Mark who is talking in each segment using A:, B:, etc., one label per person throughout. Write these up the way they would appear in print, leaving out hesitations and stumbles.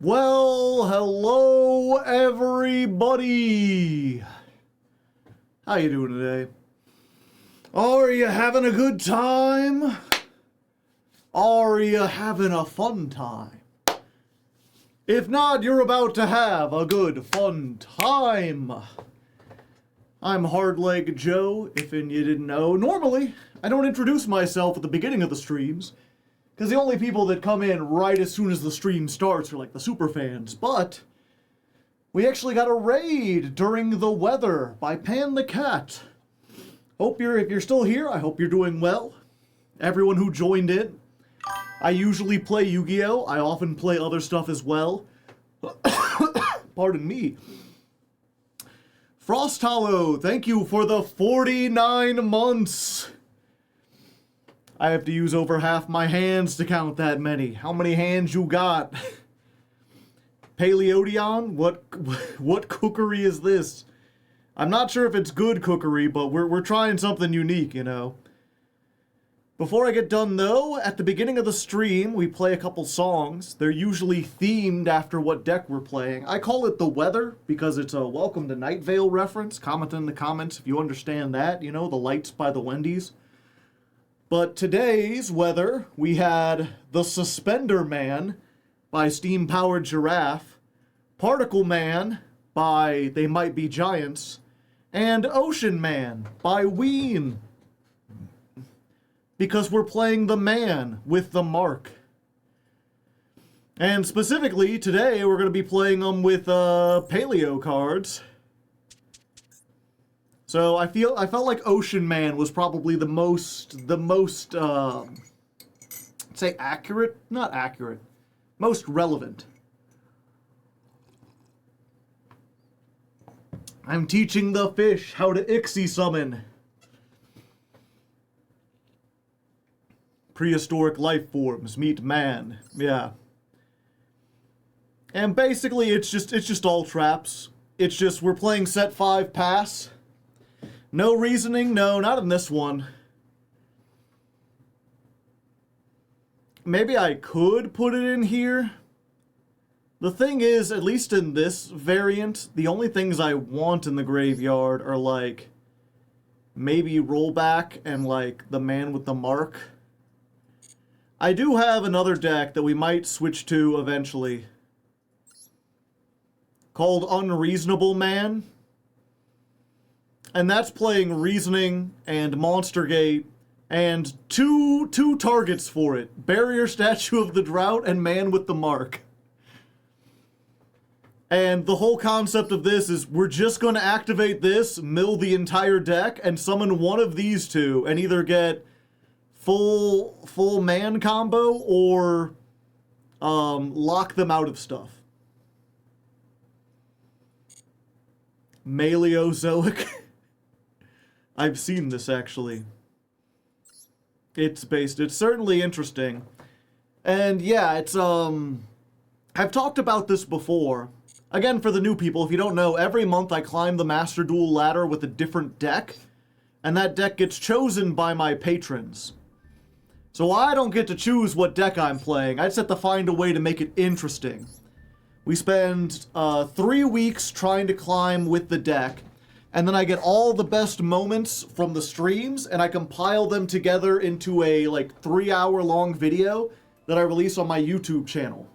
A: Well, hello everybody. How you doing today? Are you having a good time? Are you having a fun time? If not, you're about to have a good fun time. I'm Hardleg Joe, if you didn't know. Normally, I don't introduce myself at the beginning of the streams, because the only people that come in right as soon as the stream starts are like the super fans. But we actually got a raid during the weather by Pan the Cat. If you're still here, I hope you're doing well. Everyone who joined in. I usually play Yu-Gi-Oh! I often play other stuff as well. Pardon me. Frost Hollow, thank you for the 49 months. I have to use over half my hands to count that many. How many hands you got? Paleodon? What cookery is this? I'm not sure if it's good cookery, but we're trying something unique, you know. Before I get done though, at the beginning of the stream, we play a couple songs. They're usually themed after what deck we're playing. I call it The Weather because it's a Welcome to Night Vale reference. Comment in the comments if you understand that, you know, the lights by the Wendy's. But today's weather, we had The Suspender Man by Steam Powered Giraffe, Particle Man by They Might Be Giants, and Ocean Man by Ween. Because we're playing the man with the mark. And specifically, today we're going to be playing them with Paleo cards. So I felt like Ocean Man was probably the most say accurate, not accurate, most relevant. I'm teaching the fish how to Ixie summon. Prehistoric life forms meet man. Yeah. And basically it's just all traps. It's just we're playing set 5 pass. No reasoning, no, not in this one. Maybe I could put it in here. The thing is, at least in this variant, the only things I want in the graveyard are like maybe rollback and like the man with the mark. I do have another deck that we might switch to eventually called Unreasonable Man. And that's playing Reasoning and Monster Gate and two targets for it. Barrier Statue of the Drought and Man with the Mark. And the whole concept of this is we're just going to activate this, mill the entire deck, and summon one of these two and either get full man combo or lock them out of stuff. Maleozoic. I've seen this actually. It's certainly interesting. And yeah, it's I've talked about this before. Again, for the new people, if you don't know, every month I climb the Master Duel ladder with a different deck, and that deck gets chosen by my patrons. So I don't get to choose what deck I'm playing. I just have to find a way to make it interesting. We spend 3 weeks trying to climb with the deck, and then I get all the best moments from the streams, and I compile them together into a, 3-hour-long video that I release on my YouTube channel.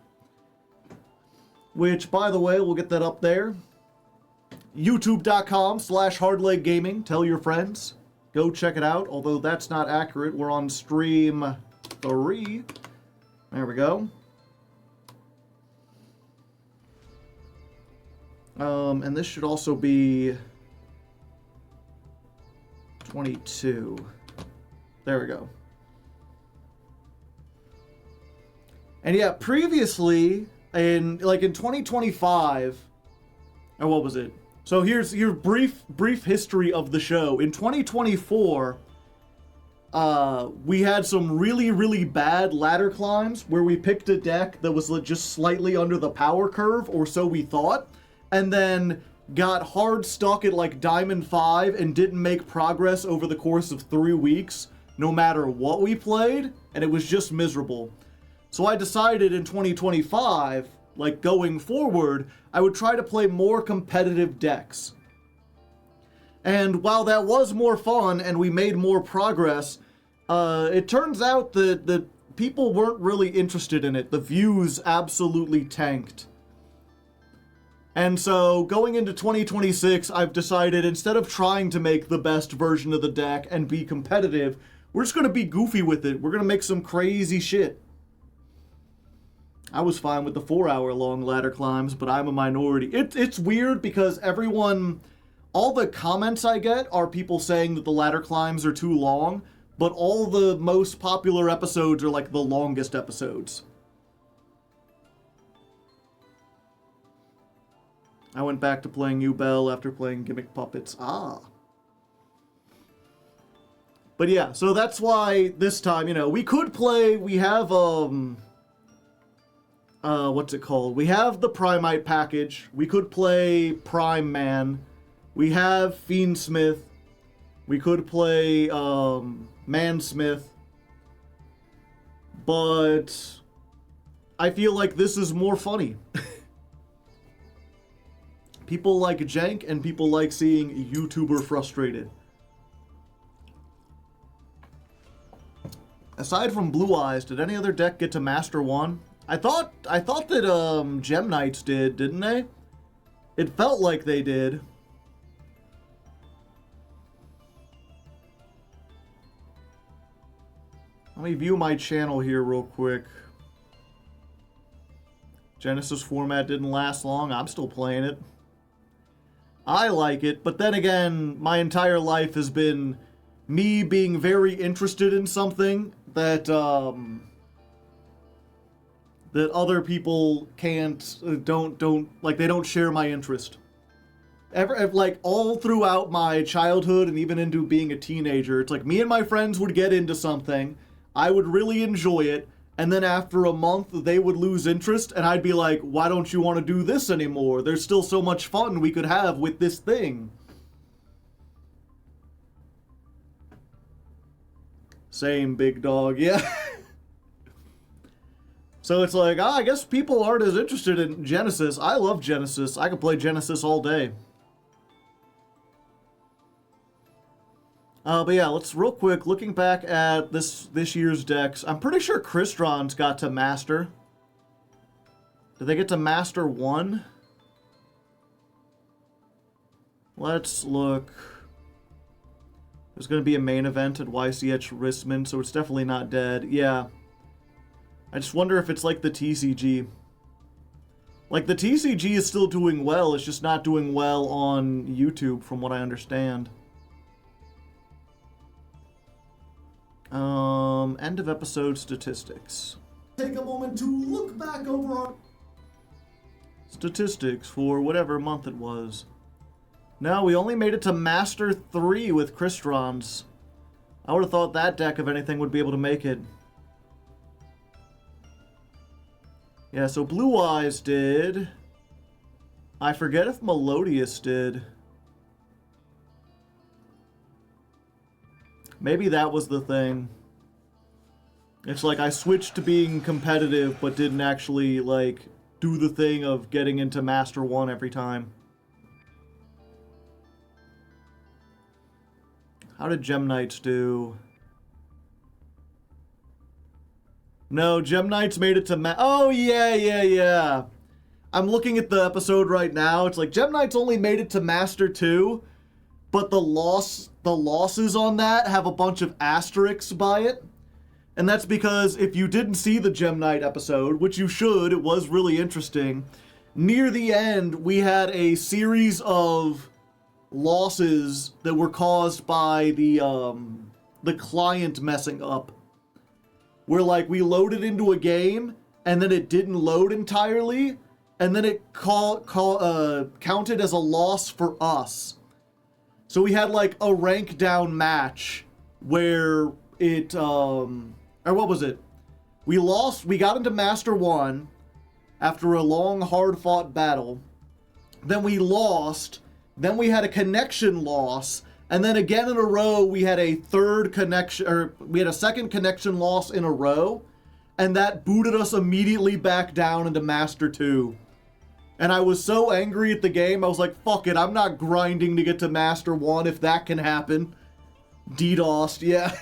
A: Which, by the way, we'll get that up there. YouTube.com/HardlegGaming. Tell your friends. Go check it out, although that's not accurate. We're on stream 3. There we go. And this should also be 22. There we go. And yeah, previously, in 2025, or what was it? So here's your brief history of the show. In 2024, we had some really bad ladder climbs where we picked a deck that was just slightly under the power curve, or so we thought, and then got hard stuck at like Diamond 5 and didn't make progress over the course of 3 weeks, no matter what we played, and it was just miserable. So I decided in 2025 like going forward, I would try to play more competitive decks. And while that was more fun and we made more progress, it turns out that the people weren't really interested in it. The views absolutely tanked. And so going into 2026, I've decided instead of trying to make the best version of the deck and be competitive, we're just going to be goofy with it. We're going to make some crazy shit. I was fine with the 4-hour-long ladder climbs, but I'm a minority. It's weird because everyone, all the comments I get are people saying that the ladder climbs are too long, but all the most popular episodes are like the longest episodes. I went back to playing U-Bell after playing Gimmick Puppets. But yeah, so that's why this time, you know, we could play, we have, what's it called? We have the Primite package. We could play Prime Man. We have Fiendsmith. We could play, Mansmith. But I feel like this is more funny. People like jank, and people like seeing a YouTuber frustrated. Aside from Blue Eyes, did any other deck get to Master 1? I thought that Gem Knights did, didn't they? It felt like they did. Let me view my channel here real quick. Genesis format didn't last long. I'm still playing it. I like it, but then again, my entire life has been me being very interested in something that that other people don't like, they don't share my interest. Like all throughout my childhood and even into being a teenager, it's like me and my friends would get into something, I would really enjoy it, and then after a month they would lose interest, and I'd be like, why don't you want to do this anymore? There's still so much fun we could have with this thing. Same, big dog, yeah. So it's like, I guess people aren't as interested in Genesis. I love Genesis. I could play Genesis all day. But yeah, let's real quick, looking back at this year's decks, I'm pretty sure Crystron's got to Master. Did they get to Master 1? Let's look. There's going to be a main event at YCH Rissman, so it's definitely not dead. Yeah. I just wonder if it's like the TCG. Like, the TCG is still doing well, it's just not doing well on YouTube, from what I understand. End of episode statistics. Take a moment to look back over our statistics for whatever month it was. No, we only made it to Master 3 with Crystron's. I would have thought that deck, if anything, would be able to make it. Yeah, so Blue Eyes did. I forget if Melodious did. Maybe that was the thing. It's like I switched to being competitive, but didn't actually, like, do the thing of getting into Master 1 every time. How did Gem Knights do? No, Gem Knights made it to oh, yeah. I'm looking at the episode right now. It's like Gem Knights only made it to Master 2, but the losses on that have a bunch of asterisks by it. And that's because if you didn't see the Gem Knight episode, which you should, it was really interesting, near the end we had a series of losses that were caused by the client messing up. Where, like, we loaded into a game, and then it didn't load entirely, and then it counted as a loss for us. So we had, like, a rank down match where it, or what was it? We got into Master 1 after a long, hard-fought battle. Then we lost. Then we had a connection loss. And then again in a row, we had a second connection loss in a row. and that booted us immediately back down into Master 2. And I was so angry at the game, I was like, fuck it, I'm not grinding to get to Master 1 if that can happen. DDoSed, yeah.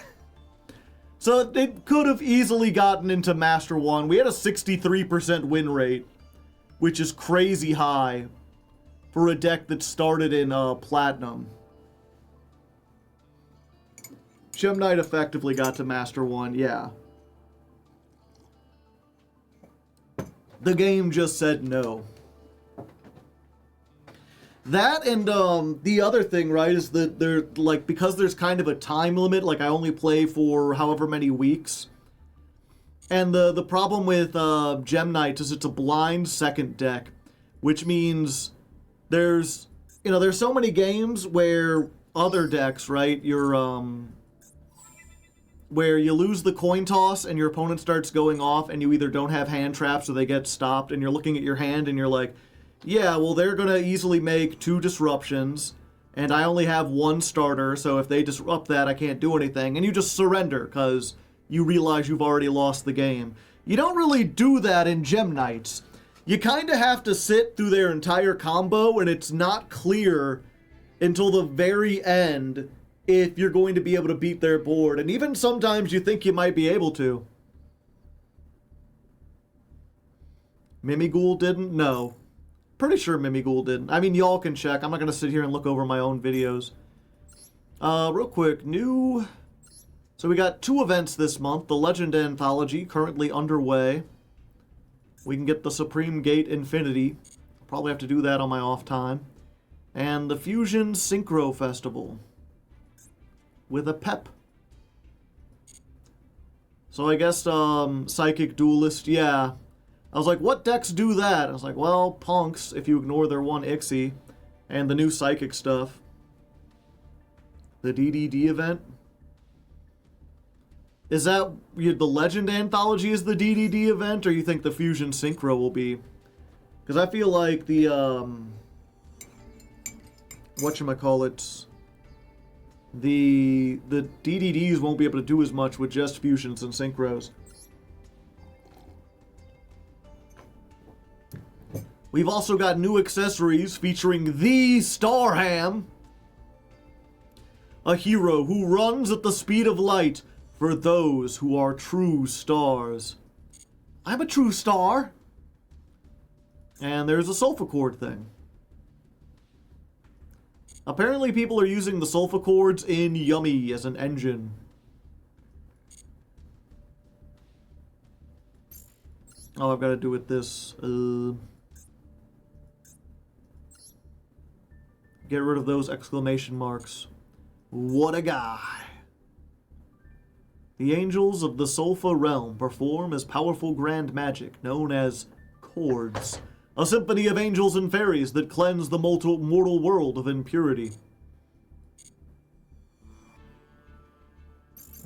A: So it could have easily gotten into Master 1. We had a 63% win rate, which is crazy high for a deck that started in Platinum. Gem Knight effectively got to Master 1, yeah. The game just said no. That and the other thing, right, is that they're like, because there's kind of a time limit, like I only play for however many weeks. And the problem with Gem Knights is it's a blind second deck, which means there's so many games where other decks, right, where you lose the coin toss and your opponent starts going off and you either don't have hand traps or they get stopped and you're looking at your hand and you're like, yeah, well, they're going to easily make 2 disruptions and I only have 1 starter, so if they disrupt that, I can't do anything. And you just surrender because you realize you've already lost the game. You don't really do that in Gem Knights. You kind of have to sit through their entire combo and it's not clear until the very end if you're going to be able to beat their board. And even sometimes you think you might be able to. Mimighoul didn't? No. Pretty sure Mimighoul didn't. I mean, y'all can check. I'm not going to sit here and look over my own videos. Real quick, new... So we got 2 events this month. The Legend Anthology, currently underway. We can get the Supreme Gate Infinity. Probably have to do that on my off time. And the Fusion Synchro Festival. With a pep. So I guess, Psychic Duelist, yeah. I was like, what decks do that? I was like, well, Punks, if you ignore their 1 Ixie. And the new Psychic stuff. The DDD event. Is that the Legend Anthology is the DDD event, or you think the Fusion Synchro will be? Because I feel like the, whatchamacallit, the DDDs won't be able to do as much with just Fusions and Synchros. We've also got new accessories featuring the Starham, a hero who runs at the speed of light for those who are true stars. I'm a true star. And there's a Sulfa Chord thing. Apparently people are using the Sulfa Chords in Yummy as an engine. Oh, I've got to do with this. Get rid of those exclamation marks. What a guy. The angels of the Sulfa realm perform as powerful grand magic known as chords. A symphony of angels and fairies that cleanse the mortal world of impurity.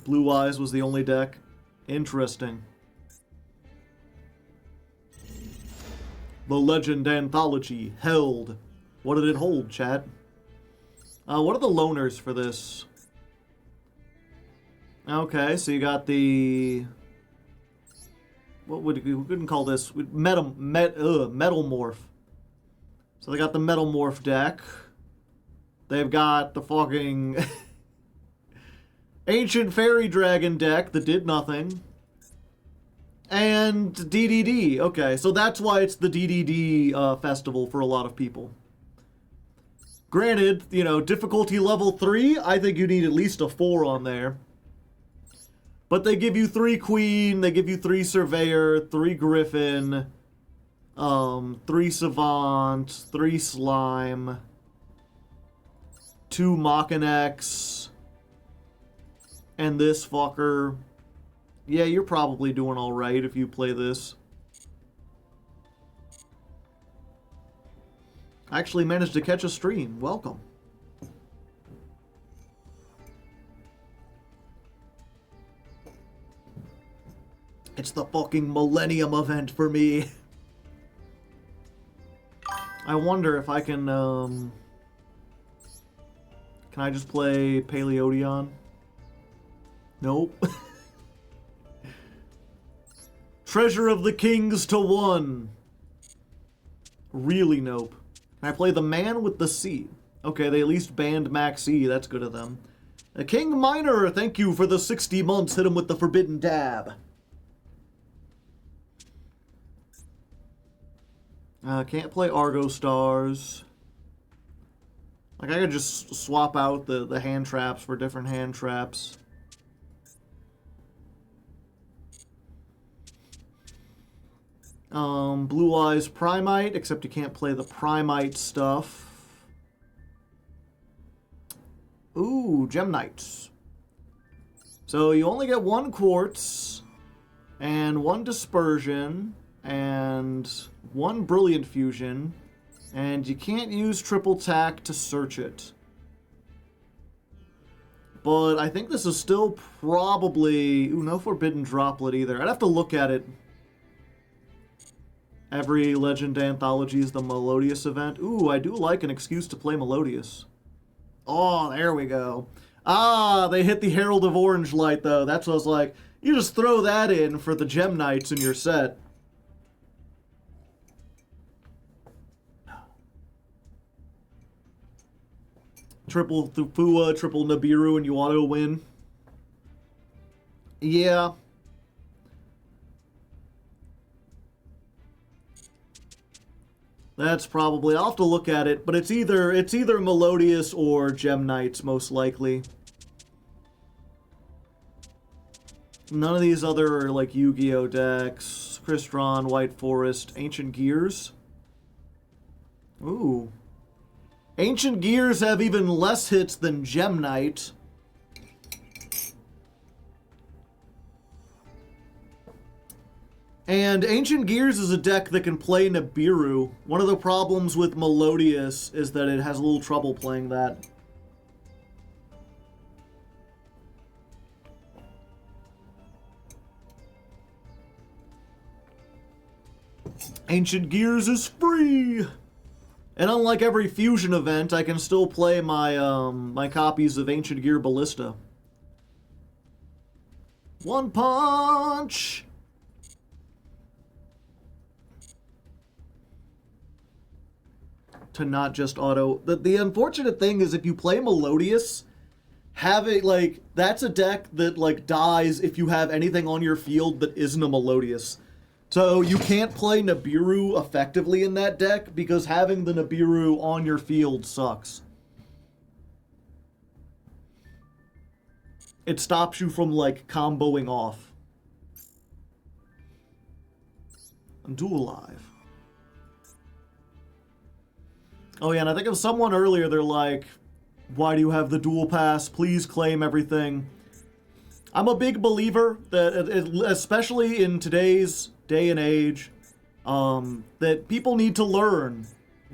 A: Blue Eyes was the only deck. Interesting. The Legend Anthology held. What did it hold, chat? What are the loaners for this? Okay, so you got the... What would we couldn't call this? Metal Morph. So they got the Metal Morph deck. They've got the fucking Ancient Fairy Dragon deck that did nothing. And DDD. Okay, so that's why it's the DDD festival for a lot of people. Granted, you know, difficulty level 3, I think you need at least a 4 on there. But they give you 3 Queen, they give you 3 Surveyor, 3 Griffin, 3 Savant, 3 Slime, 2 Machinex, and this fucker. Yeah, you're probably doing alright if you play this. I actually managed to catch a stream. Welcome. It's the fucking Millennium event for me. I wonder if I can I just play Paleodon? Nope. Treasure of the Kings to 1. Really nope. Can I play the Man with the Sea? Okay, they at least banned Max E. That's good of them. King Minor, thank you for the 60 months. Hit him with the Forbidden Dab. Can't play Argo Stars. Like, I could just swap out the hand traps for different hand traps. Blue Eyes Primite, except you can't play the Primite stuff. Ooh, Gem Knights. So you only get 1 Quartz, and 1 Dispersion, and 1 Brilliant Fusion, and you can't use Triple Tack to search it. But I think this is still probably... Ooh, no Forbidden Droplet either. I'd have to look at it. Every Legend Anthology is the Melodious event. Ooh, I do like an excuse to play Melodious. Oh, there we go. Ah, they hit the Herald of Orange Light, though. That's what I was like. You just throw that in for the Gem Knights in your set. Triple Thufua, triple Nibiru, and you auto-win. Yeah. That's probably... I'll have to look at it, but it's either Melodious or Gem Knights, most likely. None of these other, like, Yu-Gi-Oh! Decks. Crystron, White Forest, Ancient Gears. Ooh. Ancient Gears have even less hits than Gem Knight. And Ancient Gears is a deck that can play Nibiru. One of the problems with Melodious is that it has a little trouble playing that. Ancient Gears is free! And unlike every fusion event, I can still play my my copies of Ancient Gear Ballista. 1 punch! To not just auto. The unfortunate thing is if you play Melodious, have it, like, that's a deck that, like, dies if you have anything on your field that isn't a Melodious. So you can't play Nibiru effectively in that deck because having the Nibiru on your field sucks. It stops you from, like, comboing off. Duel Live. Oh yeah, and I think of someone earlier, they're like, why do you have the dual pass? Please claim everything. I'm a big believer that, especially in today's day and age, that people need to learn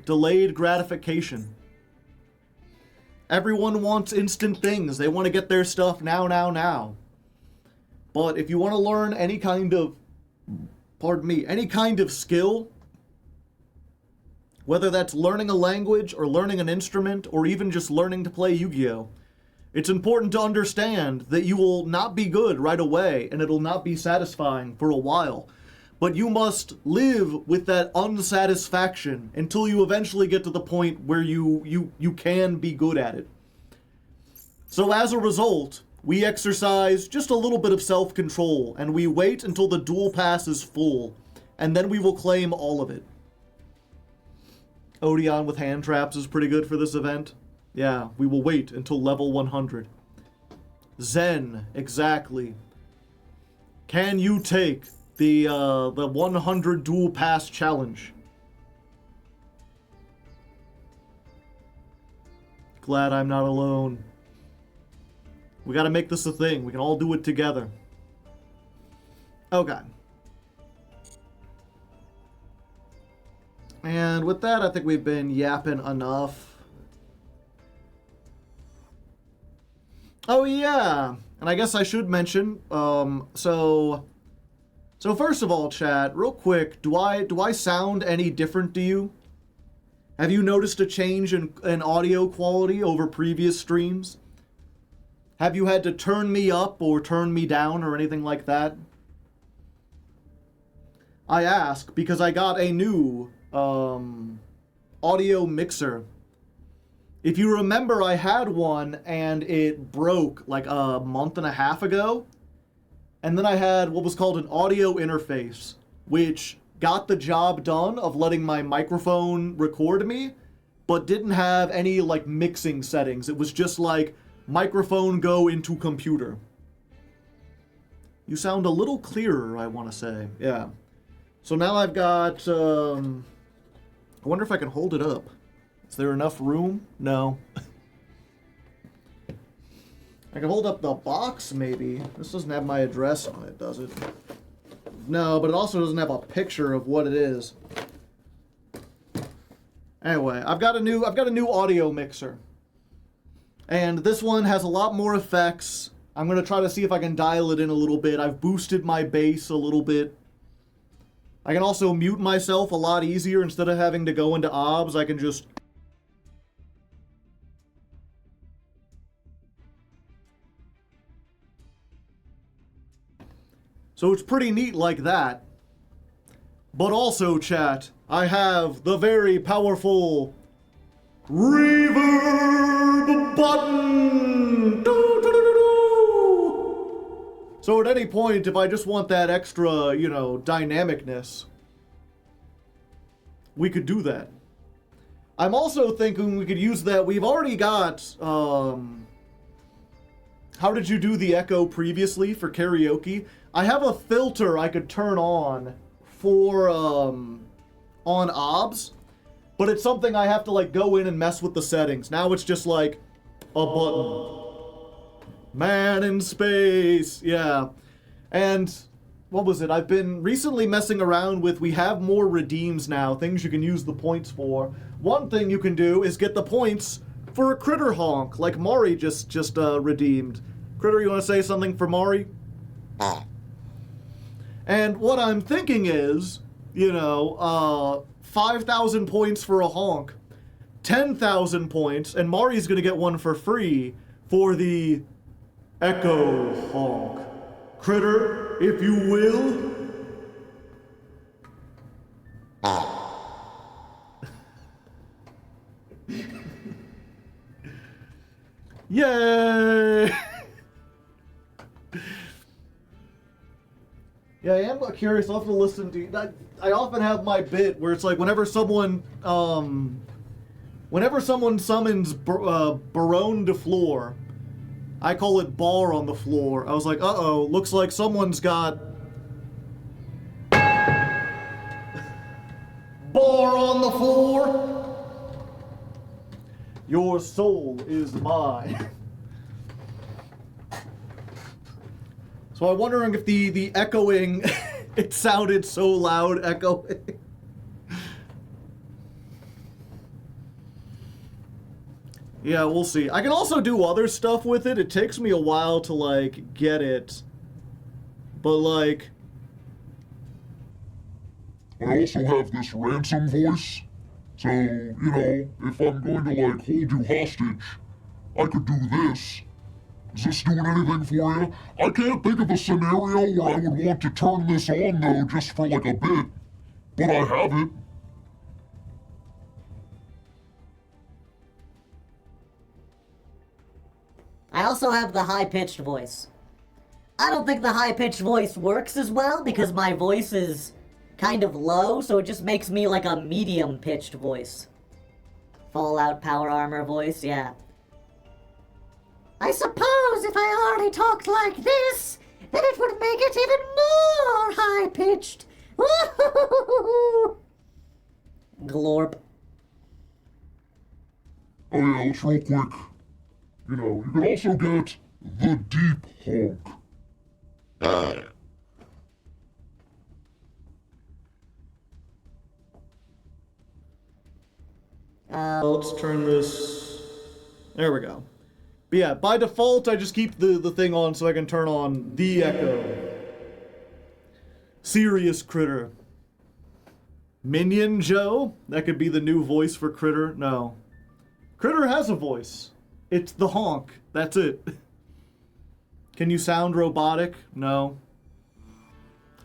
A: delayed gratification. Everyone wants instant things. They want to get their stuff now, now, now. But if you want to learn any kind of, any kind of skill, whether that's learning a language or learning an instrument or even just learning to play Yu-Gi-Oh!, it's important to understand that you will not be good right away and it'll not be satisfying for a while. But you must live with that unsatisfaction until you eventually get to the point where you can be good at it. So as a result, we exercise just a little bit of self-control and we wait until the dual pass is full, and then we will claim all of it. Odion with hand traps is pretty good for this event. Yeah, we will wait until level 100. Zen, exactly. Can you take the 100 dual pass challenge? Glad I'm not alone. We gotta make this a thing. We can all do it together. Okay. And with that, I think we've been yapping enough. Oh yeah, and I guess I should mention, so first of all, chat, real quick, do I sound any different to you? Have you noticed a change in audio quality over previous streams? Have you had to turn me up or turn me down or anything like that? I ask because I got a new audio mixer. If you remember, I had one and it broke like a month and a half ago. And then I had what was called an audio interface, which got the job done of letting my microphone record me, but didn't have any like mixing settings. It was just like microphone go into computer. You sound a little clearer, I want to say. Yeah. So now I've got, I wonder if I can hold it up. Is there enough room? No. I can hold up the box, maybe. This doesn't have my address on it, does it? No, but it also doesn't have a picture of what it is. Anyway, I've got a new audio mixer. And this one has a lot more effects. I'm going to try to see if I can dial it in a little bit. I've boosted my bass a little bit. I can also mute myself a lot easier. Instead of having to go into OBS, I can just... So it's pretty neat like that. But also, chat, I have the very powerful reverb button! So at any point, if I just want that extra, you know, dynamicness, we could do that. I'm also thinking we could use that. We've already got, how did you do the echo previously for karaoke? I have a filter I could turn on for, on OBS, but it's something I have to, like, go in and mess with the settings. Now it's just, like, a button. Man in space, yeah. And, what was it? I've been recently messing around with, we have more redeems now, things you can use the points for. One thing you can do is get the points for a critter honk, like Mari just redeemed. Critter, you want to say something for Mari? And what I'm thinking is, you know, 5,000 points for a honk, 10,000 points, and Mari's gonna get one for free for the echo honk. Critter, if you will. Yay! Yeah, I am curious. I'll have to listen to. I often have my bit where it's like whenever someone summons Baron de Floor, I call it bar on the floor. I was like, uh-oh, looks like someone's got bar on the floor. Your soul is mine. So I'm wondering if the echoing, it sounded so loud echoing. Yeah, we'll see. I can also do other stuff with it. It takes me a while to, like, get it. But, like...
B: I also have this ransom voice. So, you know, if I'm going to, like, hold you hostage, I could do this. Is this doing anything for you? I can't think of a scenario where I would want to turn this on, though, just for, like, a bit. But I have it.
C: I also have the high-pitched voice. I don't think the high-pitched voice works as well because my voice is kind of low, so it just makes me like a medium-pitched voice. Fallout power armor voice, yeah. I suppose if I already talked like this, then it would make it even more high-pitched. Glorp.
B: Oh yeah, let's real quick. You know, you can also get the deep honk.
A: Let's turn this... There we go. But yeah, by default, I just keep the thing on so I can turn on the echo. Serious Critter. Minion Joe? That could be the new voice for Critter? No. Critter has a voice. It's the honk. That's it. Can you sound robotic? No.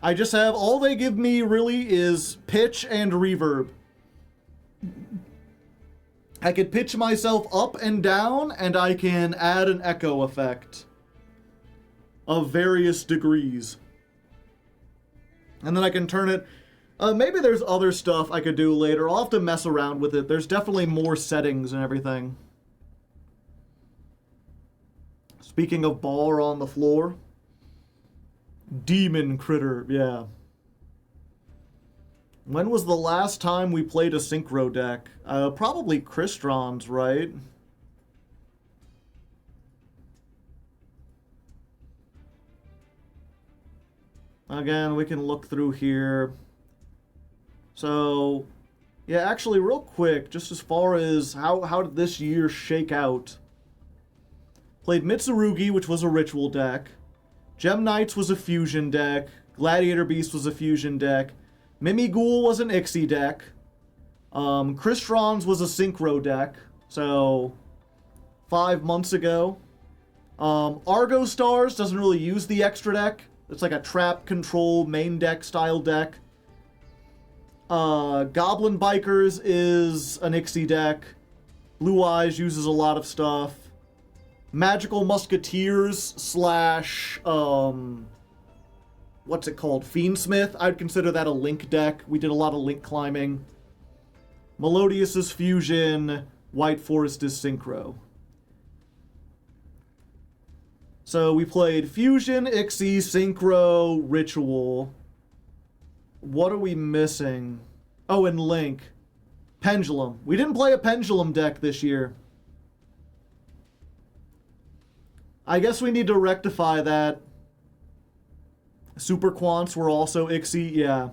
A: I just have, all they give me really is pitch and reverb. I could pitch myself up and down, and I can add an echo effect of various degrees. And then I can turn it, maybe there's other stuff I could do later. I'll have to mess around with it. There's definitely more settings and everything. Speaking of baller on the floor. Demon critter, yeah. When was the last time we played a synchro deck? Probably Crystron's, right? Again, we can look through here. So, yeah, actually, real quick, just as far as how did this year shake out? Played Mitsurugi, which was a ritual deck. Gem Knights was a fusion deck. Gladiator Beast was a fusion deck. Mimighoul was an Ixie deck. Crystron's was a synchro deck. So, 5 months ago. Argo Stars doesn't really use the extra deck. It's like a trap control main deck style deck. Goblin Bikers is an Ixie deck. Blue Eyes uses a lot of stuff. Magical Musketeers slash, what's it called? Fiendsmith. I'd consider that a Link deck. We did a lot of Link climbing. Melodious is Fusion. White Forest is Synchro. So we played Fusion, Ixie, Synchro, Ritual. What are we missing? Oh, and Link. Pendulum. We didn't play a Pendulum deck this year. I guess we need to rectify that. Super Quants were also Ixie, yeah.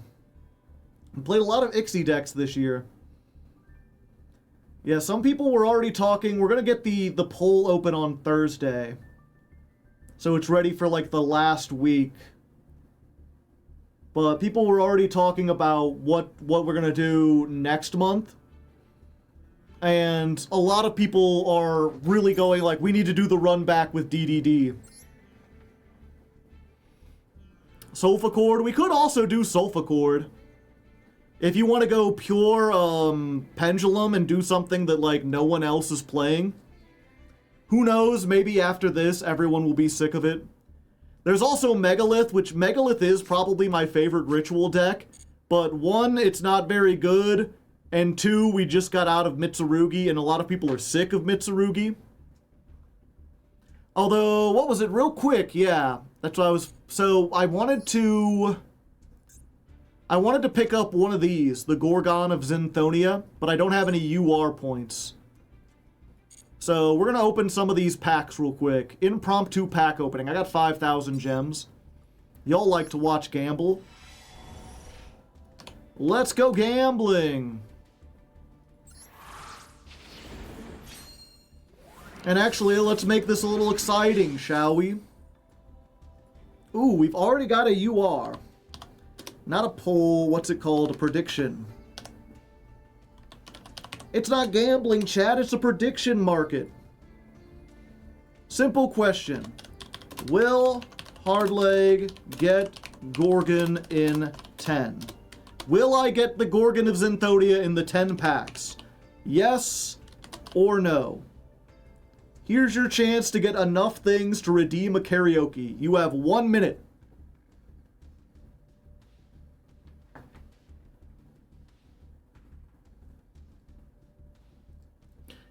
A: We played a lot of Ixie decks this year. Yeah, some people were already talking. We're going to get the poll open on Thursday. So it's ready for like the last week. But people were already talking about what we're going to do next month. And a lot of people are really going like, we need to do the run back with DDD. Sulfa Chord. We could also do Sulfa Chord. If you want to go pure Pendulum and do something that like no one else is playing. Who knows, maybe after this everyone will be sick of it. There's also Megalith, which Megalith is probably my favorite ritual deck. But one, it's not very good. And two, we just got out of Mitsurugi, and a lot of people are sick of Mitsurugi. Although, what was it? Real quick, yeah. That's what I was... So, I wanted to pick up one of these, the Gorgon of Zinthonia, but I don't have any UR points. So, we're going to open some of these packs real quick. Impromptu pack opening. I got 5,000 gems. Y'all like to watch gamble. Let's go gambling! And actually, let's make this a little exciting, shall we? Ooh, we've already got a UR. Not a poll, what's it called? A prediction. It's not gambling, chat, it's a prediction market. Simple question. Will Hardleg get Gorgon in 10? Will I get the Gorgon of Zinthonia in the 10 packs? Yes or no? Here's your chance to get enough things to redeem a karaoke. You have 1 minute.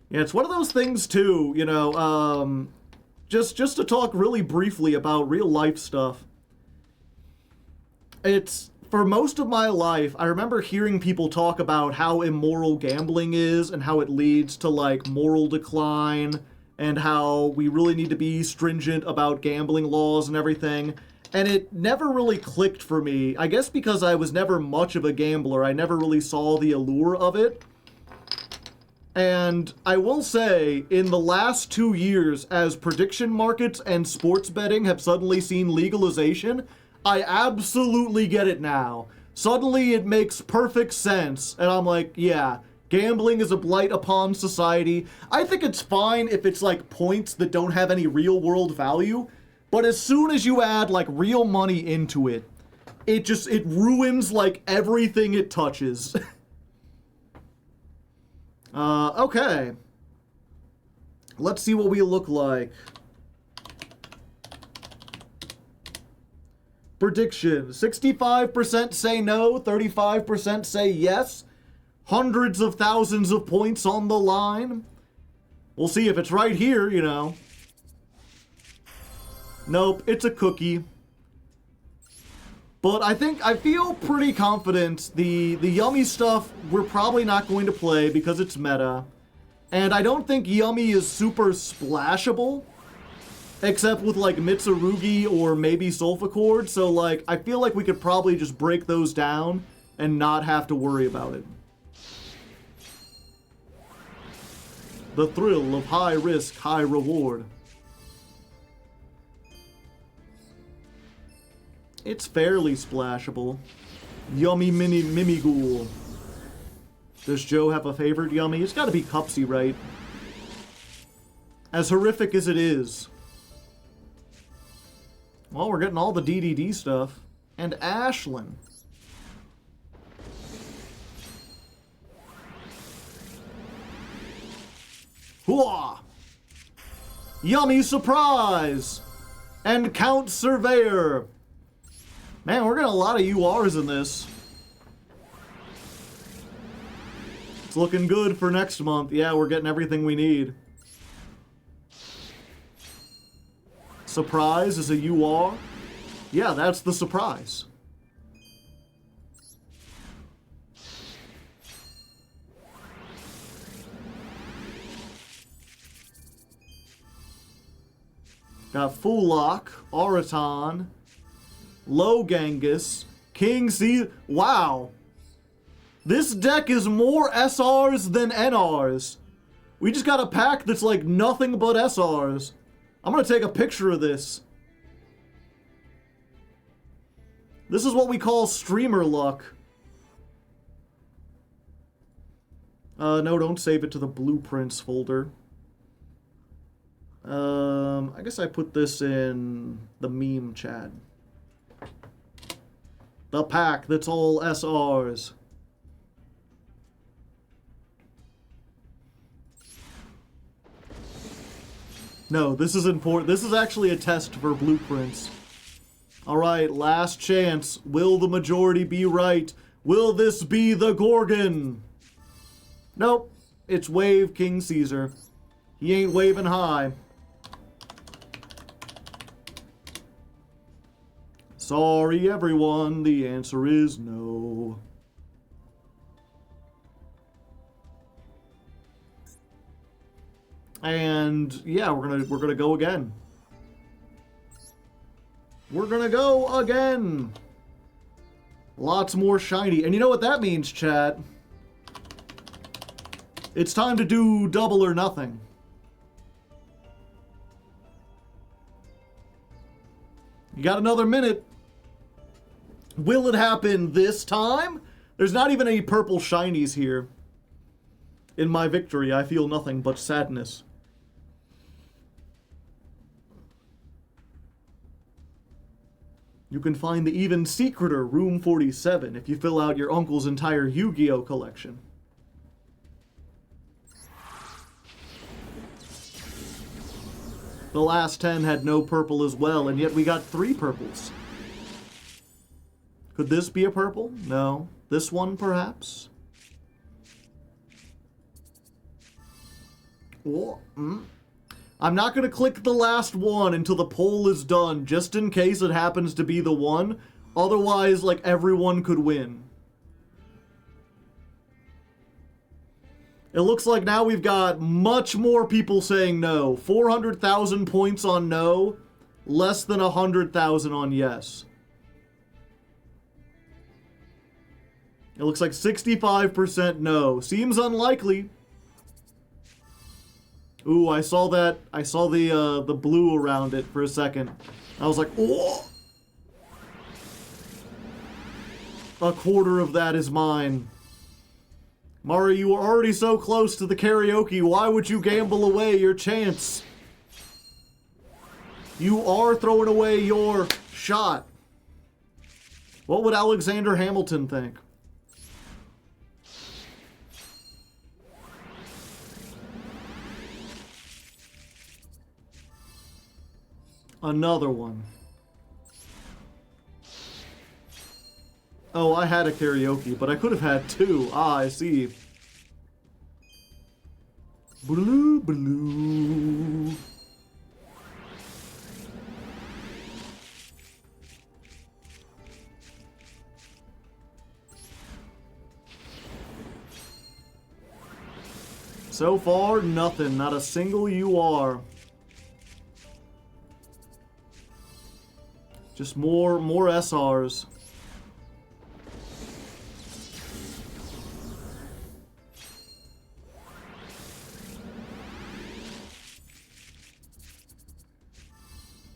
A: Yeah, it's one of those things too, you know, just to talk really briefly about real life stuff. It's, for most of my life, I remember hearing people talk about how immoral gambling is and how it leads to, like, moral decline and how we really need to be stringent about gambling laws and everything. And it never really clicked for me. I guess because I was never much of a gambler. I never really saw the allure of it. And I will say, in the last 2 years, as prediction markets and sports betting have suddenly seen legalization, I absolutely get it now. Suddenly it makes perfect sense. And I'm like, yeah, gambling is a blight upon society. I think it's fine if it's like points that don't have any real world value. But as soon as you add like real money into it, it ruins, like, everything it touches. Okay. Let's see what we look like. Prediction. 65% say no, 35% say yes. Hundreds of thousands of points on the line. We'll see if it's right here, you know. Nope, it's a cookie. But I feel pretty confident the yummy stuff we're probably not going to play because it's meta. And I don't think yummy is super splashable. Except with like Mitsurugi or maybe Sulfachord. So like, I feel like we could probably just break those down and not have to worry about it. The thrill of high risk, high reward. It's fairly splashable. Yummy mini Mimighoul. Does Joe have a favorite yummy? It's gotta be Cupsy, right? As horrific as it is. Well, we're getting all the DDD stuff. And Ashlyn. Hooah! Yummy surprise! And Count Surveyor. Man, we're getting a lot of URs in this. It's looking good for next month. Yeah, we're getting everything we need. Surprise is a UR? Yeah, that's the surprise. Got Fulak, Oraton, Logangus, King C. Wow. This deck is more SRs than NRs. We just got a pack that's like nothing but SRs. I'm gonna take a picture of this. This is what we call streamer luck. No, don't save it to the blueprints folder. I guess I put this in the meme chat. The pack that's all SRs. No, this is important. This is actually a test for blueprints. Alright, last chance. Will the majority be right? Will this be the Gorgon? Nope. It's Wave King Caesar. He ain't waving high. Sorry, everyone. The answer is no. And yeah, we're gonna go again. We're gonna go again. Lots more shiny. And you know what that means, chat? It's time to do double or nothing. You got another minute. Will it happen this time? There's not even any purple shinies here. In my victory, I feel nothing but sadness. You can find the even secreter Room 47 if you fill out your uncle's entire Yu-Gi-Oh! Collection. The last 10 had no purple as well, and yet we got 3 purples. Could this be a purple? No. This one, perhaps? Oh, I'm not going to click the last one until the poll is done, just in case it happens to be the one. Otherwise, like, everyone could win. It looks like now we've got much more people saying no. 400,000 points on no, less than 100,000 on yes. It looks like 65% no. Seems unlikely. Ooh, I saw that. I saw the blue around it for a second. I was like, oh! A quarter of that is mine. Mari, you were already so close to the karaoke. Why would you gamble away your chance? You are throwing away your shot. What would Alexander Hamilton think? Another one. Oh, I had a karaoke, but I could have had two. Ah, I see. Blue, blue. So far, nothing. Not a single UR. Just more SRs.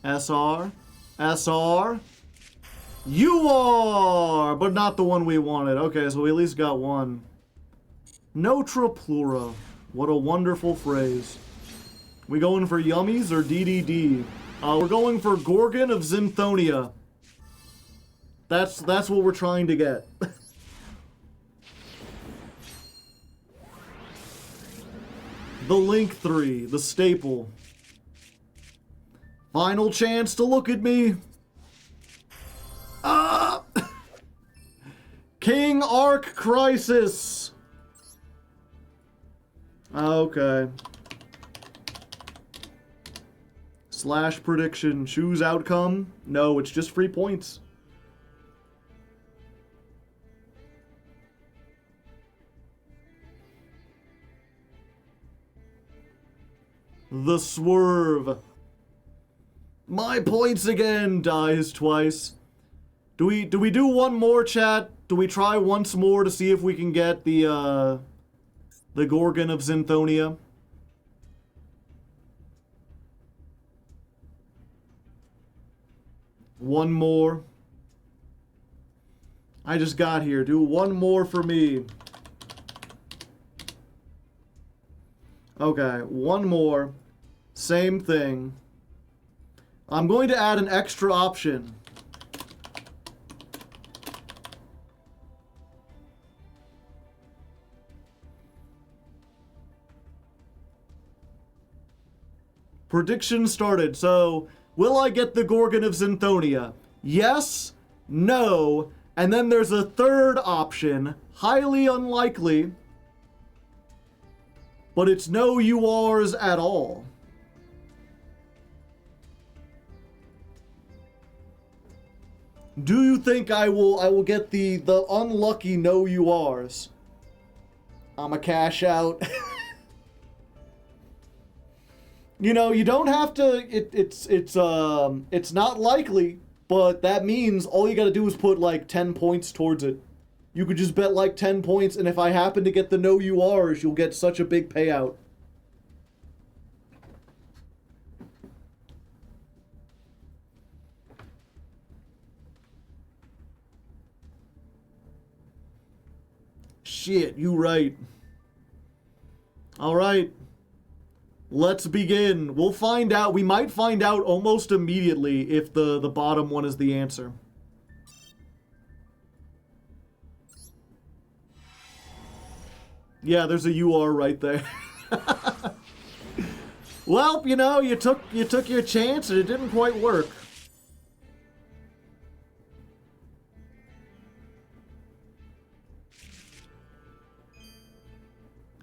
A: SR. SR. UR! But not the one we wanted. Okay, so we at least got one. Notre plura. What a wonderful phrase. We going for yummies or DDD? We're going for Gorgon of Zynthonia. That's what we're trying to get. The Link 3, the staple. Final chance to look at me. Ah! King Arc Crisis. Okay. Slash prediction. Choose outcome. No, it's just free points. The Swerve. My points again. Dies twice. Do we do one more, chat? Do we try once more to see if we can get the Gorgon of Zynthonia? One more. I just got here. Do one more for me. Okay, one more. Same thing. I'm going to add an extra option. Prediction started. So, will I get the Gorgon of Zynthonia? Yes, no, and then there's a third option. Highly unlikely. But it's no URs at all. Do you think I will get the unlucky no URs? I'm a cash out. You know, you don't have to. It's not likely, but that means all you got to do is put like 10 points towards it. You could just bet like 10 points, and if I happen to get the no URs, you'll get such a big payout. Shit, you right. All right. Let's begin. We'll find out. We might find out almost immediately if the bottom one is the answer. Yeah, there's a UR right there. Well, you know, you took your chance and it didn't quite work.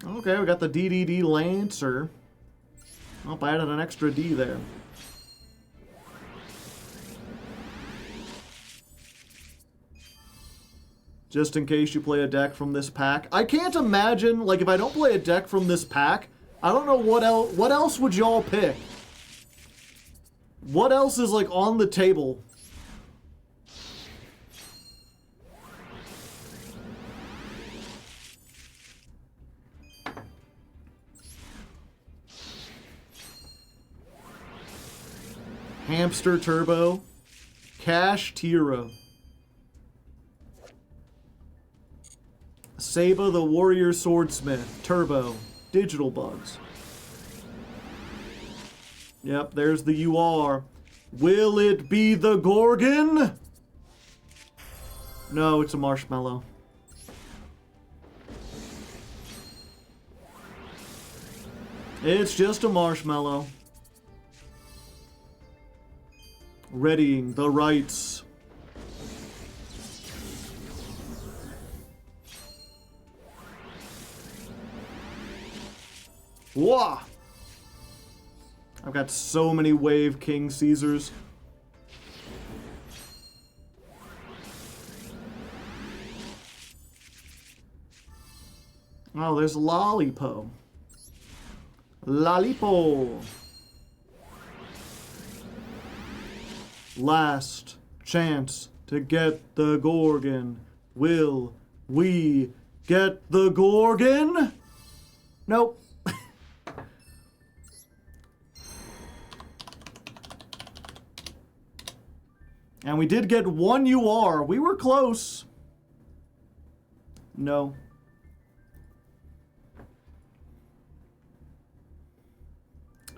A: Okay, we got the DDD Lancer. Oh, I added an extra D there. Just in case you play a deck from this pack. I can't imagine, like, if I don't play a deck from this pack, I don't know what else would y'all pick? What else is, like, on the table? Hamster Turbo, Cash Tiro, Saba the Warrior Swordsmith, Turbo, Digital Bugs. Yep, there's the UR. Will it be the Gorgon? No, it's a marshmallow. It's just a marshmallow. Readying the rights. Wah! I've got so many Wave King Caesars. Oh, there's Lollipo. Lollipo. Last chance to get the Gorgon. Will we get the Gorgon? Nope. And we did get one UR. We were close. No.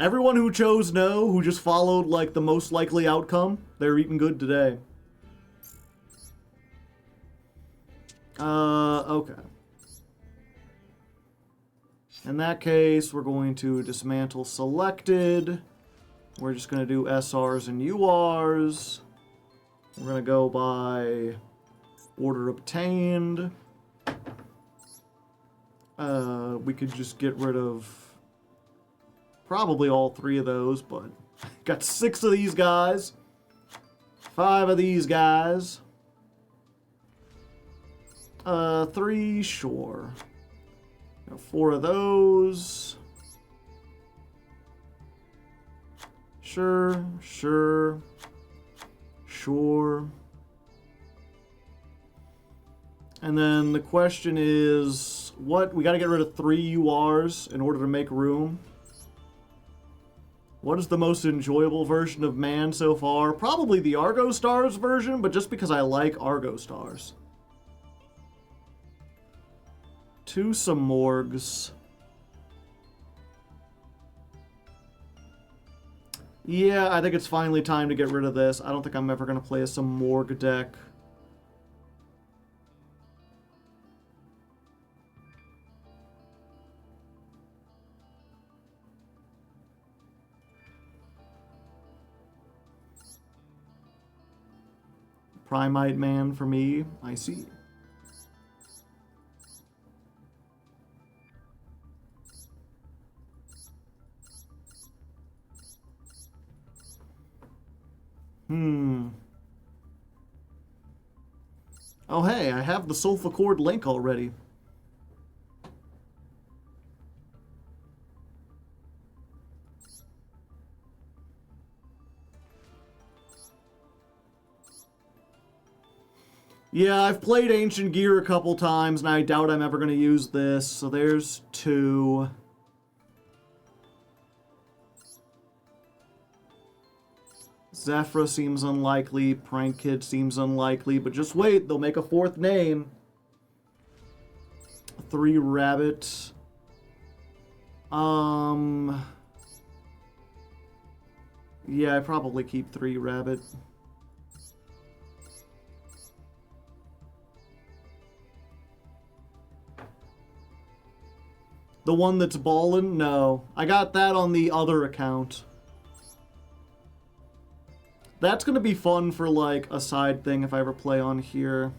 A: Everyone who chose no, who just followed like the most likely outcome, they're eating good today. Okay. In that case, we're going to dismantle selected. We're just going to do SRs and URs. We're going to go by order obtained. We could just get rid of probably all 3 of those, but got 6 of these guys. 5 of these guys. 3, sure. 4 of those. Sure, sure. Sure. And then the question is, what? We gotta get rid of 3 URs in order to make room. What is the most enjoyable version of man so far? Probably the Argo Stars version, but just because I like Argo Stars. 2 some morgues. Yeah, I think it's finally time to get rid of this. I don't think I'm ever going to play some morgue deck. Primite man for me, I see. Oh hey, I have the Sulfur Cord link already. Yeah, I've played Ancient Gear a couple times, and I doubt I'm ever going to use this, so there's 2. Zephyra seems unlikely, Prank Kid seems unlikely, but just wait, they'll make a 4th name. 3 rabbit. Yeah, I probably keep 3 rabbit. The one that's ballin'? No. I got that on the other account. That's gonna be fun for, like, a side thing if I ever play on here.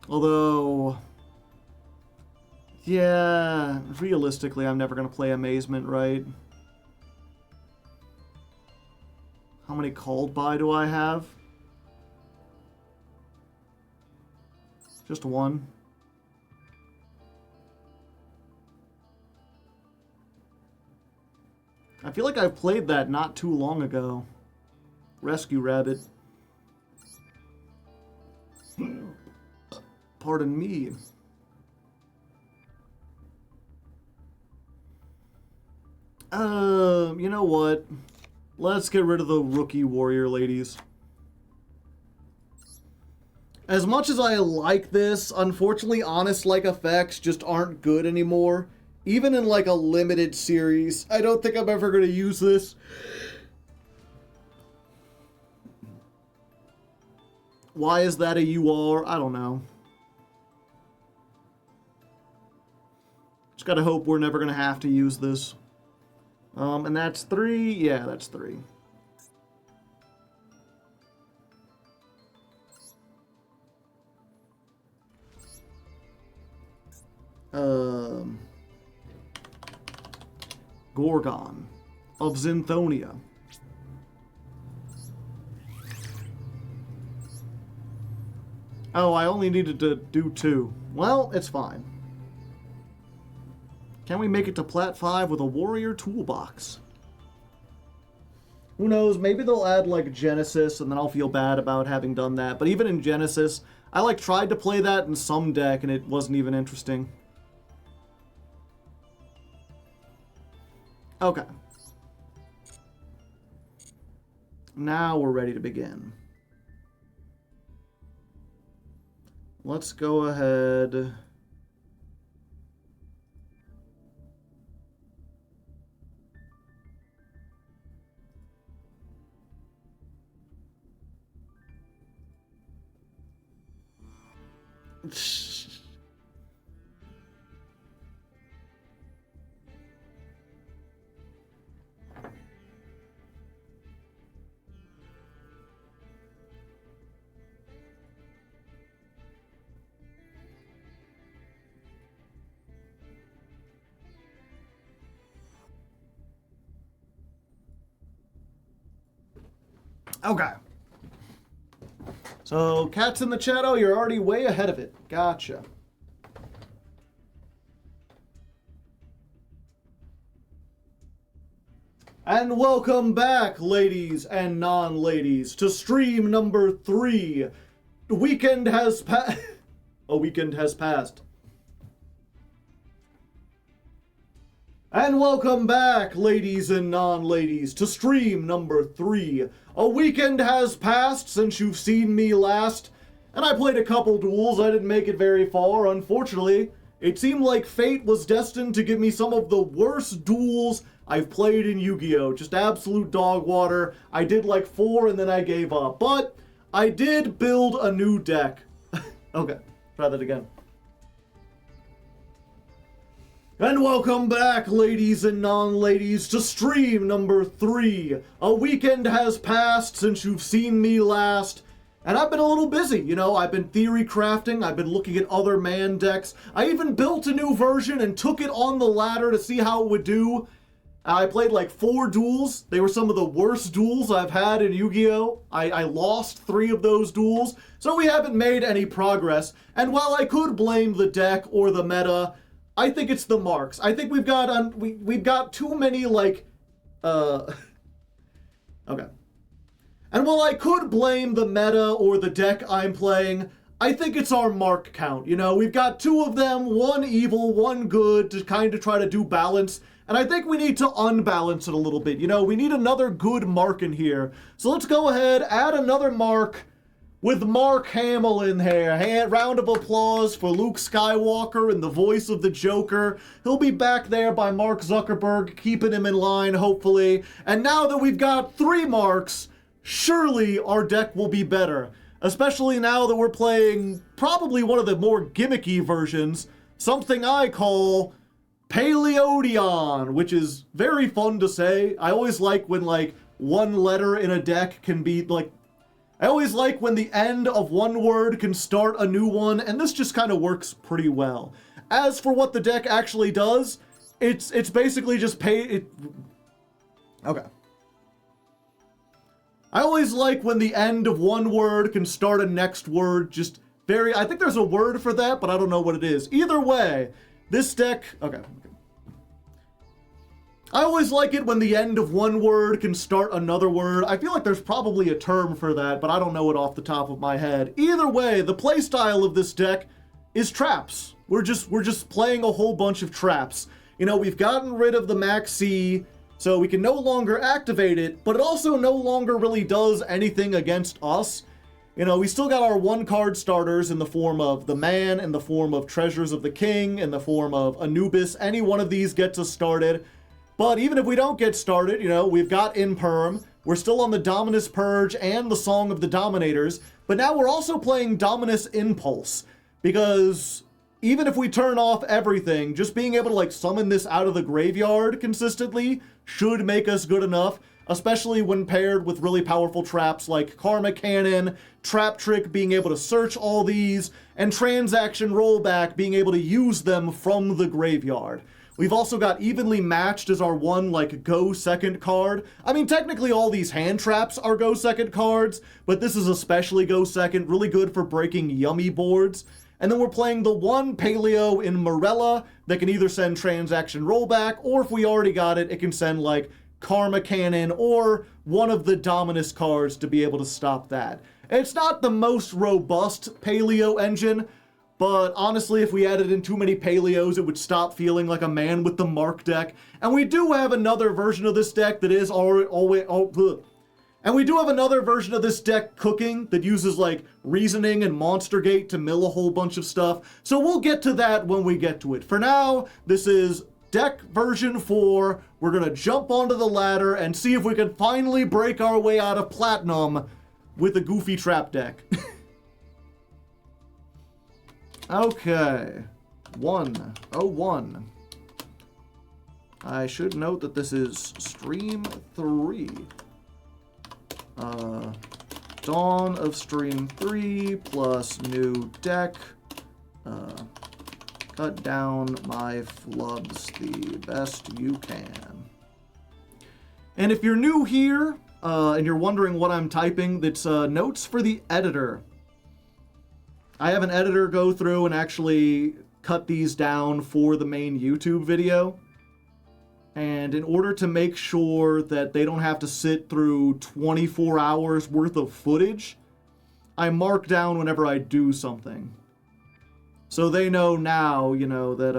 A: Although... yeah, realistically, I'm never gonna play Amazement, right? How many called by do I have? Just 1. I feel like I've played that not too long ago. Rescue Rabbit. Pardon me. You know what? Let's get rid of the rookie warrior ladies. As much as I like this, unfortunately, honest-like effects just aren't good anymore. Even in, like, a limited series, I don't think I'm ever going to use this. Why is that a UR? I don't know. Just gotta hope we're never gonna have to use this. And that's 3. Yeah, that's 3. Gorgon of Xinthonia. Oh, I only needed to do 2. Well, it's fine. Can we make it to Plat 5 with a warrior toolbox? Who knows, maybe they'll add like Genesis and then I'll feel bad about having done that. But even in Genesis, I like tried to play that in some deck and it wasn't even interesting. Okay. Now we're ready to begin. Let's go ahead. Okay. So, Cat's in the chat. Oh, you're already way ahead of it. Gotcha. And welcome back, ladies and non-ladies, to stream number 3. A weekend has passed. And welcome back, ladies and non-ladies, to stream number 3. A weekend has passed since you've seen me last, and I played a couple duels. I didn't make it very far, unfortunately. It seemed like fate was destined to give me some of the worst duels I've played in Yu-Gi-Oh! Just absolute dog water. I did like 4 and then I gave up. But I did build a new deck. Okay, try that again. And welcome back, ladies and non-ladies, to stream number 3. A weekend has passed since you've seen me last, and I've been a little busy. You know, I've been theory crafting, I've been looking at other man decks. I even built a new version and took it on the ladder to see how it would do. I played like 4 duels. They were some of the worst duels I've had in Yu-Gi-Oh! I lost 3 of those duels, so we haven't made any progress. And while I could blame the deck or the meta, I think it's the marks. I think we've got we've got too many like okay. And while I could blame the meta or the deck I'm playing, I think it's our mark count. You know, we've got 2 of them, 1 evil, 1 good, to kind of try to do balance. And I think we need to unbalance it a little bit. You know, we need another good mark in here. So let's go ahead, add another mark with Mark Hamill in here. Round of applause for Luke Skywalker and the voice of the Joker. He'll be back there by Mark Zuckerberg, keeping him in line, hopefully. And now that we've got 3 marks, surely our deck will be better. Especially now that we're playing probably one of the more gimmicky versions, something I call Paleodon, which is very fun to say. I always like when like one letter in a deck can be like, I always like when the end of one word can start a new one, and this just kind of works pretty well. As for what the deck actually does, it's basically just okay. I always like when the end of one word can start a next word, just I think there's a word for that, but I don't know what it is. Either way, this deck, okay. I always like it when the end of one word can start another word. I feel like there's probably a term for that, but I don't know it off the top of my head. Either way, the playstyle of this deck is traps. We're just playing a whole bunch of traps. You know, we've gotten rid of the Max C, so we can no longer activate it, but it also no longer really does anything against us. You know, we still got our 1-card starters in the form of the Man, in the form of Treasures of the King, in the form of Anubis. Any one of these gets us started. But even if we don't get started, you know, we've got Imperm, We're still on the Dominus Purge and the Song of the Dominators, but now we're also playing Dominus Impulse, because even if we turn off everything, just being able to like summon this out of the graveyard consistently should make us good enough, especially when paired with really powerful traps like Karma Cannon, Trap Trick being able to search all these, and Transaction Rollback being able to use them from the graveyard. We've also got Evenly Matched as our one, like, go second card. I mean, technically all these hand traps are go second cards, but this is especially go second, really good for breaking yummy boards. And then we're playing the one Paleo in Morella that can either send Transaction Rollback, or if we already got it, it can send, like, Karma Cannon or one of the Dominus cards to be able to stop that. It's not the most robust Paleo engine, but honestly, if we added in too many Paleos, it would stop feeling like a man with the Mark deck. And we do have another version of this deck that is always... And we do have another version of this deck cooking that uses, like, Reasoning and Monster Gate to mill a whole bunch of stuff. So we'll get to that when we get to it. For now, this is deck version 4. We're gonna jump onto the ladder and see if we can finally break our way out of Platinum with a goofy trap deck. Okay, 101. I should note that this is stream 3. Dawn of stream 3 plus new deck. Cut down my flubs the best you can. And if you're new here, and you're wondering what I'm typing, that's notes for the editor. I have an editor go through and actually cut these down for the main YouTube video. And in order to make sure that they don't have to sit through 24 hours worth of footage, I mark down whenever I do something. So they know now, you know, that,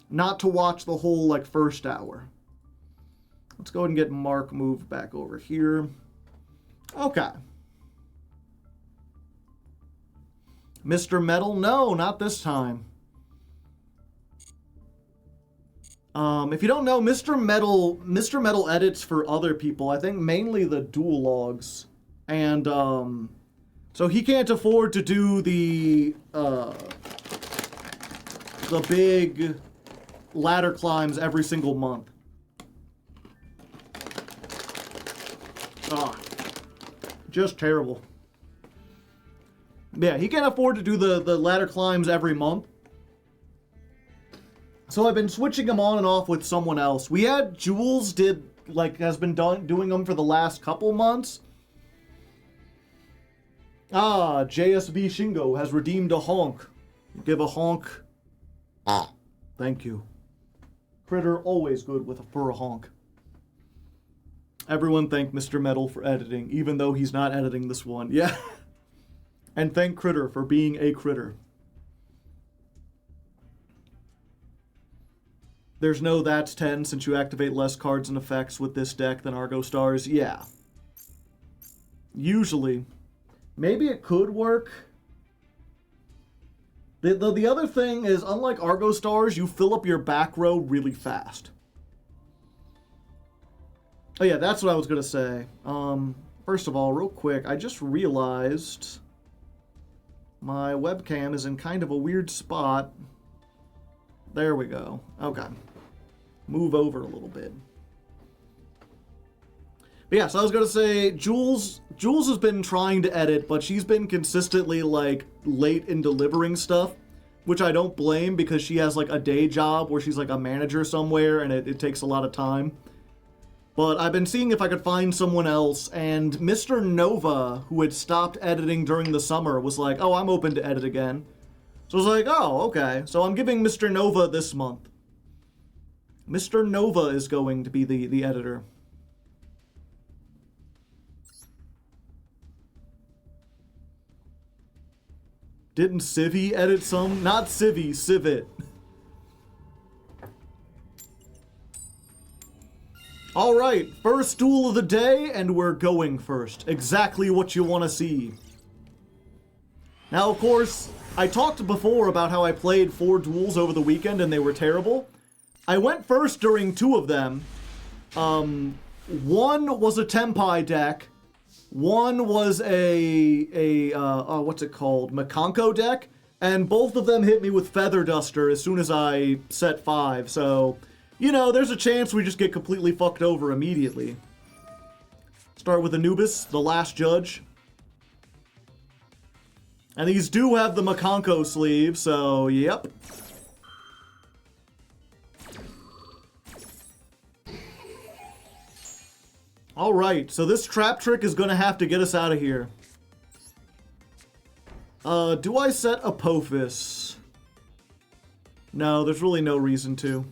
A: not to watch the whole, like, first hour. Let's go ahead and get Mark moved back over here. Okay. Mr. Metal? No, not this time. If you don't know, Mr. Metal edits for other people. I think mainly the dual logs. And, so he can't afford to do the big ladder climbs every single month. Just terrible. Yeah, he can't afford to do the ladder climbs every month. So I've been switching them on and off with someone else. We had Jules has been doing them for the last couple months. JSV Shingo has redeemed a honk. Give a honk. Thank you. Critter, always good for a honk. Everyone thank Mr. Metal for editing, even though he's not editing this one. Yeah. And thank Critter for being a critter. There's no that's 10 since you activate less cards and effects with this deck than Argo Stars. Yeah. Usually. Maybe it could work. The other thing is, unlike Argo Stars, you fill up your back row really fast. Oh yeah, that's what I was going to say. First of all, real quick, I just realized my webcam is in kind of a weird spot. There we go. Okay. Move over a little bit. But yeah, so I was going to say, Jules has been trying to edit, but she's been consistently, like, late in delivering stuff, which I don't blame because she has, like, a day job where she's, like, a manager somewhere, and it takes a lot of time. But I've been seeing if I could find someone else, and Mr. Nova, who had stopped editing during the summer, was like, oh, I'm open to edit again. So I was like, oh, okay. So I'm giving Mr. Nova this month. Mr. Nova is going to be the editor. Didn't Civvy edit some? Not Civvy, Civit. Alright, first duel of the day, and we're going first. Exactly what you want to see. Now, of course, I talked before about how I played 4 duels over the weekend and they were terrible. I went first during 2 of them. one was a Tempai deck, one was what's it called? Makanko deck, and both of them hit me with Feather Duster as soon as I set 5, so, you know, there's a chance we just get completely fucked over immediately. Start with Anubis, the last judge. And these do have the Makanko sleeve, so, yep. Alright, so this trap trick is gonna have to get us out of here. Do I set Apophis? No, there's really no reason to.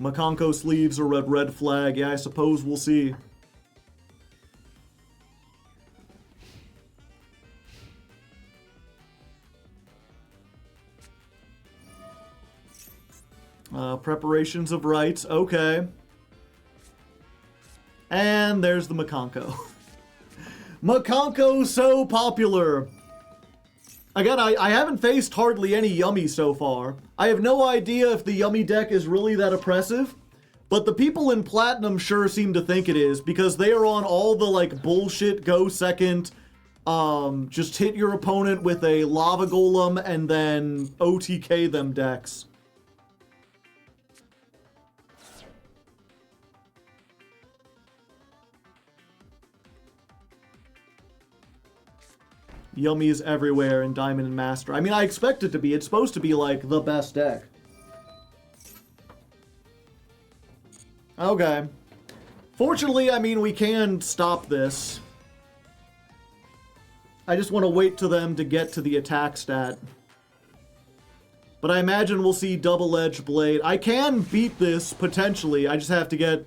A: Makanko sleeves are red flag. Yeah, I suppose we'll see. Preparations of rites. Okay. And there's the Makanko. Makanko so popular. Again, I haven't faced hardly any Yummy so far. I have no idea if the Yummy deck is really that oppressive, but the people in Platinum sure seem to think it is, because they are on all the, like, bullshit go second, just hit your opponent with a Lava Golem and then OTK them decks. Yummy is everywhere in Diamond and Master. I mean, I expect it to be. It's supposed to be, like, the best deck. Okay. Fortunately, I mean, we can stop this. I just want to wait till them to get to the attack stat. But I imagine we'll see Double-Edged Blade. I can beat this, potentially. I just have to get...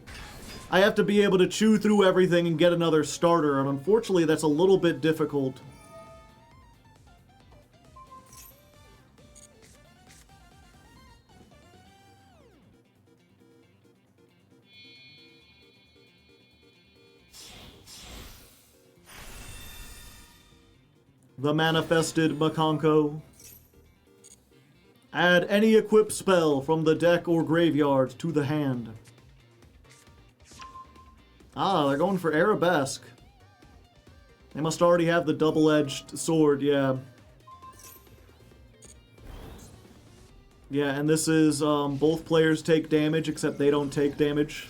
A: I have to be able to chew through everything and get another starter. And unfortunately, that's a little bit difficult. The Manifested Makanko. Add any equipped spell from the deck or graveyard to the hand. Ah, they're going for Arabesque. They must already have the double-edged sword, yeah. Yeah, and this is, both players take damage, except they don't take damage.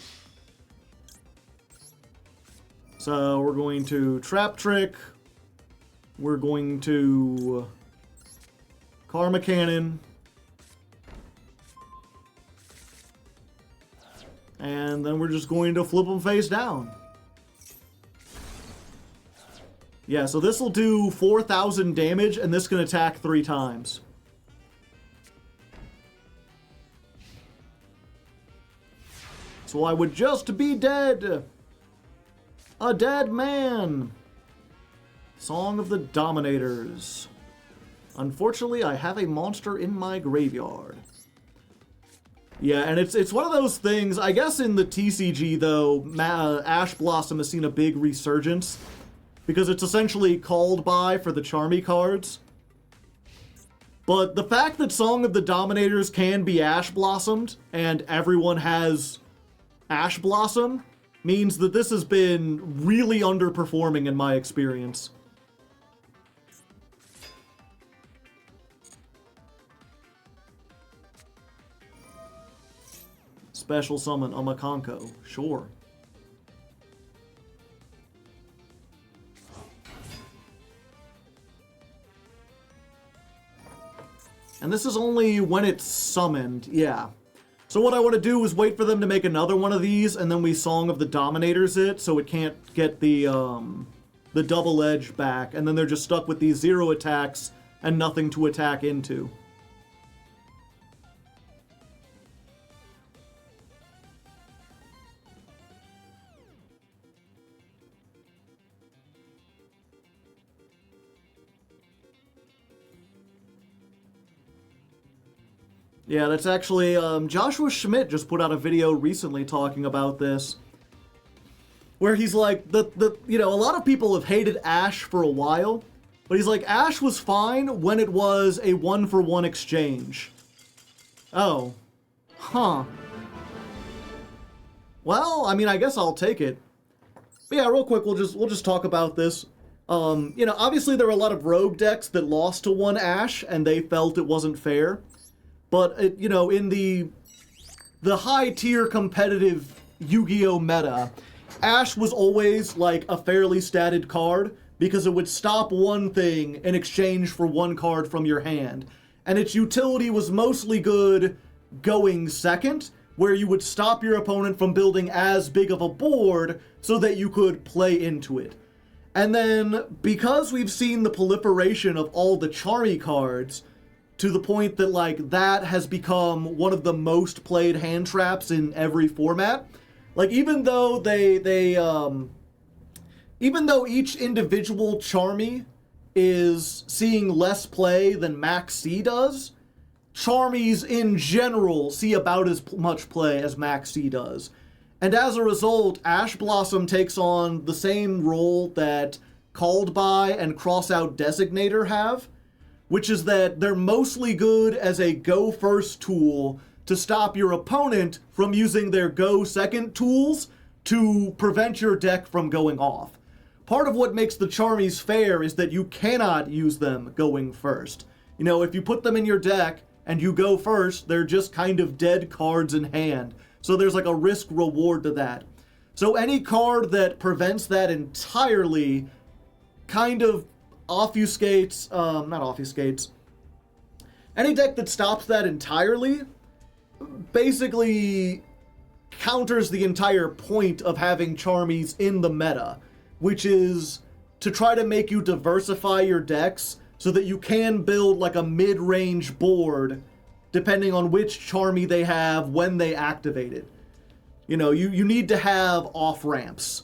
A: So, we're going to Trap Trick. We're going to Karma Cannon. And then we're just going to flip them face down. Yeah, so this will do 4,000 damage, and this can attack 3 times. So I would just be dead. A dead man. Song of the Dominators. Unfortunately, I have a monster in my graveyard. Yeah, and it's one of those things, I guess in the TCG, though, Ash Blossom has seen a big resurgence, because it's essentially called by for the Charmy cards. But the fact that Song of the Dominators can be Ash Blossomed, and everyone has Ash Blossom, means that this has been really underperforming in my experience. Special summon a Makanko, sure. And this is only when it's summoned, yeah. So what I want to do is wait for them to make another one of these, and then we Song of the Dominators it, so it can't get the double edge back, and then they're just stuck with these 0 attacks and nothing to attack into. Yeah, that's actually, Joshua Schmidt just put out a video recently talking about this. Where he's like, you know, a lot of people have hated Ash for a while, but he's like, Ash was fine when it was a 1-for-1 exchange. Oh. Huh. Well, I mean, I guess I'll take it. But yeah, real quick, we'll just talk about this. You know, obviously there were a lot of rogue decks that lost to one Ash, and they felt it wasn't fair. But you know, in the high tier competitive Yu-Gi-Oh meta, Ash was always like a fairly statted card because it would stop one thing in exchange for one card from your hand, and its utility was mostly good going second, where you would stop your opponent from building as big of a board so that you could play into it. And then, because we've seen the proliferation of all the Charmy cards, to the point that, like, that has become one of the most played hand traps in every format. Like, even though even though each individual Charmy is seeing less play than Max C does, Charmies in general see about as much play as Max C does. And as a result, Ash Blossom takes on the same role that Called By and Crossout Designator have, which is that they're mostly good as a go first tool to stop your opponent from using their go second tools to prevent your deck from going off. Part of what makes the Charmies fair is that you cannot use them going first. You know, if you put them in your deck and you go first, they're just kind of dead cards in hand. So there's like a risk reward to that. So any card that prevents that entirely kind of obfuscates, not obfuscates, any deck that stops that entirely basically counters the entire point of having Charmies in the meta, which is to try to make you diversify your decks so that you can build like a mid-range board depending on which Charmy they have when they activate it. You know, you need to have off-ramps,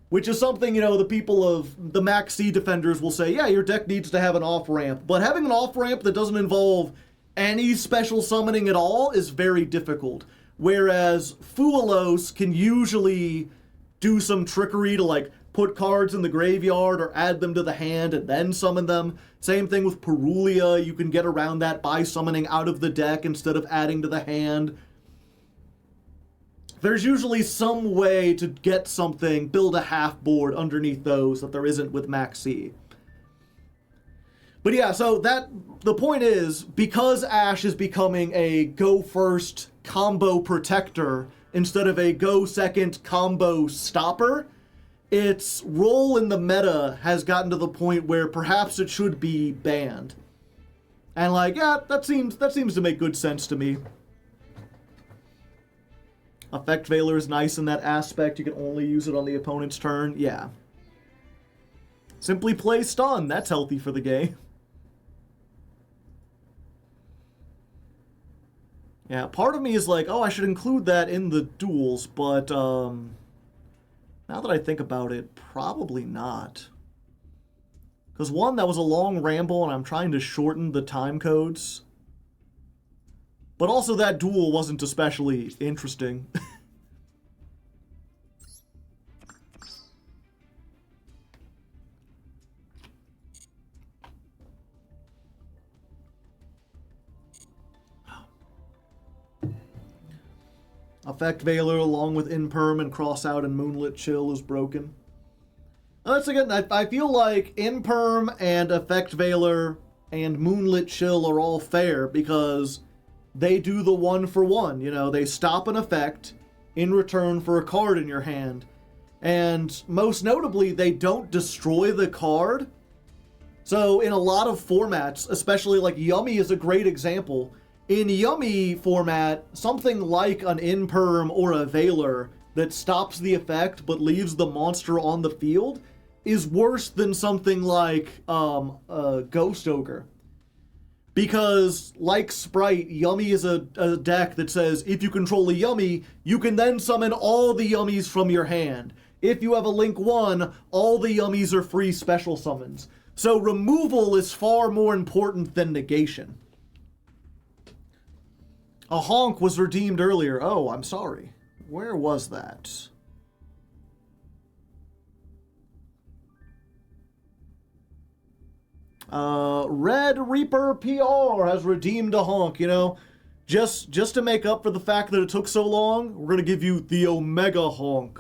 A: which is something, you know, the people of the Max C defenders will say, yeah, your deck needs to have an off-ramp, but having an off-ramp that doesn't involve any special summoning at all is very difficult, whereas Fuelos can usually do some trickery to, like, put cards in the graveyard or add them to the hand and then summon them. Same thing with Perulia. You can get around that by summoning out of the deck instead of adding to the hand. There's usually some way to get something, build a half board underneath those that there isn't with Max C. But yeah, so the point is, because Ash is becoming a go first combo protector instead of a go second combo stopper, its role in the meta has gotten to the point where perhaps it should be banned. And like, yeah, that seems to make good sense to me. Effect Veiler is nice in that aspect. You can only use it on the opponent's turn. Yeah. Simply play stun. That's healthy for the game. Yeah, part of me is like, oh, I should include that in the duels, but now that I think about it, probably not. Because one, that was a long ramble and I'm trying to shorten the time codes. But also that duel wasn't especially interesting. Effect Veiler along with Imperm and Crossout and Moonlit Chill is broken. That's again, I feel like Imperm and Effect Veiler and Moonlit Chill are all fair because they do the one for one. You know, they stop an effect in return for a card in your hand. And most notably, they don't destroy the card. So in a lot of formats, especially like Yummy is a great example. In Yummy format, something like an Imperm or a Veiler that stops the effect but leaves the monster on the field is worse than something like a Ghost Ogre. Because, like Sprite, Yummy is a deck that says if you control a Yummy, you can then summon all the Yummies from your hand. If you have a Link 1, all the Yummies are free special summons. So removal is far more important than negation. A honk was redeemed earlier. Oh, I'm sorry. Where was that? Red Reaper PR has redeemed a honk, you know. Just to make up for the fact that it took so long, we're gonna give you the Omega Honk.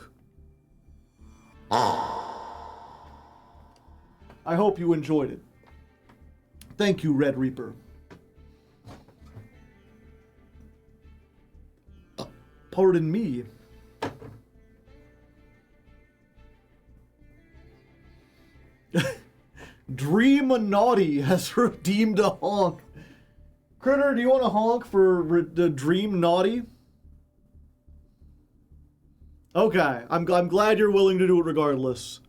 A: I hope you enjoyed it. Thank you, Red Reaper. Pardon me. Dream Naughty has redeemed a honk. Critter, do you want a honk for the Dream Naughty? Okay, I'm glad you're willing to do it regardless.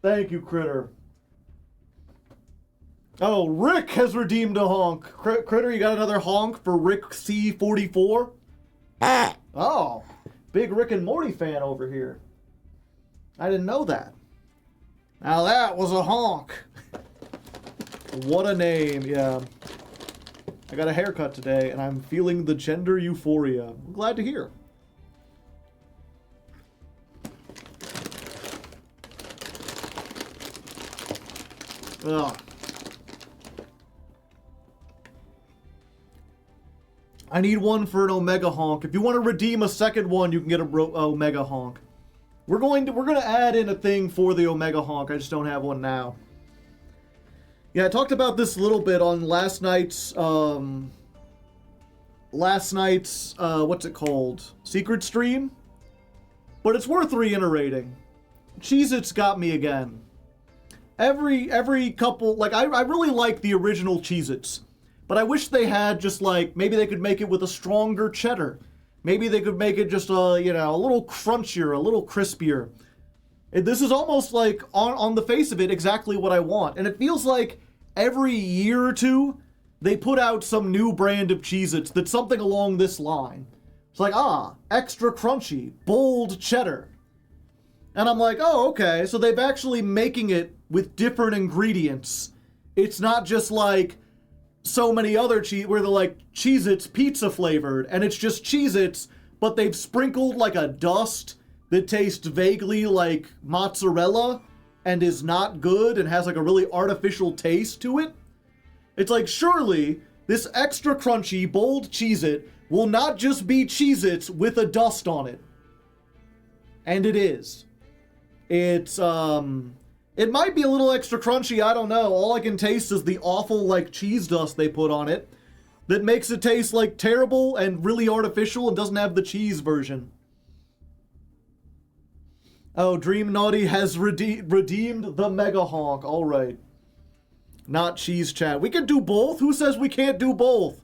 A: Thank you, Critter. Oh, Rick has redeemed a honk. Critter, you got another honk for Rick C44? Oh, big Rick and Morty fan over here. I didn't know that. Now that was a honk. What a name, yeah. I got a haircut today, and I'm feeling the gender euphoria. I'm glad to hear. Ugh. I need one for an Omega honk. If you want to redeem a second one, you can get a Omega honk. We're gonna add in a thing for the Omega honk. I just don't have one now. Yeah, I talked about this a little bit on last night's what's it called? Secret stream? But it's worth reiterating. Cheez-Its got me again. Every couple, like, I really like the original Cheez-Its. But I wish they had just, like, maybe they could make it with a stronger cheddar. Maybe they could make it just, a little crunchier, a little crispier. This is almost like, on the face of it, exactly what I want. And it feels like every year or two, they put out some new brand of Cheez-Its that's something along this line. It's like, extra crunchy, bold cheddar. And I'm like, oh, okay, so they've actually making it with different ingredients. It's not just like so many other where they're like Cheez-Its pizza flavored, and it's just Cheez-Its, but they've sprinkled like a dust that tastes vaguely like mozzarella and is not good and has like a really artificial taste to it. It's like, surely this extra crunchy, bold Cheez-It will not just be Cheez-Its with a dust on it. And it is. It's, it might be a little extra crunchy, I don't know. All I can taste is the awful, like, cheese dust they put on it that makes it taste, like, terrible and really artificial and doesn't have the cheese version. Oh, Dream Naughty has redeemed the Mega Honk. All right. Not cheese chat. We can do both? Who says we can't do both?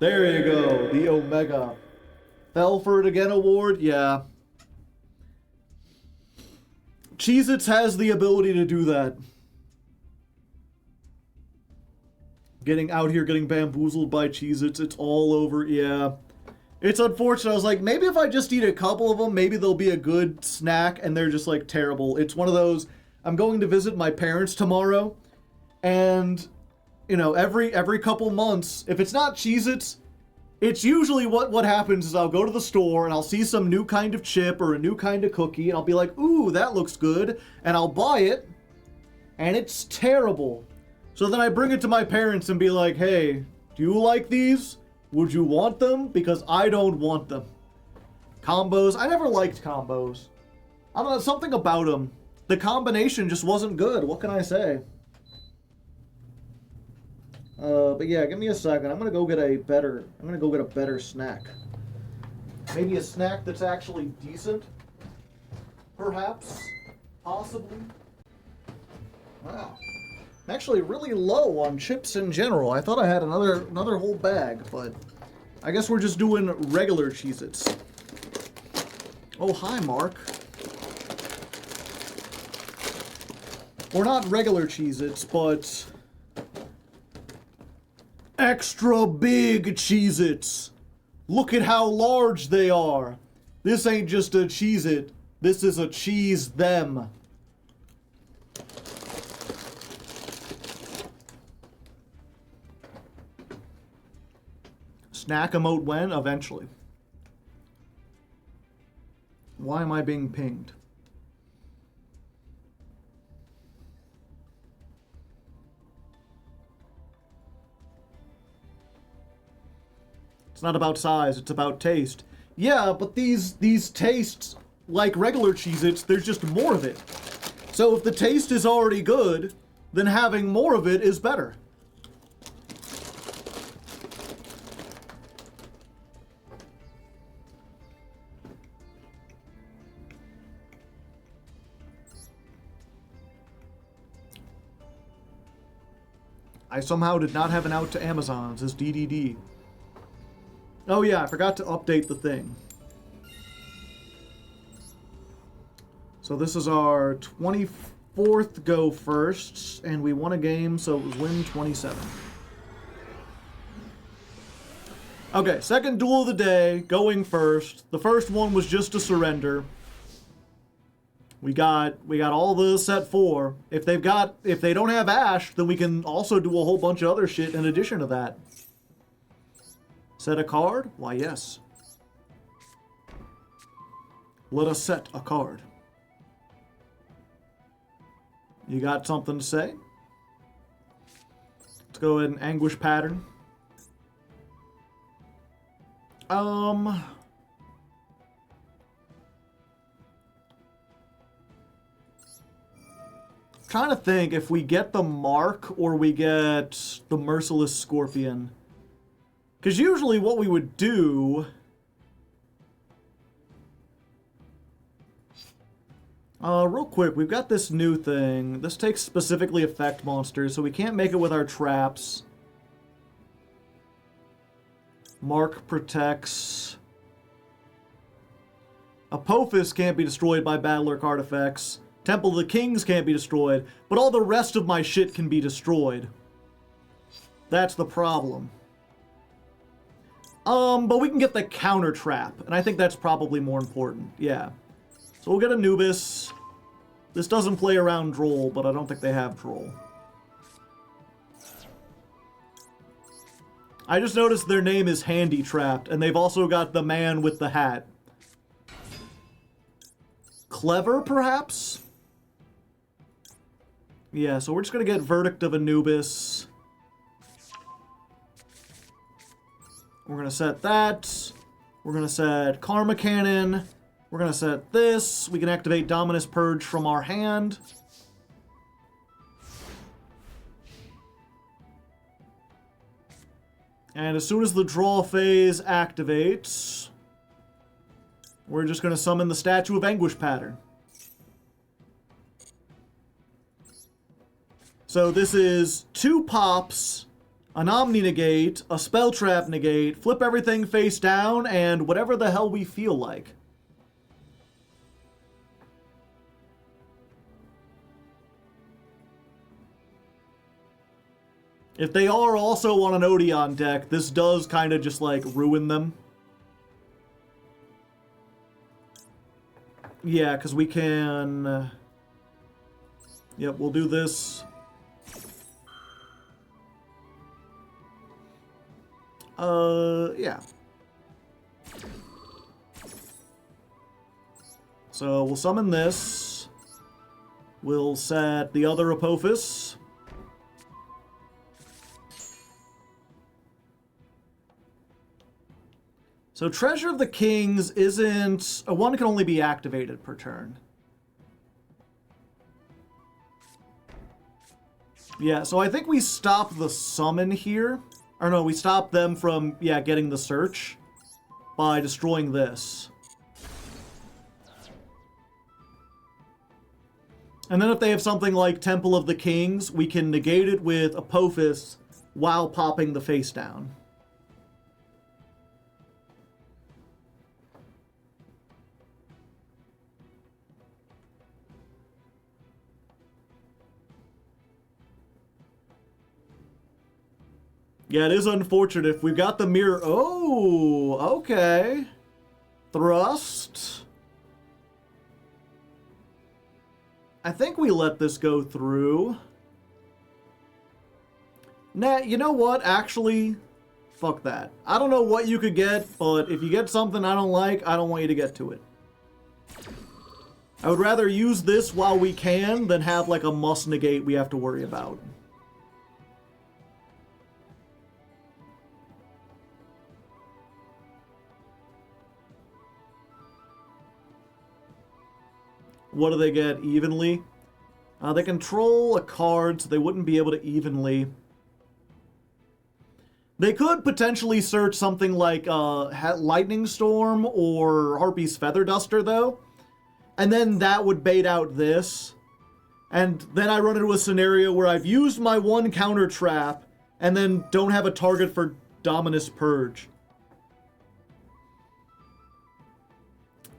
A: There you go. The Omega. Fell for it again award? Yeah. Cheez-Its has the ability to do that. Getting out here, getting bamboozled by Cheez-Its. It's all over. Yeah. It's unfortunate. I was like, maybe if I just eat a couple of them, maybe they'll be a good snack, and they're just, like, terrible. It's one of those, I'm going to visit my parents tomorrow, and, you know, every couple months, if it's not Cheez-Its, it's usually what happens is I'll go to the store and I'll see some new kind of chip or a new kind of cookie and I'll be like, ooh, that looks good. And I'll buy it and it's terrible. So then I bring it to my parents and be like, hey, do you like these? Would you want them? Because I don't want them. Combos. I never liked combos. I don't know, something about them. The combination just wasn't good. What can I say? But yeah, give me a second. I'm gonna go get a better snack. Maybe a snack that's actually decent. Perhaps. Possibly. Wow. I'm actually really low on chips in general. I thought I had another whole bag, but I guess we're just doing regular Cheez-Its. Oh, hi, Mark. Or not regular Cheez-Its, but extra big Cheez-Its. Look at how large they are. This ain't just a Cheez-It. This is a cheese them. Snack emote when? Eventually. Why am I being pinged? It's not about size, it's about taste. Yeah, but these tastes, like regular Cheez-Its, there's just more of it. So if the taste is already good, then having more of it is better. I somehow did not have an out to Amazon's as DDD. Oh yeah, I forgot to update the thing. So this is our 24th go first, and we won a game, so it was win 27. Okay, second duel of the day, going first. The first one was just a surrender. We got all the set 4. If they don't have Ash, then we can also do a whole bunch of other shit in addition to that. Set a card? Why, yes. Let us set a card. You got something to say? Let's go ahead and Anguish Pattern. Trying to think if we get the Mark or we get the Merciless Scorpion. Because usually what we would do... real quick, we've got this new thing. This takes specifically effect monsters, so we can't make it with our traps. Mark protects. Apophis can't be destroyed by Battlerk artifacts. Temple of the Kings can't be destroyed, but all the rest of my shit can be destroyed. That's the problem. But we can get the counter trap, and I think that's probably more important. Yeah. So we'll get Anubis. This doesn't play around Droll, but I don't think they have Droll. I just noticed their name is Handy Trapped, and they've also got the man with the hat. Clever, perhaps? Yeah, so we're just going to get Verdict of Anubis. We're going to set that. We're going to set Karma Cannon. We're going to set this. We can activate Dominus Purge from our hand. And as soon as the draw phase activates, we're just going to summon the Statue of Anguish pattern. So this is 2 pops, an Omni negate, a Spell Trap negate, flip everything face down, and whatever the hell we feel like. If they are also on an Odion deck, this does kind of just, like, ruin them. Yeah, because we can... Yep, we'll do this. Yeah. So we'll summon this. We'll set the other Apophis. So Treasure of the Kings isn't... one can only be activated per turn. Yeah, so I think we stop the summon here. Or no, we stop them from, yeah, getting the search by destroying this. And then if they have something like Temple of the Kings, we can negate it with Apophis while popping the face down. Yeah, it is unfortunate. If we've got the mirror... Oh, okay. Thrust. I think we let this go through. Nah, you know what? Actually, fuck that. I don't know what you could get, but if you get something I don't like, I don't want you to get to it. I would rather use this while we can than have like a must negate we have to worry about. What do they get evenly? They control a card, so they wouldn't be able to evenly. They could potentially search something like Lightning Storm or Harpy's Feather Duster, though. And then that would bait out this. And then I run into a scenario where I've used my one counter trap and then don't have a target for Dominus Purge.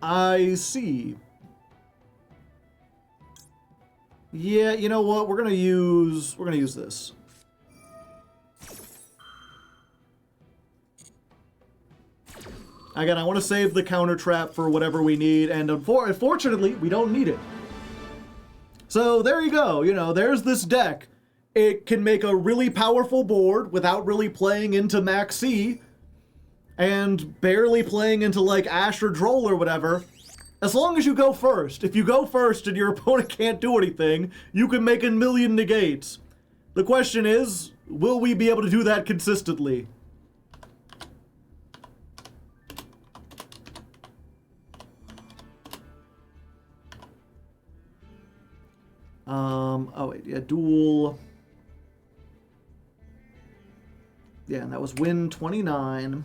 A: I see. Yeah, you know what? We're gonna use this. Again, I want to save the counter trap for whatever we need, and unfortunately, we don't need it. So there you go. You know, there's this deck. It can make a really powerful board without really playing into Max C, and barely playing into like Ash or Droll or whatever. As long as you go first. If you go first and your opponent can't do anything, you can make a million negates. The question is, will we be able to do that consistently? Oh wait, yeah, duel. Yeah, and that was win 29.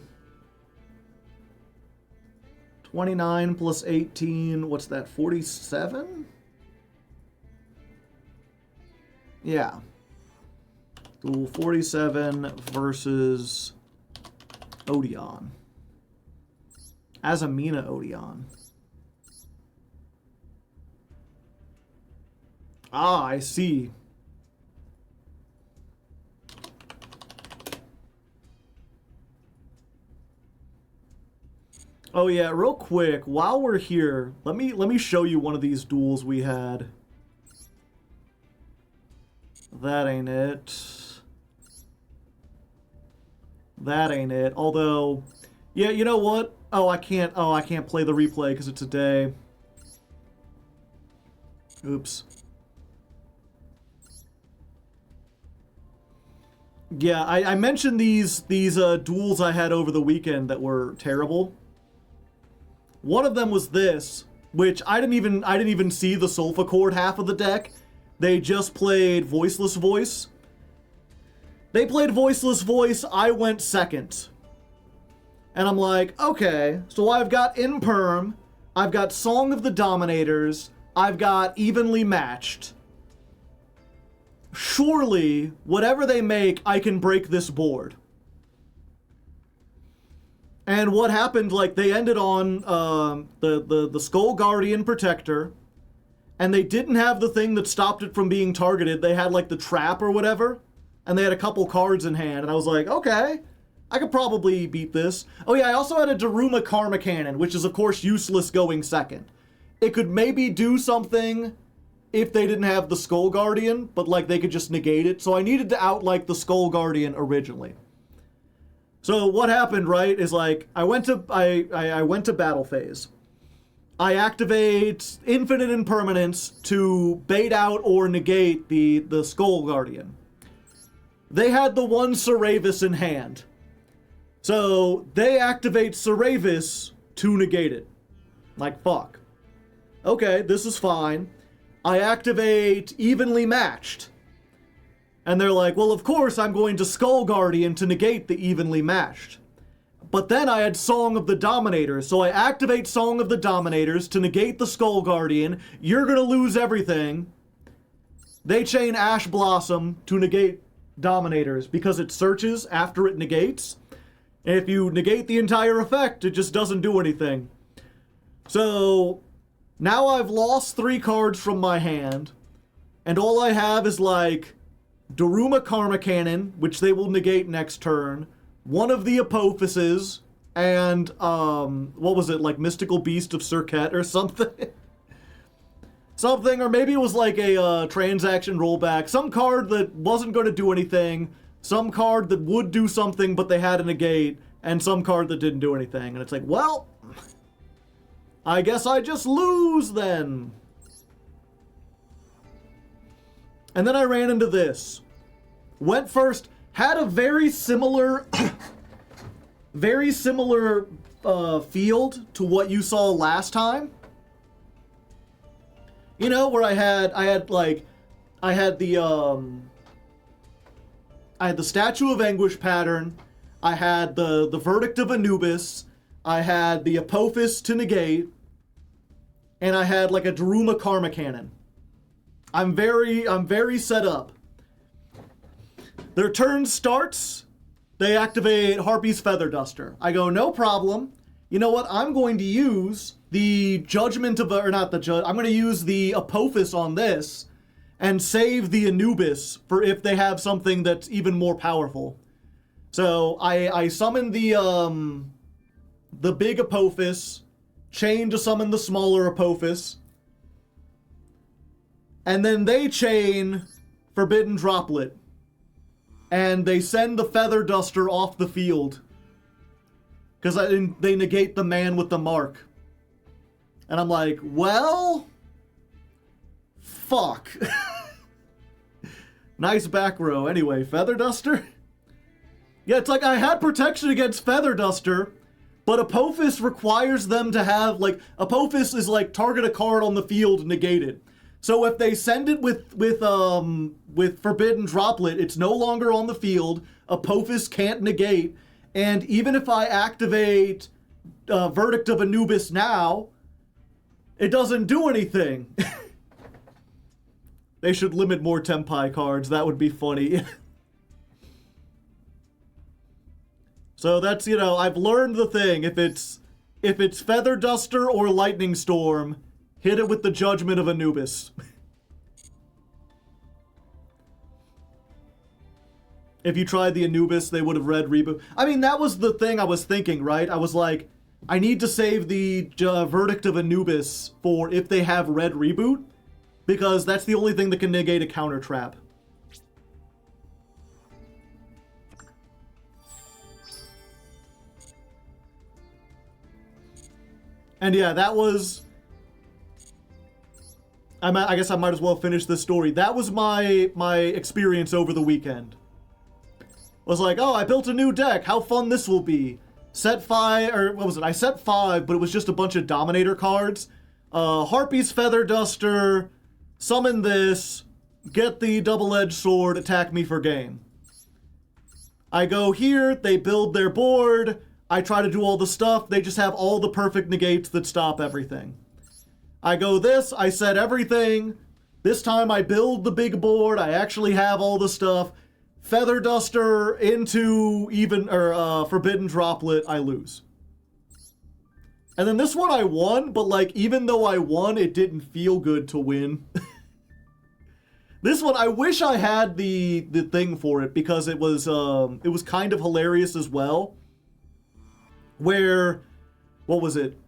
A: 29 plus 18, what's that, 47? Yeah. Duel 47 versus Odion. Azamina Odion. Ah, I see. Oh yeah, real quick, while we're here, let me show you one of these duels we had. That ain't it. That ain't it. Although, yeah, you know what? Oh, I can't play the replay because it's a day. Oops. Yeah, I mentioned these duels I had over the weekend that were terrible. One of them was this, which I didn't even see the Sulfa chord half of the deck. They just played Voiceless Voice. They played Voiceless Voice, I went second. And I'm like, okay, so I've got Imperm, I've got Song of the Dominators, I've got Evenly Matched. Surely, whatever they make, I can break this board. And what happened, like, they ended on the Skull Guardian Protector, and they didn't have the thing that stopped it from being targeted. They had, like, the Trap or whatever, and they had a couple cards in hand, and I was like, okay, I could probably beat this. Oh yeah, I also had a Daruma Karma Cannon, which is, of course, useless going second. It could maybe do something if they didn't have the Skull Guardian, but, like, they could just negate it. So I needed to out, like, the Skull Guardian originally. So what happened, right, is like I went to battle phase. I activate Infinite Impermanence to bait out or negate the Skull Guardian. They had the one Seravis in hand. So they activate Seravis to negate it. Like, fuck. Okay, this is fine. I activate Evenly Matched. And they're like, well, of course I'm going to Skull Guardian to negate the Evenly Matched. But then I had Song of the Dominators, so I activate Song of the Dominators to negate the Skull Guardian. You're gonna lose everything. They chain Ash Blossom to negate Dominators because it searches after it negates. And if you negate the entire effect, it just doesn't do anything. So now I've lost 3 cards from my hand, and all I have is like Daruma Karma Cannon, which they will negate next turn, one of the Apophyses, and, what was it, like Mystical Beast of Serket or something? Something, or maybe it was like a transaction rollback, some card that wasn't going to do anything, some card that would do something but they had a negate, and some card that didn't do anything. And it's like, well, I guess I just lose then. And then I ran into this. Went first, had a very similar, field to what you saw last time. You know, where I had the Statue of Anguish pattern, I had the Verdict of Anubis, I had the Apophis to negate, and I had like a Daruma Karma Cannon. I'm very set up. Their turn starts, they activate Harpy's Feather Duster. I go, no problem. You know what? I'm going to use the Judgment of, or not the Judge, I'm going to use the Apophis on this and save the Anubis for if they have something that's even more powerful. So I summon the big Apophis, chain to summon the smaller Apophis, and then they chain Forbidden Droplet, and they send the Feather Duster off the field, because they negate the man with the mark. And I'm like, well, fuck. Nice back row. Anyway, Feather Duster? Yeah, it's like I had protection against Feather Duster, but Apophis requires them to have, like, Apophis is like target a card on the field negated. So if they send it with Forbidden Droplet, it's no longer on the field, Apophis can't negate, and even if I activate Verdict of Anubis now, it doesn't do anything. They should limit more Tempai cards, that would be funny. So that's, you know, I've learned the thing. If it's Feather Duster or Lightning Storm, hit it with the Judgment of Anubis. If you tried the Anubis, they would have read Reboot. I mean, that was the thing I was thinking, right? I was like, I need to save the Verdict of Anubis for if they have red Reboot, because that's the only thing that can negate a counter trap. And yeah, that was... I guess I might as well finish this story. That was my experience over the weekend. Was like, oh, I built a new deck. How fun this will be. Set 5, or what was it? I set 5, but it was just a bunch of Dominator cards. Harpy's Feather Duster, summon this, get the double-edged sword, attack me for game. I go here, they build their board, I try to do all the stuff, they just have all the perfect negates that stop everything. I go this, I set everything, this time I build the big board, I actually have all the stuff, Feather Duster into Forbidden Droplet, I lose. And then this one I won, but like, even though I won, it didn't feel good to win. This one, I wish I had the thing for it, because it was kind of hilarious as well. Where, what was it?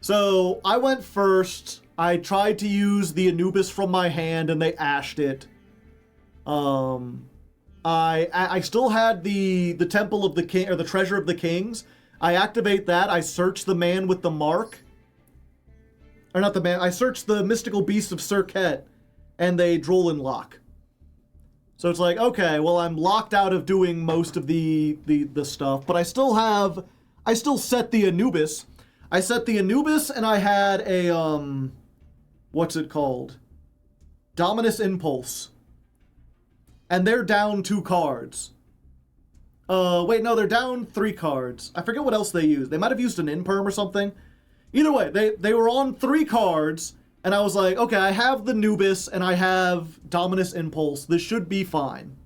A: So, I went first, I tried to use the Anubis from my hand, and they ashed it. I still had the Temple of the King, or the Treasure of the Kings. I activate that, I search the man with the mark. Or not the man, I search the Mystical Beast of Serket, and they droll and lock. So it's like, okay, well, I'm locked out of doing most of the stuff, but I still set the Anubis. I set the Anubis, and I had a, what's it called? Dominus Impulse. And they're down 2 cards. Wait, no, they're down 3 cards. I forget what else they used. They might have used an Imperm or something. Either way, they were on 3 cards, and I was like, okay, I have the Anubis, and I have Dominus Impulse. This should be fine.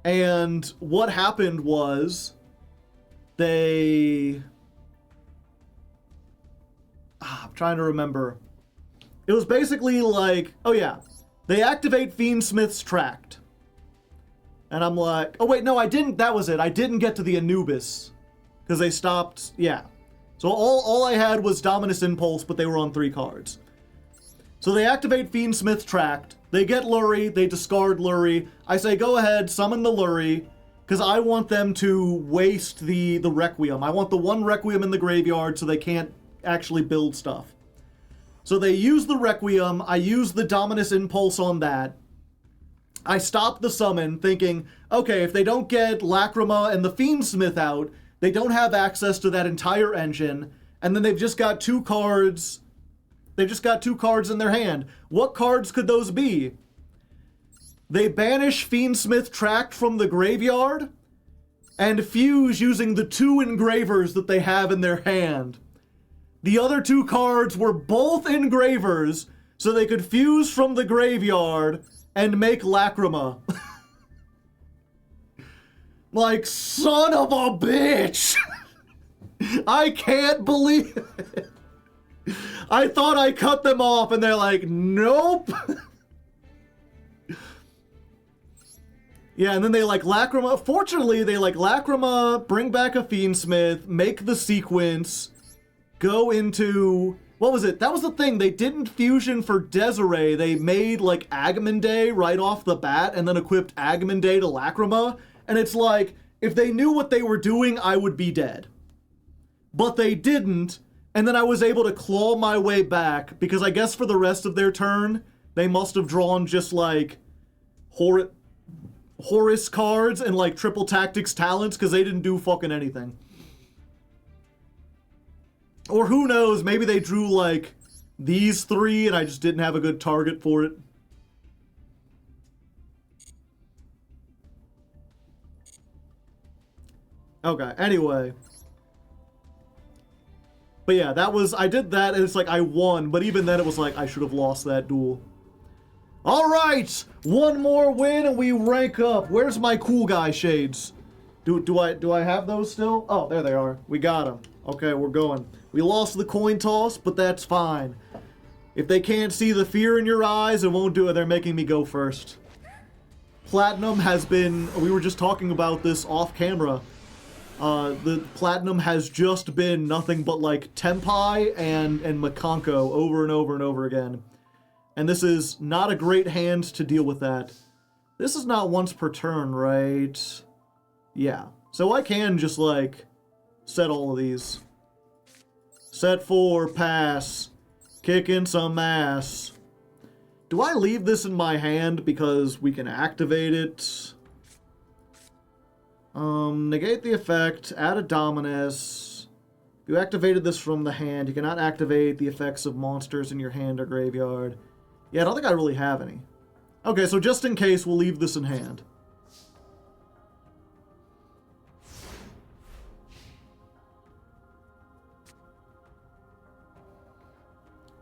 A: And what happened was, I'm trying to remember. It was basically like, oh yeah, they activate Fiendsmith's Tract. And I'm like, oh wait, no, I didn't, that was it. I didn't get to the Anubis. Because they stopped, yeah. So all I had was Dominus Impulse, but they were on 3 cards. So they activate Fiendsmith's Tract. They get Lurie, they discard Lurie. I say, go ahead, summon the Lurie. Because I want them to waste the Requiem. I want the 1 Requiem in the graveyard so they can't actually build stuff. So they use the Requiem, I use the Dominus Impulse on that. I stop the summon thinking, okay, if they don't get Lacrima and the Fiendsmith out, they don't have access to that entire engine, and then they've just got 2 cards. They just got 2 cards in their hand. What cards could those be? They banish Fiendsmith Tract from the graveyard and fuse using the 2 engravers that they have in their hand. The other 2 cards were both engravers, so they could fuse from the graveyard and make Lacrima. Like, son of a bitch! I can't believe it. I thought I cut them off, and they're like, nope. Yeah, and then they like Lacrima. Fortunately, they like Lacrima, bring back a Fiendsmith, make the sequence, go into... What was it? That was the thing. They didn't fusion for Desiree. They made like Agamemnon right off the bat and then equipped Agamemnon to Lacrima. And it's like, if they knew what they were doing, I would be dead. But they didn't. And then I was able to claw my way back because I guess for the rest of their turn, they must have drawn just like Horus cards and like triple tactics talents because they didn't do fucking anything. Or who knows, maybe they drew like these 3 and I just didn't have a good target for it. Okay, anyway. But yeah, that was, I did that and it's like I won, but even then it was like I should have lost that duel. Alright! 1 more win and we rank up. Where's my cool guy shades? Do I have those still? Oh, there they are. We got them. Okay, we're going. We lost the coin toss, but that's fine. If they can't see the fear in your eyes, it won't do it. They're making me go first. Platinum has been... We were just talking about this off camera. The Platinum has just been nothing but like Tempai and Makonko over and over and over again. And this is not a great hand to deal with that. This is not once per turn, right? Yeah. So I can just like set all of these. Set 4, pass. Kicking some ass. Do I leave this in my hand because we can activate it? Negate the effect, add a Dominus. If you activated this from the hand, you cannot activate the effects of monsters in your hand or graveyard. Yeah, I don't think I really have any. Okay, so just in case, we'll leave this in hand.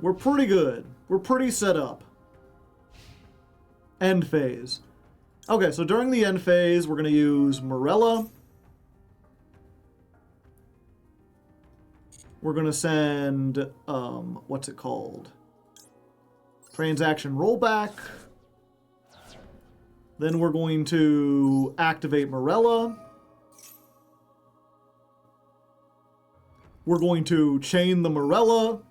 A: We're pretty good. We're pretty set up. End phase. Okay, so during the end phase, we're going to use Morella. We're going to send, what's it called? Transaction rollback. Then we're going to activate Morella. We're going to chain the Morella.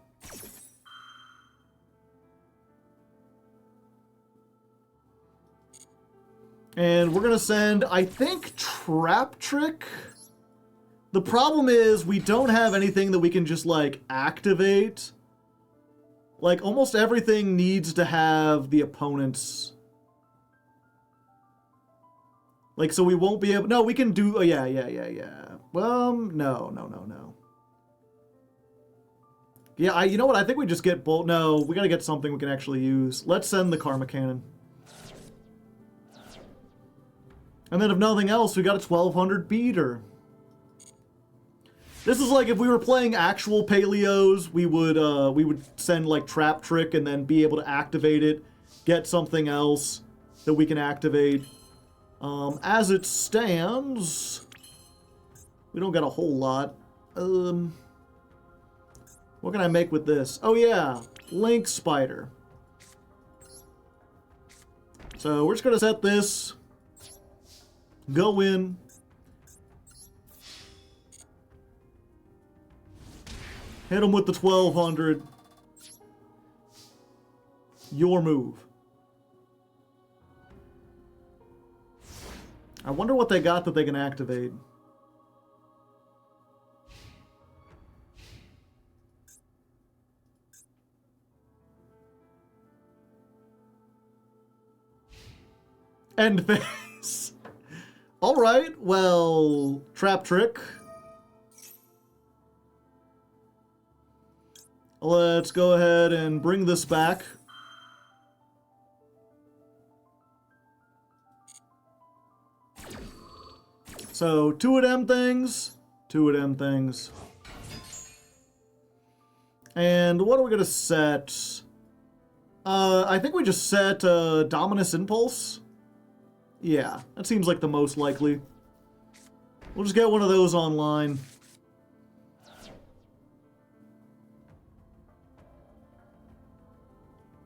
A: And we're going to send, I think, Trap Trick. The problem is we don't have anything that we can just, like, activate. Like, almost everything needs to have the opponent's... Like, so we won't be able... No, we can do... Oh, yeah. Well, no. Yeah, you know what? I think we just get both... No, we gotta get something we can actually use. Let's send the Karma Cannon. And then if nothing else, we got a 1200 beater. This is like if we were playing actual Paleos, we would send like Trap Trick and then be able to activate it, get something else that we can activate. As it stands, we don't got a whole lot. What can I make with this? Oh yeah, Link Spider. So we're just gonna set this. Go in. Hit him with the 1200. Your move. I wonder what they got that they can activate. End phase. Alright, well, Trap Trick. Let's go ahead and bring this back. So, 2 of them things, 2 of them things. And what are we gonna set? I think we just set Dominus Impulse. Yeah, that seems like the most likely. We'll just get one of those online.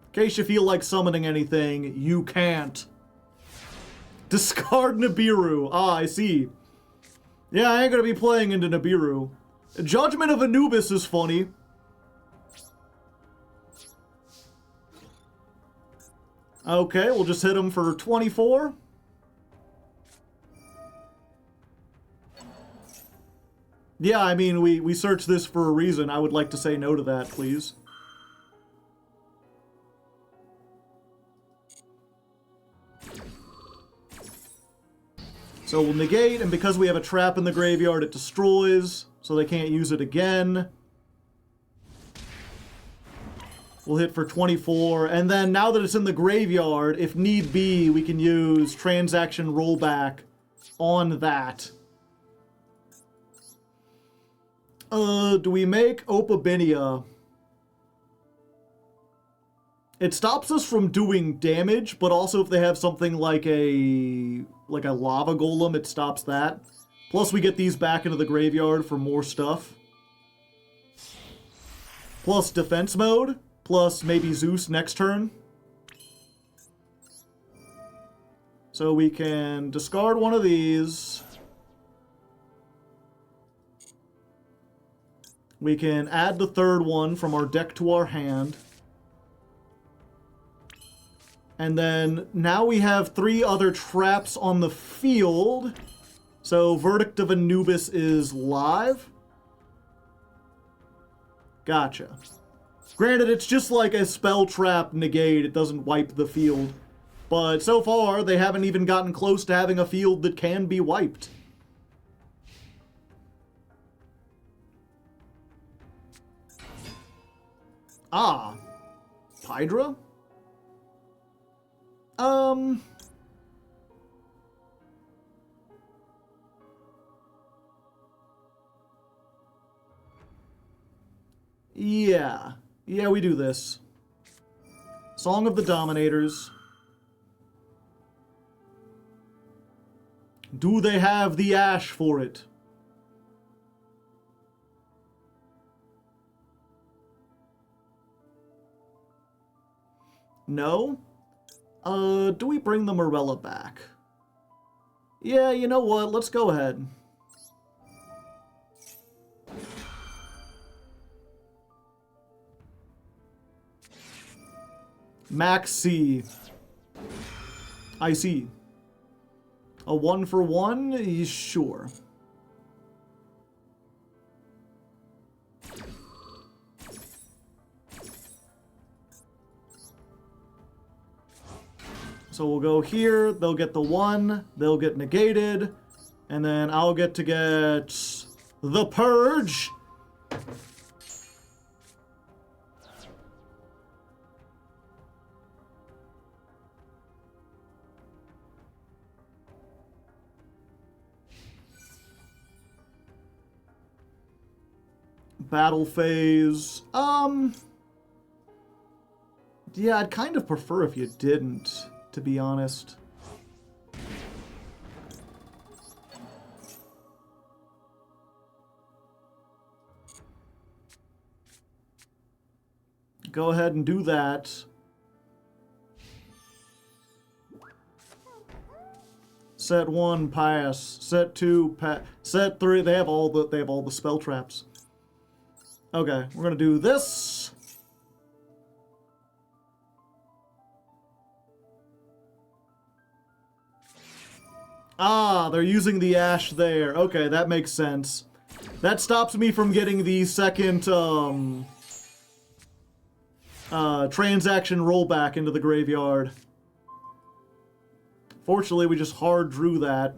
A: In case you feel like summoning anything, you can't. Discard Nibiru. Ah, I see. Yeah, I ain't gonna be playing into Nibiru. Judgment of Anubis is funny. Okay, we'll just hit him for 24. Yeah, I mean, we searched this for a reason. I would like to say no to that, please. So we'll negate, and because we have a trap in the graveyard, it destroys, so they can't use it again. We'll hit for 24, and then now that it's in the graveyard, if need be, we can use transaction rollback on that. Do we make Opabinia? It stops us from doing damage, but also if they have something like a lava golem, it stops that. Plus we get these back into the graveyard for more stuff. Plus defense mode, plus maybe Zeus next turn. So we can discard one of these. We can add the third one from our deck to our hand. And then now we have 3 other traps on the field. So Verdict of Anubis is live. Gotcha. Granted, it's just like a spell trap negate. It doesn't wipe the field. But so far, they haven't even gotten close to having a field that can be wiped. Ah. Hydra? Yeah. Yeah, we do this. Song of the Dominators. Do they have the ash for it? No? Do we bring the Morella back? Yeah, you know what? Let's go ahead. Max C. I see. A 1-for-1? Sure. So we'll go here, they'll get the 1, they'll get negated, and then I'll get to get the Purge. Battle phase. Yeah, I'd kind of prefer if you didn't, to be honest. Go ahead and do that. Set 1, pass. Set 2, pass. Set 3, they have all the spell traps. Okay, we're gonna do this. Ah, they're using the ash there. Okay, that makes sense. That stops me from getting the second, transaction rollback into the graveyard. Fortunately, we just hard drew that.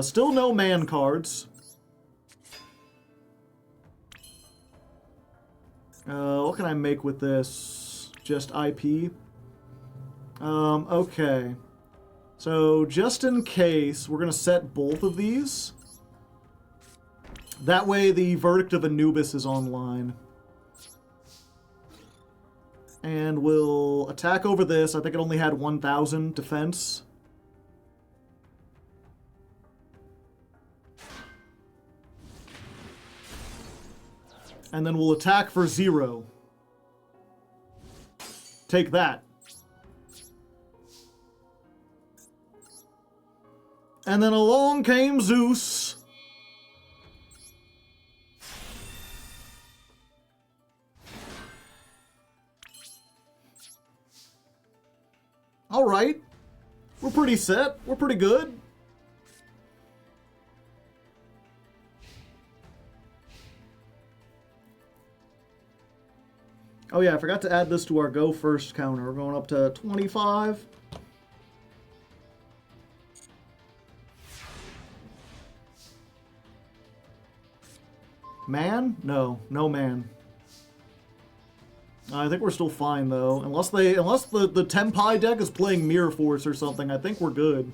A: Still no man cards. What can I make with this? Just IP? Okay. So, just in case, we're going to set both of these. That way, the Verdict of Anubis is online. And we'll attack over this. I think it only had 1,000 defense. And then we'll attack for 0. Take that. And then along came Zeus. All right. We're pretty set. We're pretty good. Oh yeah, I forgot to add this to our go first counter. We're going up to 25. Man? No, no man. I think we're still fine though. Unless the Tempai deck is playing Mirror Force or something, I think we're good.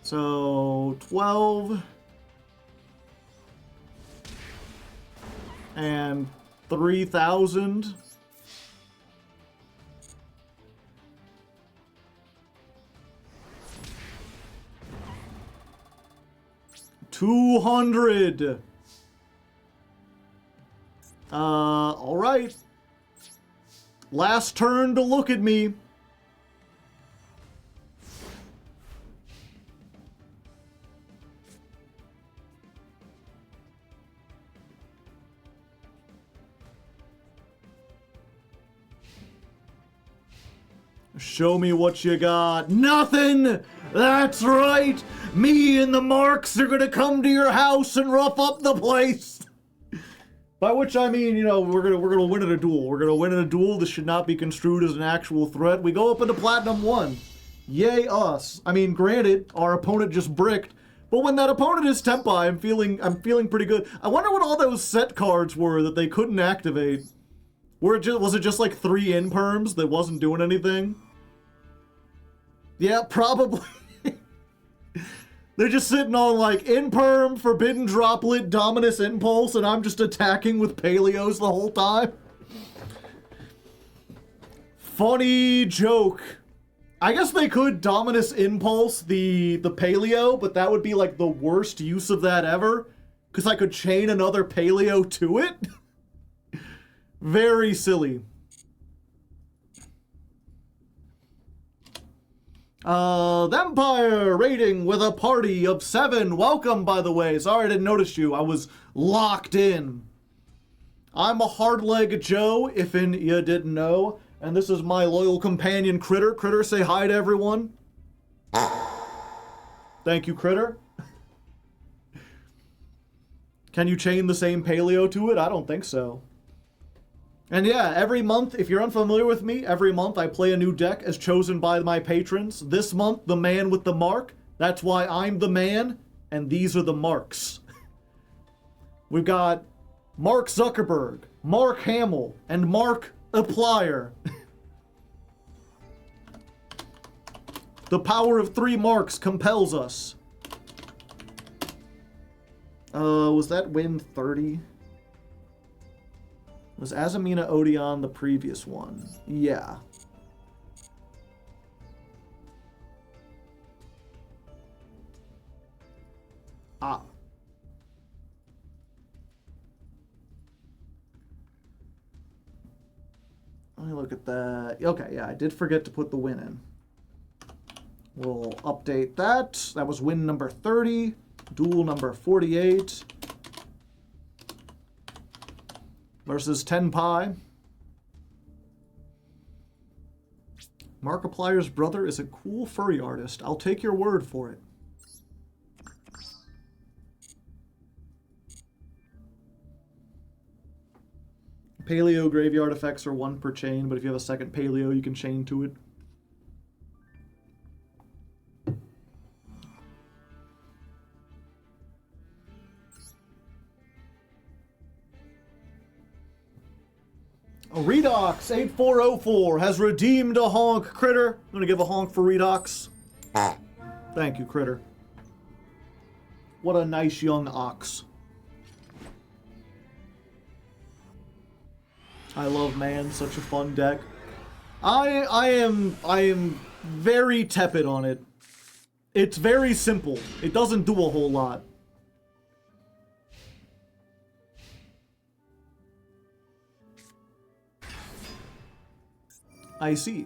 A: So 12 and 3,000. $200. All right. Last turn to look at me. Show me what you got. Nothing! That's right! Me and the Marks are gonna come to your house and rough up the place! By which I mean, you know, we're gonna win at a duel. We're gonna win at a duel. This should not be construed as an actual threat. We go up into Platinum 1. Yay us. I mean, granted, our opponent just bricked, but when that opponent is Tempai, I'm feeling pretty good. I wonder what all those set cards were that they couldn't activate. Was it just like 3 imperms that wasn't doing anything? Yeah, probably. They're just sitting on like Imperm, Forbidden Droplet, Dominus Impulse, and I'm just attacking with Paleos the whole time. Funny joke. I guess they could Dominus Impulse the Paleo, but that would be like the worst use of that ever, because I could chain another Paleo to it. Very silly. Vampire rating with a party of 7. Welcome, by the way. Sorry I didn't notice you. I was locked in. I'm a Hardleg Joe, if you didn't know. And this is my loyal companion, Critter. Critter, say hi to everyone. Thank you, Critter. Can you chain the same Paleo to it? I don't think so. And yeah, every month, if you're unfamiliar with me, every month I play a new deck as chosen by my patrons. This month, the man with the mark. That's why I'm the man, and these are the marks. We've got Mark Zuckerberg, Mark Hamill, and Mark Applier. The power of 3 marks compels us. Was that win 30? Was Azamina Odion the previous one? Yeah. Ah. Let me look at that. Okay, yeah, I did forget to put the win in. We'll update that. That was win number 30. Duel number 48. Versus Tenpai. Markiplier's brother is a cool furry artist. I'll take your word for it. Paleo graveyard effects are 1 per chain, but if you have a second Paleo, you can chain to it. Redox 8404 has redeemed a honk. Critter, I'm gonna give a honk for Redox. Thank you, Critter. What a nice young ox. I love Man, such a fun deck. I am very tepid on it. It's very simple. It doesn't do a whole lot. I see.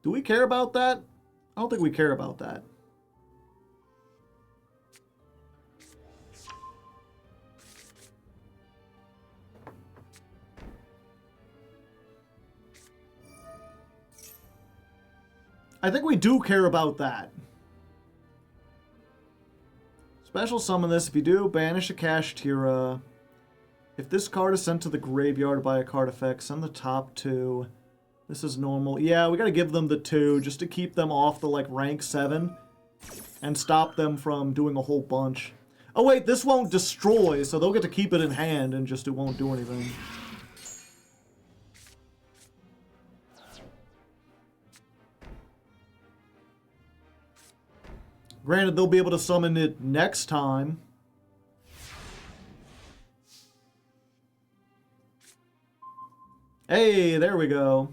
A: Do we care about that? I don't think we care about that. I think we do care about that. Special summon this. If you do, banish a Kashtira. If this card is sent to the graveyard by a card effect, send the top 2. This is normal. Yeah, we gotta give them the 2 just to keep them off the, like, rank 7. And stop them from doing a whole bunch. Oh wait, this won't destroy, so they'll get to keep it in hand and just it won't do anything. Granted, they'll be able to summon it next time. Hey, there we go.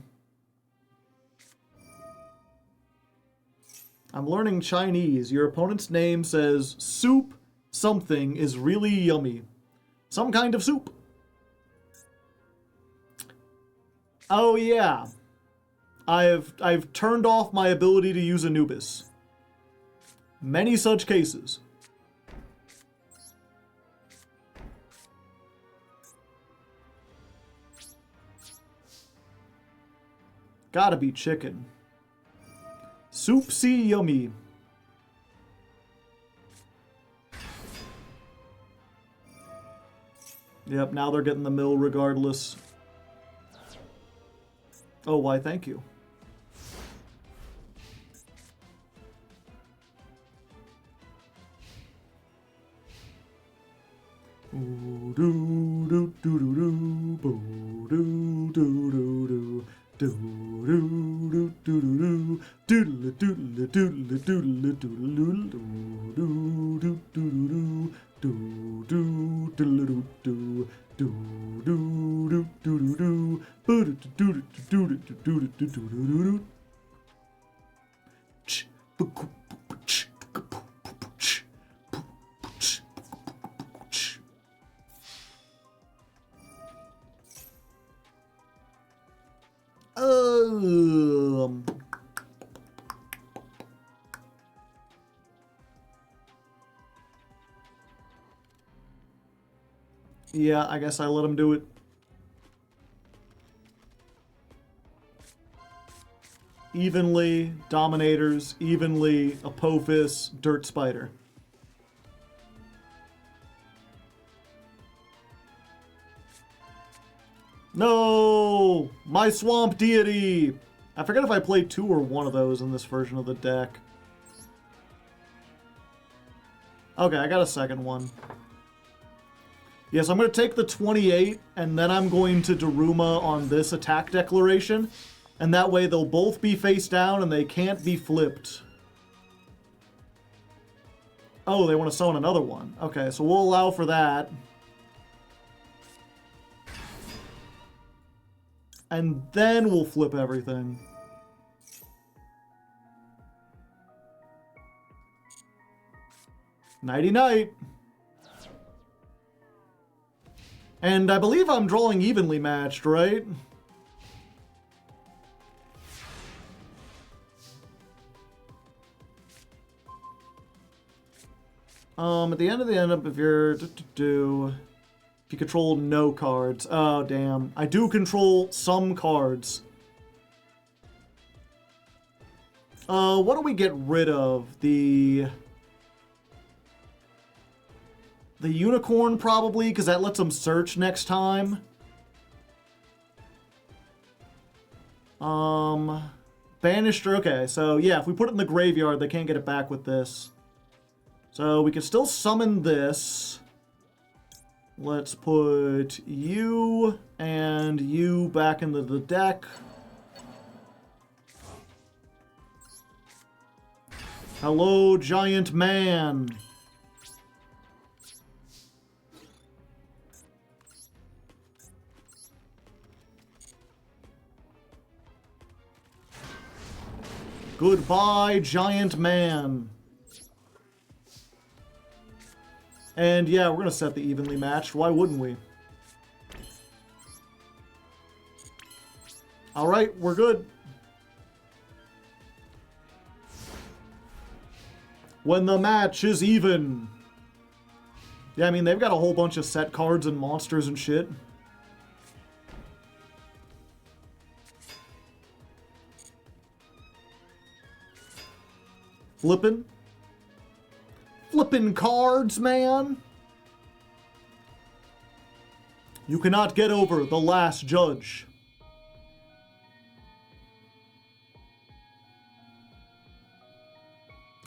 A: I'm learning Chinese. Your opponent's name says soup something is really yummy. Some kind of soup. Oh yeah. I've turned off my ability to use Anubis. Many such cases. Gotta be chicken. Soupsy yummy. Yep, now they're getting the mill regardless. Oh, why, thank you. Ooh, doo doo doo doo doo, boo doo doo doo doo. Do do do do do doodle doodle doodle doodle doodle do do do do do do do do do do do do do do do do do do. Yeah, I guess I let him do it. Evenly, Dominators, evenly, Apophis, Dirt Spider. No! My Swamp Deity! I forget if I played 2 or 1 of those in this version of the deck. Okay, I got a second one. Yes, I'm going to take the 28, and then I'm going to Daruma on this attack declaration. And that way they'll both be face down and they can't be flipped. Oh, they want to summon another one. Okay, so we'll allow for that. And then we'll flip everything. Nighty-night. And I believe I'm drawing evenly matched, right? At the end of the end up, if you're if you control no cards. Oh damn. I do control some cards. What do we get rid of? The unicorn probably, because that lets them search next time. Banished, okay, so yeah, if we put it in the graveyard, they can't get it back with this. So we can still summon this. Let's put you and you back into the deck. Hello, giant man. Goodbye, giant man. And yeah, we're going to set the evenly matched. Why wouldn't we? Alright, we're good. When the match is even. Yeah, I mean, they've got a whole bunch of set cards and monsters and shit. Flippin'. Flippin' cards, man. You cannot get over the last judge.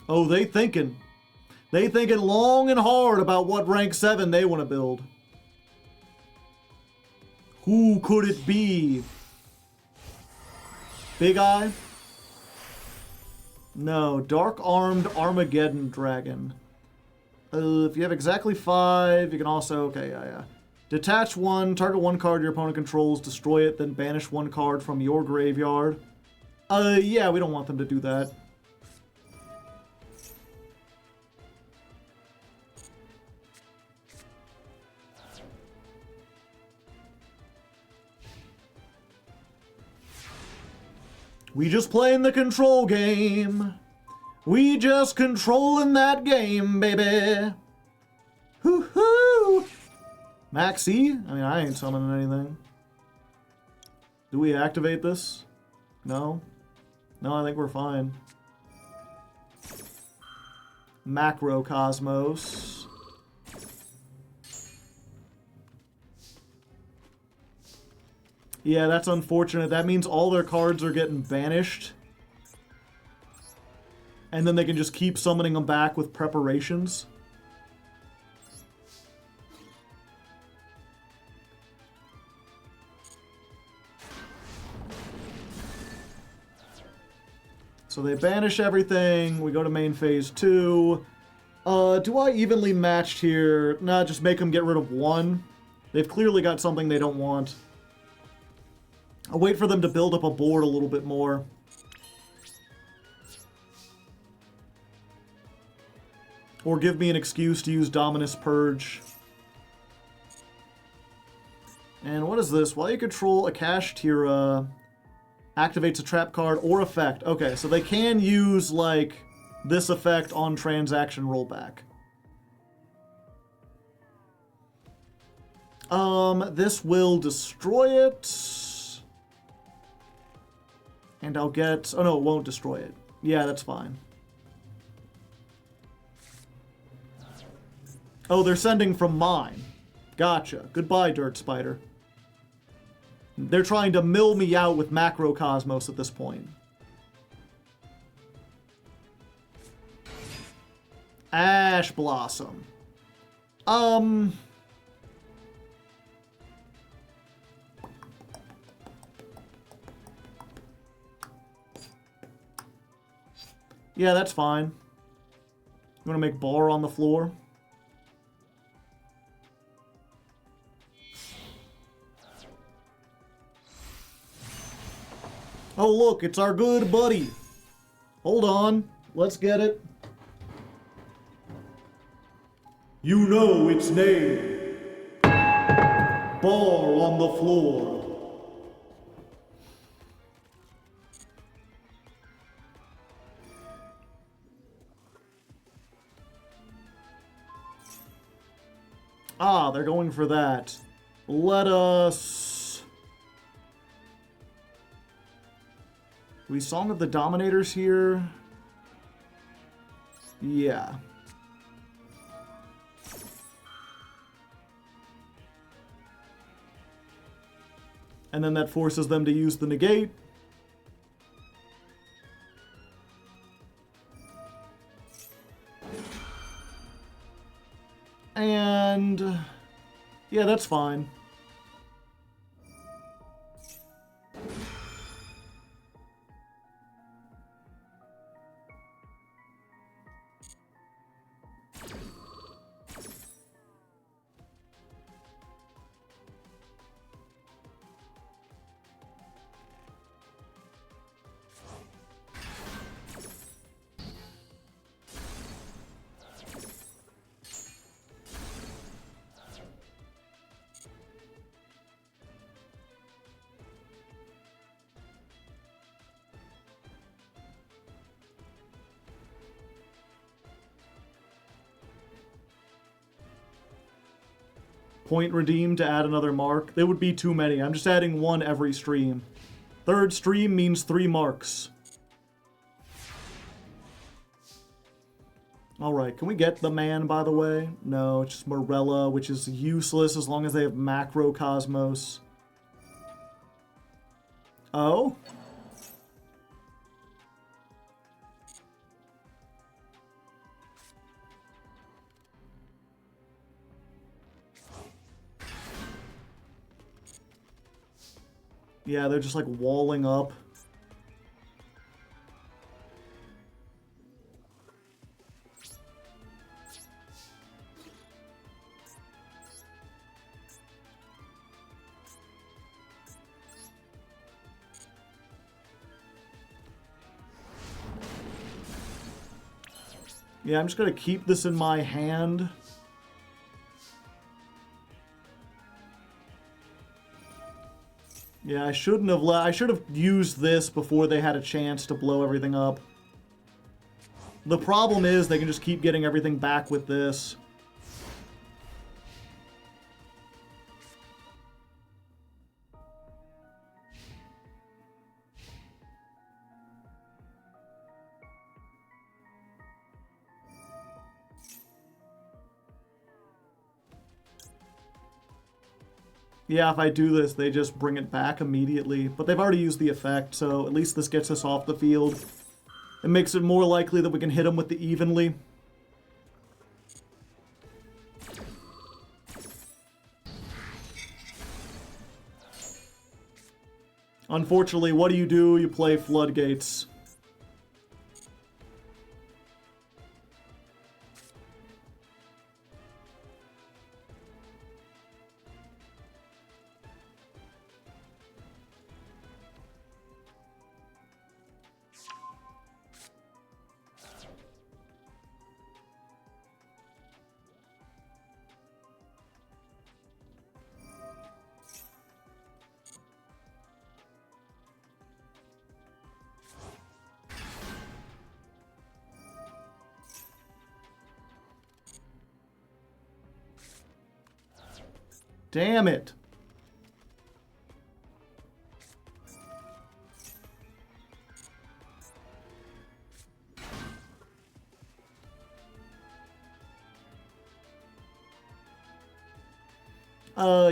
A: Oh, they thinking. They thinking long and hard about what rank 7 they want to build. Who could it be? Big Eye? No, Dark Armed Armageddon Dragon. If you have exactly 5, you can also... Okay, yeah. Detach 1, target 1 card your opponent controls, destroy it, then banish 1 card from your graveyard. Yeah, we don't want them to do that. We just playing the control game. We just controlling that game, baby. Hoo-hoo! Maxi? I mean, I ain't summoning anything. Do we activate this? No? No, I think we're fine. Macrocosmos. Yeah, that's unfortunate. That means all their cards are getting banished. And then they can just keep summoning them back with preparations. So they banish everything. We go to main phase 2. Do I evenly matched here? Nah, just make them get rid of 1. They've clearly got something they don't want. I'll wait for them to build up a board a little bit more. Or give me an excuse to use Dominus Purge. And what is this? While you control a Kashtira, activates a trap card or effect. Okay, so they can use, like, this effect on transaction rollback. This will destroy it. And I'll get... Oh, no, it won't destroy it. Yeah, that's fine. Oh, they're sending from mine. Gotcha. Goodbye, Dirt Spider. They're trying to mill me out with Macrocosmos at this point. Ash Blossom. Yeah, that's fine. You want to make bar on the floor? Oh, look, it's our good buddy. Hold on. Let's get it. You know its name. Bar on the floor. Ah, they're going for that. Let us... Do we Song of the Dominators here? Yeah. And then that forces them to use the negate. And Yeah, that's fine. Point redeemed to add another mark. There would be too many. I'm just adding one every stream. Third stream means 3 marks. Alright, can we get the man, by the way? No, it's just Morella, which is useless as long as they have Macrocosmos. Oh? Yeah, they're just like walling up. Yeah, I'm just gonna keep this in my hand. Yeah, I shouldn't have I should have used this before they had a chance to blow everything up. The problem is they can just keep getting everything back with this. Yeah, if I do this, they just bring it back immediately. But they've already used the effect, so at least this gets us off the field. It makes it more likely that we can hit them with the evenly. Unfortunately, what do? You play floodgates. Damn it.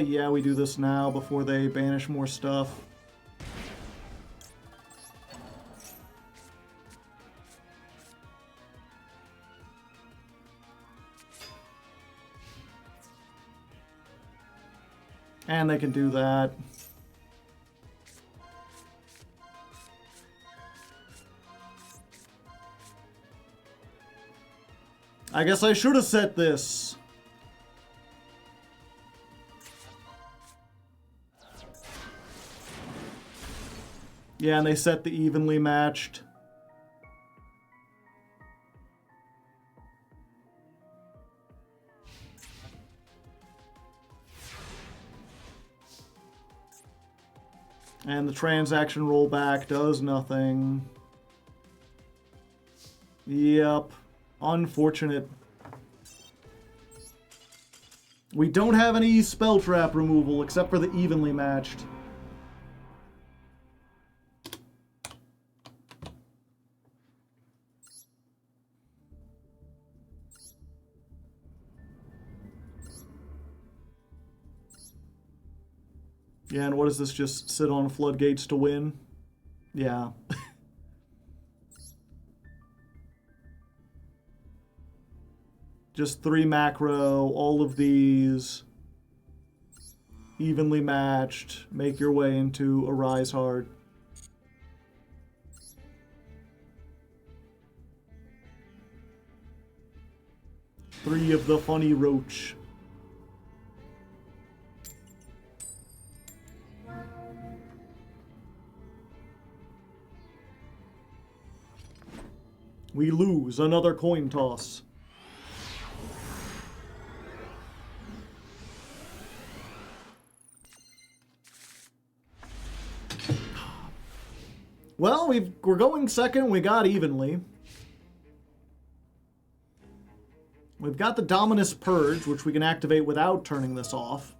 A: Yeah, we do this now before they banish more stuff. And they can do that. I guess I should have set this. Yeah, and they set the evenly matched. And the transaction rollback does nothing. Yep. Unfortunate. We don't have any spell trap removal except for the evenly matched. Yeah, and what does this just sit on floodgates to win? Yeah. Just 3 macro, all of these. Evenly matched. Make your way into Arise Hard. Three of the funny roach. We lose another coin toss. Well, we're going second. We got evenly. We've got the Dominus Purge, which we can activate without turning this off.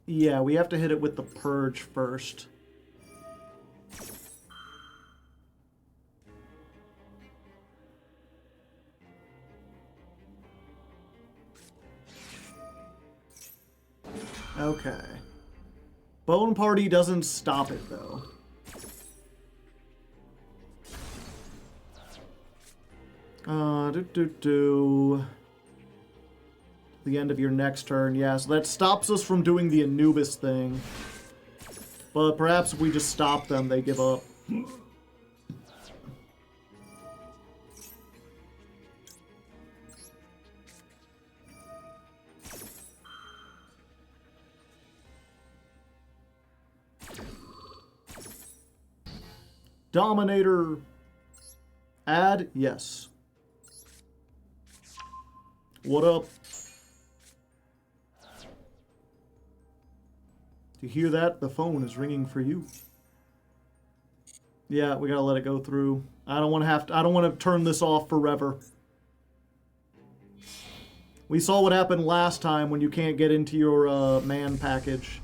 A: Yeah, we have to hit it with the Purge first. Okay. Bone Party doesn't stop it, though. The end of your next turn. Yeah, so that stops us from doing the Anubis thing. But perhaps if we just stop them, they give up. Dominator. Add? Yes. What up? Do you hear that? The phone is ringing for you. Yeah, we gotta let it go through. I don't want to turn this off forever. We saw what happened last time when you can't get into your man package.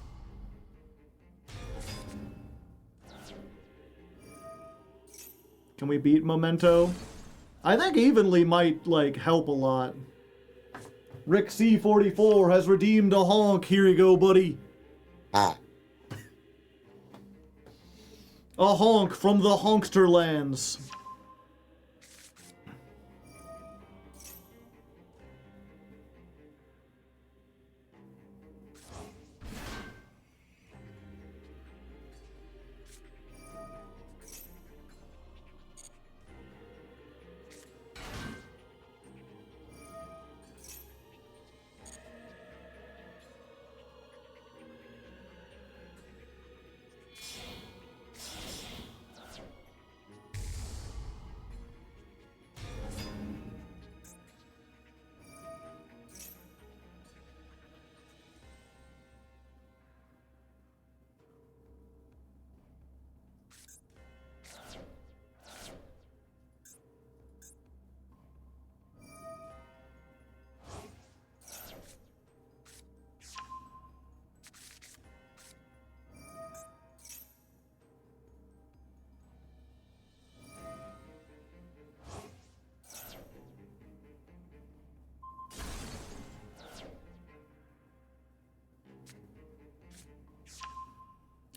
A: Can we beat Memento? I think evenly might, like, help a lot. Rick C44 has redeemed a honk. Here you go, buddy. A honk from the Honksterlands.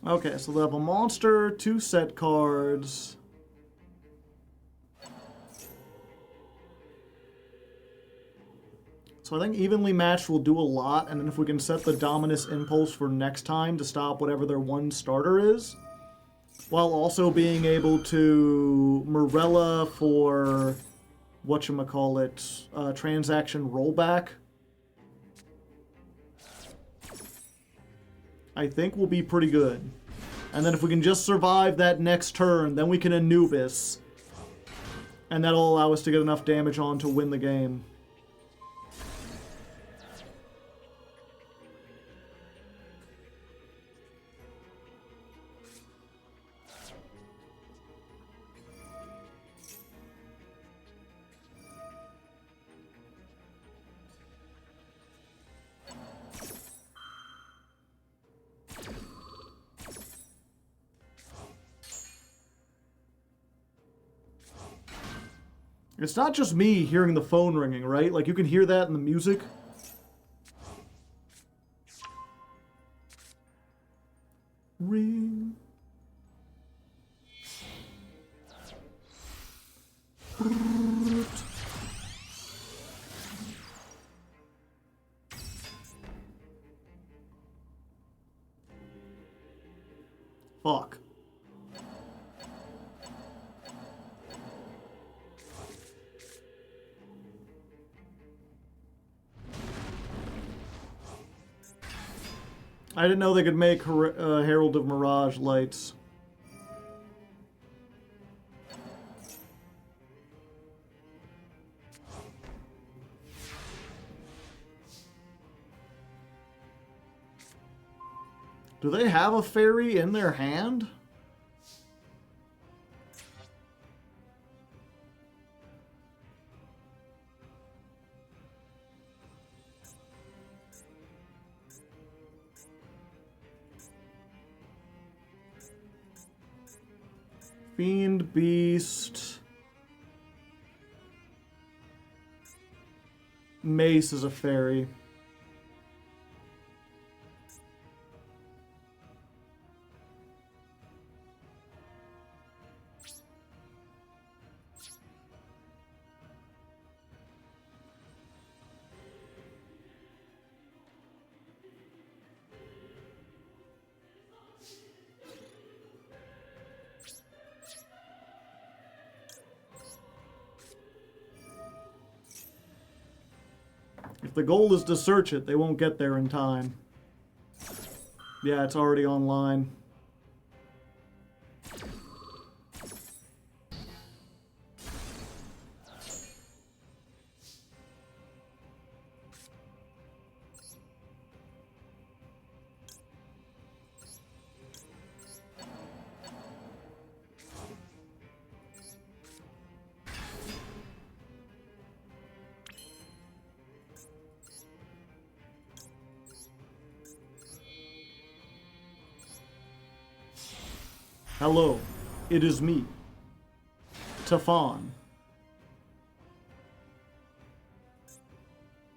A: Okay, so they have a monster, 2 set cards. So I think evenly matched will do a lot, and then if we can set the Dominus Impulse for next time to stop whatever their one starter is, while also being able to Morella for whatchamacallit, transaction rollback, I think will be pretty good. And then if we can just survive that next turn, then we can Anubis. And that'll allow us to get enough damage on to win the game. It's not just me hearing the phone ringing, right? Like, you can hear that in the music. Ring. I didn't know they could make Herald of Mirage lights. Do they have a fairy in their hand? Fiend, Beast. Mace is a fairy. If the goal is to search it, they won't get there in time. Yeah, it's already online. Hello, it is me, Tafan.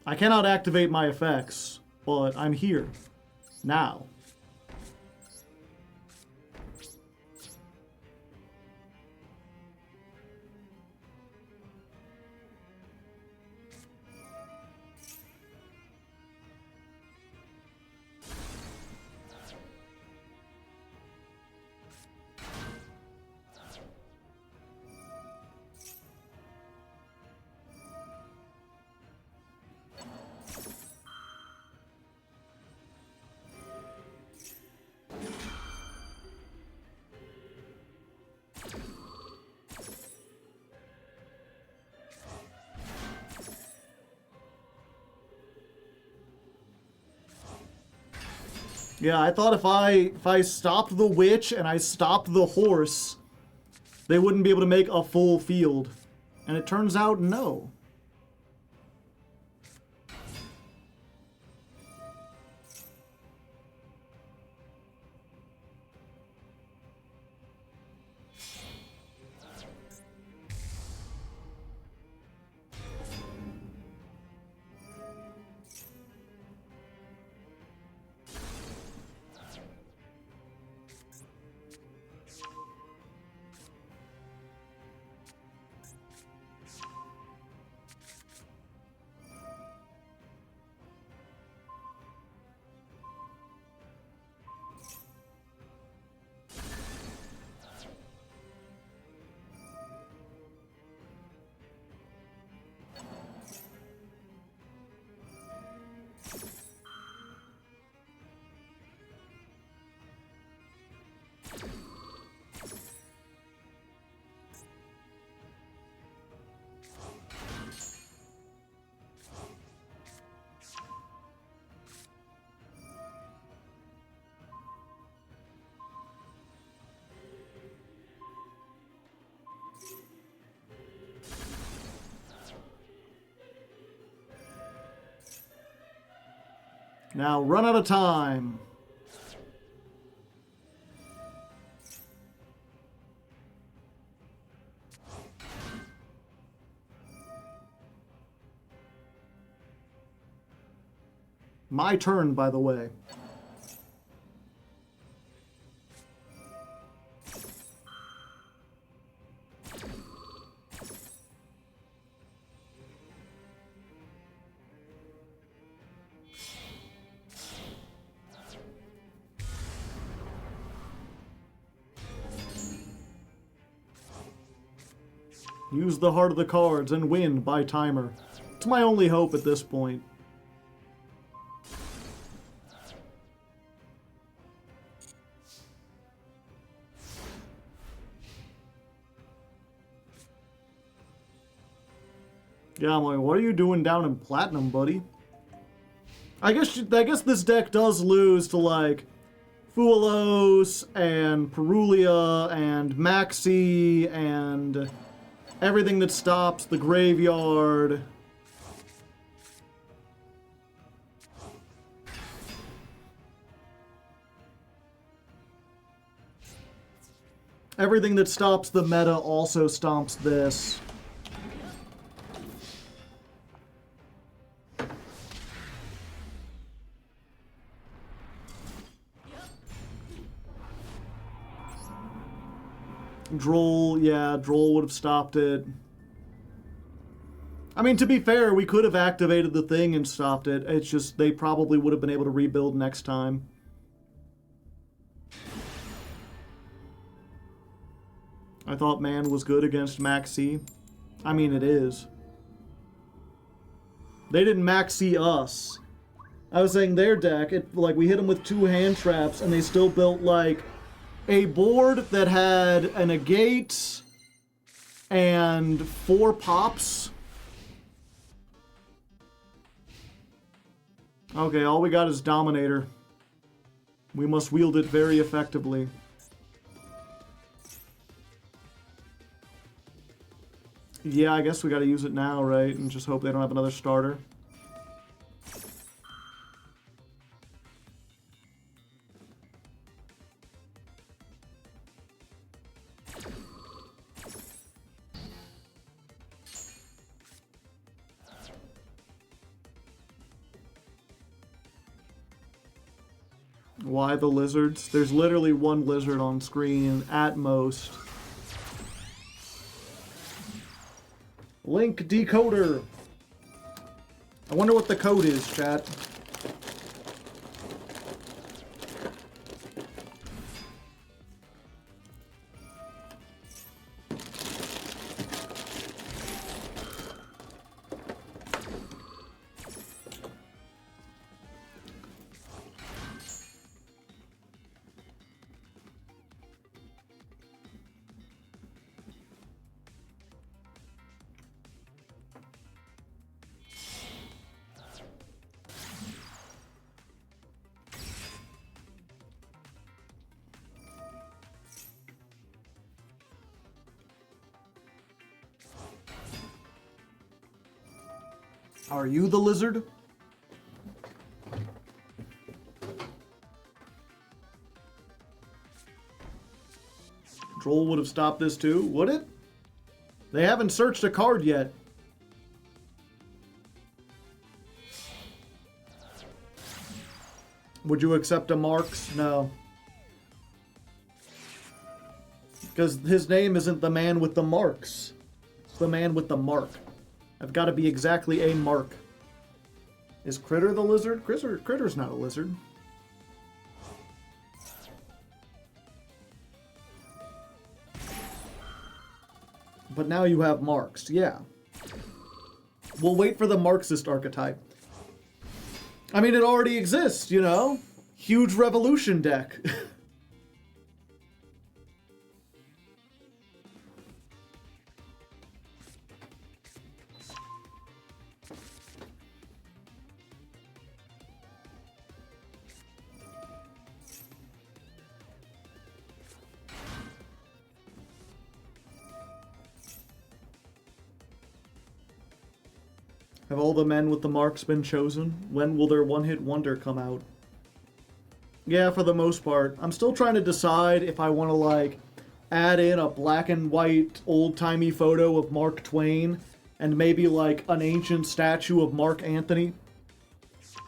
A: I cannot activate my effects, but I'm here, now. Yeah, I thought if I stopped the witch and I stopped the horse, they wouldn't be able to make a full field. And it turns out, no. Now run out of time. My turn, by the way. Use the heart of the cards and win by timer. It's my only hope at this point. Yeah, I'm like, what are you doing down in Platinum, buddy? I guess this deck does lose to, like, Fuelos and Perulia and Maxi and everything that stops the graveyard. Everything that stops the meta also stomps this. Droll, yeah, Droll would have stopped it. I mean, to be fair, we could have activated the thing and stopped it. It's just, they probably would have been able to rebuild next time. I thought Man was good against Maxi. I mean, it is. They didn't Maxi us. I was saying their deck, like, we hit them with 2 hand traps, and they still built, like, a board that had a negate and 4 pops. Okay, all we got is Dominator. We must wield it very effectively. Yeah, I guess we gotta use it now, right? And just hope they don't have another starter. Why the lizards? There's literally 1 lizard on screen, at most. Link decoder. I wonder what the code is, chat. Are you the lizard? Troll would have stopped this too, would it? They haven't searched a card yet. Would you accept a Marks? No. Because his name isn't the man with the marks. It's the man with the mark. I've got to be exactly a mark. Is Critter the lizard? Critter's not a lizard. But now you have marks, yeah. We'll wait for the Marxist archetype. I mean, it already exists, you know? Huge revolution deck. Have all the men with the marks been chosen? When will their one-hit wonder come out? Yeah, for the most part. I'm still trying to decide if I want to, like, add in a black and white old-timey photo of Mark Twain and maybe, like, an ancient statue of Mark Anthony.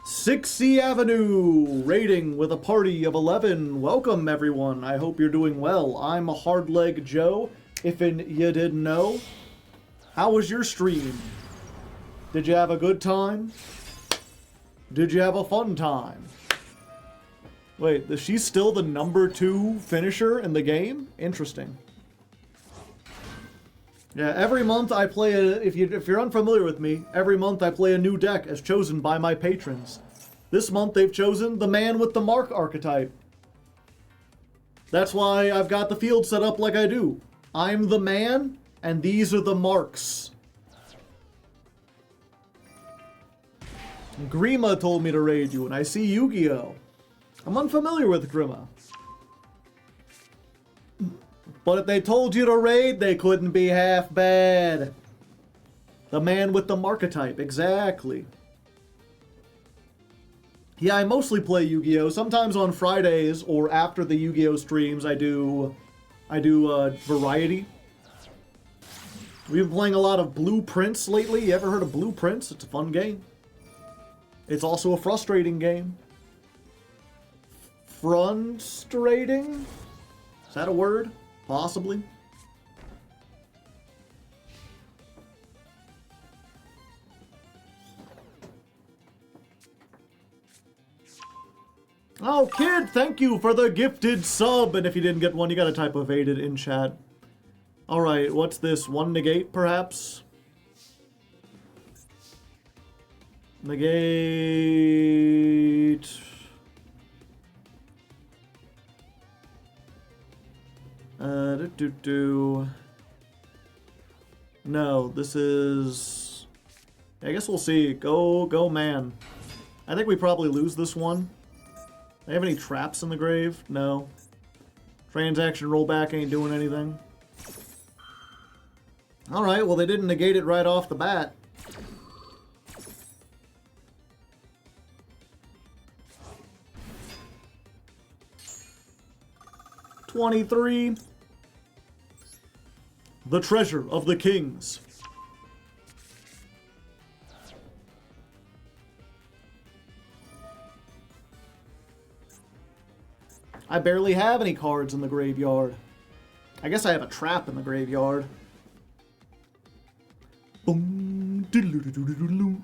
A: 6C Avenue, rating with a party of 11. Welcome, everyone. I hope you're doing well. I'm a Hardleg Joe, if you didn't know. How was your stream? Did you have a good time? Did you have a fun time? Wait, is she still the #2 finisher in the game? Interesting. Yeah, every month I play if you're unfamiliar with me, every month I play a new deck as chosen by my patrons. This month they've chosen the man with the mark archetype. That's why I've got the field set up like I do. I'm the man, and these are the marks. Grima told me to raid you, and I see Yu-Gi-Oh! I'm unfamiliar with Grima. But if they told you to raid, they couldn't be half bad. The man with the Marchetype, exactly. Yeah, I mostly play Yu-Gi-Oh! Sometimes on Fridays or after the Yu-Gi-Oh! Streams, I do variety. We've been playing a lot of Blueprints lately. You ever heard of Blueprints? It's a fun game. It's also a frustrating game. Frustrating? Is that a word? Possibly. Oh, kid, thank you for the gifted sub. And if you didn't get one, you gotta type evaded in chat. Alright, what's this? One negate, perhaps? Negate. No, this is... I guess we'll see. Go, man. I think we probably lose this one. They have any traps in the grave? No. Transaction rollback ain't doing anything. Alright, well they didn't negate it right off the bat. $23. The treasure of the kings. I barely have any cards in the graveyard. I guess I have a trap in the graveyard. Boom. Diddle-doo-doo-doo-doo-doo.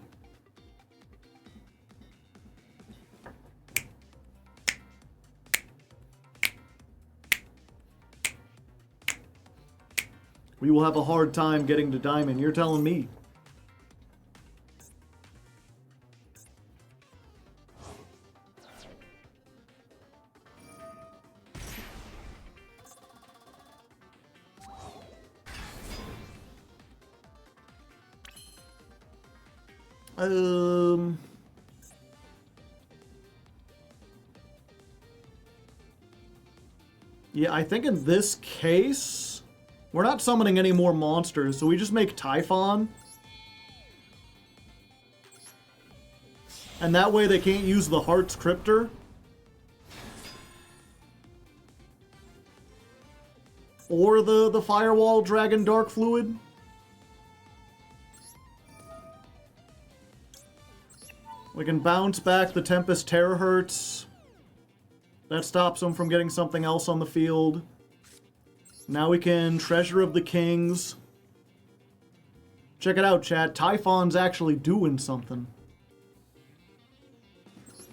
A: We will have a hard time getting to diamond. You're telling me. Yeah, I think in this case, we're not summoning any more monsters, so we just make Typhon. And that way they can't use the Heart's Cryptor. Or the Firewall Dragon Dark Fluid. We can bounce back the Tempest Terahertz. That stops them from getting something else on the field. Now we can Treasure of the Kings. Check it out, chat. Typhon's actually doing something.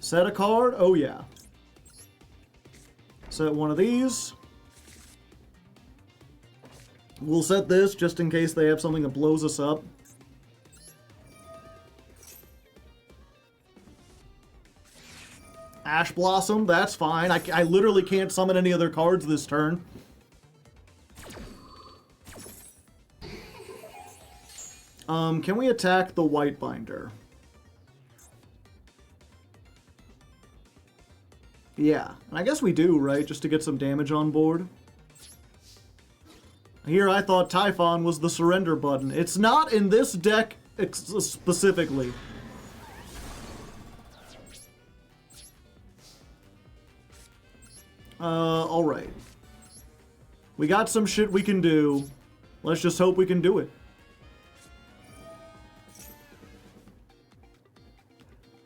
A: Set a card? Oh, yeah. Set one of these. We'll set this just in case they have something that blows us up. Ash Blossom, that's fine. I literally can't summon any other cards this turn. Can we attack the White Binder? Yeah, and I guess we do, right? Just to get some damage on board. Here I thought Typhon was the surrender button. It's not in this deck specifically. Alright. We got some shit we can do. Let's just hope we can do it.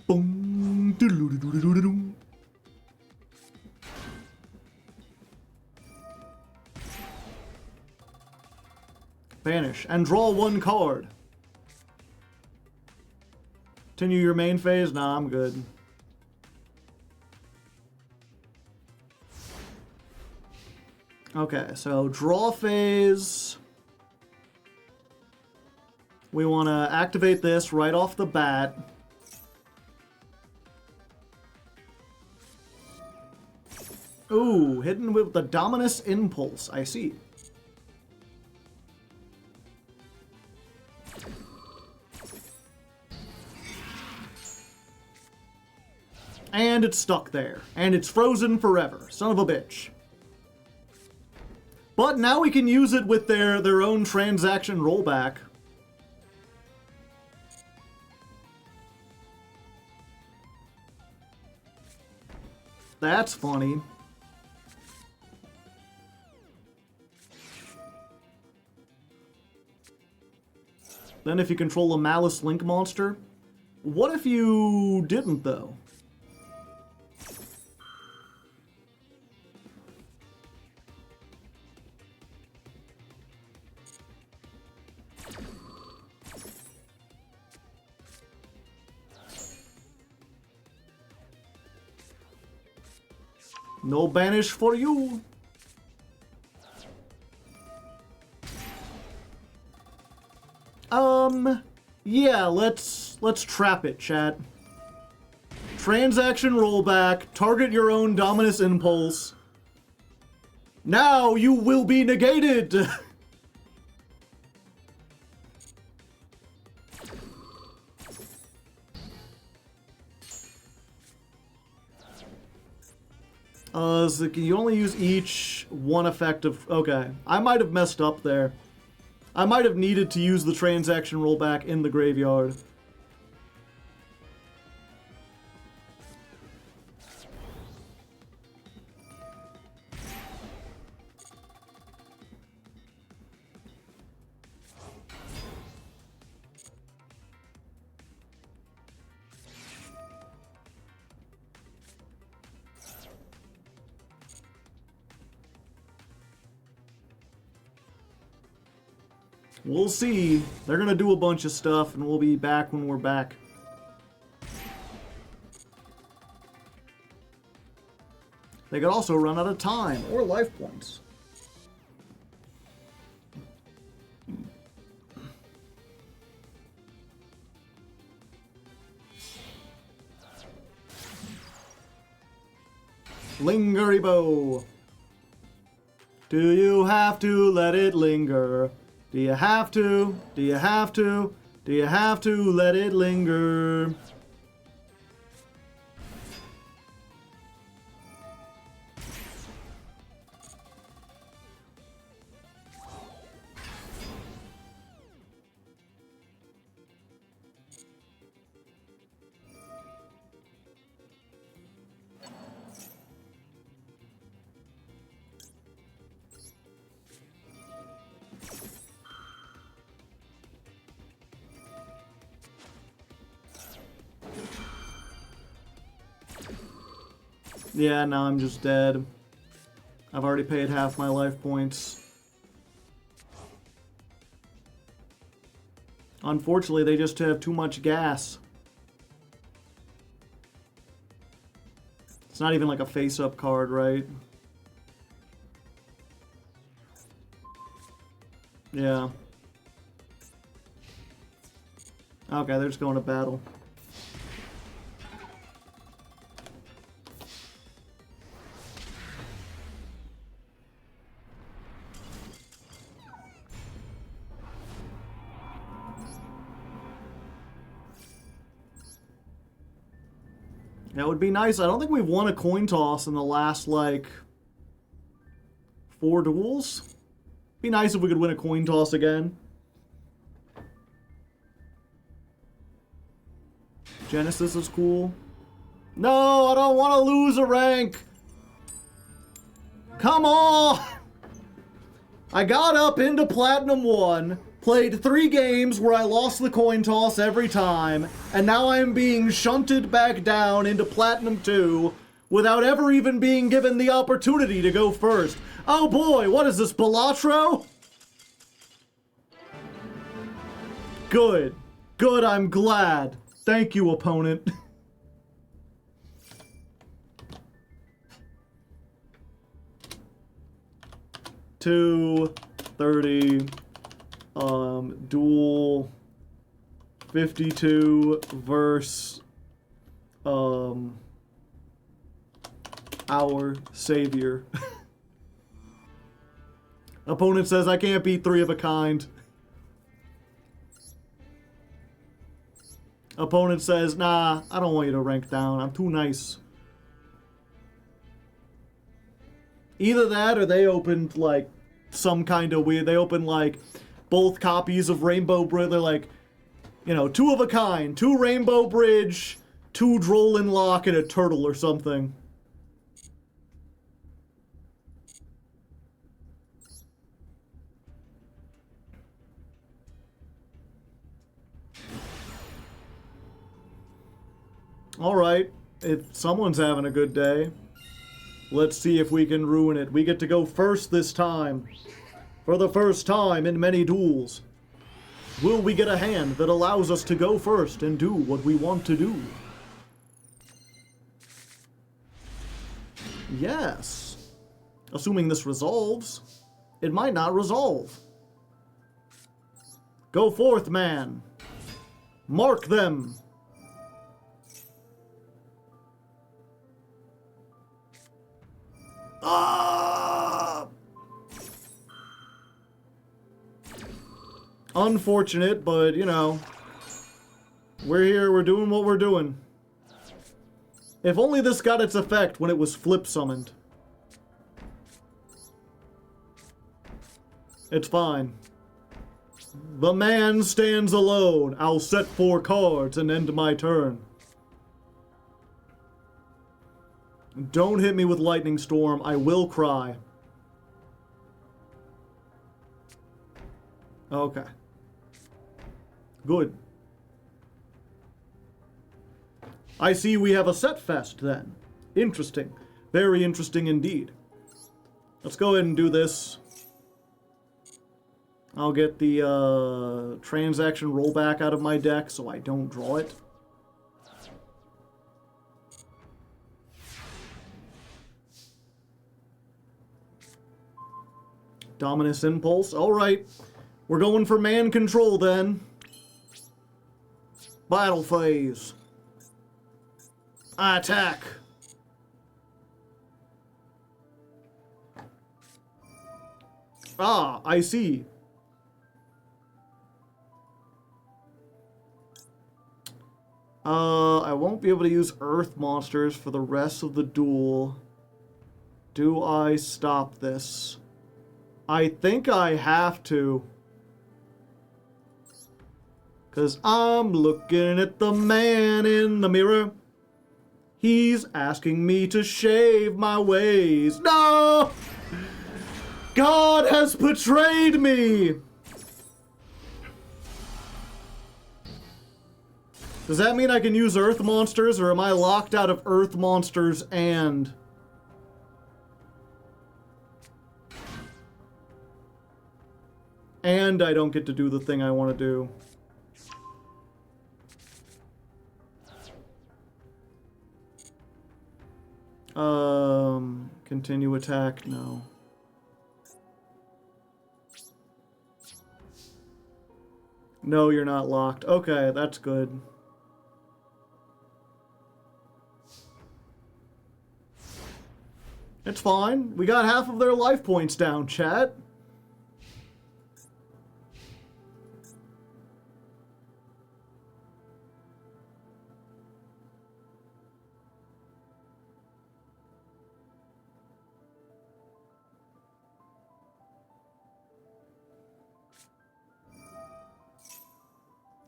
A: Boom. Doodle-doodle-doodle-doodle. Banish. And draw one card. Continue your main phase? Nah, I'm good. Okay, so draw phase. We want to activate this right off the bat. Ooh, hidden with the Dominus Impulse. I see. And it's stuck there. And it's frozen forever. Son of a bitch. But now we can use it with their own transaction rollback. That's funny. Then if you control a Malice Link monster, what if you didn't though? No banish for you. Yeah, let's trap it, chat. Transaction rollback, target your own Dominus Impulse. Now you will be negated! So you only use each one effect of... Okay, I might have messed up there. I might have needed to use the transaction rollback in the graveyard. We'll see. They're gonna do a bunch of stuff, and we'll be back when we're back. They could also run out of time, or life points. Lingery bow. Do you have to let it linger? Do you have to? Do you have to? Do you have to let it linger? Yeah, now I'm just dead. I've already paid half my life points. Unfortunately, they just have too much gas. It's not even like a face-up card, right? Yeah. Okay, they're just going to battle. That would be nice. I don't think we've won a coin toss in the last, like, 4 duels. Be nice if we could win a coin toss again. Genesis is cool. No, I don't want to lose a rank. Come on! I got up into Platinum 1, played 3 games where I lost the coin toss every time, and now I am being shunted back down into Platinum 2 without ever even being given the opportunity to go first. Oh boy, what is this, Balatro? Good. Good, I'm glad. Thank you, opponent. $230. Duel 52 versus our savior. Opponent says I can't beat 3 of a kind. Opponent says, nah, I don't want you to rank down. I'm too nice. Either that or they opened, like, some kind of weird... They opened, like, both copies of Rainbow Bridge. They're like, you know, 2 of a kind. 2 Rainbow Bridge, 2 Drollin Lock, and a turtle or something. Alright, if someone's having a good day, let's see if we can ruin it. We get to go first this time. For the first time in many duels. Will we get a hand that allows us to go first and do what we want to do? Yes. Assuming this resolves. It might not resolve. Go forth, man. Mark them. Ah! Unfortunate, but, you know, we're here, we're doing what we're doing. If only this got its effect when it was flip summoned. It's fine. The man stands alone. I'll set 4 cards and end my turn. Don't hit me with Lightning Storm. I will cry. Okay. Good. I see we have a set fest then. Interesting. Very interesting indeed. Let's go ahead and do this. I'll get the transaction rollback out of my deck so I don't draw it. Dominus Impulse. Alright. We're going for man control then. Battle phase. Attack. Ah, I see. I won't be able to use earth monsters for the rest of the duel. Do I stop this? I think I have to. 'Cause I'm looking at the man in the mirror. He's asking me to shave my ways. No! God has betrayed me! Does that mean I can use earth monsters, or am I locked out of earth monsters and... And I don't get to do the thing I want to do. Continue attack? No. No, you're not locked. Okay, that's good. It's fine. We got half of their life points down, chat.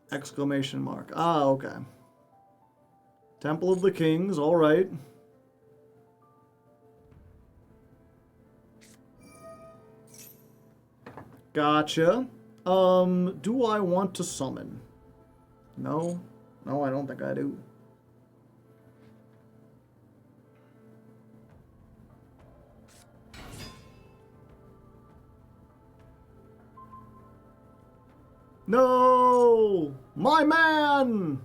A: Exclamation mark. Ah, okay. Temple of the Kings, alright. Gotcha. Do I want to summon? No. No, I don't think I do. No! My man!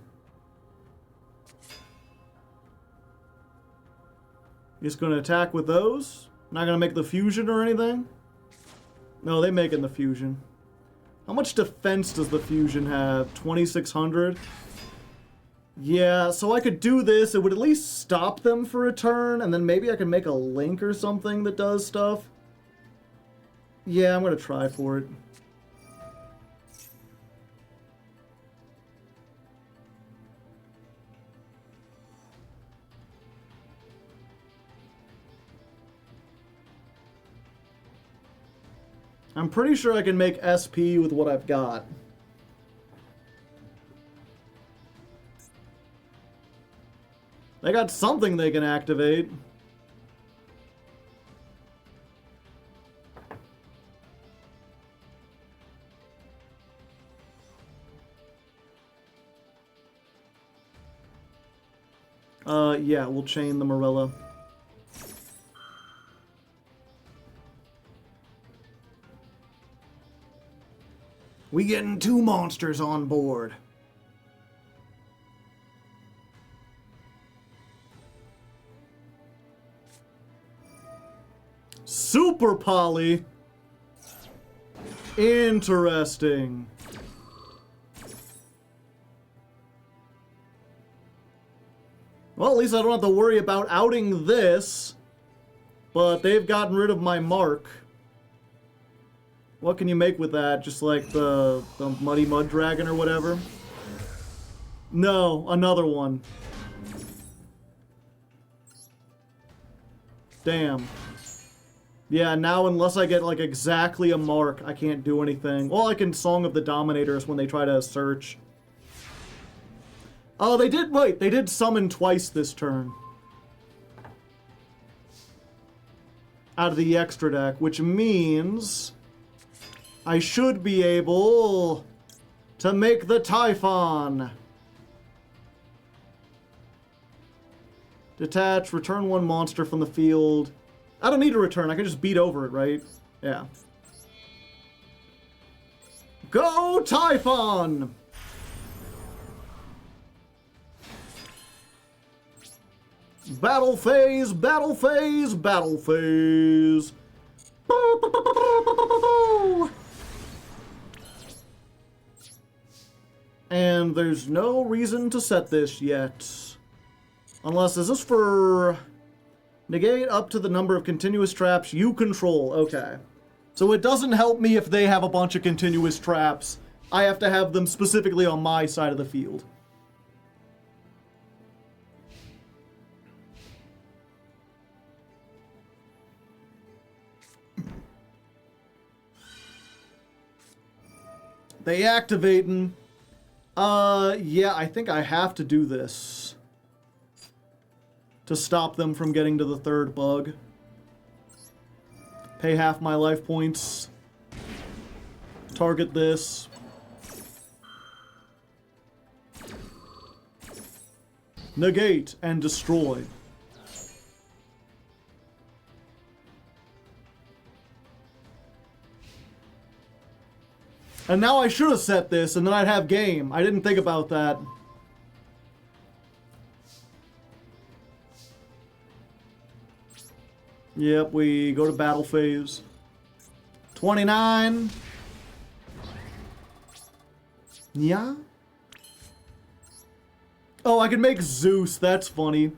A: He's gonna attack with those? Not gonna make the fusion or anything? No, they making the fusion. How much defense does the fusion have? 2,600? Yeah, so I could do this. It would at least stop them for a turn, and then maybe I can make a link or something that does stuff. Yeah, I'm gonna try for it. I'm pretty sure I can make SP with what I've got. They got something they can activate. Yeah, we'll chain the Morella. We getting 2 monsters on board. Super Poly. Interesting. Well, at least I don't have to worry about outing this. But they've gotten rid of my mark. What can you make with that? Just like the Muddy Mud Dragon or whatever? No, another one. Damn. Yeah, now unless I get like exactly a mark, I can't do anything. Well, I can Song of the Dominators when they try to search. Oh, they did, wait, they did summon twice this turn. Out of the extra deck, which means I should be able to make the Typhon. Detach, return 1 monster from the field. I don't need to return, I can just beat over it, right? Yeah. Go Typhon! Battle phase, battle phase, battle phase. And there's no reason to set this yet. Unless, is this for negate up to the number of continuous traps you control? Okay. So it doesn't help me if they have a bunch of continuous traps. I have to have them specifically on my side of the field. They activating. Yeah, I think I have to do this to stop them from getting to the 3rd bug. Pay half my life points. Target this. Negate and destroy. And now I should have set this, and then I'd have game. I didn't think about that. Yep, we go to battle phase. 29. Yeah? Oh, I can make Zeus. That's funny.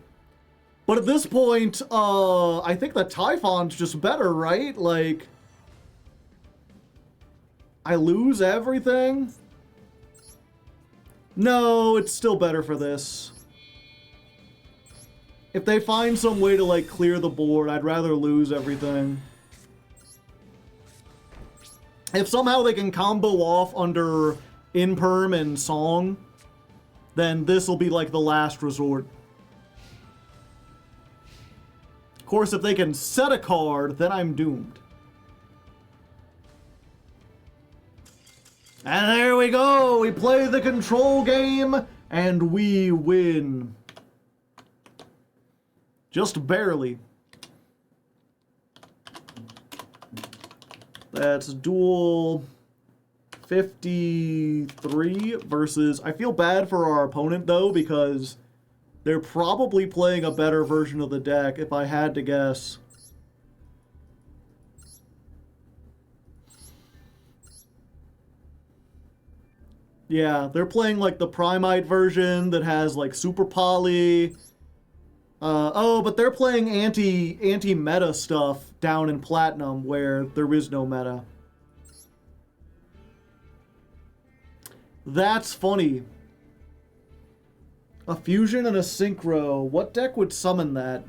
A: But at this point, I think the Typhon's just better, right? Like, I lose everything? No, it's still better for this. If they find some way to, like, clear the board, I'd rather lose everything. If somehow they can combo off under Imperm and Song, then this will be, like, the last resort. Of course, if they can set a card, then I'm doomed. And there we go! We play the control game, and we win. Just barely. That's duel 53 versus... I feel bad for our opponent, though, because they're probably playing a better version of the deck, if I had to guess. Yeah, they're playing like the Primite version that has like Super Poly. Oh, but they're playing anti-meta stuff down in Platinum where there is no meta. That's funny. A fusion and a synchro. What deck would summon that?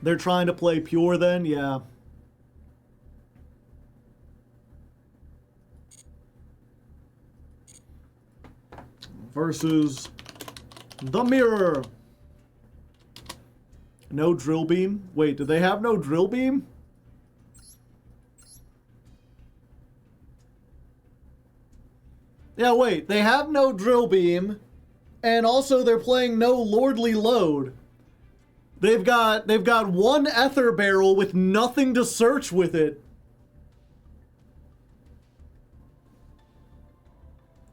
A: They're trying to play pure then, yeah. Versus the mirror. No drill beam? Wait, do they have no drill beam? Yeah, wait, they have no drill beam, and also they're playing no lordly load. They've got one ether barrel with nothing to search with it.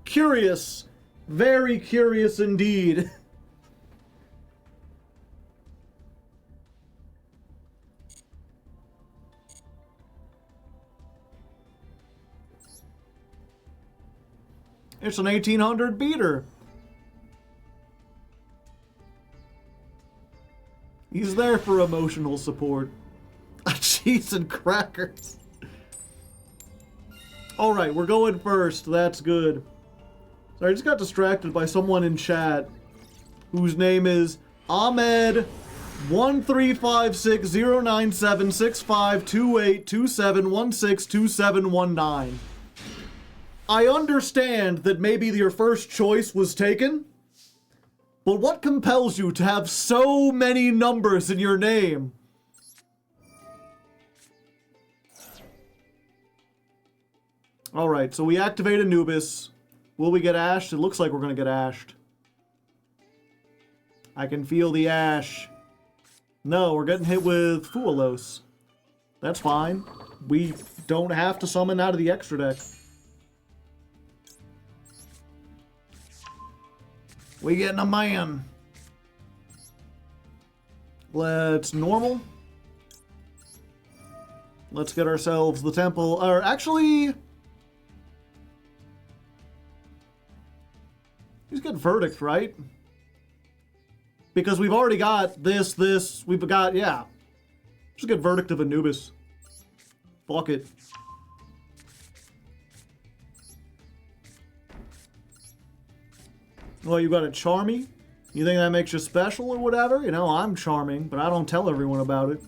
A: Curious. Very curious indeed. It's an 1800 beater. He's there for emotional support. Cheese and crackers. Alright, we're going first. That's good. Sorry, I just got distracted by someone in chat whose name is Ahmed 1356097652827162719. I understand that maybe your first choice was taken, but what compels you to have so many numbers in your name? Alright, so we activate Anubis. Will we get ashed? It looks like we're going to get ashed. I can feel the ash. No, we're getting hit with Fualos. That's fine. We don't have to summon out of the extra deck. We getting a man. Let's normal. Let's get ourselves the temple. Or actually, he's got verdict, right? Because we've already got this. We've got, yeah. Just get verdict of Anubis. Fuck it. Well, you got a Charmy? You think that makes you special or whatever? You know, I'm charming, but I don't tell everyone about it.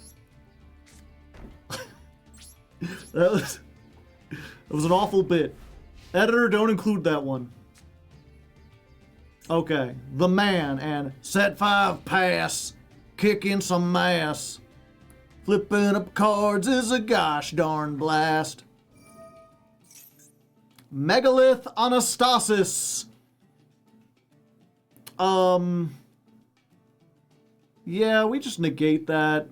A: that was an awful bit. Editor, don't include that one. Okay, the man and set 5 pass, kicking some ass. Flipping up cards is a gosh darn blast. Megalith Anastasis. Yeah, we just negate that.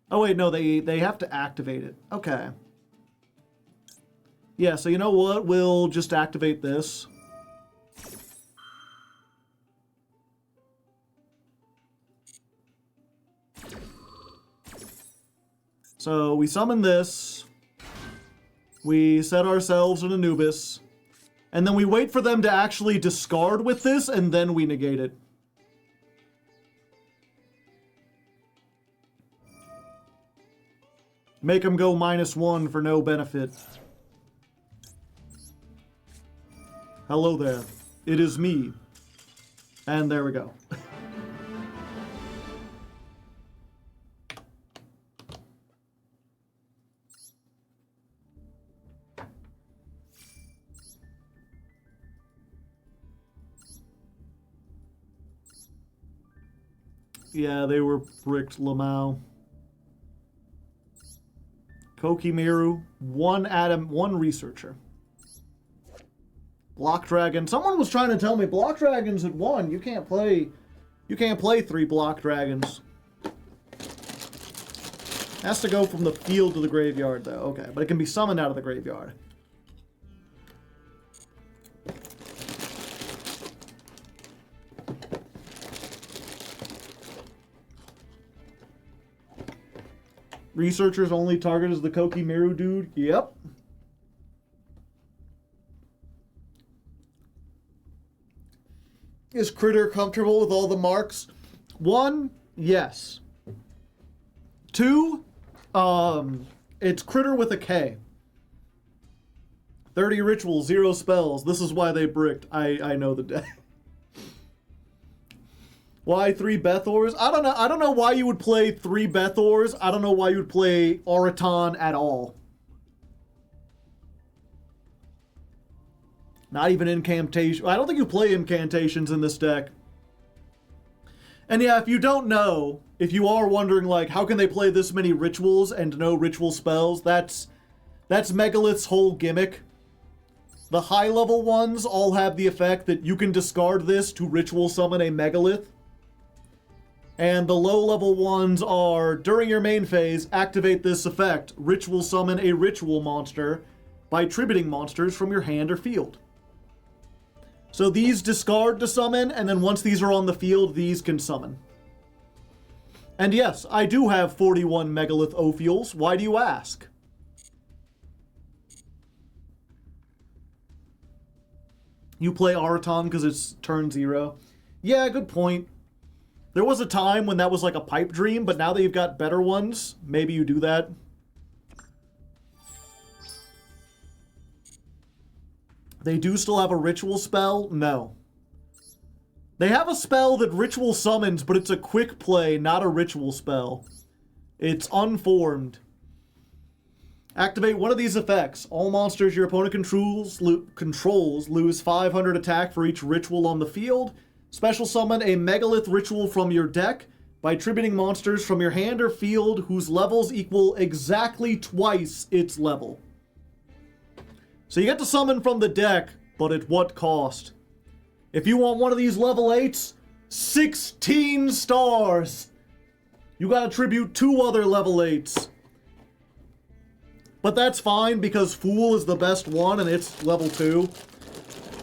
A: Oh wait, no, they have to activate it. Okay. Yeah, so you know what? We'll just activate this. So we summon this. We set ourselves an Anubis. And then we wait for them to actually discard with this, and then we negate it. Make them go -1 for no benefit. Hello there. It is me. And there we go. Yeah, they were bricked Lamau. Kokimeru, 1 Atom, 1 Researcher. Block Dragon. Someone was trying to tell me Block Dragons at 1. You can't play 3 Block Dragons. Has to go from the field to the graveyard though. Okay, but it can be summoned out of the graveyard. Researchers only target is the Kokimeru dude. Yep. Is Critter comfortable with all the marks? 1, yes. 2, it's Critter with a K. 30 rituals, 0 spells. This is why they bricked. I know the deck. Why 3 Bethors? I don't know. I don't know why you would play 3 Bethors. I don't know why you would play Odion at all. Not even incantation. I don't think you play incantations in this deck. And yeah, if you don't know, if you are wondering, like, how can they play this many rituals and no ritual spells, that's Megalith's whole gimmick. The high-level ones all have the effect that you can discard this to ritual summon a Megalith. And the low-level ones are, during your main phase, activate this effect, ritual summon a ritual monster by tributing monsters from your hand or field. So these discard to summon, and then once these are on the field, these can summon. And yes, I do have 41 Megalith Ophiels. Why do you ask? You play Odion because it's turn 0. Yeah, good point. There was a time when that was like a pipe dream, but now that you've got better ones, maybe you do that. They do still have a ritual spell? No. They have a spell that ritual summons, but it's a quick play, not a ritual spell. It's unformed. Activate one of these effects. All monsters your opponent controls lose 500 attack for each ritual on the field. Special summon a Megalith ritual from your deck by tributing monsters from your hand or field whose levels equal exactly twice its level. So you get to summon from the deck, but at what cost? If you want one of these level 8s, 16 stars! You gotta tribute 2 other level 8s. But that's fine because Fool is the best one and it's level 2.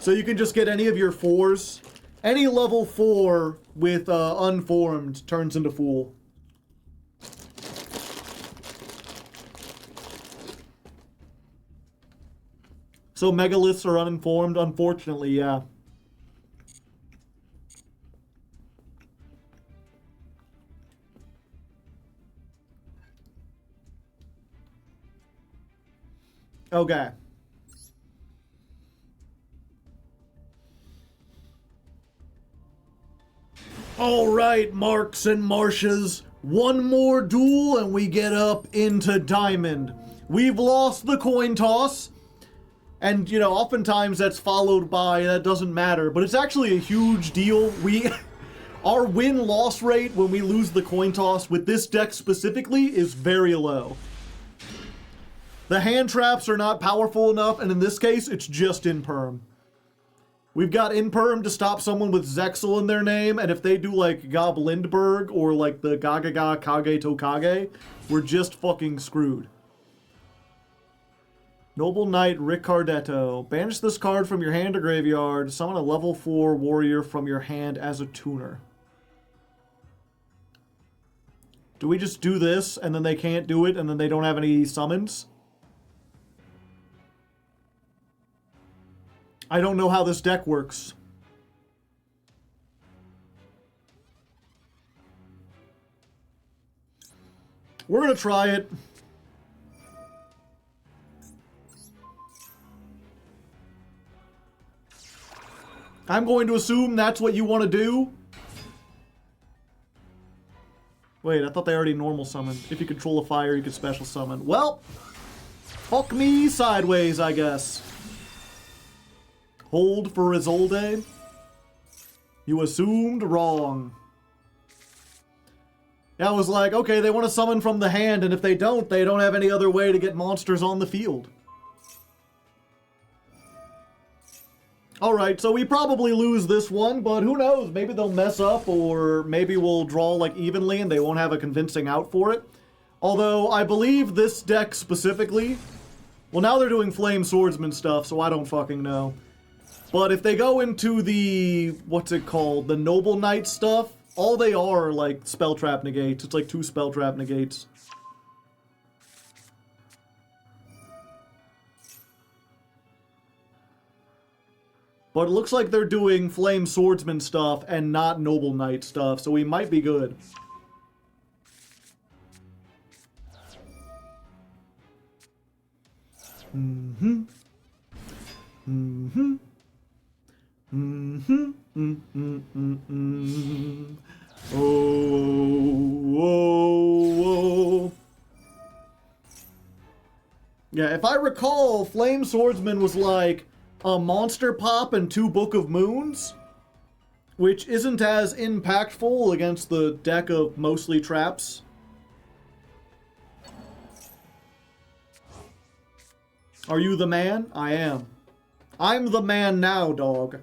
A: So you can just get any of your 4s. Any level 4 with Unformed turns into Fool. So Megaliths are uninformed, unfortunately, yeah. Okay. Alright, Marks and Marshes. One more duel and we get up into Diamond. We've lost the coin toss. And, you know, oftentimes that's followed by, that doesn't matter. But it's actually a huge deal. Our win-loss rate when we lose the coin toss with this deck specifically is very low. The hand traps are not powerful enough, and in this case, it's just Imperm. We've got Imperm to stop someone with Zexal in their name, and if they do like Goblindberg or like the Gagaga Kage Tokage, we're just fucking screwed. Noble Knight Ricardetto. Banish this card from your hand or graveyard. Summon a level 4 warrior from your hand as a tuner. Do we just do this, and then they can't do it, and then they don't have any summons? I don't know how this deck works. We're gonna try it. I'm going to assume that's what you want to do. Wait, I thought they already normal summoned. If you control a fire, you can special summon. Well, fuck me sideways, I guess. Hold for Isolde. You assumed wrong. I was like, okay, they want to summon from the hand, and if they don't have any other way to get monsters on the field. Alright, so we probably lose this one, but who knows? Maybe they'll mess up, or maybe we'll draw like evenly and they won't have a convincing out for it. Although, I believe this deck specifically... Well, now they're doing Flame Swordsman stuff, so I don't fucking know. But if they go into the... what's it called? The Noble Knight stuff, all they are like Spell Trap negates. It's like 2 Spell Trap negates. But it looks like they're doing Flame Swordsman stuff and not Noble Knight stuff, so we might be good. Oh. Yeah, if I recall, Flame Swordsman was like a Monster Pop and 2 Book of Moons, which isn't as impactful against the deck of mostly traps. Are you the man? I am. I'm the man now, dog.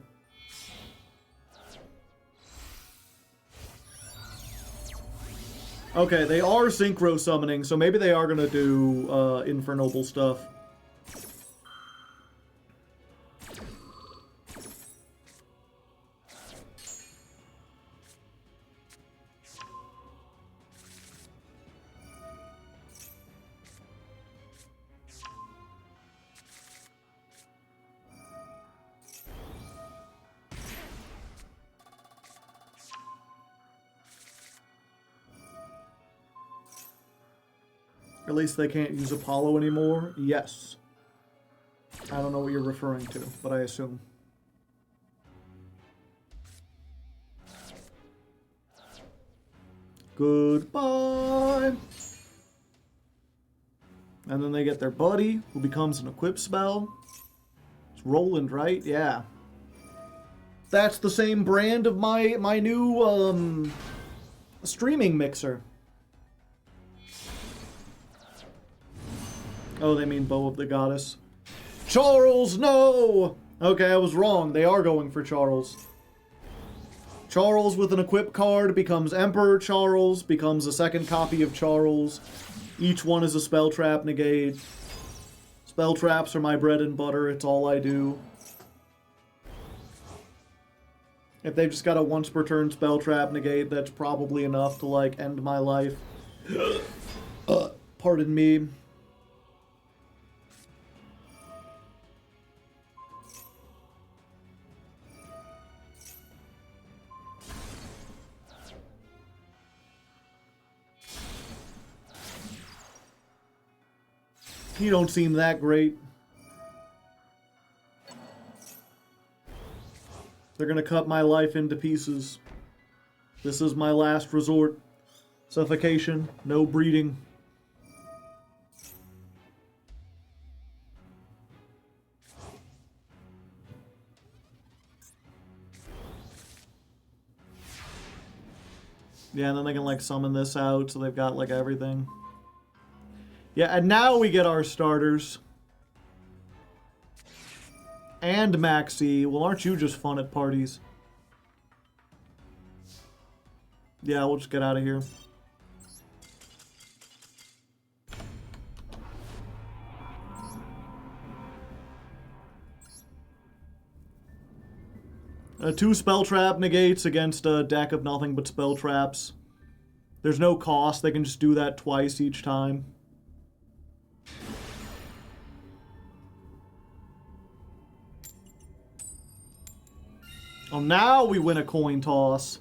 A: Okay, they are synchro summoning, so maybe they are gonna do Infernoble stuff. At least they can't use Apollo anymore. Yes. I don't know what you're referring to, but I assume. Goodbye. And then they get their buddy, who becomes an equip spell. It's Roland, right? Yeah. That's the same brand of my new streaming mixer. Oh, they mean Bow of the Goddess. Charles, no! Okay, I was wrong. They are going for Charles. Charles with an equip card becomes Emperor Charles, becomes a second copy of Charles. Each one is a spell trap negate. Spell traps are my bread and butter. It's all I do. If they've just got a once per turn spell trap negate, that's probably enough to, like, end my life. Pardon me. You don't seem that great. They're gonna cut my life into pieces. This is my last resort. Suffocation, no breeding. Yeah, and then they can, like, summon this out, so they've got, like, everything. Yeah, and now we get our starters. And Maxi. Well, aren't you just fun at parties? Yeah, we'll just get out of here. Two spell trap negates against a deck of nothing but spell traps. There's no cost. They can just do that twice each time. Oh, now we win a coin toss.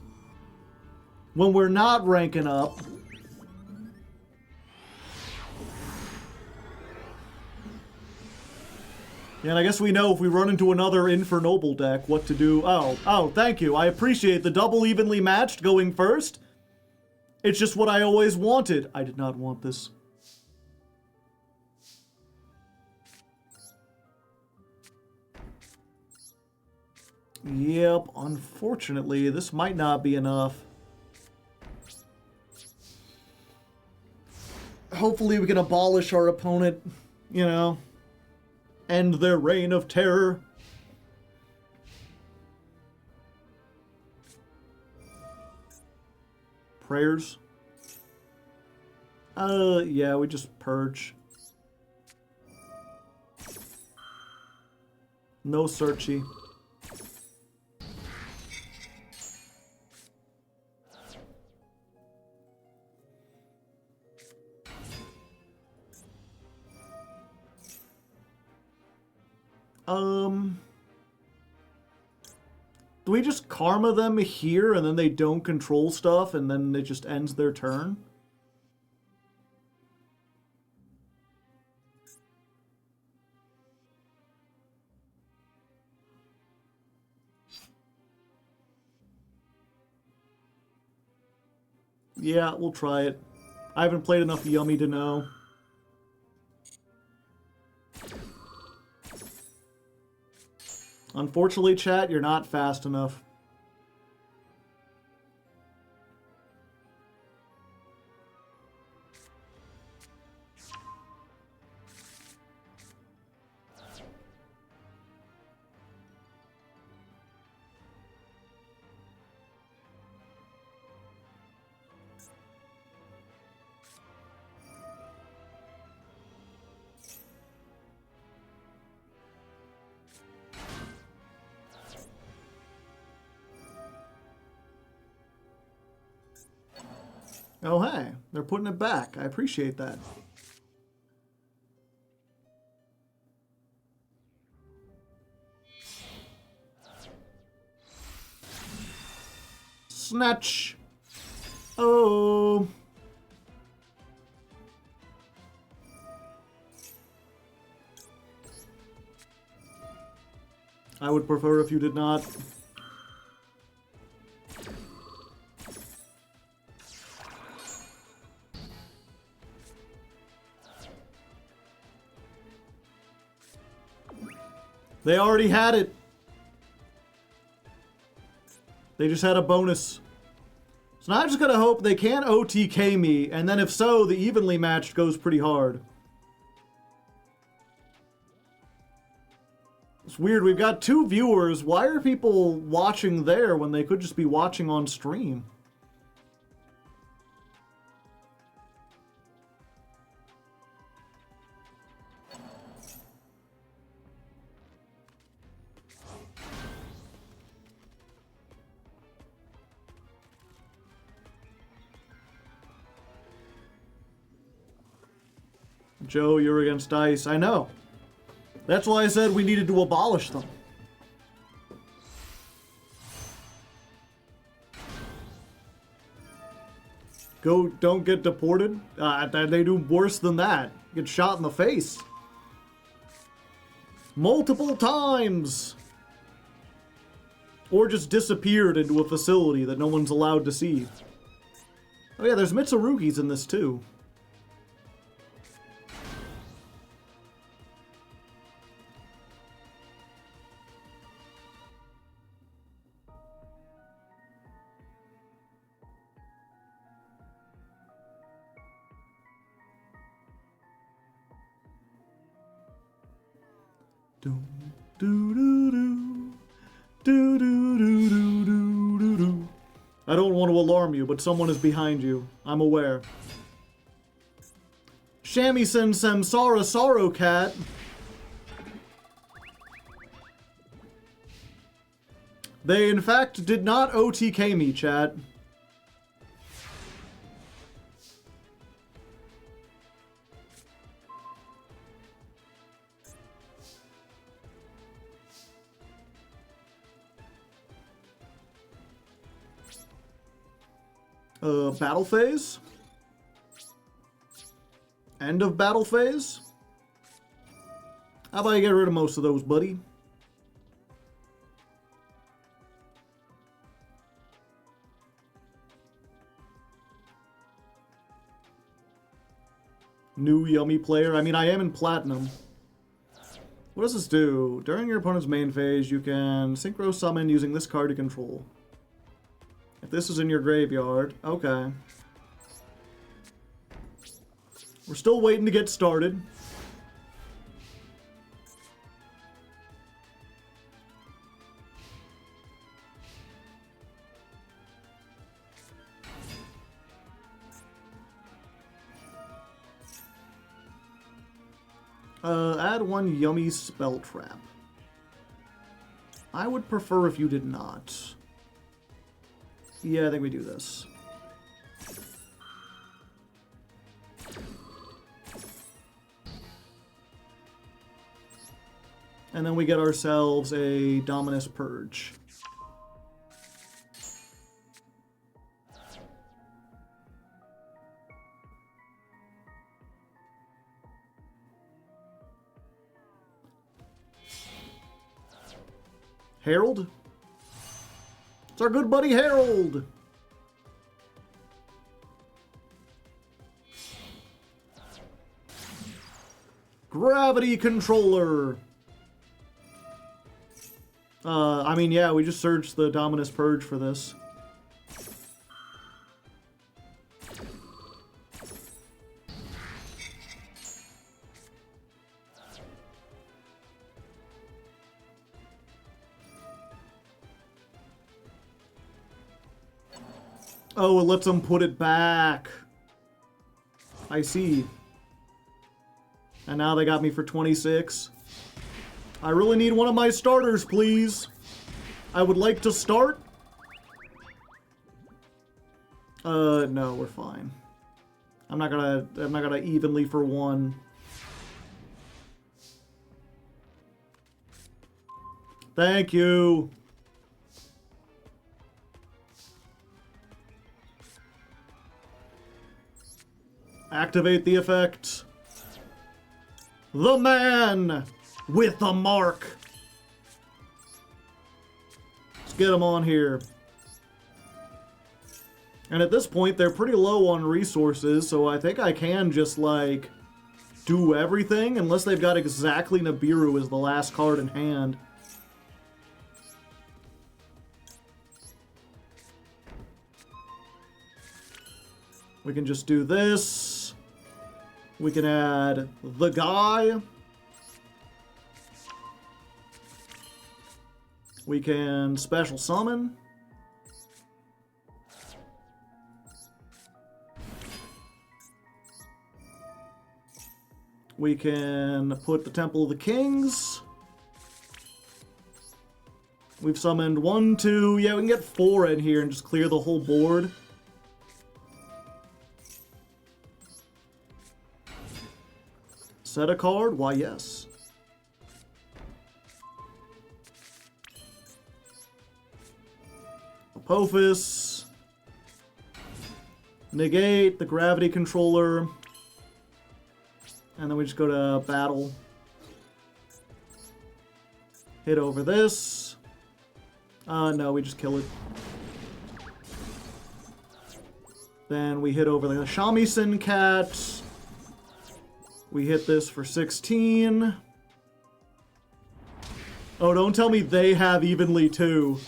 A: When we're not ranking up. Yeah, and I guess we know if we run into another Infernoble deck what to do. Oh, thank you. I appreciate the double evenly matched going first. It's just what I always wanted. I did not want this. Yep, unfortunately, this might not be enough. Hopefully we can abolish our opponent, you know, end their reign of terror. Prayers? Yeah, we just purge. No searchy. Do we just karma them here and then they don't control stuff and then it just ends their turn? Yeah, we'll try it. I haven't played enough Yummy to know. Unfortunately, chat, you're not fast enough. Oh, hey, they're putting it back. I appreciate that. Snatch. Oh. I would prefer if you did not. They already had it. They just had a bonus. So now I just gotta hope they can't OTK me, and then if so, the evenly matched goes pretty hard. It's weird, we've got 2 viewers. Why are people watching there when they could just be watching on stream? Joe, you're against Dice. I know. That's why I said we needed to abolish them. Go, don't get deported? They do worse than that. Get shot in the face. Multiple times! Or just disappeared into a facility that no one's allowed to see. Oh yeah, there's Mitsurugis in this too. I don't want to alarm you, but someone is behind you. I'm aware. Shamisen Samsara Sorrow Cat. They, in fact, did not OTK me, chat. Battle phase? End of battle phase? How about you get rid of most of those, buddy? New Yummy player? I mean, I am in Platinum. What does this do? During your opponent's main phase, you can synchro summon using this card to control. If this is in your graveyard, okay. We're still waiting to get started. Add 1 Yummy Spell Trap. I would prefer if you did not. Yeah, I think we do this. And then we get ourselves a Dominus Purge. Herald? It's our good buddy Harold! Gravity controller. I mean, yeah, we just searched the Dominus Purge for this. Oh, it lets them put it back. I see. And now they got me for 26. I really need one of my starters, please. I would like to start. No, we're fine. I'm not gonna evenly for one. Thank you. Activate the effect. The man with the mark. Let's get him on here. And at this point, they're pretty low on resources, so I think I can just, like, do everything, unless they've got exactly Nibiru as the last card in hand. We can just do this. We can add the guy. We can special summon. We can put the Temple of the Kings. We've summoned 1, 2. Yeah, we can get 4 in here and just clear the whole board. Set a card? Why, yes. Apophis. Negate the gravity controller. And then we just go to battle. Hit over this. No, we just kill it. Then we hit over the Shamisen cat. We hit this for 16. Oh, don't tell me they have evenly too.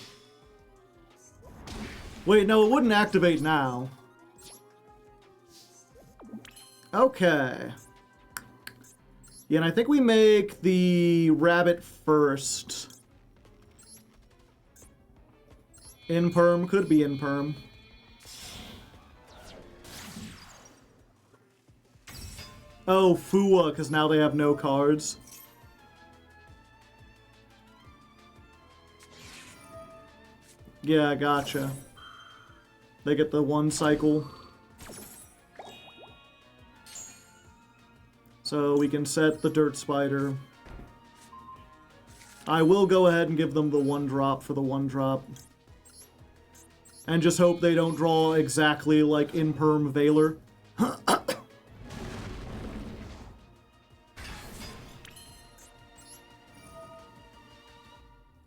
A: Wait, no, it wouldn't activate now. Okay. Yeah, and I think we make the rabbit first. Imperm, could be imperm. Oh, Fua, because now they have no cards. Yeah, gotcha. They get the 1 cycle. So we can set the Dirt Spider. I will go ahead and give them the 1 drop for the 1 drop. And just hope they don't draw exactly like Imperm Veiler.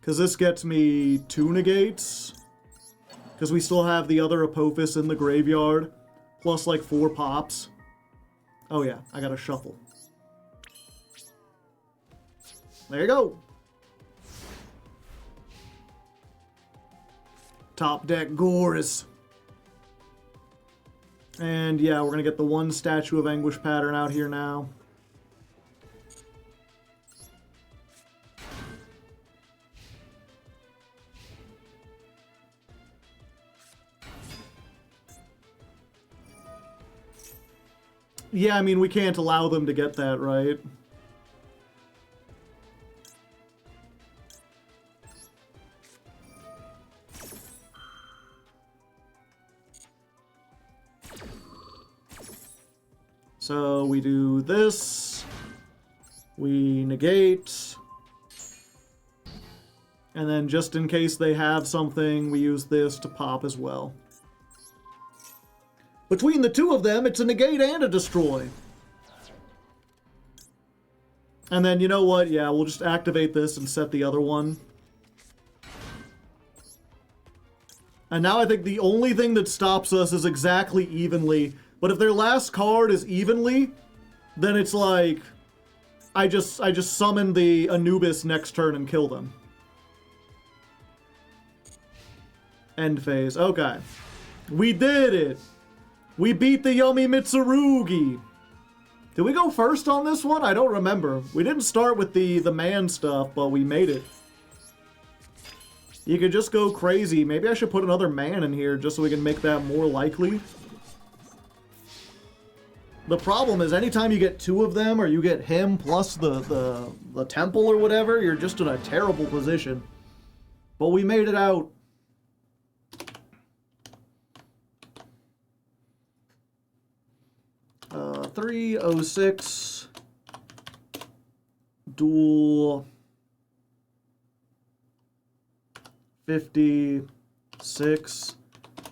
A: Because this gets me 2 negates. Because we still have the other Apophis in the graveyard. Plus like 4 pops. Oh yeah, I gotta shuffle. There you go. Top deck Gores. And yeah, we're gonna get the 1 Statue of Anguish pattern out here now. Yeah, I mean, we can't allow them to get that, right? So we do this. We negate. And then just in case they have something, we use this to pop as well. Between the 2 of them, it's a negate and a destroy. And then, you know what? Yeah, we'll just activate this and set the other one. And now I think the only thing that stops us is exactly evenly. But if their last card is evenly, then it's like... I just summon the Anubis next turn and kill them. End phase. Okay. We did it! We beat the Yummy Mitsurugi! Did we go first on this one? I don't remember. We didn't start with the man stuff, but we made it. You could just go crazy. Maybe I should put another man in here just so we can make that more likely. The problem is anytime you get two of them or you get him plus the temple or whatever, you're just in a terrible position. But we made it out. Uh, 306 duel 56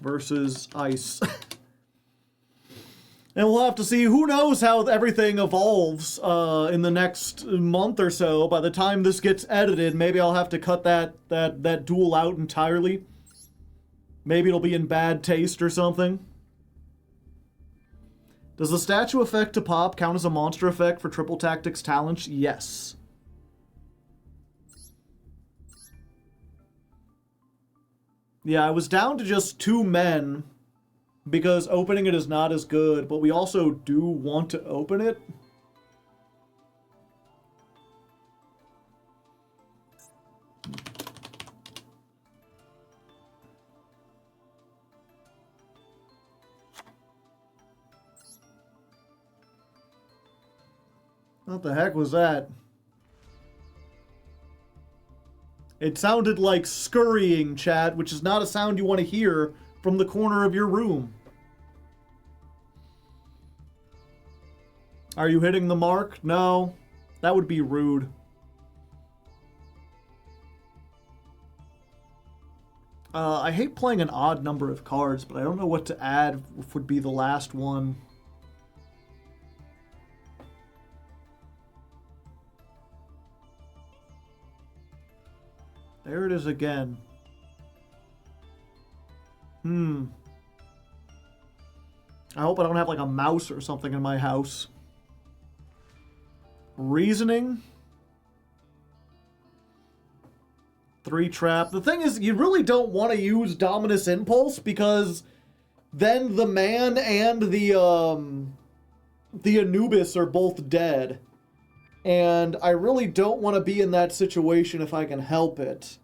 A: versus ice. And we'll have to see. Who knows how everything evolves in the next month or so. By the time this gets edited, maybe I'll have to cut that duel out entirely. Maybe it'll be in bad taste or something. Does the statue effect to pop count as a monster effect for Triple Tactics talents? Yes. Yeah, I was down to just 2 men because opening it is not as good, but we also do want to open it. What the heck was that? It sounded like scurrying, chat, which is not a sound you want to hear from the corner of your room. Are you hitting the mark? No. That would be rude. I hate playing an odd number of cards, but I don't know what to add if would be the last one. There it is again. I hope I don't have like a mouse or something in my house. Reasoning. 3 trap. The thing is, you really don't want to use Dominus Impulse because then the man and the Anubis are both dead. And I really don't want to be in that situation if I can help it.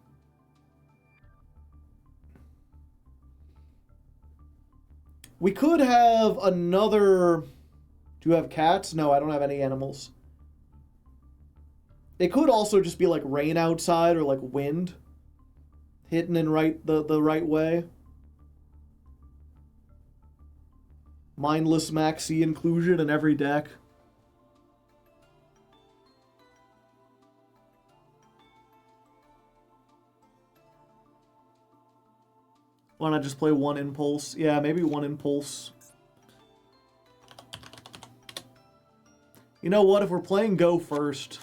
A: We could have another... Do you have cats? No, I don't have any animals. It could also just be like rain outside or like wind. Hitting in the right way. Mindless Maxi inclusion in every deck. Why not just play 1 impulse? Yeah, maybe 1 impulse. You know what? If we're playing go first,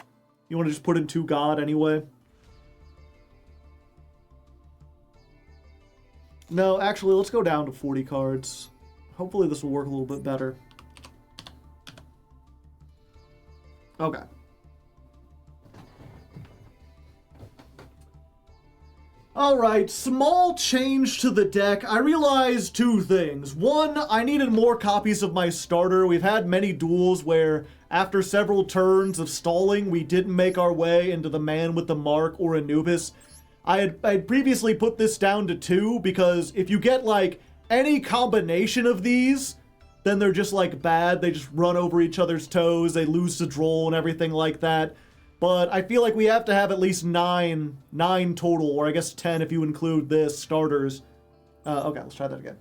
A: you want to just put in 2 God anyway? No, actually, let's go down to 40 cards. Hopefully this will work a little bit better. Okay. Alright, small change to the deck. I realized 2 things. 1, I needed more copies of my starter. We've had many duels where, after several turns of stalling, we didn't make our way into the man with the mark or Anubis. I had previously put this down to 2 because if you get, like, any combination of these, then they're just, like, bad. They just run over each other's toes, they lose to droll and everything like that. But I feel like we have to have at least 9 total, or I guess 10 if you include this, starters. Okay, let's try that again.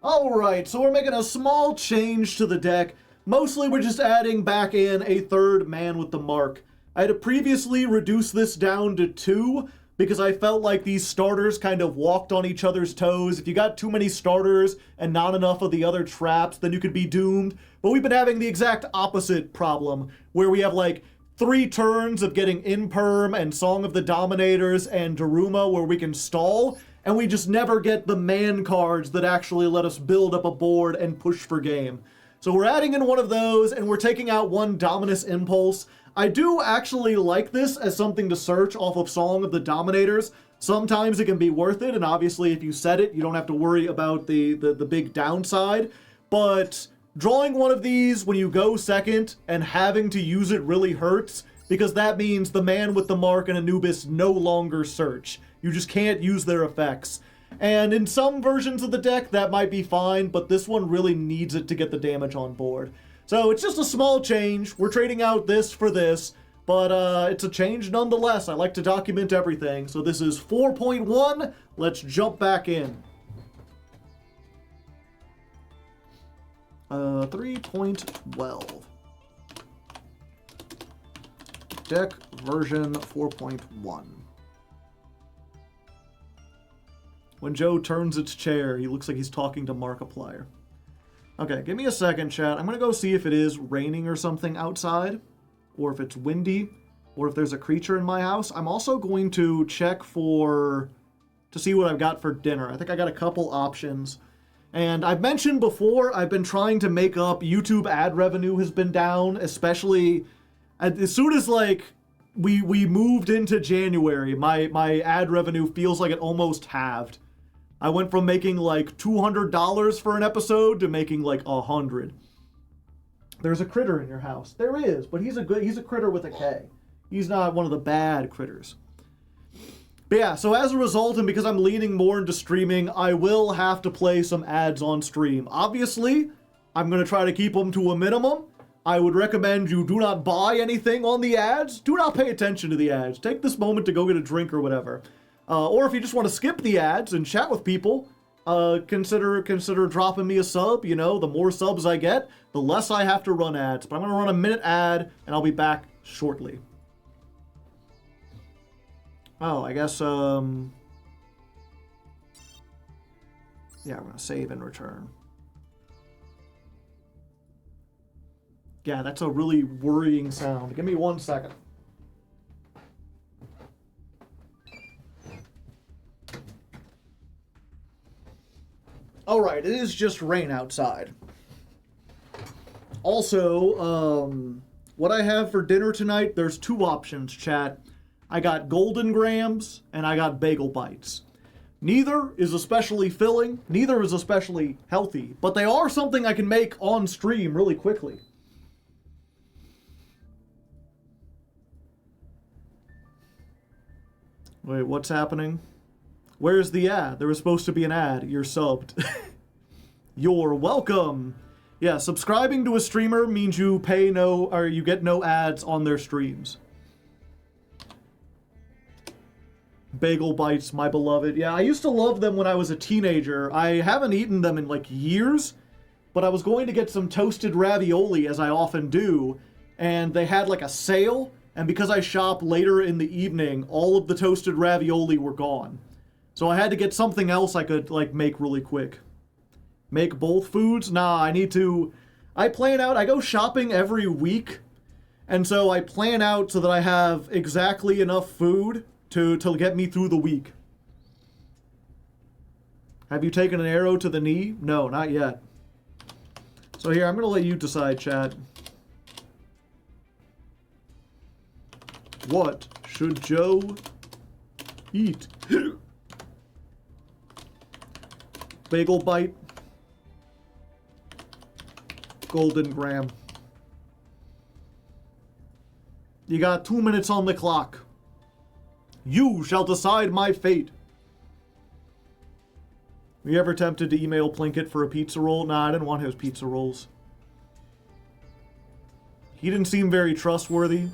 A: Alright, so we're making a small change to the deck. Mostly we're just adding back in a 3rd man with the mark. I had previously reduced this down to 2, because I felt like these starters kind of walked on each other's toes. If you got too many starters and not enough of the other traps, then you could be doomed. But we've been having the exact opposite problem, where we have like 3 turns of getting Imperm and Song of the Dominators and Daruma where we can stall, and we just never get the man cards that actually let us build up a board and push for game. So we're adding in one of those, and we're taking out one Dominus Impulse. I do actually like this as something to search off of Song of the Dominators. Sometimes it can be worth it, and obviously if you set it, you don't have to worry about the big downside. But drawing one of these when you go second and having to use it really hurts, because that means the man with the mark and Anubis no longer search. You just can't use their effects. And in some versions of the deck, that might be fine, but this one really needs it to get the damage on board. So it's just a small change. We're trading out this for this, but it's a change nonetheless. I like to document everything. So this is 4.1. Let's jump back in. 3.12. Deck version 4.1. When Joe turns its chair, he looks like he's talking to Markiplier. Okay, give me a second, chat. I'm going to go see if it is raining or something outside, or if it's windy, or if there's a creature in my house. I'm also going to check to see what I've got for dinner. I think I got a couple options. And I've mentioned before, I've been trying to make up. YouTube ad revenue has been down, especially as soon as, like, we moved into January. My ad revenue feels like it almost halved. I went from making like $200 for an episode to making like $100. There's a critter in your house. There is, but he's a critter with a K. He's not one of the bad critters. But yeah, so as a result, and because I'm leaning more into streaming, I will have to play some ads on stream. Obviously, I'm going to try to keep them to a minimum. I would recommend you do not buy anything on the ads. Do not pay attention to the ads. Take this moment to go get a drink or whatever. Or if you just want to skip the ads and chat with people, consider dropping me a sub. You know, the more subs I get, the less I have to run ads. But I'm going to run a minute ad, and I'll be back shortly. Oh, I guess, yeah, I'm going to save and return. Yeah, that's a really worrying sound. Give me 1 second. Alright, it is just rain outside. Also, what I have for dinner tonight, there's 2 options, chat. I got Golden Grams, and I got Bagel Bites. Neither is especially filling, neither is especially healthy, but they are something I can make on stream really quickly. Wait, what's happening? Where's the ad? There was supposed to be an ad. You're subbed. You're welcome. Yeah, subscribing to a streamer means you you get no ads on their streams. Bagel Bites, my beloved. Yeah, I used to love them when I was a teenager. I haven't eaten them in like years, but I was going to get some toasted ravioli, as I often do, and they had like a sale, and because I shop later in the evening, all of the toasted ravioli were gone. So I had to get something else I could like make really quick. Make both foods? Nah, I plan out, I go shopping every week, and so I plan out so that I have exactly enough food to get me through the week. Have you taken an arrow to the knee? No, not yet. So here, I'm gonna let you decide, chat. What should Joe eat? Bagel Bite. Golden Gram. You got 2 minutes on the clock. You shall decide my fate. Were you ever tempted to email Plinkett for a pizza roll? Nah, I didn't want his pizza rolls. He didn't seem very trustworthy.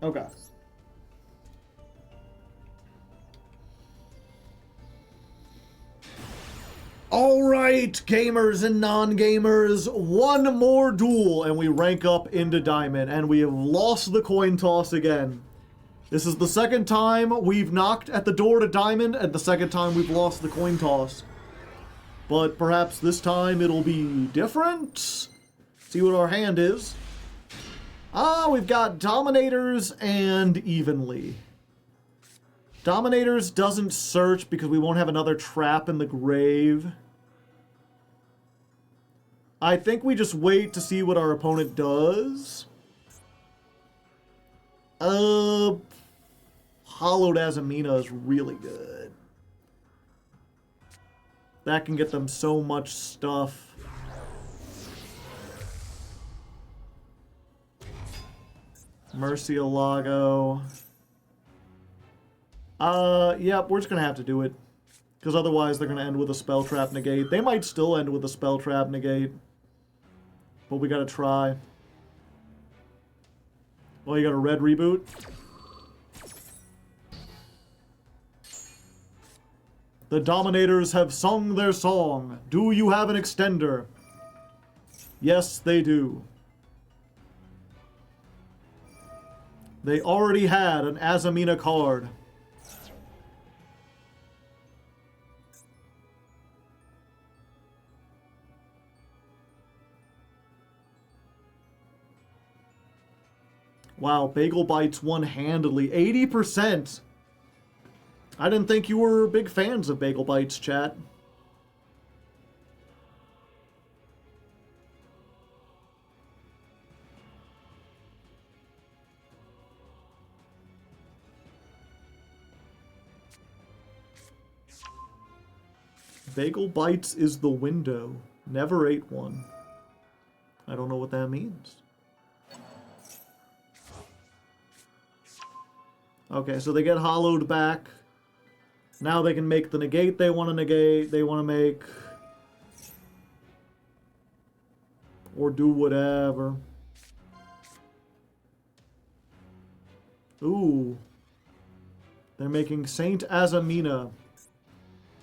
A: Okay. Alright, gamers and non-gamers, one more duel and we rank up into Diamond, and we have lost the coin toss again. This is the second time we've knocked at the door to Diamond, and the second time we've lost the coin toss. But perhaps this time it'll be different? See what our hand is. Ah, we've got Dominators and Evenly. Dominators doesn't search because we won't have another trap in the grave. I think we just wait to see what our opponent does. Hollowed Azamina is really good. That can get them so much stuff. Murcielago. Yep, we're just gonna have to do it. Because otherwise they're gonna end with a Spell Trap Negate. They might still end with a Spell Trap Negate. But we gotta try. Well, you got a red reboot? The Dominators have sung their song. Do you have an extender? Yes, they do. They already had an Azamina card. Wow, Bagel Bites one-handedly. 80%! I didn't think you were big fans of Bagel Bites, chat. Bagel Bites is the window. Never ate one. I don't know what that means. Okay, so they get hollowed back. Now they can make the negate they want to negate. They want to make... Or do whatever. Ooh. They're making Saint Azamina.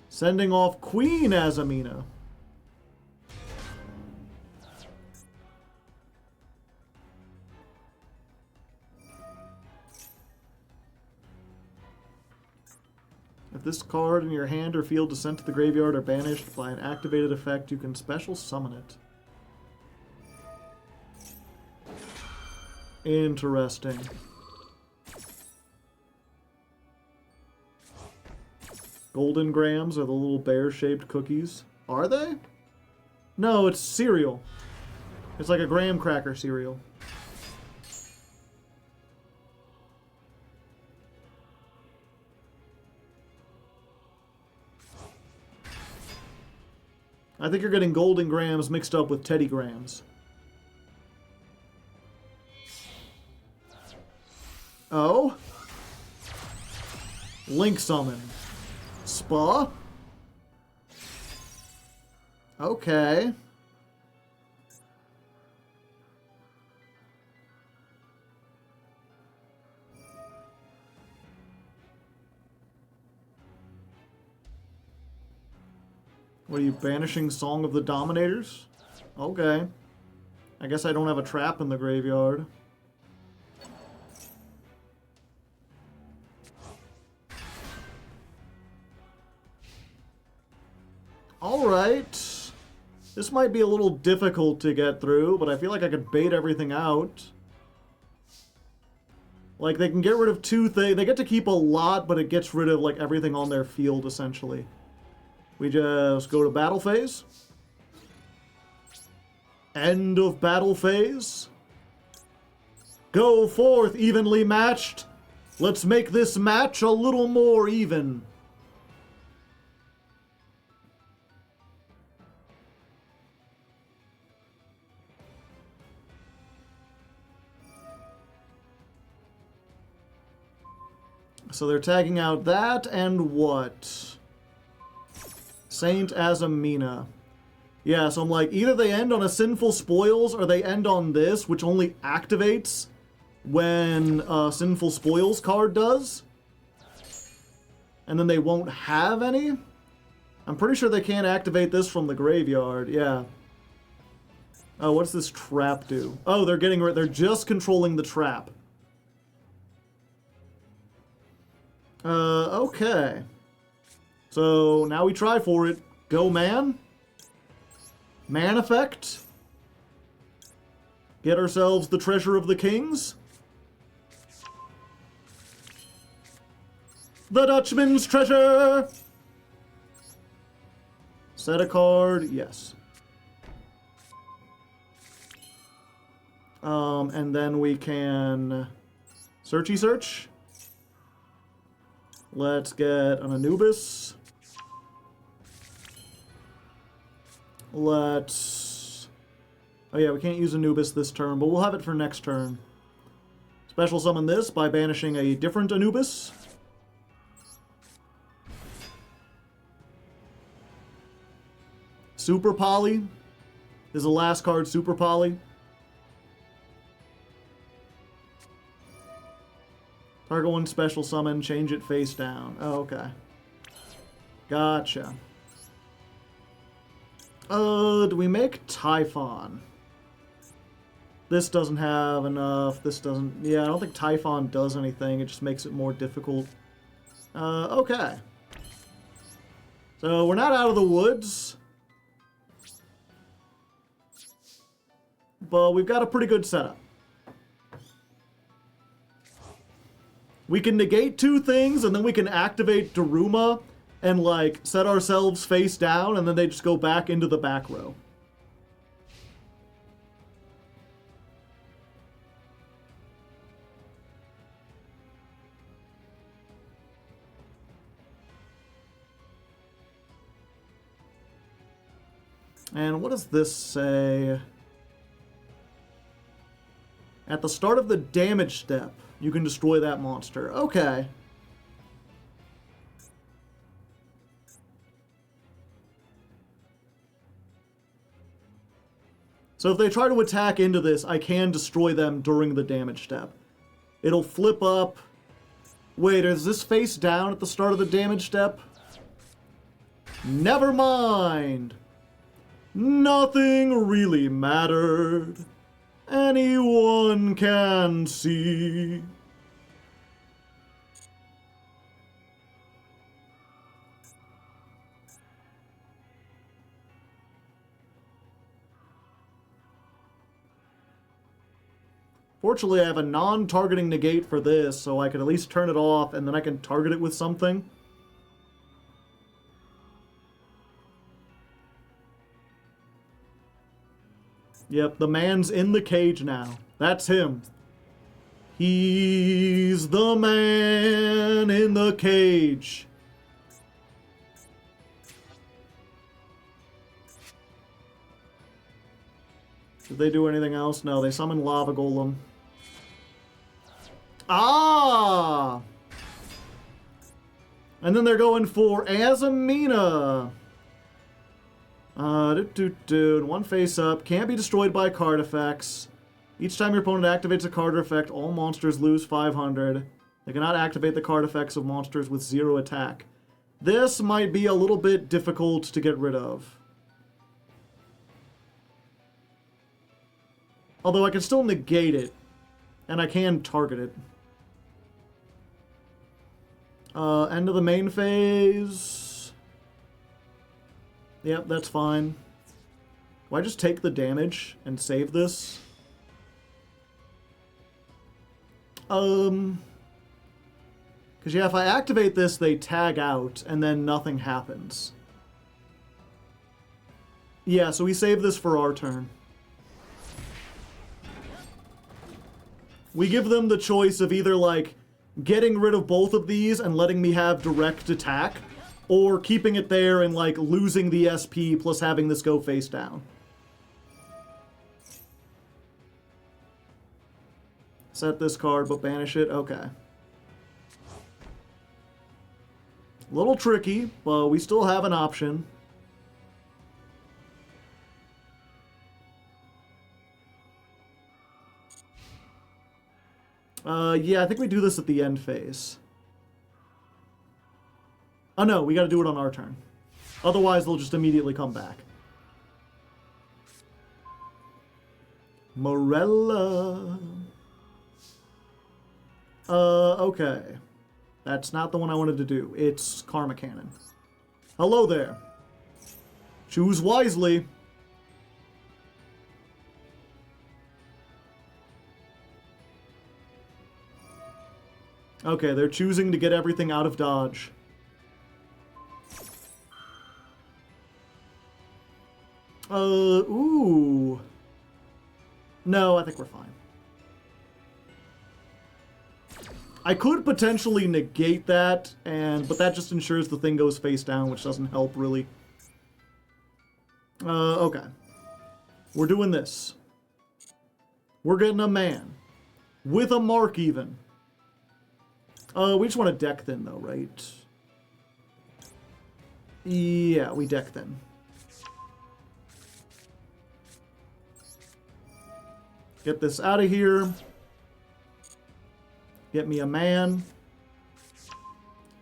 A: Sending off Queen Azamina. If this card in your hand or field is sent to the graveyard or banished by an activated effect, you can special summon it. Interesting. Golden grams are the little bear-shaped cookies. Are they? No, it's cereal. It's like a graham cracker cereal. I think you're getting golden grams mixed up with Teddy Grams. Oh? Link Summon. Spa? Okay. What are you, banishing Song of the Dominators? Okay. I guess I don't have a trap in the graveyard. Alright. This might be a little difficult to get through, but I feel like I could bait everything out. Like, they can get rid of two things. They get to keep a lot, but it gets rid of, like, everything on their field, essentially. We just go to battle phase. End of battle phase. Go forth, evenly matched. Let's make this match a little more even. So they're tagging out that and what? Saint Azamina. Yeah, so I'm like, either they end on a Sinful Spoils or they end on this, which only activates when a Sinful Spoils card does. And then they won't have any. I'm pretty sure they can't activate this from the graveyard, yeah. Oh, what's this trap do? Oh, they're just controlling the trap. Okay. So, now we try for it. Go man. Man effect. Get ourselves the treasure of the kings. The Dutchman's treasure! Set a card, yes. And then we can searchy search. Let's get an Anubis. Let's... Oh yeah, we can't use Anubis this turn, but we'll have it for next turn. Special summon this by banishing a different Anubis. Super Poly is the last card, Super Poly. Target one special summon, change it face down. Oh, okay. Gotcha. Do we make Typhon? This doesn't have enough. This doesn't... Yeah, I don't think Typhon does anything. It just makes it more difficult. Okay. So we're not out of the woods. But we've got a pretty good setup. We can negate two things, and then we can activate Daruma and, like, set ourselves face down, and then they just go back into the back row. And what does this say? At the start of the damage step, you can destroy that monster. Okay. So if they try to attack into this, I can destroy them during the damage step. It'll flip up. Wait, is this face down at the start of the damage step? Never mind. Nothing really mattered. Anyone can see. Fortunately, I have a non-targeting negate for this, so I can at least turn it off, and then I can target it with something. Yep, the man's in the cage now. That's him. He's the man in the cage. Did they do anything else? No, they summoned Lava Golem. Ah! And then they're going for Azamina. One face up. Can't be destroyed by card effects. Each time your opponent activates a card effect, all monsters lose 500. They cannot activate the card effects of monsters with 0 attack. This might be a little bit difficult to get rid of. Although I can still negate it. And I can target it. End of the main phase. Yep, that's fine. Will I just take the damage and save this? Because yeah, if I activate this, they tag out, and then nothing happens. Yeah, so we save this for our turn. We give them the choice of either, like, getting rid of both of these and letting me have direct attack, or keeping it there and, like, losing the SP plus having this go face down. Set this card, but banish it? Okay. A little tricky, but we still have an option. Yeah, I think we do this at the end phase. Oh no, we gotta do it on our turn. Otherwise, they'll just immediately come back. Morella. Okay. That's not the one I wanted to do. It's Karma Cannon. Hello there. Choose wisely. Okay, they're choosing to get everything out of dodge. Ooh. No, I think we're fine. I could potentially negate that, but that just ensures the thing goes face down, which doesn't help, really. Okay. We're doing this. We're getting a man. With a mark, even. We just want to deck thin, though, right? Yeah, we deck thin. Get this out of here. Get me a man.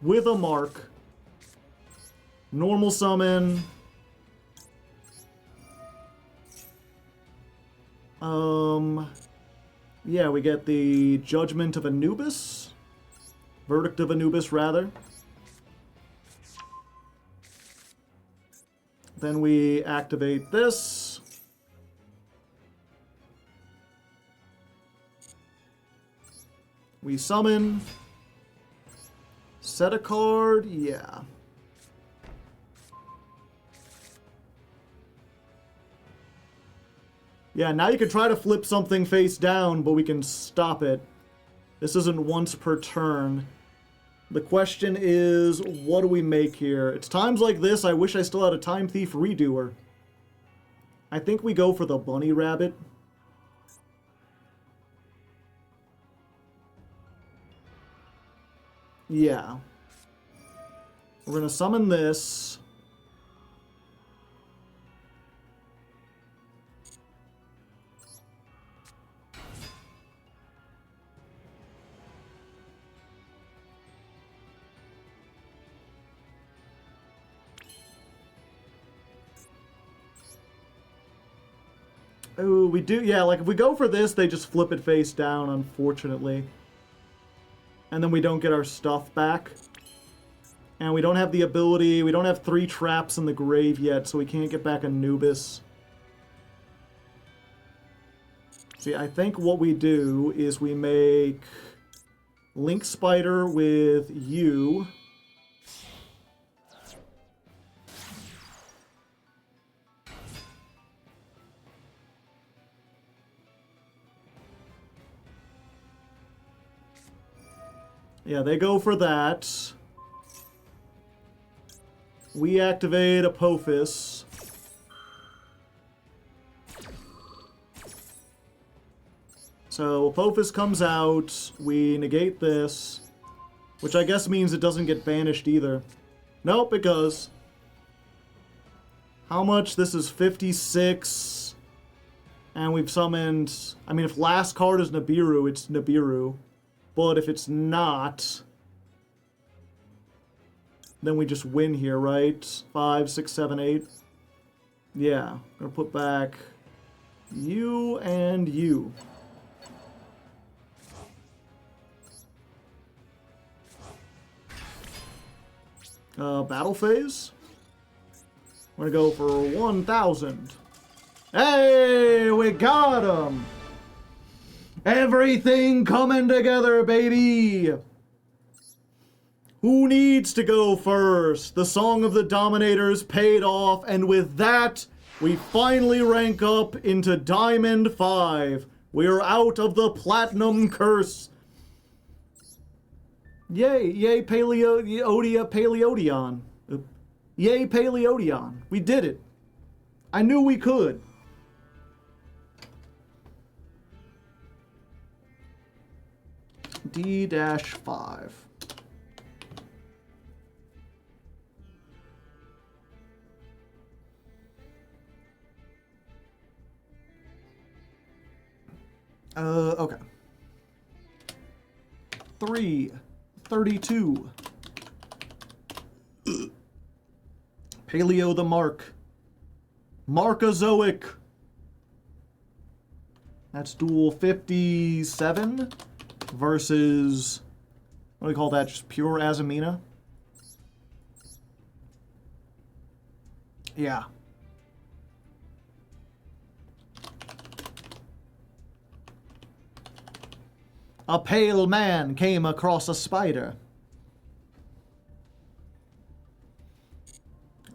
A: With a mark. Normal summon. Yeah, we get the Judgment of Anubis. Verdict of Anubis, rather. Then we activate this. We summon. Set a card, yeah. Yeah, now you can try to flip something face down, but we can stop it. This isn't once per turn. The question is, what do we make here? It's times like this, I wish I still had a Time Thief Redoer. I think we go for the Bunny Rabbit. Yeah. We're gonna summon this. Oh, we do, yeah, like if we go for this, they just flip it face down, unfortunately. And then we don't get our stuff back. And we don't have the ability, we don't have 3 traps in the grave yet, so we can't get back Anubis. See, I think what we do is we make Link Spider with you. Yeah, they go for that. We activate Apophis. So Apophis comes out, we negate this, which I guess means it doesn't get banished either. Nope, it goes. How much? This is 56. And we've summoned... I mean, if last card is Nibiru, it's Nibiru. But if it's not... then we just win here, right? 5, 6, 7, 8. Yeah. I'm gonna put back you and you. Battle phase. We're gonna go for 1,000. Hey, we got him! Everything coming together, baby! Who needs to go first? The Song of the Dominators paid off, and with that, we finally rank up into Diamond 5. We're out of the Platinum Curse. Yay, yay, Paleodion. Yay, Paleodion. We did it. I knew we could. D-5. Okay. 332. Paleo the Mark. Markozoic. That's duel 57 versus, what do we call that? Just pure Azamina? Yeah. A pale man came across a spider.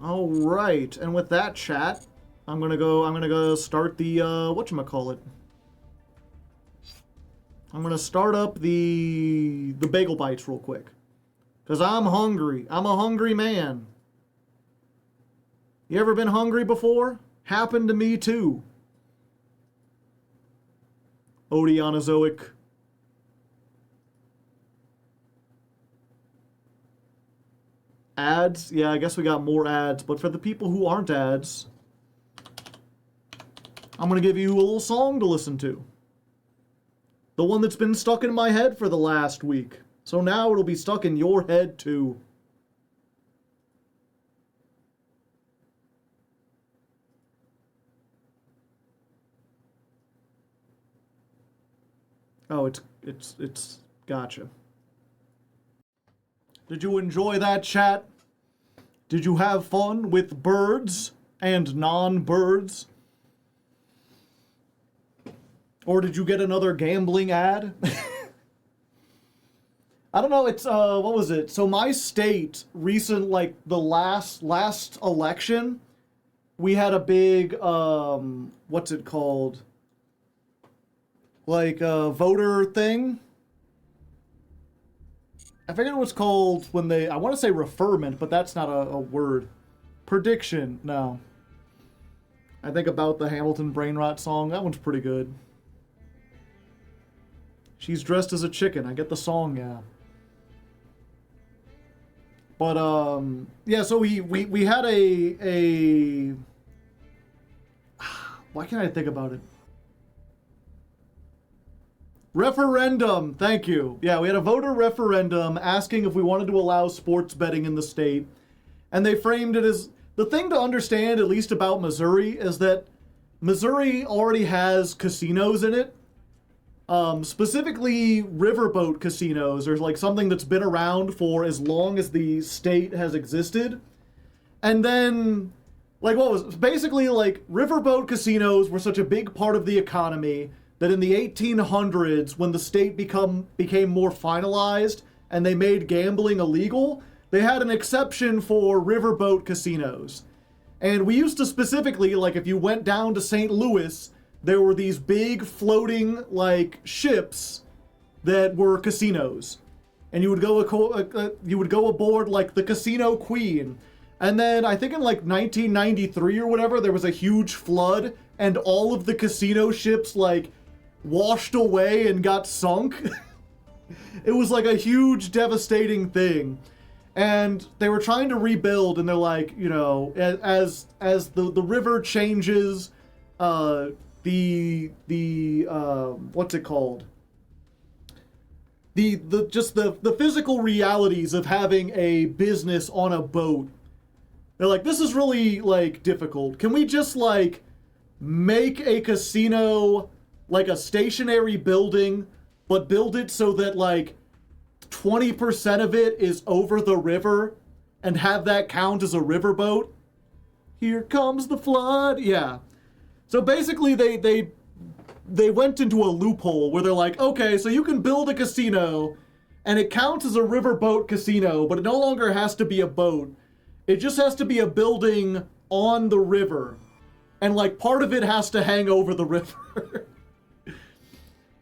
A: All right, and with that, chat, I'm gonna go start the whatchamacallit. I'm gonna start up the bagel bites real quick, cause I'm hungry. I'm a hungry man. You ever been hungry before? Happened to me too. Odionozoic. Ads? Yeah, I guess we got more ads, but for the people who aren't ads, I'm gonna give you a little song to listen to. The one that's been stuck in my head for the last week. So now it'll be stuck in your head too. Oh, it's gotcha. Did you enjoy that, chat? Did you have fun with birds and non-birds? Or did you get another gambling ad? I don't know, it's, what was it? So my state, like, the last election, we had a big, what's it called? Like, voter thing? I forget what's called when they, I want to say referment, but that's not a word. Prediction, no. I think about the Hamilton Brain Rot song, that one's pretty good. She's dressed as a chicken, I get the song, yeah. But, yeah, so we had a why can't I think about it? Referendum, thank you. Yeah, we had a voter referendum asking if we wanted to allow sports betting in the state. And they framed it as, the thing to understand, at least about Missouri, is that Missouri already has casinos in it. Specifically riverboat casinos, or like something that's been around for as long as the state has existed. And then, like what was, basically like riverboat casinos were such a big part of the economy that in the 1800s, when the state became more finalized and they made gambling illegal, they had an exception for riverboat casinos. And we used to specifically, like if you went down to St. Louis, there were these big floating like ships that were casinos. And you would go aboard like the Casino Queen. And then I think in like 1993 or whatever, there was a huge flood and all of the casino ships like washed away and got sunk. It was like a huge devastating thing. And they were trying to rebuild, and they're like, you know, as the river changes, what's it called? The physical realities of having a business on a boat. They're like, this is really like difficult. Can we just like make a casino like a stationary building, but build it so that like 20% of it is over the river and have that count as a riverboat? Here comes the flood. Yeah. So basically they went into a loophole where they're like, okay, so you can build a casino and it counts as a riverboat casino, but it no longer has to be a boat. It just has to be a building on the river. And like part of it has to hang over the river.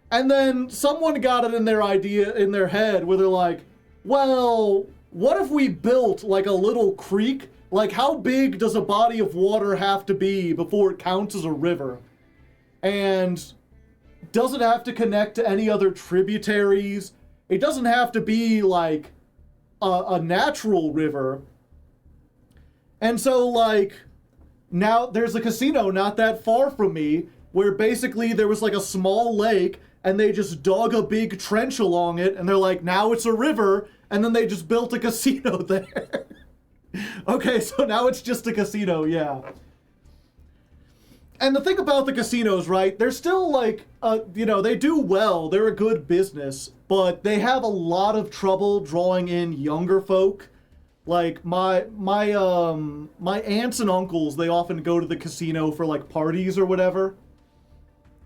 A: And then someone got it in their head where they're like, well, what if we built like a little creek? Like how big does a body of water have to be before it counts as a river? And does it have to connect to any other tributaries? It doesn't have to be like a natural river. And so like now there's a casino not that far from me where basically there was like a small lake and they just dug a big trench along it, and they're like, now it's a river, and then they just built a casino there. Okay, so now it's just a casino, yeah. And the thing about the casinos, right, they're still like, you know, they do well, they're a good business, but they have a lot of trouble drawing in younger folk. Like, my aunts and uncles, they often go to the casino for like parties or whatever.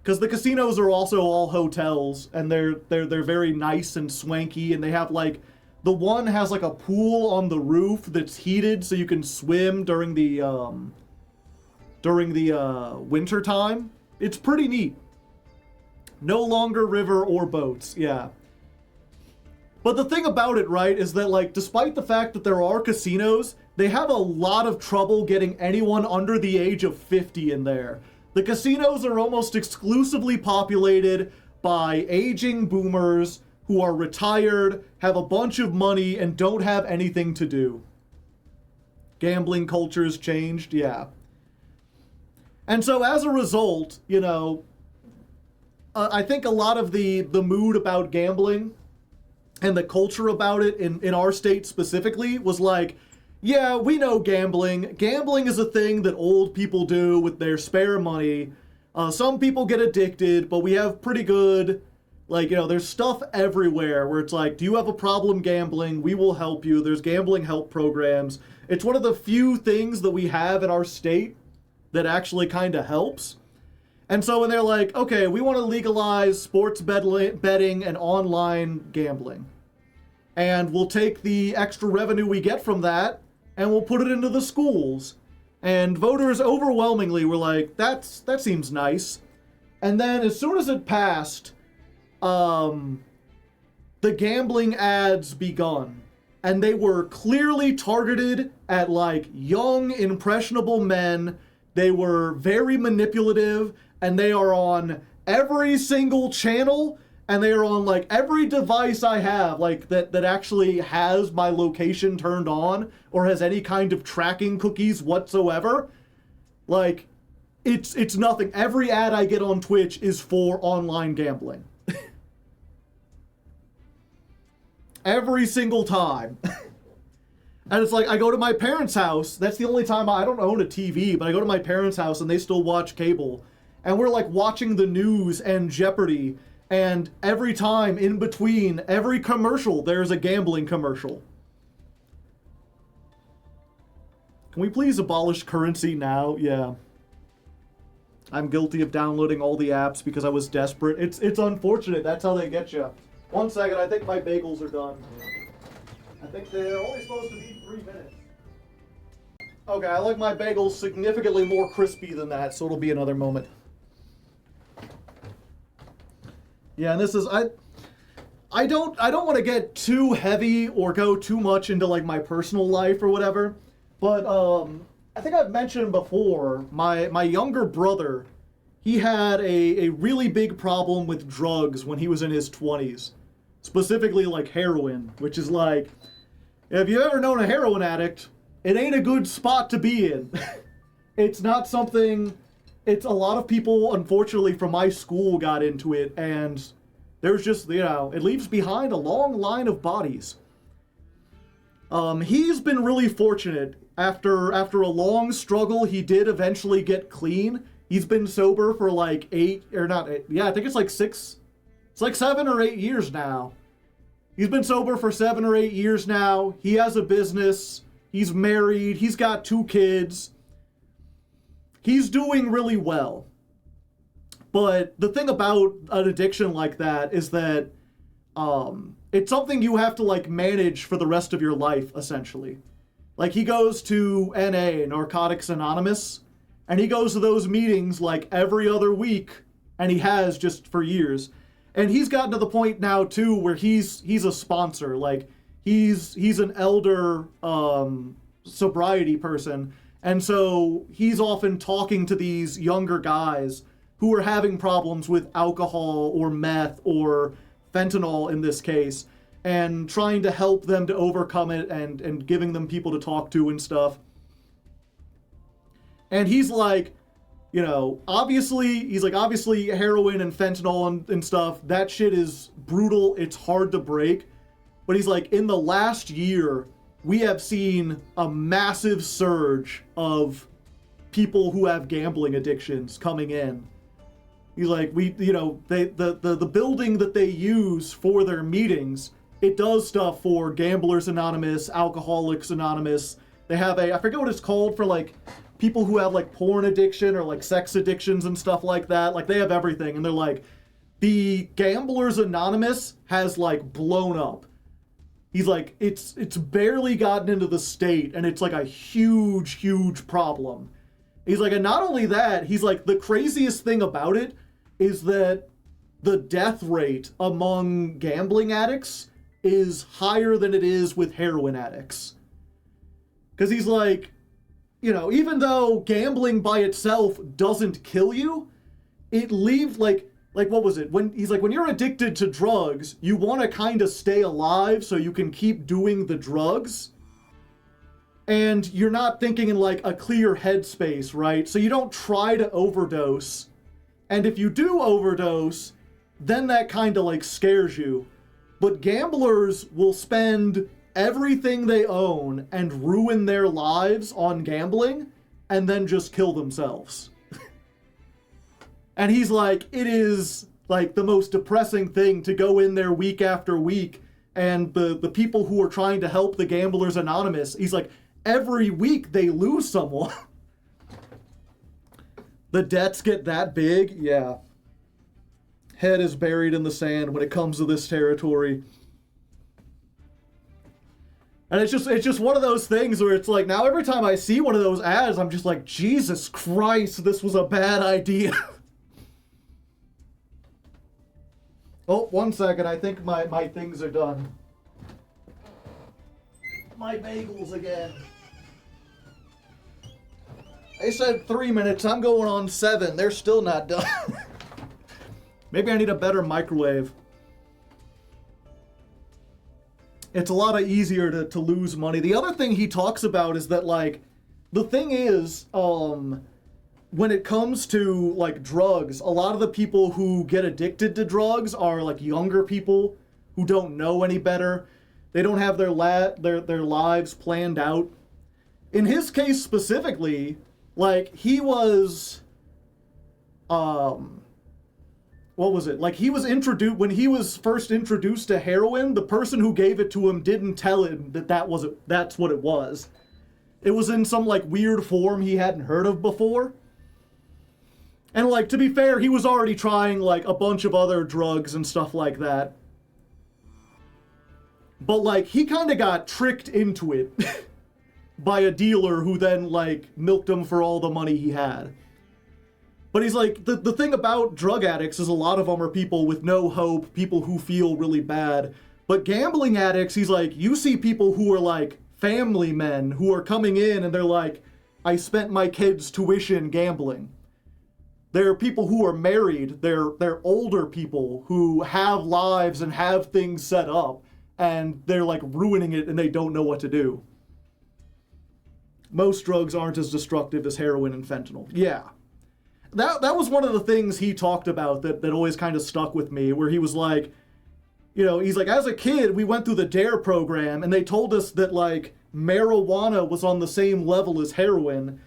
A: because the casinos are also all hotels, and they're very nice and swanky, and they have like, the one has like a pool on the roof that's heated so you can swim during the winter time. It's pretty neat. No longer river or boats, yeah. But the thing about it, right, is that, like, despite the fact that there are casinos, they have a lot of trouble getting anyone under the age of 50 in there. The casinos are almost exclusively populated by aging boomers who are retired, have a bunch of money, and don't have anything to do. Gambling culture's changed, yeah. And so as a result, you know, I think a lot of the mood about gambling and the culture about it in our state specifically was like, yeah, we know gambling. Gambling is a thing that old people do with their spare money. Some people get addicted, but we have pretty good, like, you know, there's stuff everywhere where it's like, do you have a problem gambling? We will help you. There's gambling help programs. It's one of the few things that we have in our state that actually kind of helps. And so when they're like, okay, we want to legalize sports betting and online gambling, and we'll take the extra revenue we get from that and we'll put it into the schools. And voters overwhelmingly were like, that seems nice. And then as soon as it passed, the gambling ads begun. And they were clearly targeted at like young, impressionable men. They were very manipulative, and they are on every single channel, and they are on like every device I have, like that actually has my location turned on or has any kind of tracking cookies whatsoever. Like, it's nothing. Every ad I get on Twitch is for online gambling. Every single time. And it's like, I go to my parents' house. That's the only time I don't own a TV, but I go to my parents' house and they still watch cable. And we're like watching the news and Jeopardy. And every time in between every commercial, there's a gambling commercial. Can we please abolish currency now? Yeah. I'm guilty of downloading all the apps because I was desperate. It's unfortunate. That's how they get you. 1 second, I think my bagels are done. I think they're only supposed to be 3 minutes. Okay, I like my bagels significantly more crispy than that, so it'll be another moment. Yeah, and this is, I don't want to get too heavy or go too much into like my personal life or whatever, but I think I've mentioned before, my younger brother, he had a really big problem with drugs when he was in his 20s. Specifically like heroin, which is like, if you've ever known a heroin addict, it ain't a good spot to be in. It's not something, it's a lot of people, unfortunately, from my school got into it, and there's just, you know, it leaves behind a long line of bodies. He's been really fortunate. After a long struggle, he did eventually get clean. He's been sober for like I think it's like 7 or 8 years now. He's been sober for 7 or 8 years now. He has a business. He's married. He's got 2 kids. He's doing really well. But the thing about an addiction like that is that it's something you have to like manage for the rest of your life, essentially. Like, he goes to NA, Narcotics Anonymous, and he goes to those meetings like every other week, and he has just for years. And he's gotten to the point now too where he's a sponsor. Like, he's an elder sobriety person, and so he's often talking to these younger guys who are having problems with alcohol or meth or fentanyl in this case, and trying to help them to overcome it and giving them people to talk to and stuff. And he's like, you know, obviously heroin and fentanyl and stuff, that shit is brutal, it's hard to break. But he's like, in the last year, we have seen a massive surge of people who have gambling addictions coming in. He's like, the building that they use for their meetings, it does stuff for Gamblers Anonymous, Alcoholics Anonymous. They have I forget what it's called for like people who have like porn addiction or like sex addictions and stuff like that. Like they have everything, and they're like, the Gamblers Anonymous has like blown up. He's like, it's barely gotten into the state, and it's like a huge problem. He's like, and not only that, he's like, the craziest thing about it is that the death rate among gambling addicts is higher than it is with heroin addicts. Because he's like, you know, even though gambling by itself doesn't kill you, it leaves like what was it? When he's like, when you're addicted to drugs, you want to kind of stay alive so you can keep doing the drugs. And you're not thinking in like a clear headspace, right? So you don't try to overdose. And if you do overdose, then that kind of like scares you. But gamblers will spend everything they own and ruin their lives on gambling and then just kill themselves. And he's like, it is like the most depressing thing to go in there week after week, and the people who are trying to help the Gamblers Anonymous, he's like, every week they lose someone. The debts get that big, yeah. Head is buried in the sand when it comes to this territory. And it's just one of those things where it's like, now every time I see one of those ads, I'm just like, Jesus Christ, this was a bad idea. Oh, 1 second. I think my things are done. My bagels again. They said 3 minutes. I'm going on 7. They're still not done. Maybe I need a better microwave. It's a lot easier to lose money. The other thing he talks about is that, like, the thing is, when it comes to like drugs, a lot of the people who get addicted to drugs are like younger people who don't know any better. They don't have their lives planned out. In his case specifically, like he was, what was it? Like he was introduced, when he was first introduced to heroin, the person who gave it to him didn't tell him that that's what it was. It was in some like weird form he hadn't heard of before. And like, to be fair, he was already trying like a bunch of other drugs and stuff like that. But like, he kind of got tricked into it by a dealer who then like milked him for all the money he had. But he's like, the thing about drug addicts is a lot of them are people with no hope, people who feel really bad. But gambling addicts, he's like, you see people who are like family men who are coming in and they're like, I spent my kid's tuition gambling. There are people who are married, they're older people who have lives and have things set up, and they're like ruining it and they don't know what to do. Most drugs aren't as destructive as heroin and fentanyl. Yeah. That was one of the things he talked about that always kind of stuck with me, where he was like, you know, he's like, as a kid, we went through the DARE program and they told us that like marijuana was on the same level as heroin.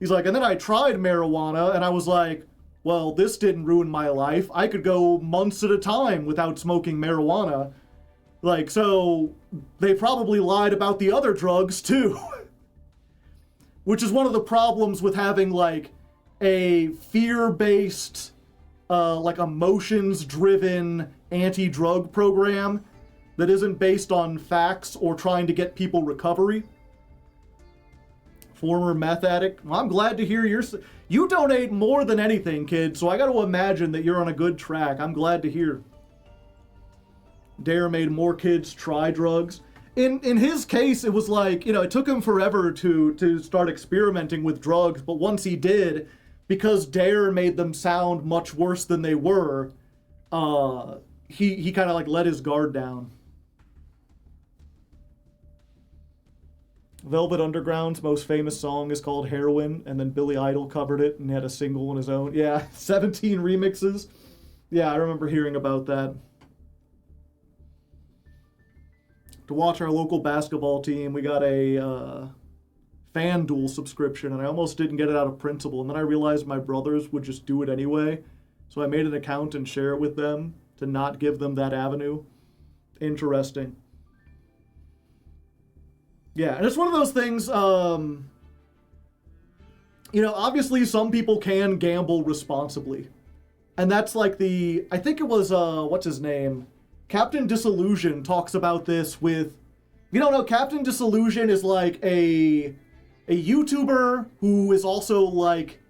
A: He's like, and then I tried marijuana and I was like, well, this didn't ruin my life. I could go months at a time without smoking marijuana. Like, so they probably lied about the other drugs too. Which is one of the problems with having like a fear-based, like emotions-driven anti-drug program that isn't based on facts or trying to get people recovery. Former meth addict. Well, I'm glad to hear you donate more than anything, kid, so I got to imagine that you're on a good track. I'm glad to hear. DARE made more kids try drugs. In his case, it was like, you know, it took him forever to start experimenting with drugs, but once he did, because DARE made them sound much worse than they were, he kind of like let his guard down. Velvet Underground's most famous song is called Heroin, and then Billy Idol covered it and had a single on his own. Yeah, 17 remixes. Yeah, I remember hearing about that. To watch our local basketball team, we got a FanDuel subscription, and I almost didn't get it out of principle, and then I realized my brothers would just do it anyway, so I made an account and share it with them to not give them that avenue. Interesting. Yeah, and it's one of those things, you know, obviously some people can gamble responsibly. And that's like I think it was, what's his name? Captain Disillusion talks about this with, you don't know, Captain Disillusion is like a YouTuber who is also like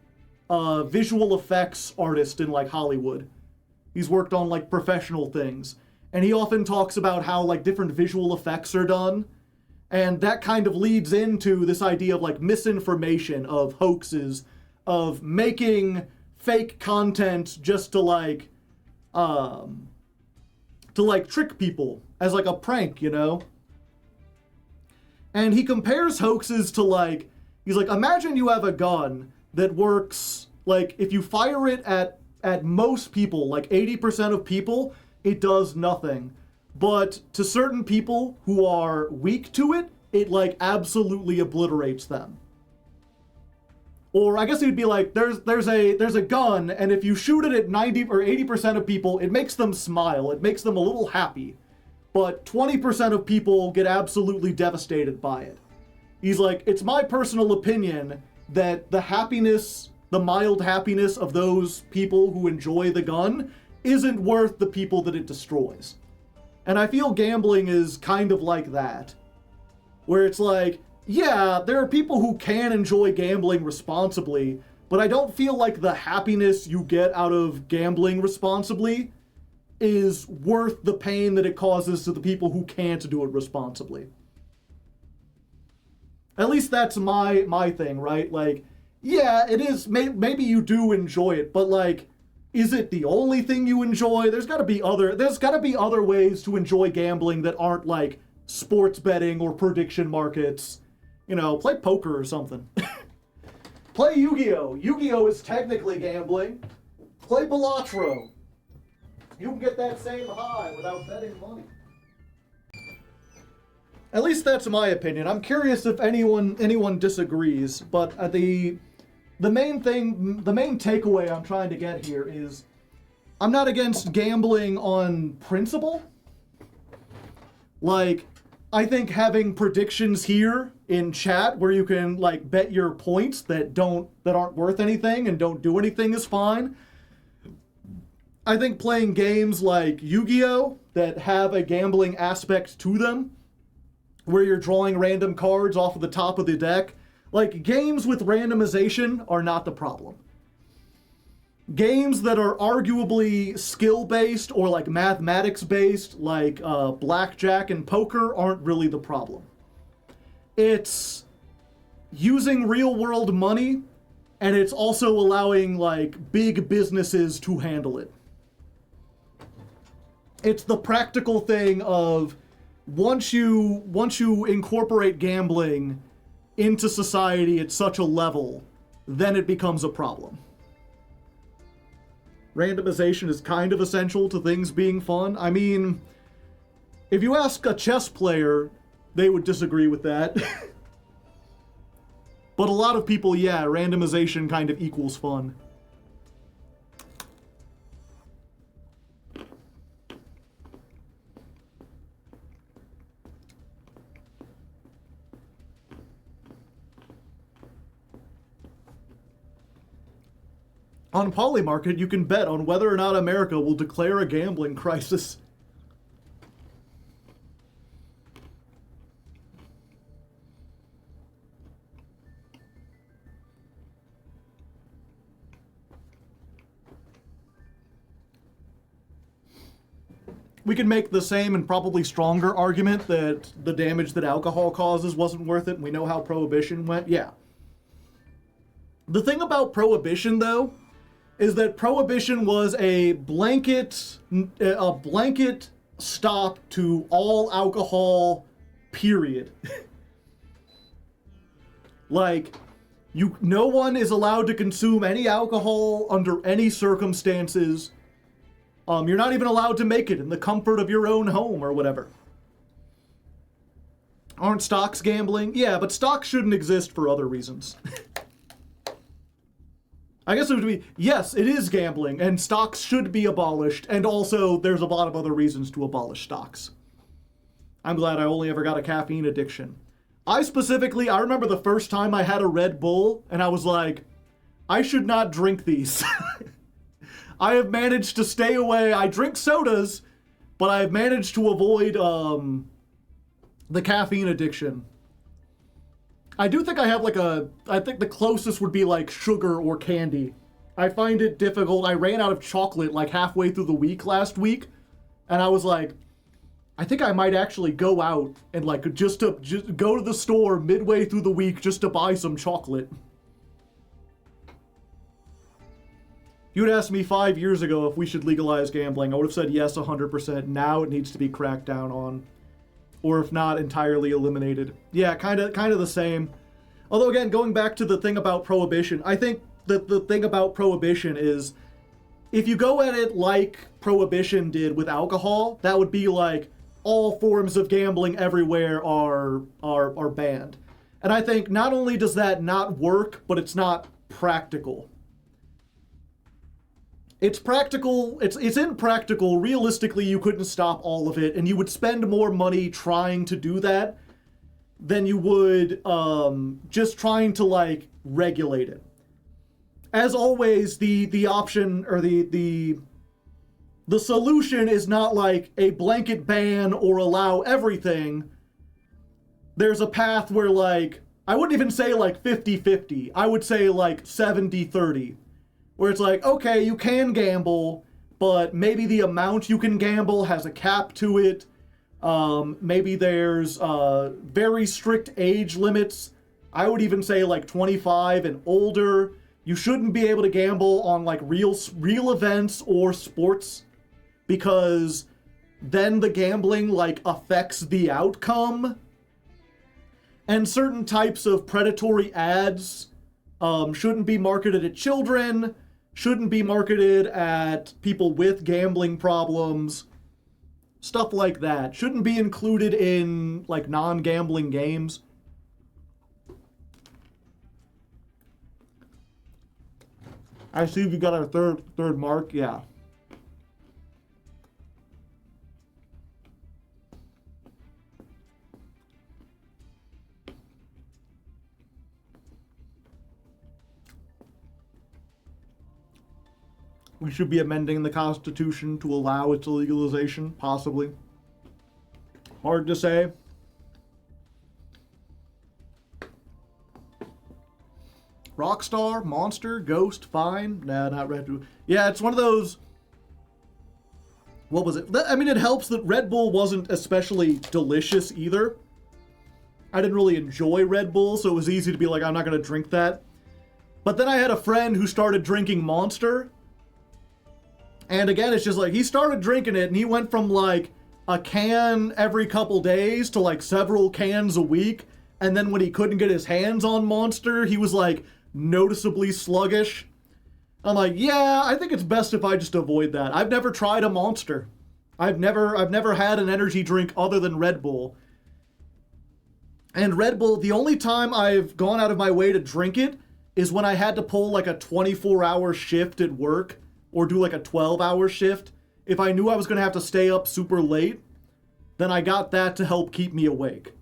A: a visual effects artist in like Hollywood. He's worked on like professional things. And he often talks about how like different visual effects are done. And that kind of leads into this idea of like misinformation, of hoaxes, of making fake content just to like trick people as like a prank, you know? And he compares hoaxes to like, he's like, imagine you have a gun that works, like if you fire it at most people, like 80% of people, it does nothing. But to certain people who are weak to it, it like absolutely obliterates them. Or I guess it'd be like, there's a gun, and if you shoot it at 90 or 80% of people, it makes them smile, it makes them a little happy. But 20% of people get absolutely devastated by it. He's like, it's my personal opinion that the mild happiness of those people who enjoy the gun isn't worth the people that it destroys. And I feel gambling is kind of like that. Where it's like, yeah, there are people who can enjoy gambling responsibly, but I don't feel like the happiness you get out of gambling responsibly is worth the pain that it causes to the people who can't do it responsibly. At least that's my thing, right? Like, yeah, it is, maybe you do enjoy it, but like, is it the only thing you enjoy? There's gotta be other ways to enjoy gambling that aren't like sports betting or prediction markets. You know, play poker or something. Play Yu-Gi-Oh! Yu-Gi-Oh! Is technically gambling. Play Balatro. You can get that same high without betting money. At least that's my opinion. I'm curious if anyone disagrees, but the main takeaway I'm trying to get here is I'm not against gambling on principle. Like, I think having predictions here in chat where you can like bet your points that aren't worth anything and don't do anything is fine. I think playing games like Yu-Gi-Oh! That have a gambling aspect to them, where you're drawing random cards off of the top of the deck, like games with randomization are not the problem. Games that are arguably skill-based or like mathematics-based, like blackjack and poker, aren't really the problem. It's using real-world money, and it's also allowing like big businesses to handle it. It's the practical thing of once you incorporate gambling into society at such a level, then it becomes a problem. Randomization is kind of essential to things being fun. I mean, if you ask a chess player, they would disagree with that. But a lot of people, yeah, randomization kind of equals fun. On Polymarket, you can bet on whether or not America will declare a gambling crisis. We can make the same and probably stronger argument that the damage that alcohol causes wasn't worth it, and we know how Prohibition went. Yeah. The thing about Prohibition, though, is that Prohibition was a blanket stop to all alcohol, period. Like, no one is allowed to consume any alcohol under any circumstances. You're not even allowed to make it in the comfort of your own home or whatever. Aren't stocks gambling? Yeah, but stocks shouldn't exist for other reasons. I guess it would be, yes, it is gambling, and stocks should be abolished, and also there's a lot of other reasons to abolish stocks. I'm glad I only ever got a caffeine addiction. I remember the first time I had a Red Bull, and I was like, I should not drink these. I have managed to stay away. I drink sodas, but I have managed to avoid the caffeine addiction. I do think I have I think the closest would be like sugar or candy. I find it difficult. I ran out of chocolate like halfway through the week last week, and I was like, I think I might actually go out and like just go to the store midway through the week just to buy some chocolate. If you had asked me 5 years ago if we should legalize gambling, I would have said yes 100%. Now it needs to be cracked down on. Or if not, entirely eliminated. Yeah, kind of the same. Although again, going back to the thing about prohibition, I think that the thing about prohibition is, if you go at it like prohibition did with alcohol, that would be like all forms of gambling everywhere are banned. And I think not only does that not work, but it's not practical. It's practical, it's impractical. Realistically, you couldn't stop all of it, and you would spend more money trying to do that than you would just trying to like regulate it. As always, the option or the solution is not like a blanket ban or allow everything. There's a path where like, I wouldn't even say like 50-50. I would say like 70-30. Where it's like, okay, you can gamble, but maybe the amount you can gamble has a cap to it. Maybe there's very strict age limits. I would even say like 25 and older. You shouldn't be able to gamble on like real events or sports, because then the gambling like affects the outcome. And certain types of predatory ads shouldn't be marketed at children, shouldn't be marketed at people with gambling problems, stuff like that. Shouldn't be included in like non-gambling games. I see we got our third mark, yeah. We should be amending the Constitution to allow its legalization, possibly. Hard to say. Rockstar, Monster, Ghost, fine. Nah, not Red Bull. Yeah, it's one of those... What was it? I mean, it helps that Red Bull wasn't especially delicious either. I didn't really enjoy Red Bull, so it was easy to be like, I'm not going to drink that. But then I had a friend who started drinking Monster. And again, it's just like, he started drinking it, and he went from like a can every couple days to like several cans a week. And then when he couldn't get his hands on Monster, he was like noticeably sluggish. I'm like, yeah, I think it's best if I just avoid that. I've never tried a Monster. I've never had an energy drink other than Red Bull. And Red Bull, the only time I've gone out of my way to drink it is when I had to pull like a 24-hour shift at work, or do like a 12-hour shift. If I knew I was going to have to stay up super late, then I got that to help keep me awake.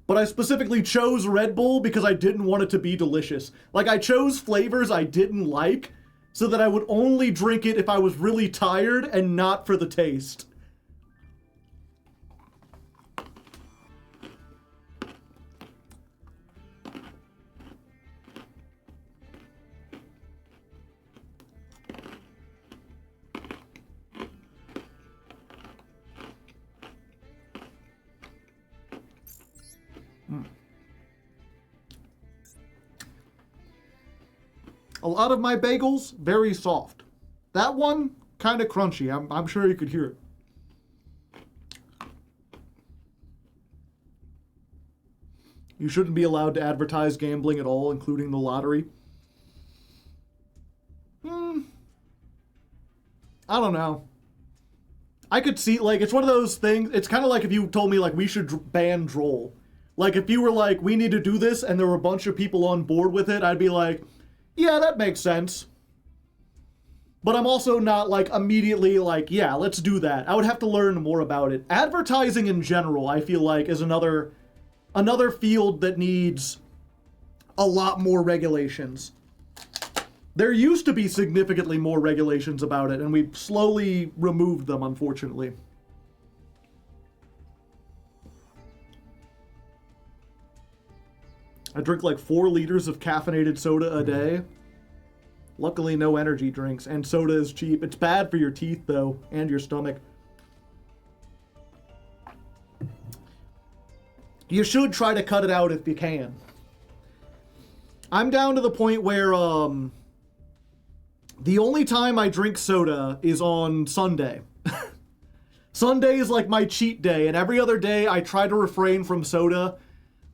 A: But I specifically chose Red Bull because I didn't want it to be delicious. Like, I chose flavors I didn't like so that I would only drink it if I was really tired and not for the taste. A lot of my bagels, very soft. That one, kind of crunchy. I'm sure you could hear it. You shouldn't be allowed to advertise gambling at all, including the lottery. I don't know. I could see, like, it's one of those things, it's kind of like if you told me, like, we should ban Droll. Like, if you were like, we need to do this, and there were a bunch of people on board with it, I'd be like, yeah, that makes sense. But I'm also not, like, immediately like, yeah, let's do that. I would have to learn more about it. Advertising in general, I feel like, is another another field that needs a lot more regulations. There used to be significantly more regulations about it, and we've slowly removed them, unfortunately. I drink like 4 liters of caffeinated soda a day. Luckily, no energy drinks, and soda is cheap. It's bad for your teeth, though, and your stomach. You should try to cut it out if you can. I'm down to the point where, the only time I drink soda is on Sunday. Sunday is like my cheat day, and every other day I try to refrain from soda.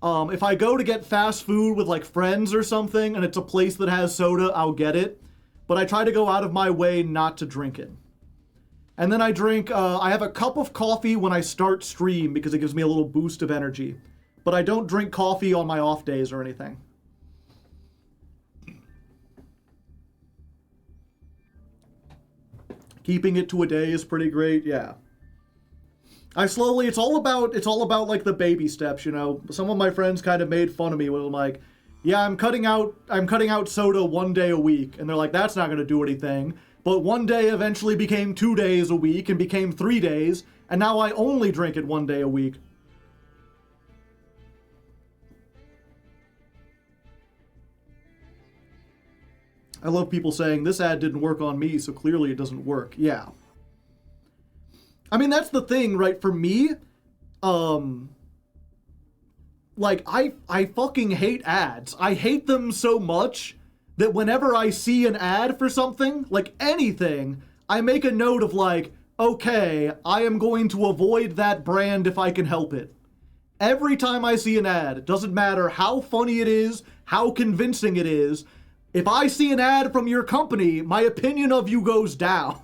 A: If I go to get fast food with like friends or something, and it's a place that has soda, I'll get it. But I try to go out of my way not to drink it. And then I drink, I have a cup of coffee when I start stream because it gives me a little boost of energy. But I don't drink coffee on my off days or anything. Keeping it to a day is pretty great, yeah. It's all about like the baby steps, you know. Some of my friends kind of made fun of me when I'm like, yeah, I'm cutting out soda 1 day a week. And they're like, that's not going to do anything. But 1 day eventually became 2 days a week and became 3 days. And now I only drink it 1 day a week. I love people saying, this ad didn't work on me, so clearly it doesn't work. Yeah. I mean, that's the thing, right? For me, like, I fucking hate ads. I hate them so much that whenever I see an ad for something, like anything, I make a note of like, okay, I am going to avoid that brand if I can help it. Every time I see an ad, it doesn't matter how funny it is, how convincing it is, if I see an ad from your company, my opinion of you goes down.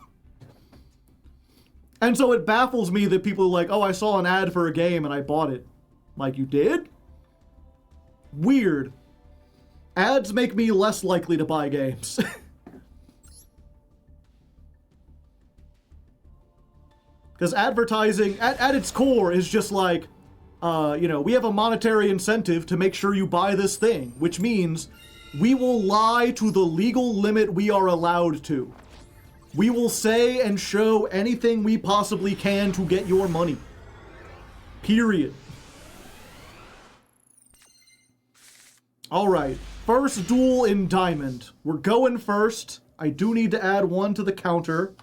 A: And so it baffles me that people are like, oh, I saw an ad for a game and I bought it. Like, you did? Weird. Ads make me less likely to buy games. Because advertising, at its core, is just like, you know, we have a monetary incentive to make sure you buy this thing, which means we will lie to the legal limit we are allowed to. We will say and show anything we possibly can to get your money. Period. Alright, first duel in Diamond. We're going first. I do need to add 1 to the counter.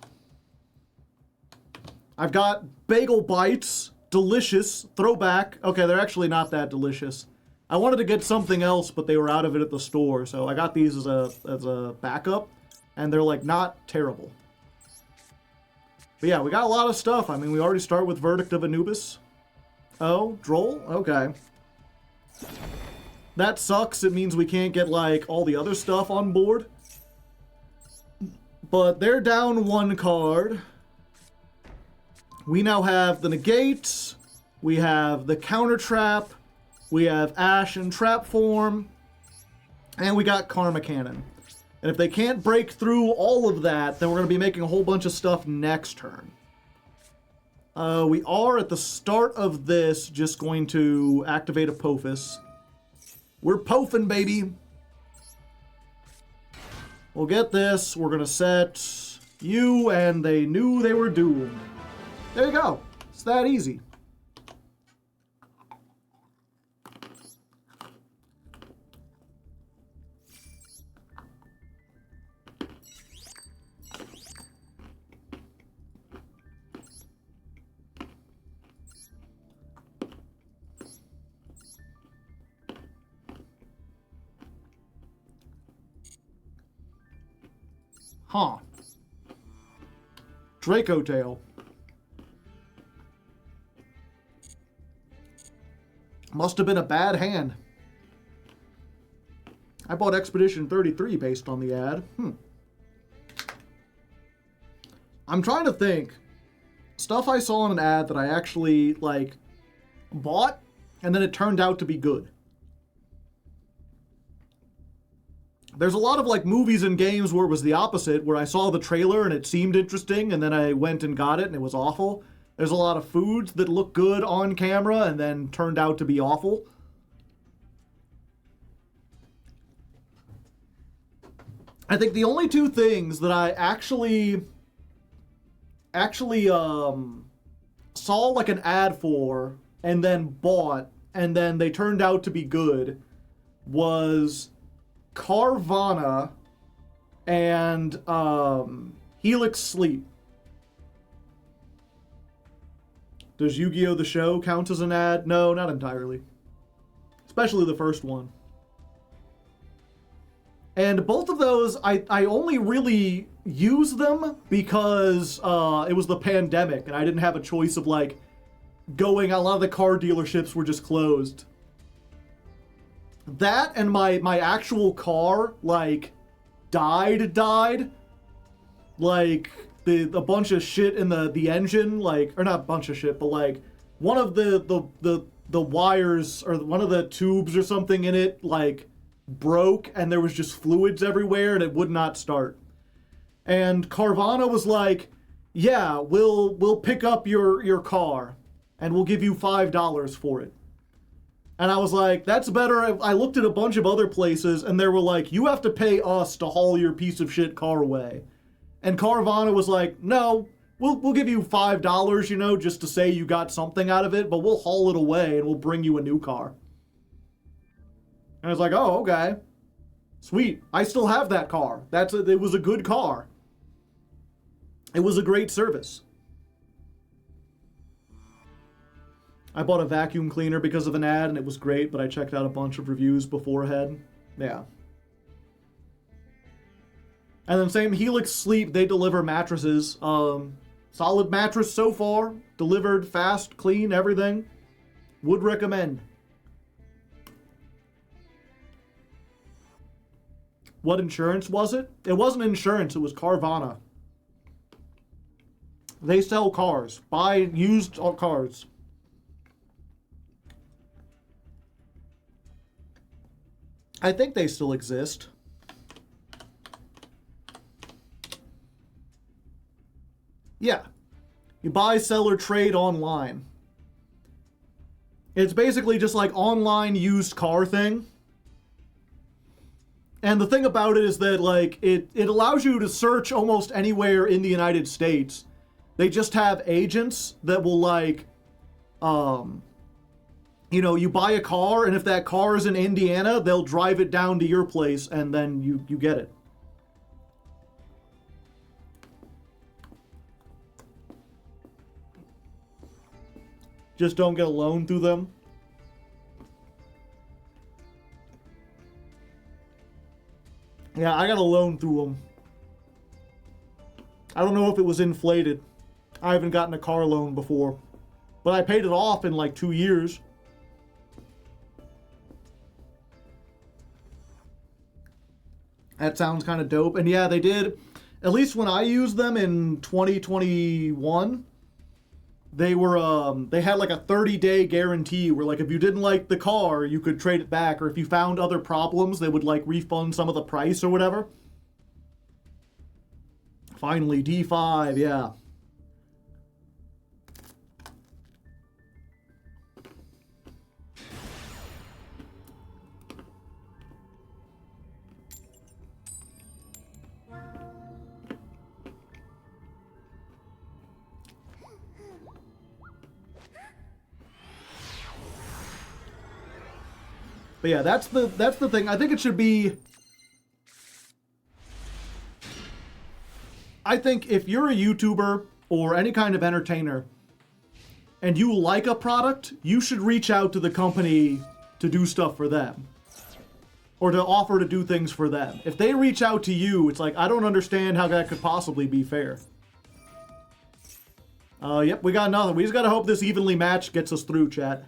A: I've got bagel bites. Delicious. Throwback. Okay, they're actually not that delicious. I wanted to get something else, but they were out of it at the store, so I got these as a backup, and they're like not terrible. But yeah, we got a lot of stuff. I mean, we already start with Verdict of Anubis. Oh, Droll? Okay. That sucks. It means we can't get like all the other stuff on board. But they're down 1 card. We now have the Negate. We have the Counter Trap. We have Ash in trap form, and we got Karma Cannon. And if they can't break through all of that, then we're going to be making a whole bunch of stuff next turn. We are, at the start of this, just going to activate Apophis. We're Pophing, baby! We'll get this. We're going to set you, and they knew they were doomed. There you go. It's that easy. Huh. Draco Tail. Must have been a bad hand. I bought Expedition 33 based on the ad. I'm trying to think. Stuff I saw in an ad that I actually, like, bought, and then it turned out to be good. There's a lot of like movies and games where it was the opposite, where I saw the trailer and it seemed interesting and then I went and got it and it was awful. There's a lot of foods that look good on camera and then turned out to be awful. I think the only two things that I actually saw like an ad for and then bought and then they turned out to be good was Carvana and Helix Sleep. Does Yu-Gi-Oh! The show count as an ad? No, not entirely. Especially the first one. And both of those, I only really use them because it was the pandemic and I didn't have a choice of like going. A lot of the car dealerships were just closed. That and my actual car like died. Like a bunch of shit in the engine, like, or not a bunch of shit, but like one of the wires or one of the tubes or something in it like broke and there was just fluids everywhere and it would not start. And Carvana was like, yeah, we'll pick up your car and we'll give you $5 for it. And I was like, that's better. I looked at a bunch of other places and they were like, you have to pay us to haul your piece of shit car away. And Carvana was like, no, we'll give you $5, you know, just to say you got something out of it, but we'll haul it away and we'll bring you a new car. And I was like, oh, okay. Sweet. I still have that car. It was a good car. It was a great service. I bought a vacuum cleaner because of an ad and it was great, but I checked out a bunch of reviews beforehand. Yeah. And then same Helix Sleep, they deliver mattresses. Solid mattress so far. Delivered fast, clean, everything. Would recommend. What insurance was it? It wasn't insurance, it was Carvana. They sell cars. Buy used cars. I think they still exist. Yeah. You buy, sell, or trade online. It's basically just like online used car thing. And the thing about it is that like it allows you to search almost anywhere in the United States. They just have agents that will like you know, you buy a car and if that car is in Indiana, they'll drive it down to your place and then you get it. Just don't get a loan through them. Yeah, I got a loan through them. I don't know if it was inflated. I haven't gotten a car loan before. But I paid it off in like 2 years. That sounds kind of dope. And yeah, they did. At least when I used them in 2021, they were they had like a 30-day guarantee where like if you didn't like the car, you could trade it back, or if you found other problems, they would like refund some of the price or whatever. Finally, D5, yeah. But yeah, that's the thing. I think it should be. I think if you're a YouTuber or any kind of entertainer and you like a product, you should reach out to the company to do stuff for them. Or to offer to do things for them. If they reach out to you, it's like, I don't understand how that could possibly be fair. Yep, we got nothing. We just gotta hope this evenly matched gets us through, chat.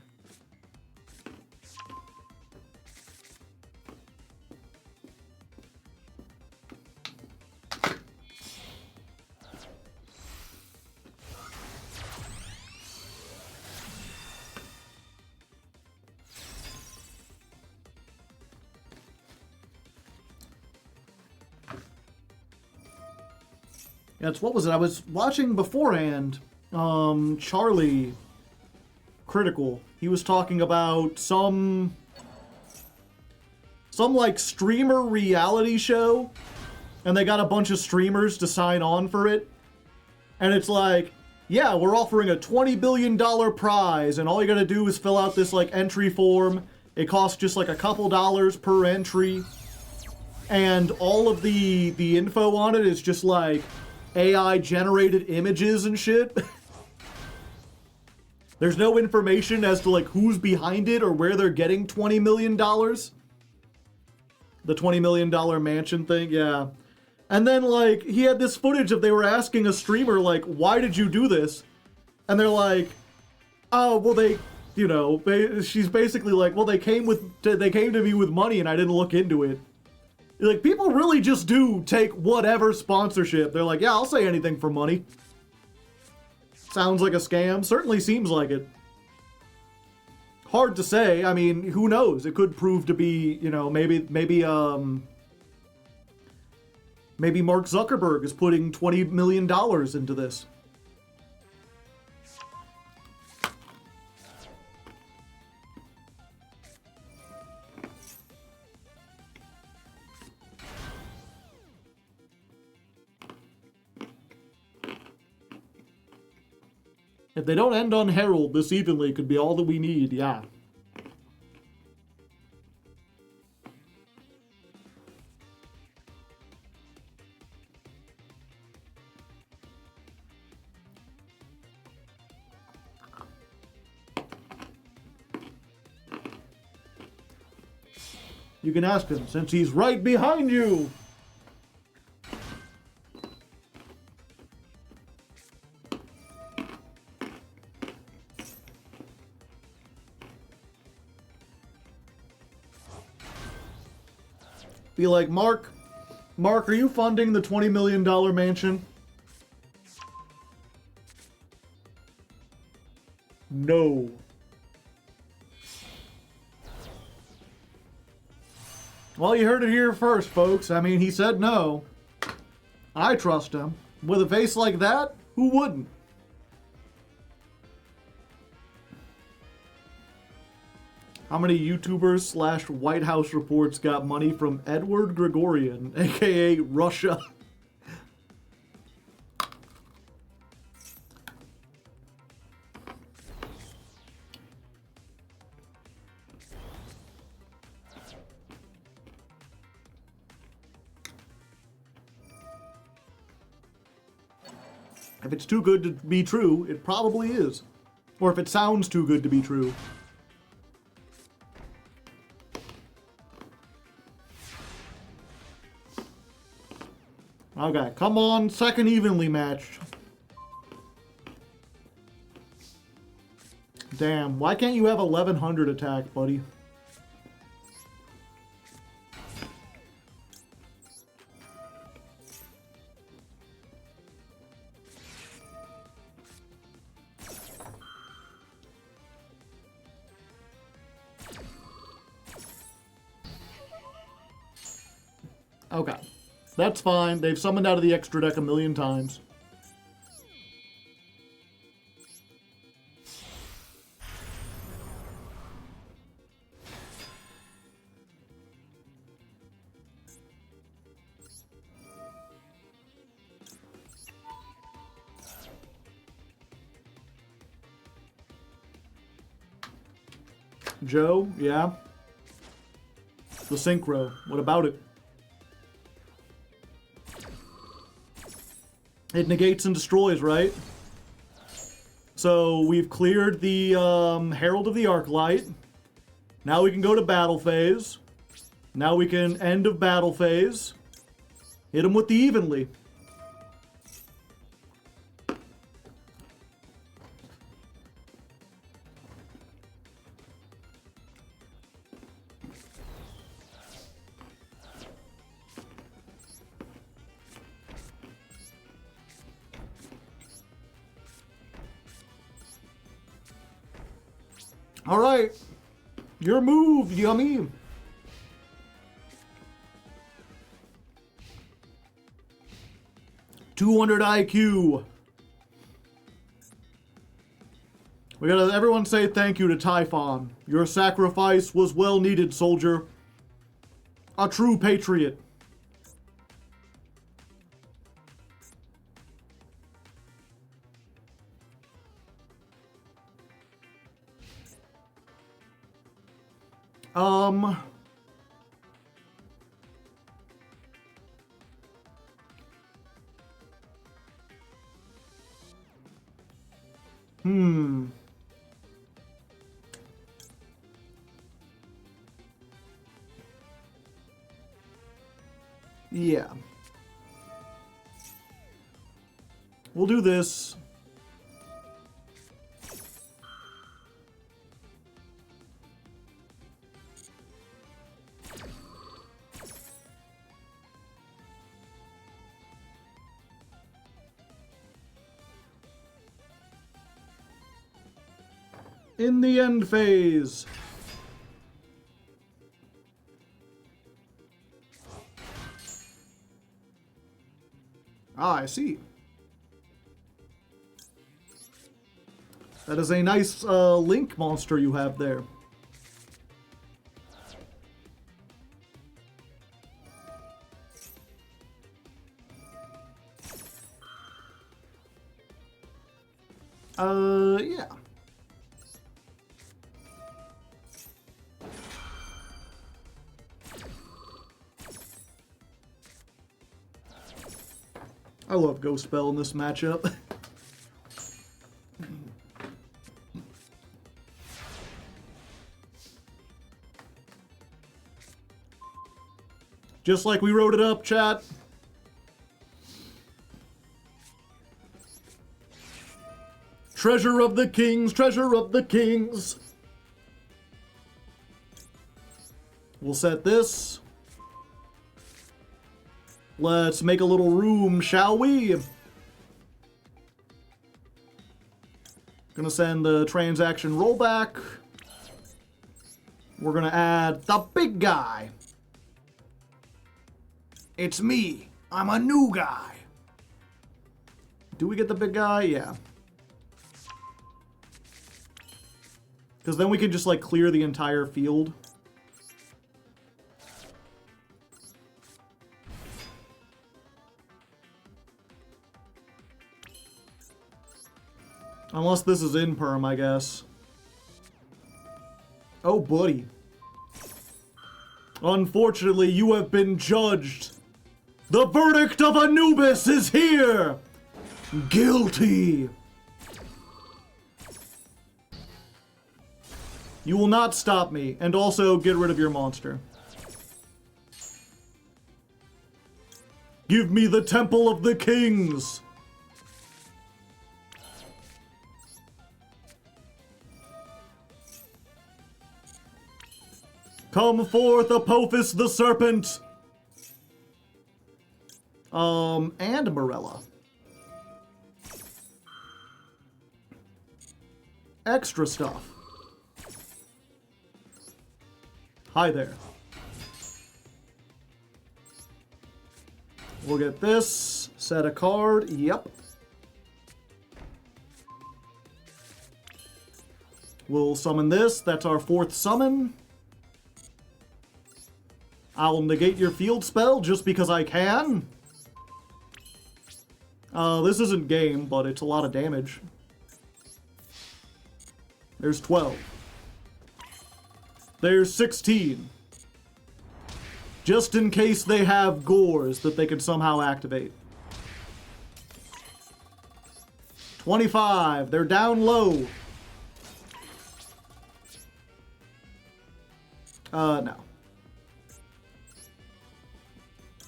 A: That's what was it? I was watching beforehand. Charlie Critical. He was talking about some like streamer reality show and they got a bunch of streamers to sign on for it. And it's like, yeah, we're offering a $20 billion prize, and all you gotta do is fill out this, like, entry form. It costs just, like, a couple dollars per entry. And all of the info on it is just, like, AI-generated images and shit. There's no information as to, like, who's behind it or where they're getting $20 million. The $20 million mansion thing, yeah. And then, like, he had this footage of they were asking a streamer, like, why did you do this? And they're like, oh, well, they, you know, she's basically like, well, they came to me with money and I didn't look into it. Like, people really just do take whatever sponsorship. They're like, yeah, I'll say anything for money. Sounds like a scam. Certainly seems like it. Hard to say. I mean, who knows? It could prove to be, you know, maybe Mark Zuckerberg is putting $20 million into this. If they don't end on Herald this evenly, it could be all that we need, yeah. You can ask him, since he's right behind you! Be like, Mark, are you funding the $20 million mansion? No. Well, you heard it here first, folks. I mean, he said no. I trust him. With a face like that, who wouldn't? How many YouTubers / White House reports got money from Edward Gregorian, aka Russia? If it's too good to be true, it probably is. Or if it sounds too good to be true. Okay, come on, second evenly matched. Damn, why can't you have 1100 attack, buddy? Okay. That's fine. They've summoned out of the extra deck a million times. Joe, yeah? The synchro. What about it? It negates and destroys, right? So we've cleared the Herald of the Arclight. Now we can go to battle phase. Now we can end of battle phase. Hit him with the evenly. All right, your move, yummy. $200 IQ. We gotta everyone say thank you to Typhon. Your sacrifice was well needed, soldier. A true patriot. Um... Hmm. Yeah. We'll do this. In the end phase. Ah, I see. That is a nice link monster you have there. Yeah. I love Ghost Spell in this matchup. Just like we wrote it up, chat. Treasure of the kings, treasure of the kings. We'll set this. Let's make a little room, shall we? Gonna send the transaction rollback. We're gonna add the big guy. It's me. I'm a new guy. Do we get the big guy? Yeah. Because then we can just, like, clear the entire field. Unless this is in perm, I guess. Oh, buddy. Unfortunately, you have been judged. The verdict of Anubis is here! Guilty! You will not stop me, and also get rid of your monster. Give me the Temple of the Kings! Come forth, Apophis the Serpent! And Morella. Extra stuff. Hi there. We'll get this. Set a card. Yep. We'll summon this. That's our 4th summon. I'll negate your field spell just because I can. This isn't game, but it's a lot of damage. There's 12. There's 16. Just in case they have gores that they can somehow activate. 25. They're down low. No.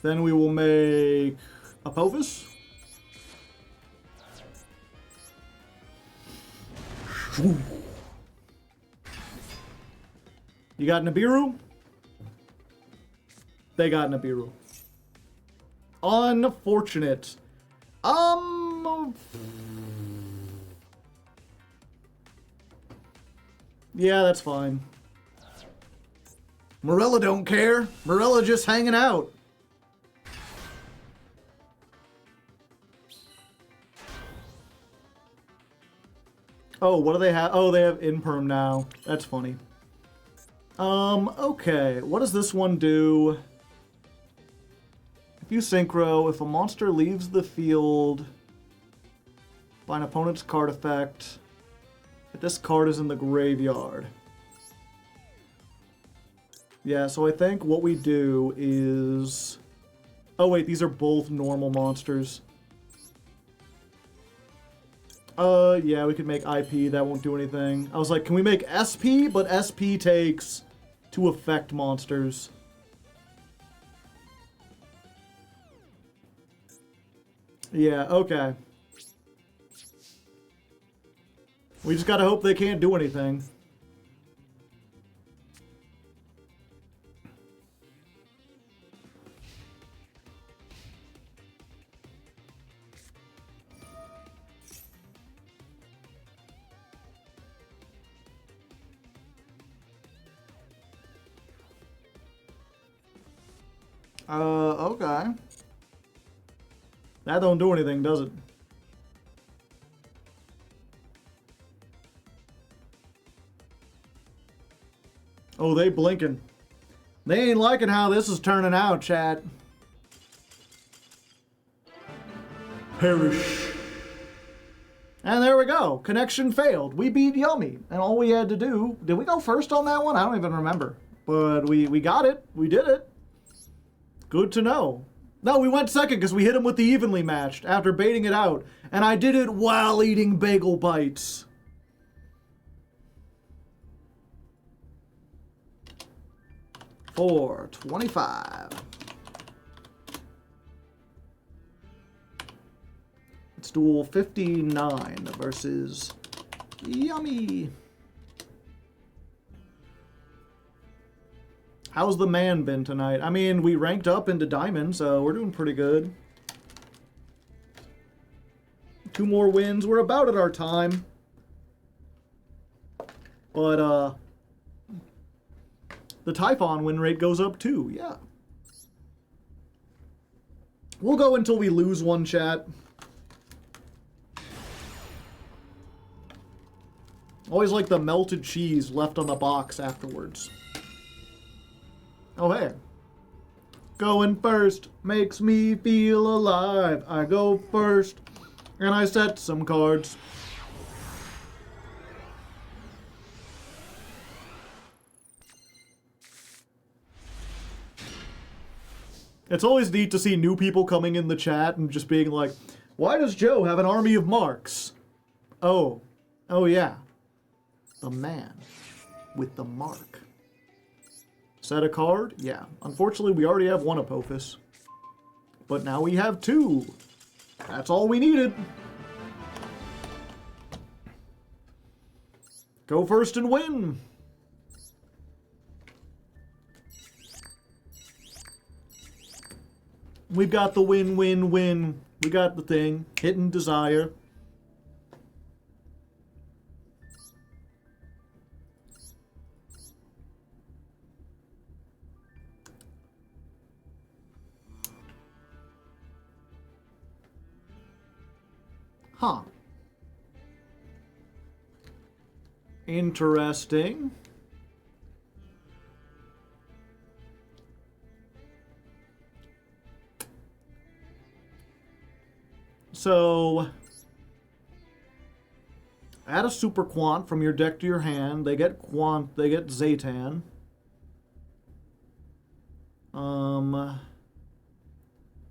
A: Then we will make Apophis. You got Nibiru? They got Nibiru. Unfortunate. Yeah, that's fine. Morella don't care. Morella just hanging out. Oh, what do they have? Oh, they have Imperm now. That's funny. Okay. What does this one do? If you synchro, if a monster leaves the field by an opponent's card effect, if this card is in the graveyard. Yeah, so I think what we do is... Oh wait, these are both normal monsters. Yeah, we could make IP, that won't do anything. I was like, can we make SP? But SP takes to affect monsters. Yeah, okay. We just gotta hope they can't do anything. Okay. That don't do anything, does it? Oh, they blinking. They ain't liking how this is turning out, chat. Perish. And there we go. Connection failed. We beat Yummy. And all we had to do... Did we go first on that one? I don't even remember. But we got it. We did it. Good to know. No, we went second because we hit him with the evenly matched after baiting it out. And I did it while eating bagel bites. $4.25. It's duel 59 versus Yummy. How's the man been tonight? I mean, we ranked up into diamond, so we're doing pretty good. 2 more wins. We're about at our time. But, the Typhon win rate goes up too, yeah. We'll go until we lose one, chat. Always like the melted cheese left on the box afterwards. Oh, hey. Going first makes me feel alive. I go first, and I set some cards. It's always neat to see new people coming in the chat and just being like, why does Joe have an army of marks? Oh yeah. The man with the mark. Set a card? Yeah. Unfortunately, we already have 1 Apophis. But now we have 2. That's all we needed. Go first and win. We've got the win, win, win. We got the thing. Hidden desire. Huh. Interesting. So, add a super quant from your deck to your hand. They get quant, they get Zaytan.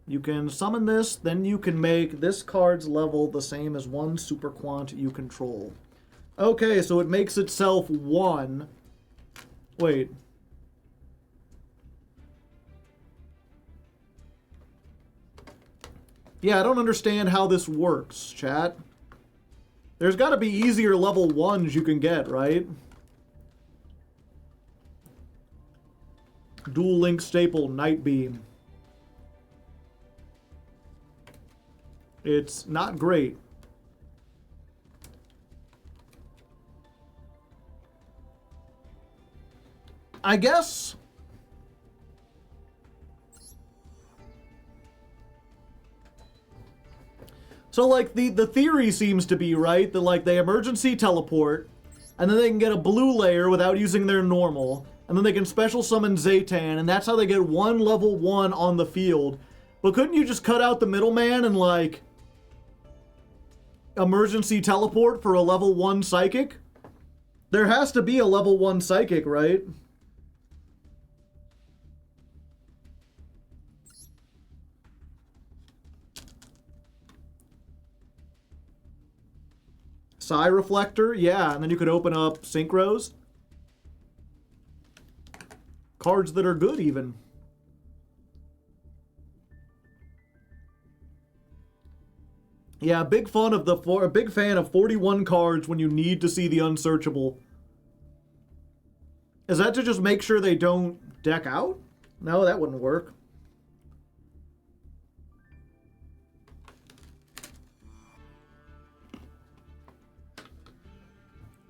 A: You can summon this, then you can make this card's level the same as 1 super quant you control. Okay, so it makes itself 1. Wait. Yeah, I don't understand how this works, chat. There's got to be easier level 1s you can get, right? Dual Link Staple, Night Beam. It's not great. I guess... So, like, the theory seems to be, right, that, like, they emergency teleport, and then they can get a blue layer without using their normal, and then they can special summon Zaytan, and that's how they get 1 level 1 on the field. But couldn't you just cut out the middleman and, like, emergency teleport for a level 1 psychic? There has to be a level 1 psychic, right? Psi Reflector, yeah, and then you could open up Synchros. Cards that are good, even. Yeah, big fan of 41 cards when you need to see the unsearchable. Is that to just make sure they don't deck out? No, that wouldn't work.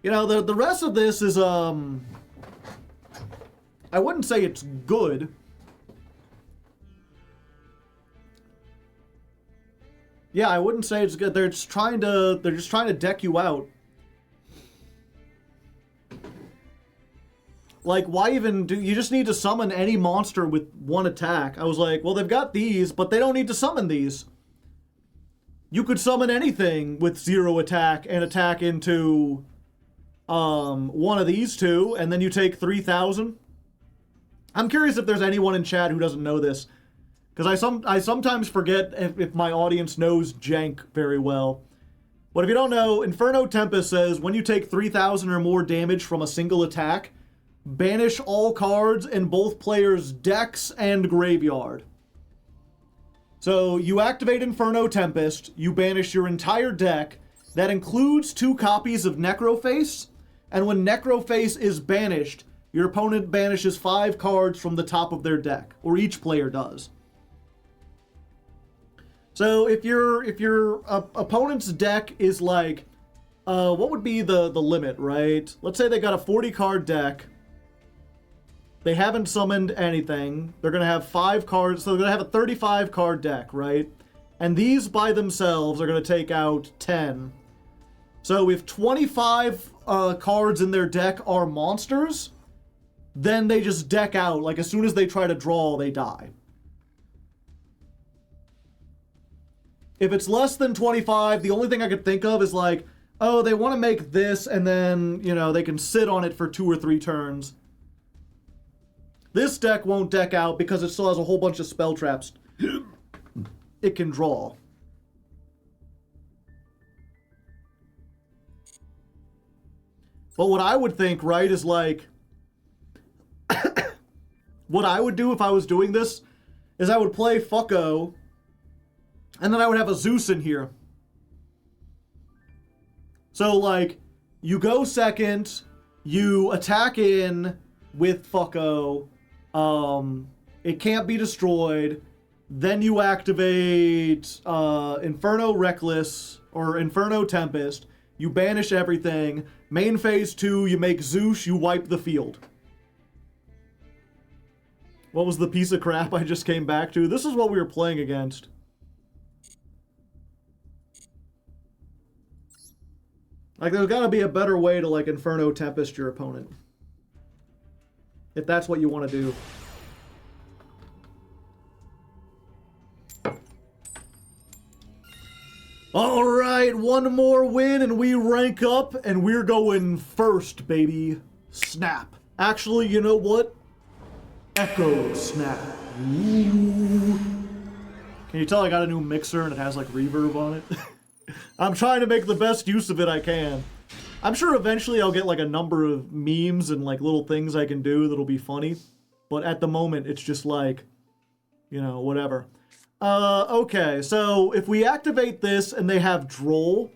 A: You know, the rest of this is, I wouldn't say it's good. Yeah, I wouldn't say it's good. They're just trying to deck you out. Like, why even do you just need to summon any monster with one attack? I was like, well, they've got these, but they don't need to summon these. You could summon anything with 0 attack and attack into one of these two, and then you take 3,000. I'm curious if there's anyone in chat who doesn't know this, because I sometimes forget if my audience knows jank very well. But if you don't know, Inferno Tempest says when you take 3,000 or more damage from a single attack, banish all cards in both players' decks and graveyard. So you activate Inferno Tempest, you banish your entire deck. That includes 2 copies of Necroface, and when Necroface is banished, your opponent banishes 5 cards from the top of their deck, or each player does. So if your opponent's deck is like, what would be the limit, right? Let's say they got a 40 card deck. They haven't summoned anything. They're going to have 5 cards, so they're going to have a 35 card deck, right? And these by themselves are going to take out 10. So if 25 cards in their deck are monsters, then they just deck out. Like, as soon as they try to draw, they die. If it's less than 25, the only thing I could think of is like, oh, they want to make this, and then, you know, they can sit on it for 2 or 3 turns. This deck won't deck out because it still has a whole bunch of spell traps it can draw. But what I would think, right, is like, what I would do if I was doing this is I would play Fucko, and then I would have a Zeus in here. So, like, you go second, you attack in with Fucko, it can't be destroyed, then you activate Inferno Reckless, or Inferno Tempest, you banish everything, main phase 2, you make Zeus, you wipe the field. What was the piece of crap I just came back to? This is what we were playing against. Like, there's gotta be a better way to, like, Inferno Tempest your opponent. If that's what you want to do. Alright, one more win and we rank up and we're going first, baby. Snap. Actually, you know what? Echo Snap. Ooh. Can you tell I got a new mixer and it has like reverb on it? I'm trying to make the best use of it I can. I'm sure eventually I'll get like a number of memes and like little things I can do that'll be funny. But at the moment, it's just like, you know, whatever. Okay, so if we activate this and they have Droll,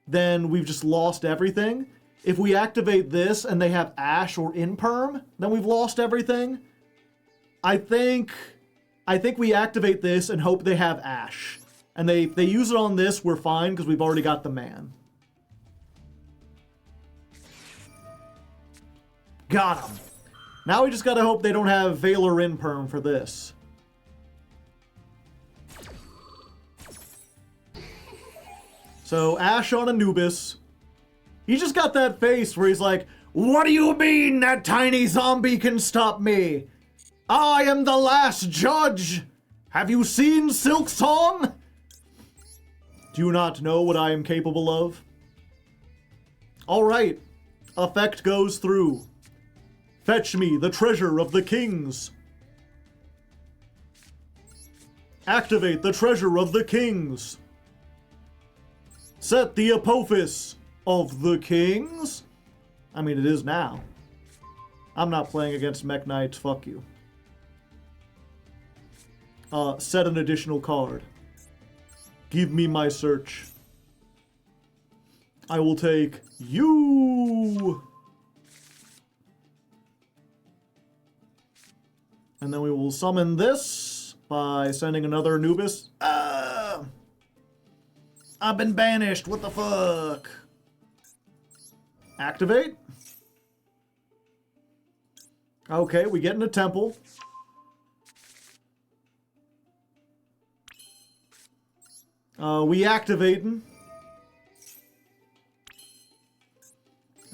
A: then we've just lost everything. If we activate this and they have Ash or Imperm, then we've lost everything. I think we activate this and hope they have Ash. And if they use it on this, we're fine because we've already got the man. Got him. Now we just gotta hope they don't have Valor Imperm for this. So, Ash on Anubis. He just got that face where he's like, what do you mean that tiny zombie can stop me? I am the last judge. Have you seen Silk Song? Do you not know what I am capable of? Alright. Effect goes through. Fetch me the treasure of the kings. Activate the treasure of the kings. Set the Apophis of the Kings? I mean, it is now. I'm not playing against Mech Knights, fuck you. Set an additional card. Give me my search. I will take you! And then we will summon this by sending another Anubis. I've been banished, what the fuck? Activate. Okay, we get in a temple. We activating.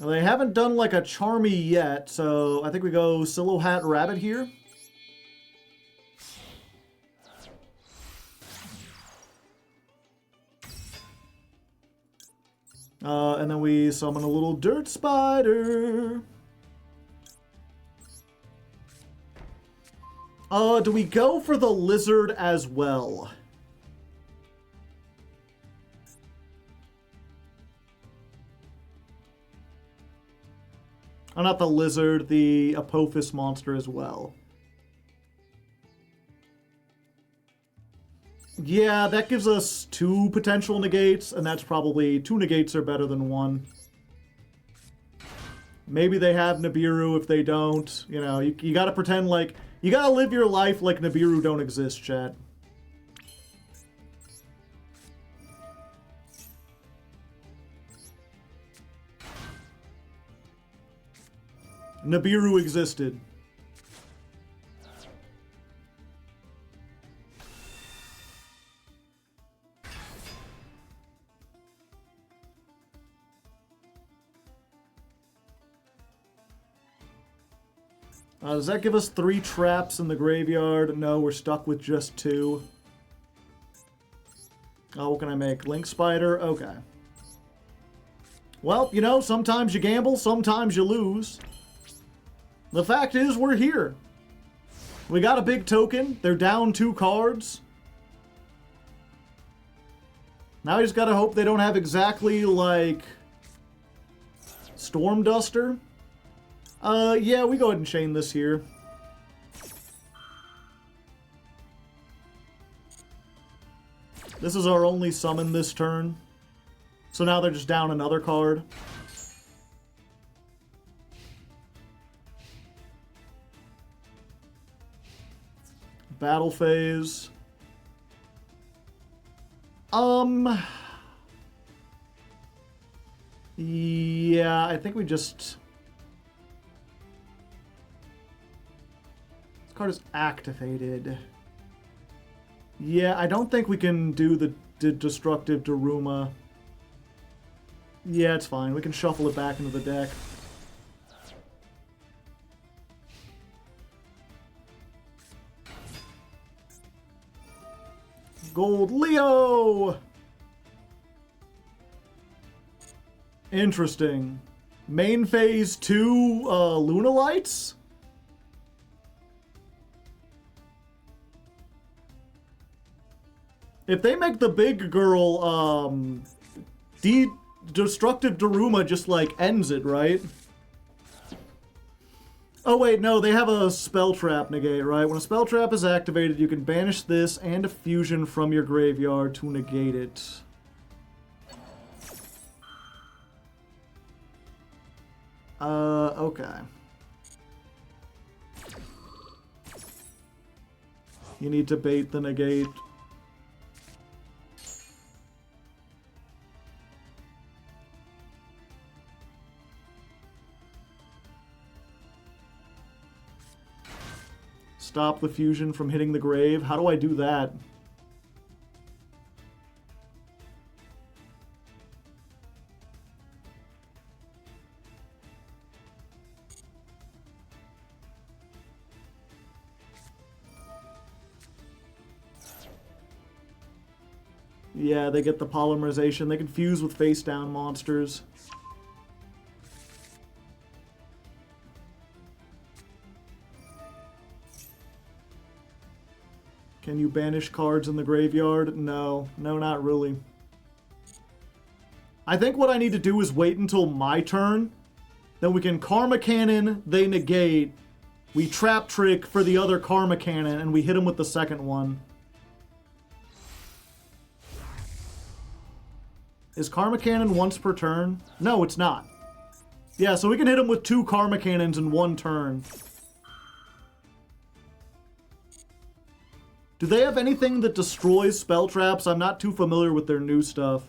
A: Now, they haven't done like a Charmy yet, so I think we go Silo Hat Rabbit here. And then we summon a little dirt spider. Do we go for the lizard as well? Oh, not the lizard, the Apophis monster as well. Yeah, that gives us 2 potential negates, and that's probably 2 negates are better than 1. Maybe they have Nibiru. If they don't, you know, you gotta pretend like, you gotta live your life like Nibiru don't exist, chat. Nibiru existed. Does that give us 3 traps in the graveyard? No, we're stuck with just 2. Oh, what can I make? Link Spider? Okay. Well, you know, sometimes you gamble, sometimes you lose. The fact is, we're here. We got a big token. They're down 2 cards. Now we just gotta hope they don't have exactly, like, Storm Duster. Yeah, we go ahead and chain this here. This is our only summon this turn. So now they're just down another card. Battle phase. Yeah, I think we just... This card is activated. Yeah, I don't think we can do the Destructive Daruma. Yeah, it's fine. We can shuffle it back into the deck. Gold Leo! Interesting. Main phase 2 Lunalights? If they make the big girl, Destructive Daruma just, like, ends it, right? Oh, wait, no, they have a Spell Trap negate, right? When a Spell Trap is activated, you can banish this and a fusion from your graveyard to negate it. Okay. You need to bait the negate. Stop the fusion from hitting the grave. How do I do that? Yeah, they get the polymerization. They can fuse with face-down monsters. Can you banish cards in the graveyard? No. No, not really. I think what I need to do is wait until my turn. Then we can Karma Cannon, they negate. We Trap Trick for the other Karma Cannon, and we hit him with the second one. Is Karma Cannon once per turn? No, it's not. Yeah, so we can hit him with 2 Karma Cannons in 1 turn. Do they have anything that destroys spell traps? I'm not too familiar with their new stuff.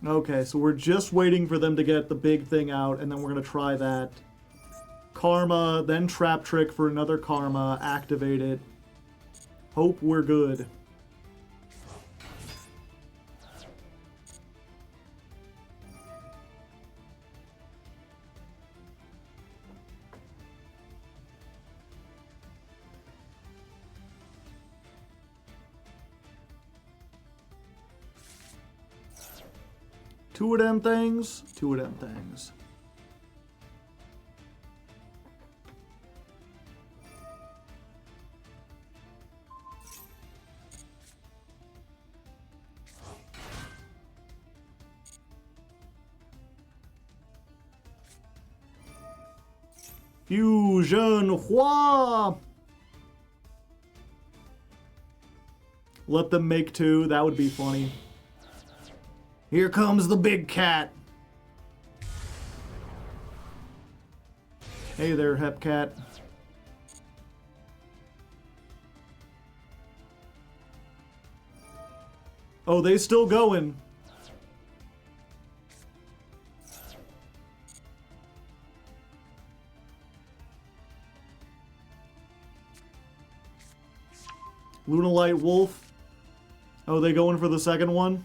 A: Okay, so we're just waiting for them to get the big thing out, and then we're going to try that. Karma, then Trap Trick for another Karma, activate it. Hope we're good. Two of them things. Fusion Hua! Let them make 2. That would be funny. Here comes the big cat. Hey there, Hepcat. Oh, they still going. Lunalight Wolf. Oh, they going for the second one?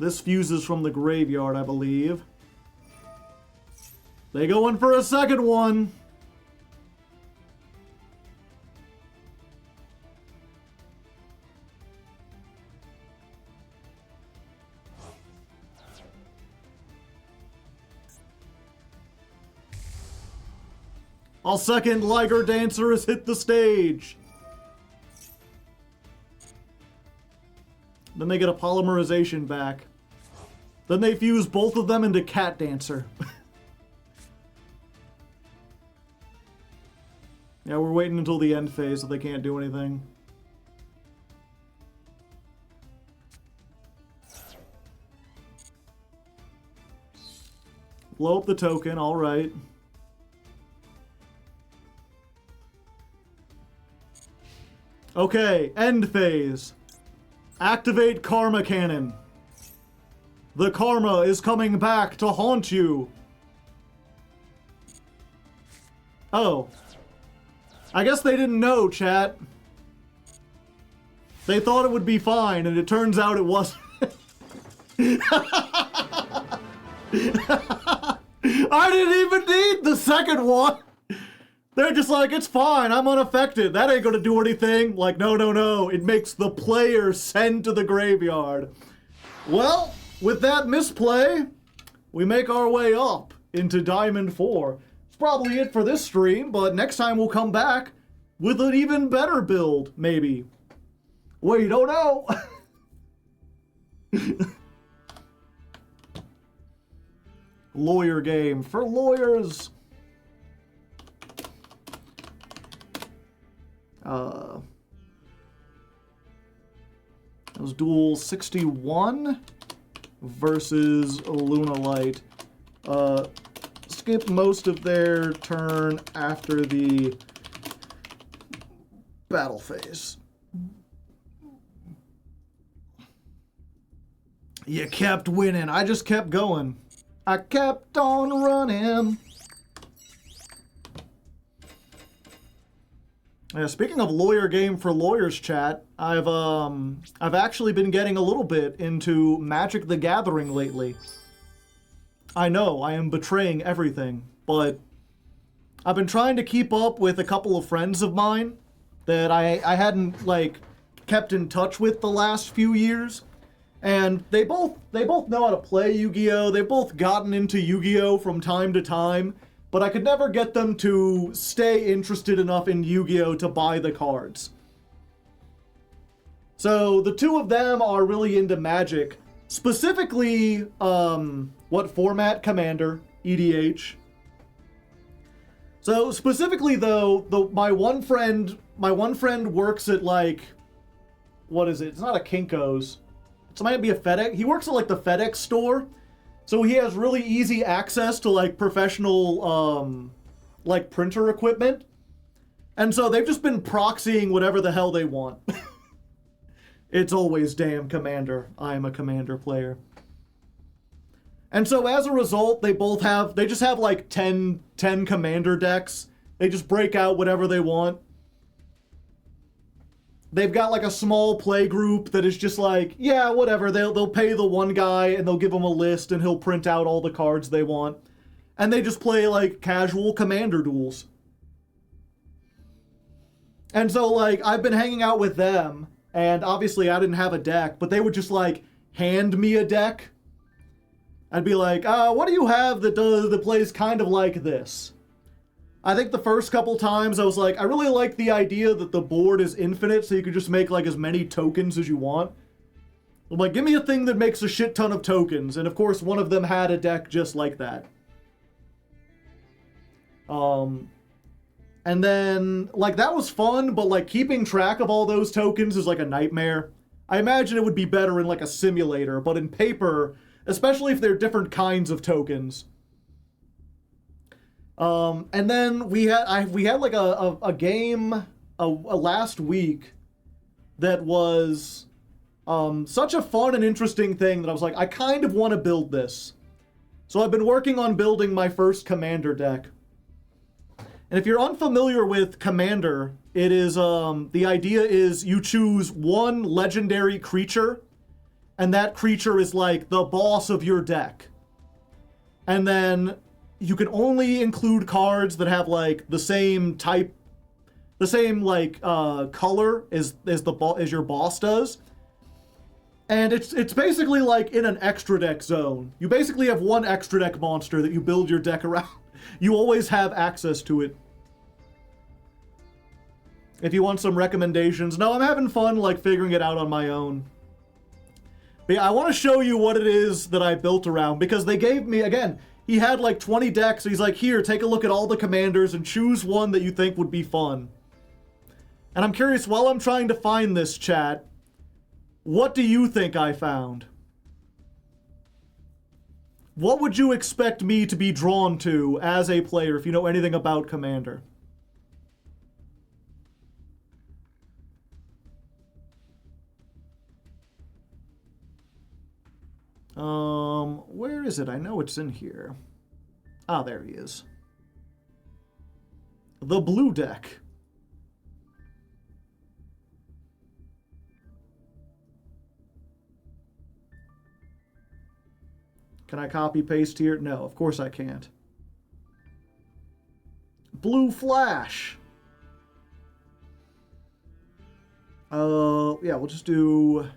A: This fuses from the graveyard, I believe. They going for a second one. Our second Liger Dancer has hit the stage. Then they get a polymerization back. Then they fuse both of them into Cat Dancer. Yeah, we're waiting until the end phase so they can't do anything. Blow up the token, alright. Okay, end phase. Activate Karma Cannon. The karma is coming back to haunt you. Oh. I guess they didn't know, chat. They thought it would be fine, and it turns out it wasn't. I didn't even need the second one. They're just like, it's fine, I'm unaffected. That ain't gonna do anything. Like, no. It makes the player send to the graveyard. Well, with that misplay, we make our way up into Diamond 4. It's probably it for this stream, but next time we'll come back with an even better build, maybe. We don't know. Lawyer game for lawyers. That was duel 61 versus Lunalight. Skip most of their turn after the Battle phase. You kept winning. I just kept going. I kept on running. Yeah, speaking of lawyer game for lawyers chat, I've actually been getting a little bit into Magic the Gathering lately. I know, I am betraying everything, but I've been trying to keep up with a couple of friends of mine that I hadn't, like, kept in touch with the last few years. And they both know how to play Yu-Gi-Oh! They've both gotten into Yu-Gi-Oh! From time to time, but I could never get them to stay interested enough in Yu-Gi-Oh! To buy the cards. So the two of them are really into Magic. Specifically, what format? Commander, EDH. So specifically though, my one friend works at, like, what is it? It's not a Kinko's. It might be a FedEx. He works at, like, the FedEx store. So he has really easy access to, like, professional, like, printer equipment. And so they've just been proxying whatever the hell they want. It's always damn Commander. I am a Commander player. And so as a result, they just have like 10 Commander decks. They just break out whatever they want. They've got like a small play group that is just like, yeah, whatever. They'll pay the one guy and they'll give him a list and he'll print out all the cards they want. And they just play like casual Commander duels. And so like I've been hanging out with them, and obviously I didn't have a deck, but they would just like hand me a deck. I'd be like, what do you have that plays kind of like this? I think the first couple times I was like, I really like the idea that the board is infinite, so you can just make like as many tokens as you want. I'm like, give me a thing that makes a shit ton of tokens. And of course, one of them had a deck just like that. And then, like, that was fun, but like keeping track of all those tokens is like a nightmare. I imagine it would be better in like a simulator, but in paper, especially if they're different kinds of tokens. And then we had like a game last week that was such a fun and interesting thing that I was like, I kind of want to build this. So I've been working on building my first Commander deck. And if you're unfamiliar with Commander, it is the idea is you choose one legendary creature, and that creature is like the boss of your deck. And then you can only include cards that have like the same type, the same like color as your boss does. And it's basically like in an extra deck zone. You basically have one extra deck monster that you build your deck around. You always have access to it. If you want some recommendations. No, I'm having fun like figuring it out on my own. But yeah, I want to show you what it is that I built around, because they gave me, again, he had like 20 decks. So he's like, here, take a look at all the commanders and choose one that you think would be fun. And I'm curious, while I'm trying to find this, chat, what do you think I found? What would you expect me to be drawn to as a player if you know anything about Commander? Where is it? I know it's in here. Ah, there he is. The blue deck. Can I copy paste here? No, of course I can't. Blue Flash. Yeah, we'll just do...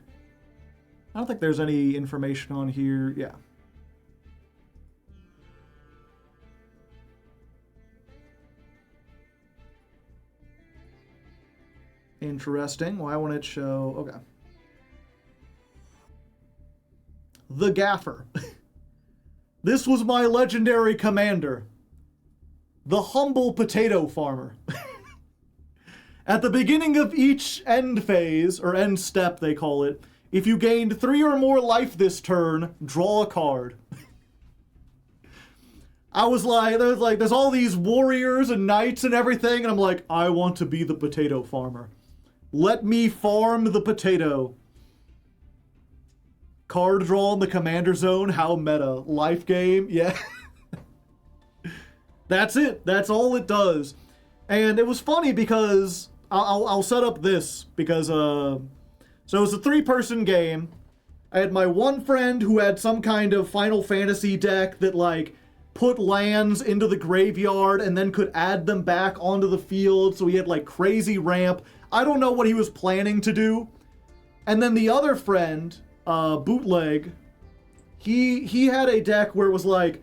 A: I don't think there's any information on here. Yeah. Interesting. Why won't it show? Okay. The Gaffer. This was my legendary commander. The Humble Potato Farmer. At the beginning of each end phase, or end step they call it, if you gained 3 or more life this turn, draw a card. I was like, there's all these warriors and knights and everything, and I'm like, I want to be the potato farmer. Let me farm the potato. Card draw in the commander zone. How meta. Life game. Yeah. That's it. That's all it does. And it was funny because I'll set up this because so it was a 3-person game. I had my one friend who had some kind of Final Fantasy deck that like put lands into the graveyard and then could add them back onto the field. So he had like crazy ramp. I don't know what he was planning to do. And then the other friend, Bootleg, he had a deck where it was like,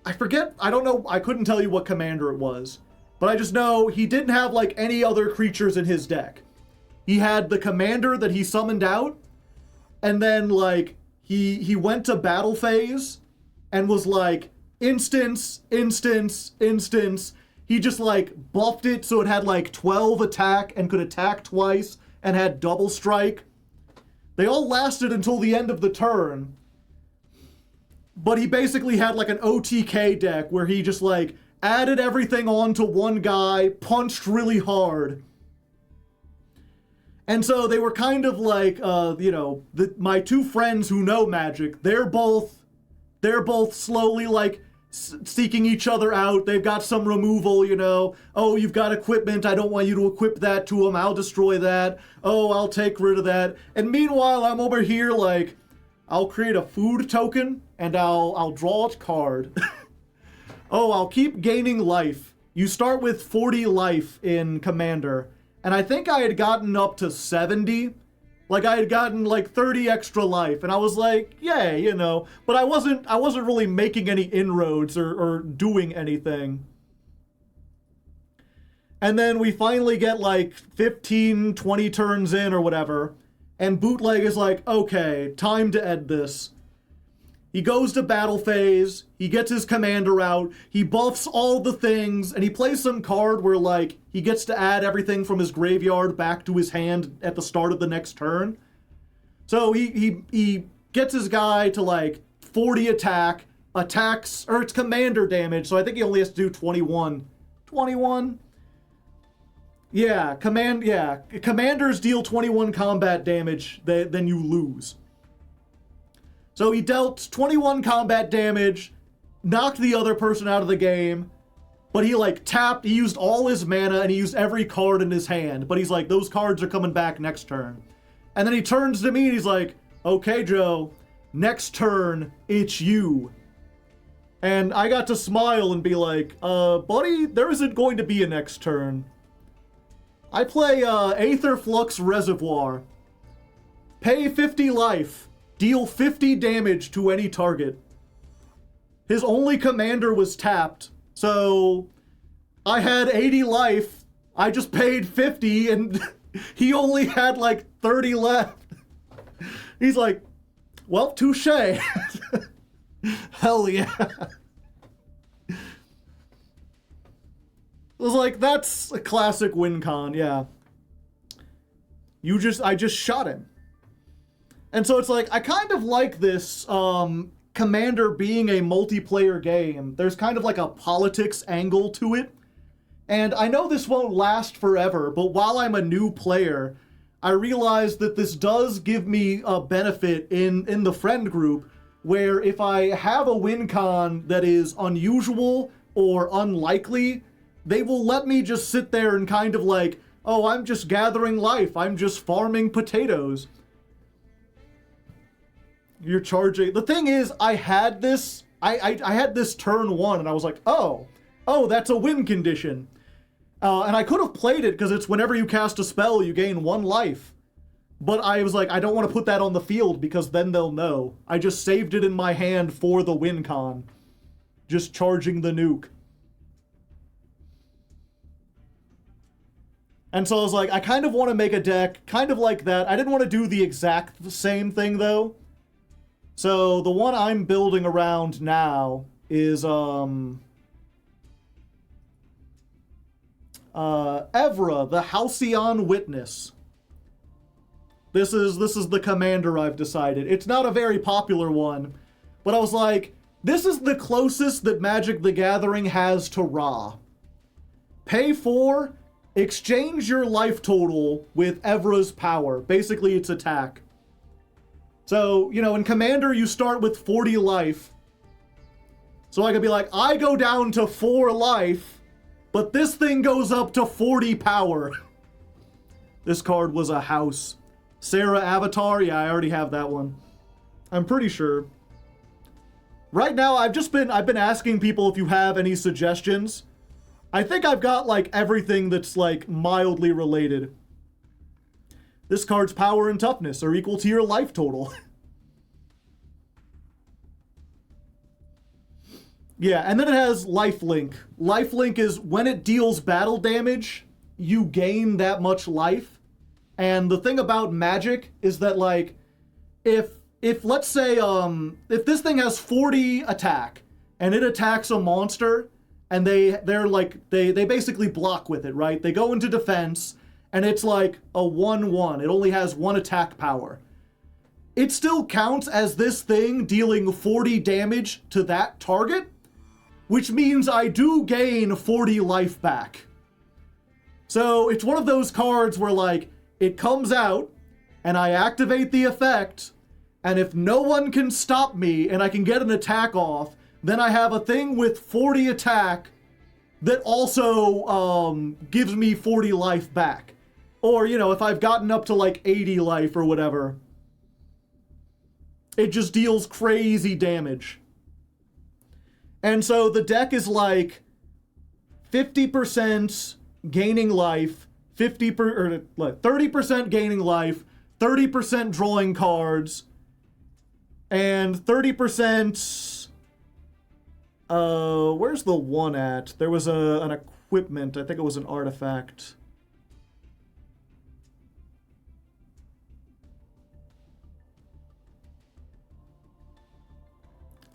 A: I forget, I don't know, I couldn't tell you what commander it was. But I just know he didn't have like any other creatures in his deck. He had the commander that he summoned out, and then like he went to battle phase and was like instance. He just like buffed it so it had like 12 attack and could attack twice and had double strike. They all lasted until the end of the turn. But he basically had like an OTK deck where he just like added everything onto one guy, punched really hard. And so they were kind of like, my 2 friends who know Magic, they're both slowly like seeking each other out. They've got some removal, Oh, you've got equipment. I don't want you to equip that to them. I'll destroy that. Oh, I'll take rid of that. And meanwhile, I'm over here like, I'll create a food token and I'll draw a card. Oh, I'll keep gaining life. You start with 40 life in Commander. And I think I had gotten up to 70. Like I had gotten like 30 extra life. And I was like, yay, But I wasn't really making any inroads or doing anything. And then we finally get like 15, 20 turns in or whatever. And Bootleg is like, okay, time to end this. He goes to battle phase, he gets his commander out, he buffs all the things, and he plays some card where, like, he gets to add everything from his graveyard back to his hand at the start of the next turn. So he gets his guy to, like, 40 attacks, or it's commander damage, so I think he only has to do 21. 21? Yeah, commanders deal 21 combat damage, then you lose. So he dealt 21 combat damage, knocked the other person out of the game, but he like tapped, he used all his mana and he used every card in his hand, but he's like, those cards are coming back next turn. And then he turns to me and he's like, okay, Joe, next turn, it's you. And I got to smile and be like, buddy, there isn't going to be a next turn. I play Aether Flux Reservoir. Pay 50 life. Deal 50 damage to any target. His only commander was tapped, so I had 80 life. I just paid 50 and he only had like 30 left. He's like, well, touche. Hell yeah. I was like, that's a classic win con, yeah. I just shot him. And so it's like, I kind of like this Commander being a multiplayer game. There's kind of like a politics angle to it. And I know this won't last forever, but while I'm a new player, I realize that this does give me a benefit in the friend group, where if I have a win con that is unusual or unlikely, they will let me just sit there and kind of like, oh, I'm just gathering life. I'm just farming potatoes. You're charging. The thing is, I had this turn 1 and I was like, oh, that's a win condition. And I could have played it because it's whenever you cast a spell, you gain 1 life. But I was like, I don't want to put that on the field because then they'll know. I just saved it in my hand for the win con. Just charging the nuke. And so I was like, I kind of want to make a deck kind of like that. I didn't want to do the exact same thing though. So the one I'm building around now is Evra, the Halcyon Witness. This is the commander I've decided. It's not a very popular one, but I was like, this is the closest that Magic the Gathering has to Ra. Pay 4, Exchange your life total with Evra's power. Basically, it's attack. So, you know, in Commander, you start with 40 life. So I could be like, I go down to 4 life, but this thing goes up to 40 power. This card was a house. Sarah Avatar? Yeah, I already have that one. I'm pretty sure. Right now, I've been asking people if you have any suggestions. I think I've got, like, everything that's, like, mildly related. This card's power and toughness are equal to your life total. Yeah, and then it has lifelink. Lifelink is when it deals battle damage, you gain that much life. And the thing about magic is that, like, if let's say, if this thing has 40 attack, and it attacks a monster, and they're like, they basically block with it, right? They go into defense, and it's like a 1/1. It only has 1 attack power. It still counts as this thing dealing 40 damage to that target, which means I do gain 40 life back. So it's one of those cards where, like, it comes out, and I activate the effect, and if no one can stop me and I can get an attack off, then I have a thing with 40 attack that also gives me 40 life back. Or, you know, if I've gotten up to like 80 life or whatever, it just deals crazy damage. And so the deck is like 50% gaining life, 30% gaining life, 30% drawing cards, and 30%, where's the one at? There was an equipment, I think it was an artifact.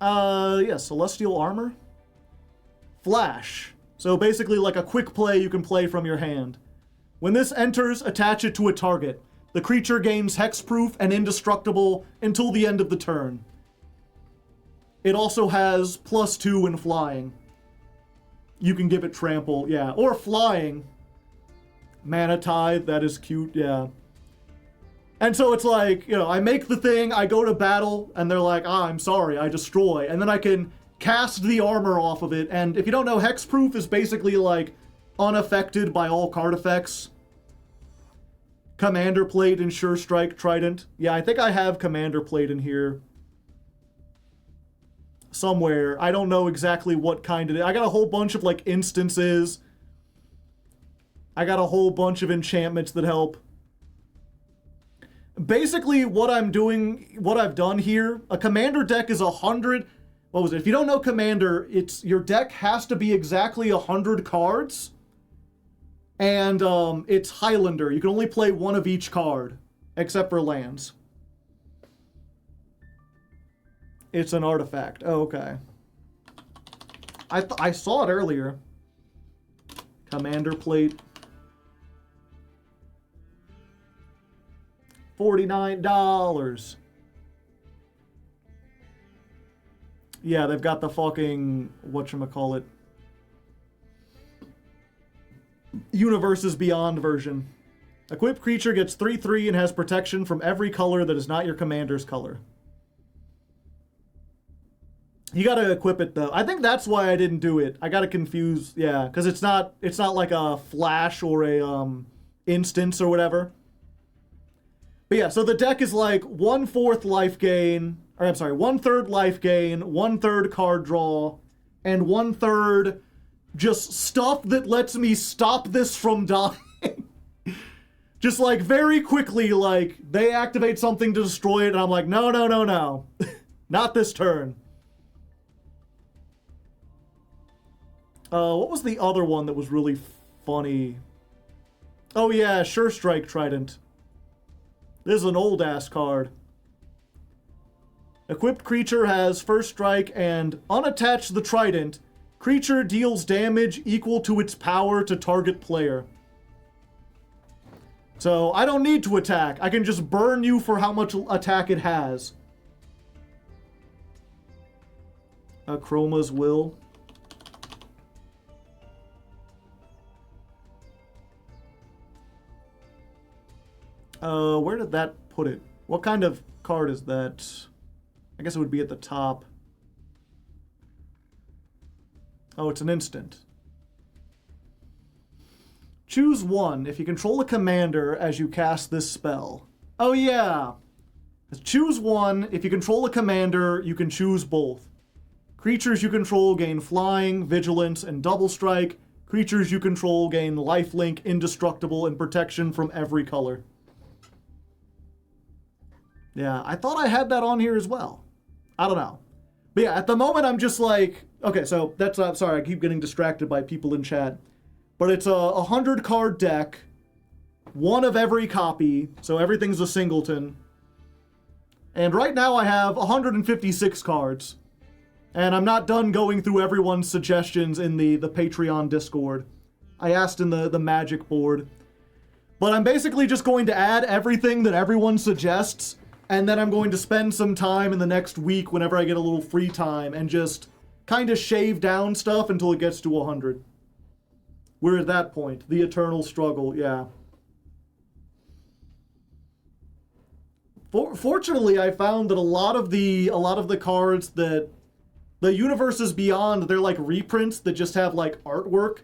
A: Yeah, Celestial Armor. Flash. So basically like a quick play you can play from your hand. When this enters, attach it to a target. The creature gains hexproof and indestructible until the end of the turn. It also has +2 in flying. You can give it trample, yeah. Or flying. Mana Tithe, that is cute, yeah. And so it's like, you know, I make the thing, I go to battle, and they're like, I'm sorry, I destroy. And then I can cast the armor off of it. And if you don't know, hexproof is basically like unaffected by all card effects. Commander Plate and Sure Strike Trident. Yeah, I think I have Commander Plate in here somewhere. I don't know exactly what kind it is. I got a whole bunch of like instances. I got a whole bunch of enchantments that help. Basically, what I've done here, a Commander deck is 100. What was it? If you don't know Commander, your deck has to be exactly 100 cards. And it's Highlander. You can only play one of each card, except for lands. It's an artifact. Oh, okay. I saw it earlier. Commander Plate. $49. Yeah, they've got the fucking whatchamacallit. Universes Beyond version. Equipped creature gets 3/3 and has protection from every color that is not your commander's color. You gotta equip it though. I think that's why I didn't do it. I got it confused. Yeah, because it's not like a flash or a instance or whatever. But yeah, so the deck is like 1/4 life gain, or I'm sorry, 1/3 life gain, 1/3 card draw, and 1/3 just stuff that lets me stop this from dying. Just like very quickly, like they activate something to destroy it, and I'm like, no, no, no, no. Not this turn. What was the other one that was really funny? Oh yeah, Sure Strike Trident. This is an old-ass card. Equipped creature has first strike and unattach the trident. Creature deals damage equal to its power to target player. So I don't need to attack. I can just burn you for how much attack it has. Chroma's Will. Where did that put it? What kind of card is that? I guess it would be at the top. Oh, it's an instant. Choose one if you control a commander as you cast this spell. Oh yeah. Choose one. If you control a commander, you can choose both. Creatures you control gain flying, vigilance, and double strike. Creatures you control gain lifelink, indestructible, and protection from every color. Yeah, I thought I had that on here as well. I don't know. But yeah, at the moment I'm just like, okay, so that's, sorry, I keep getting distracted by people in chat. But it's a 100 card deck, one of every copy, so everything's a singleton. And right now I have 156 cards. And I'm not done going through everyone's suggestions in the Patreon Discord. I asked in the Magic board. But I'm basically just going to add everything that everyone suggests, and then I'm going to spend some time in the next week whenever I get a little free time and just kind of shave down stuff until it gets to 100. We're at that point. The eternal struggle, yeah. Fortunately, I found that a lot of the cards that the universes beyond, they're like reprints that just have like artwork.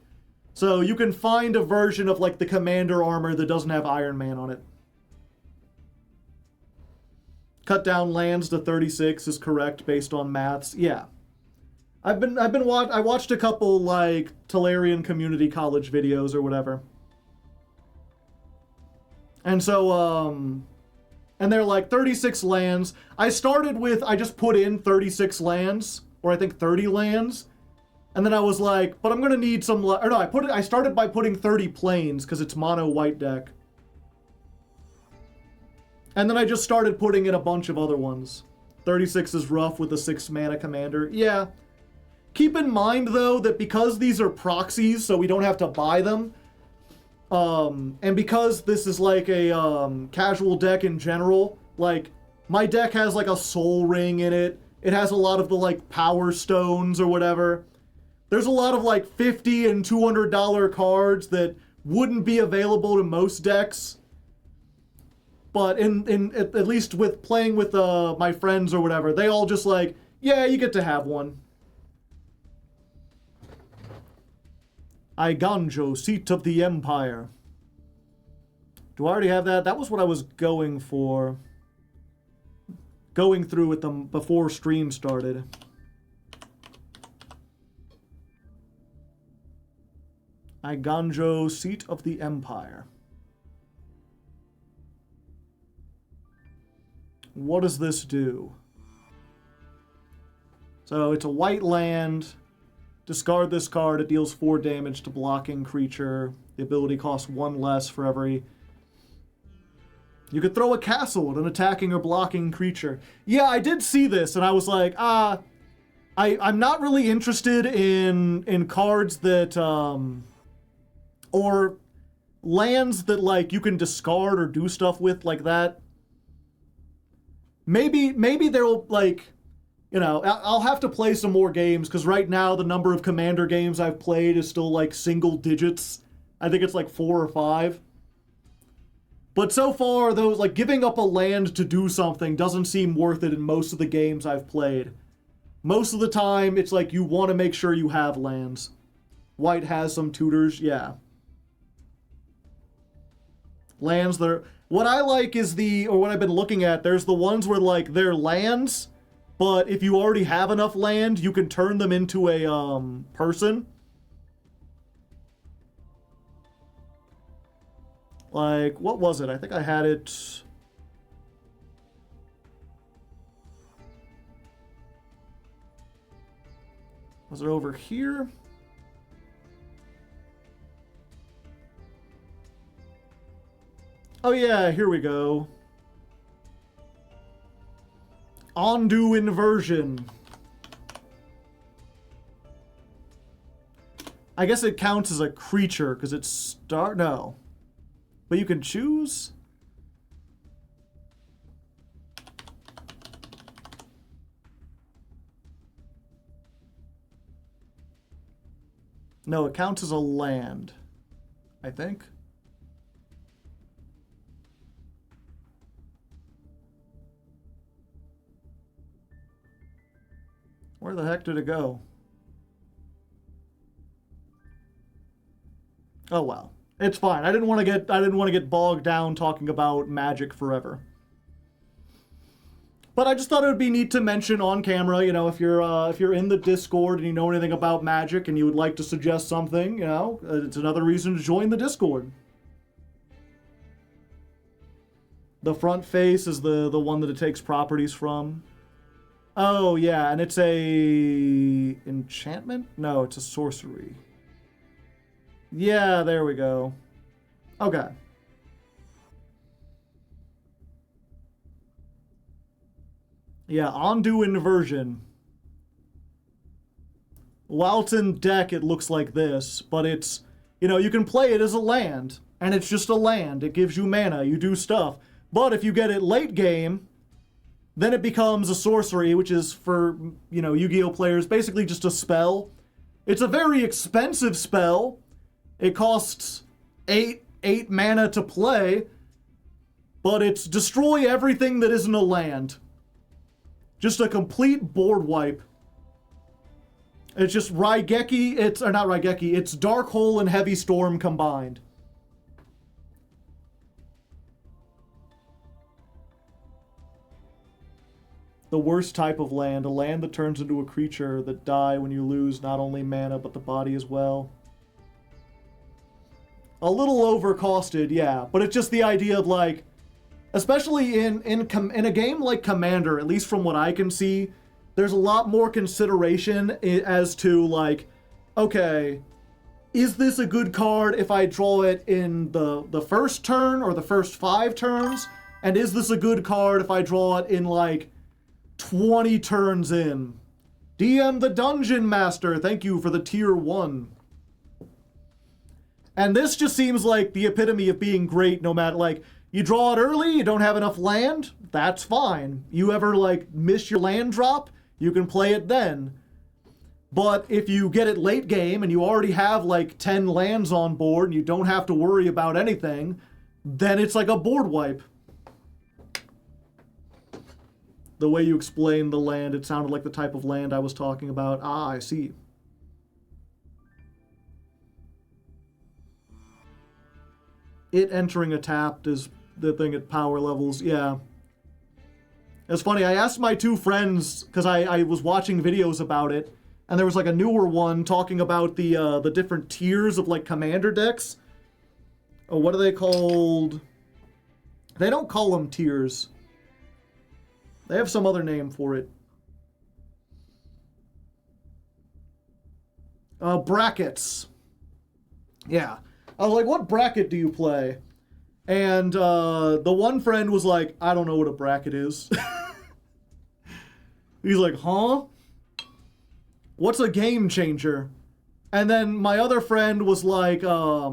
A: So you can find a version of like the commander armor that doesn't have Iron Man on it. Cut down lands to 36 is correct based on maths. Yeah. I watched a couple like Tolarian Community College videos or whatever. And so and they're like 36 lands. I just put in 36 lands, or I think 30 lands. And then I was like, but I'm gonna need some, or no, I started by putting 30 planes because it's mono white deck. And then I just started putting in a bunch of other ones. 36 is rough with a 6 mana commander. Yeah. Keep in mind though that because these are proxies, so we don't have to buy them, and because this is like a casual deck in general, like my deck has like a soul ring in it. It has a lot of the like power stones or whatever. There's a lot of like $50 and $200 cards that wouldn't be available to most decks. But at least with playing with my friends or whatever, they all just like, yeah, you get to have one. Iganjo, Seat of the Empire. Do I already have that? That was what I was going for. Going through with them before stream started. Iganjo, Seat of the Empire. What does this do? So it's a white land. Discard this card. It deals 4 damage to blocking creature. The ability costs 1 less for every... You could throw a castle at an attacking or blocking creature. Yeah, I did see this, and I was like, I'm not really interested in cards that, or lands that, like, you can discard or do stuff with like that. Maybe there'll, like... You know, I'll have to play some more games, because right now the number of Commander games I've played is still like single digits. I think it's like 4 or 5. But so far, those, like, giving up a land to do something doesn't seem worth it in most of the games I've played. Most of the time, it's like you want to make sure you have lands. White has some tutors, yeah. Lands that are... What I like is or what I've been looking at, there's the ones where, like, they're lands... But if you already have enough land, you can turn them into a person. Like, what was it? I think I had it... Was it over here? Oh yeah, here we go. Ondu Inversion. I guess it counts as a creature because it's no. But you can choose? No, it counts as a land, I think. Where the heck did it go? Oh well. It's fine. I didn't want to get bogged down talking about magic forever. But I just thought it would be neat to mention on camera, you know, if you're in the Discord and you know anything about magic and you would like to suggest something, you know, it's another reason to join the Discord. The front face is the one that it takes properties from. Oh yeah, and it's a enchantment? No, it's a sorcery. Yeah, there we go. Okay. Yeah, onto inversion. While it's in deck, it looks like this, but it's, you know, you can play it as a land, and it's just a land. It gives you mana, you do stuff. But if you get it late game, then it becomes a sorcery, which is for, you know, Yu-Gi-Oh players, basically just a spell. It's a very expensive spell. It costs 8 mana to play, but it's destroy everything that isn't a land. Just a complete board wipe. It's just Raigeki, or not Raigeki, it's Dark Hole and Heavy Storm combined. The worst type of land, a land that turns into a creature that die when you lose not only mana but the body as well. A little overcosted, yeah, but it's just the idea of like, especially in a game like Commander, at least from what I can see, there's a lot more consideration as to like, okay, is this a good card if I draw it in the first turn or the first 5 turns? And is this a good card if I draw it in like 20 turns in? DM the Dungeon Master, thank you for the tier 1. And this just seems like the epitome of being great no matter, like, you draw it early, you don't have enough land, that's fine. You ever, like, miss your land drop, you can play it then. But if you get it late game and you already have, like, 10 lands on board and you don't have to worry about anything, then it's like a board wipe. The way you explained the land, it sounded like the type of land I was talking about. Ah, I see. It entering a tapped is the thing at power levels, yeah. It's funny, I asked my 2 friends, because I was watching videos about it, and there was like a newer one talking about the different tiers of like commander decks. Oh, what are they called? They don't call them tiers. They have some other name for it. Brackets. Yeah. I was like, what bracket do you play? And the one friend was like, I don't know what a bracket is. He's like, huh? What's a game changer? And then my other friend was like, yeah,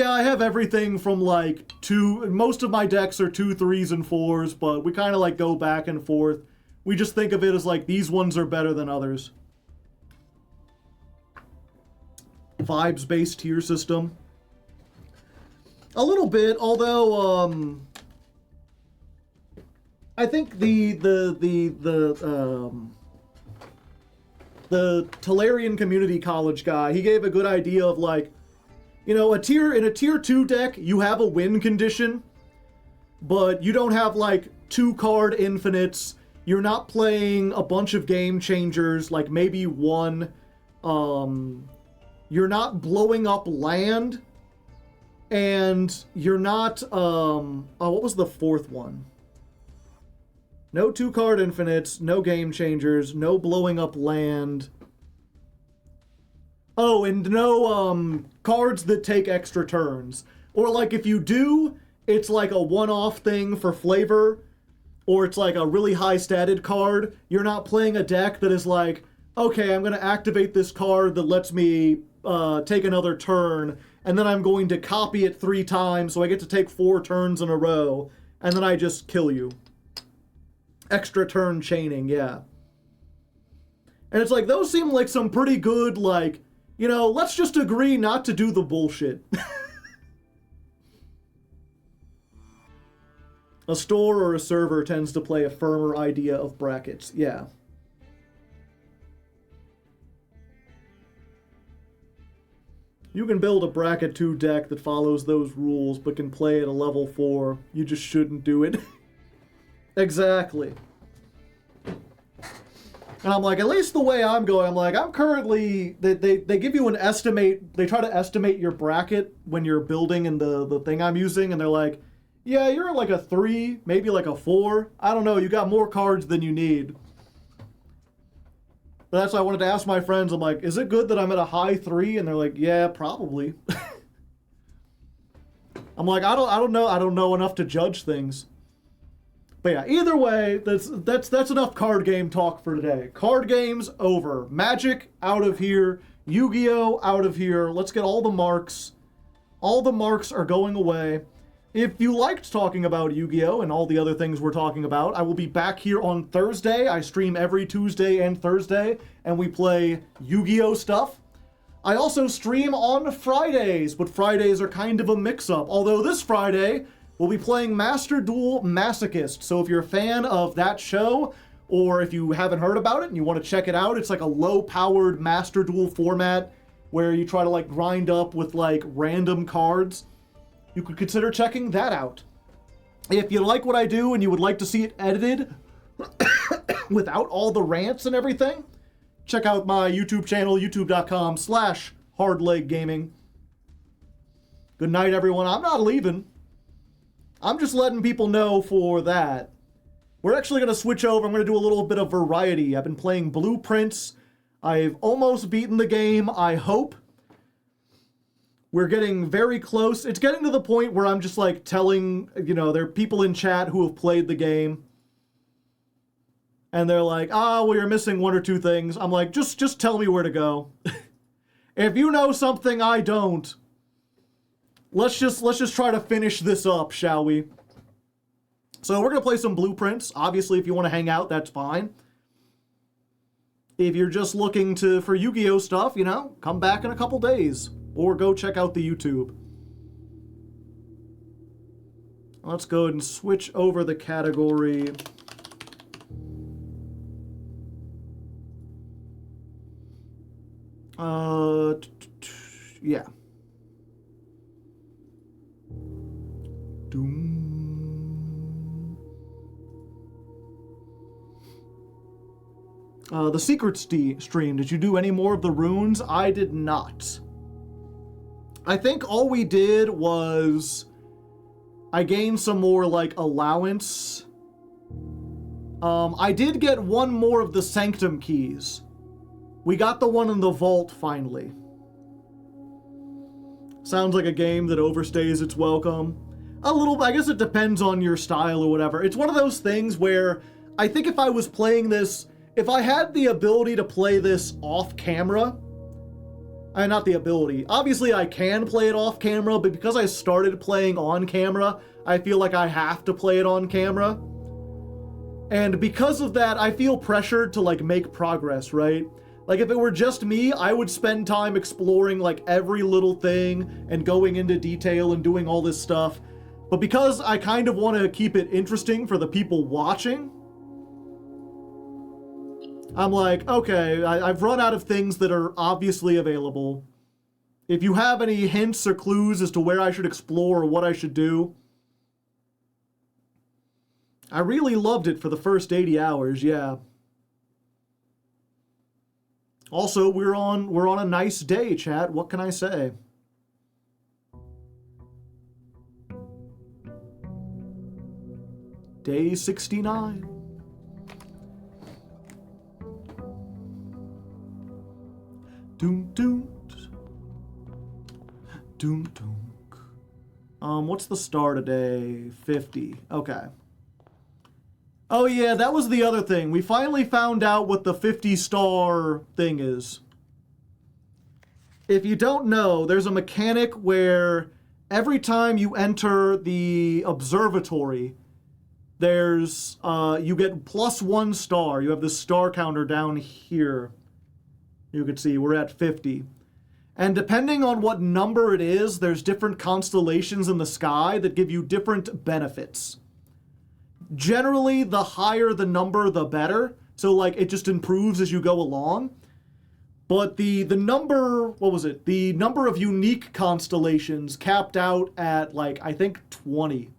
A: I have everything from like most of my decks are 2, 3s, and 4s, but we kind of like go back and forth. We just think of it as like, these ones are better than others. Vibes-based tier system. A little bit, although I think the Tolarian Community College guy, he gave a good idea of like, you know, in a tier 2 deck, you have a win condition, but you don't have like 2-card infinites. You're not playing a bunch of game changers, like maybe one. You're not blowing up land, and you're not, oh, what was the 4th one? No 2-card infinites, no game changers, no blowing up land. Oh, and no, cards that take extra turns. Or like if you do, it's like a one-off thing for flavor, or it's like a really high-statted card. You're not playing a deck that is like, okay, I'm going to activate this card that lets me take another turn, and then I'm going to copy it 3 times, so I get to take 4 turns in a row, and then I just kill you. Extra turn chaining, yeah. And it's like, those seem like some pretty good, like, you know, let's just agree not to do the bullshit. A store or a server tends to play a firmer idea of brackets, yeah. You can build a bracket 2 deck that follows those rules, but can play at a level 4. You just shouldn't do it. Exactly. And I'm like, at least the way I'm going, I'm like, I'm currently, they give you an estimate, they try to estimate your bracket when you're building in the thing I'm using, and they're like, yeah, you're like a 3, maybe like a 4. I don't know, you got more cards than you need. But that's why I wanted to ask my friends, I'm like, is it good that I'm at a high 3? And they're like, yeah, probably. I'm like, I don't know enough to judge things. But yeah, either way, that's enough card game talk for today. Card games over. Magic out of here. Yu-Gi-Oh out of here. Let's get all the marks. All the marks are going away. If you liked talking about Yu-Gi-Oh and all the other things we're talking about, I will be back here on Thursday. I stream every Tuesday and Thursday, and we play Yu-Gi-Oh stuff. I also stream on Fridays, but Fridays are kind of a mix-up. Although this Friday, we'll be playing Master Duel Masochist. So if you're a fan of that show, or if you haven't heard about it and you want to check it out, it's like a low-powered Master Duel format where you try to like grind up with like random cards. You could consider checking that out. If you like what I do and you would like to see it edited without all the rants and everything, check out my YouTube channel, youtube.com/Hardleg Gaming. Good night, everyone. I'm not leaving. I'm just letting people know for that. We're actually going to switch over. I'm going to do a little bit of variety. I've been playing Blueprints. I've almost beaten the game, I hope. We're getting very close. It's getting to the point where I'm just like telling, there are people in chat who have played the game. And they're like, well, you're missing 1 or 2 things. I'm like, just tell me where to go. If you know something I don't, let's just try to finish this up, shall we? So we're going to play some Blueprints. Obviously, if you want to hang out, that's fine. If you're just looking for Yu-Gi-Oh stuff, come back in a couple days. Or go check out the YouTube. Let's go ahead and switch over the category. Yeah. Doom. The secret stream. Did you do any more of the runes? I did not. I think all we did was I gained some more like allowance. I did get 1 more of the sanctum keys. We got the one in the vault finally. Sounds like a game that overstays its welcome. A little, I guess it depends on your style or whatever. It's one of those things where I think if I was playing this, if I had the ability to play this off camera, not the ability. Obviously, I can play it off camera, but because I started playing on camera, I feel like I have to play it on camera. And because of that, I feel pressured to, like, make progress, right? Like, if it were just me, I would spend time exploring, like, every little thing and going into detail and doing all this stuff. But because I kind of want to keep it interesting for the people watching, I'm like, okay, I've run out of things that are obviously available. If you have any hints or clues as to where I should explore or what I should do. I really loved it for the first 80 hours, yeah. Also, we're on a nice day, chat. What can I say? Day 69. Doom doom. Doom doom. What's the star today? 50. Okay. Oh yeah, that was the other thing. We finally found out what the 50 star thing is. If you don't know, there's a mechanic where every time you enter the observatory, there's you get +1 star. You have this star counter down here. You can see we're at 50. And depending on what number it is, there's different constellations in the sky that give you different benefits. Generally, the higher the number, the better. So, like, it just improves as you go along. But the number, what was it? The number of unique constellations capped out at, like, I think 20.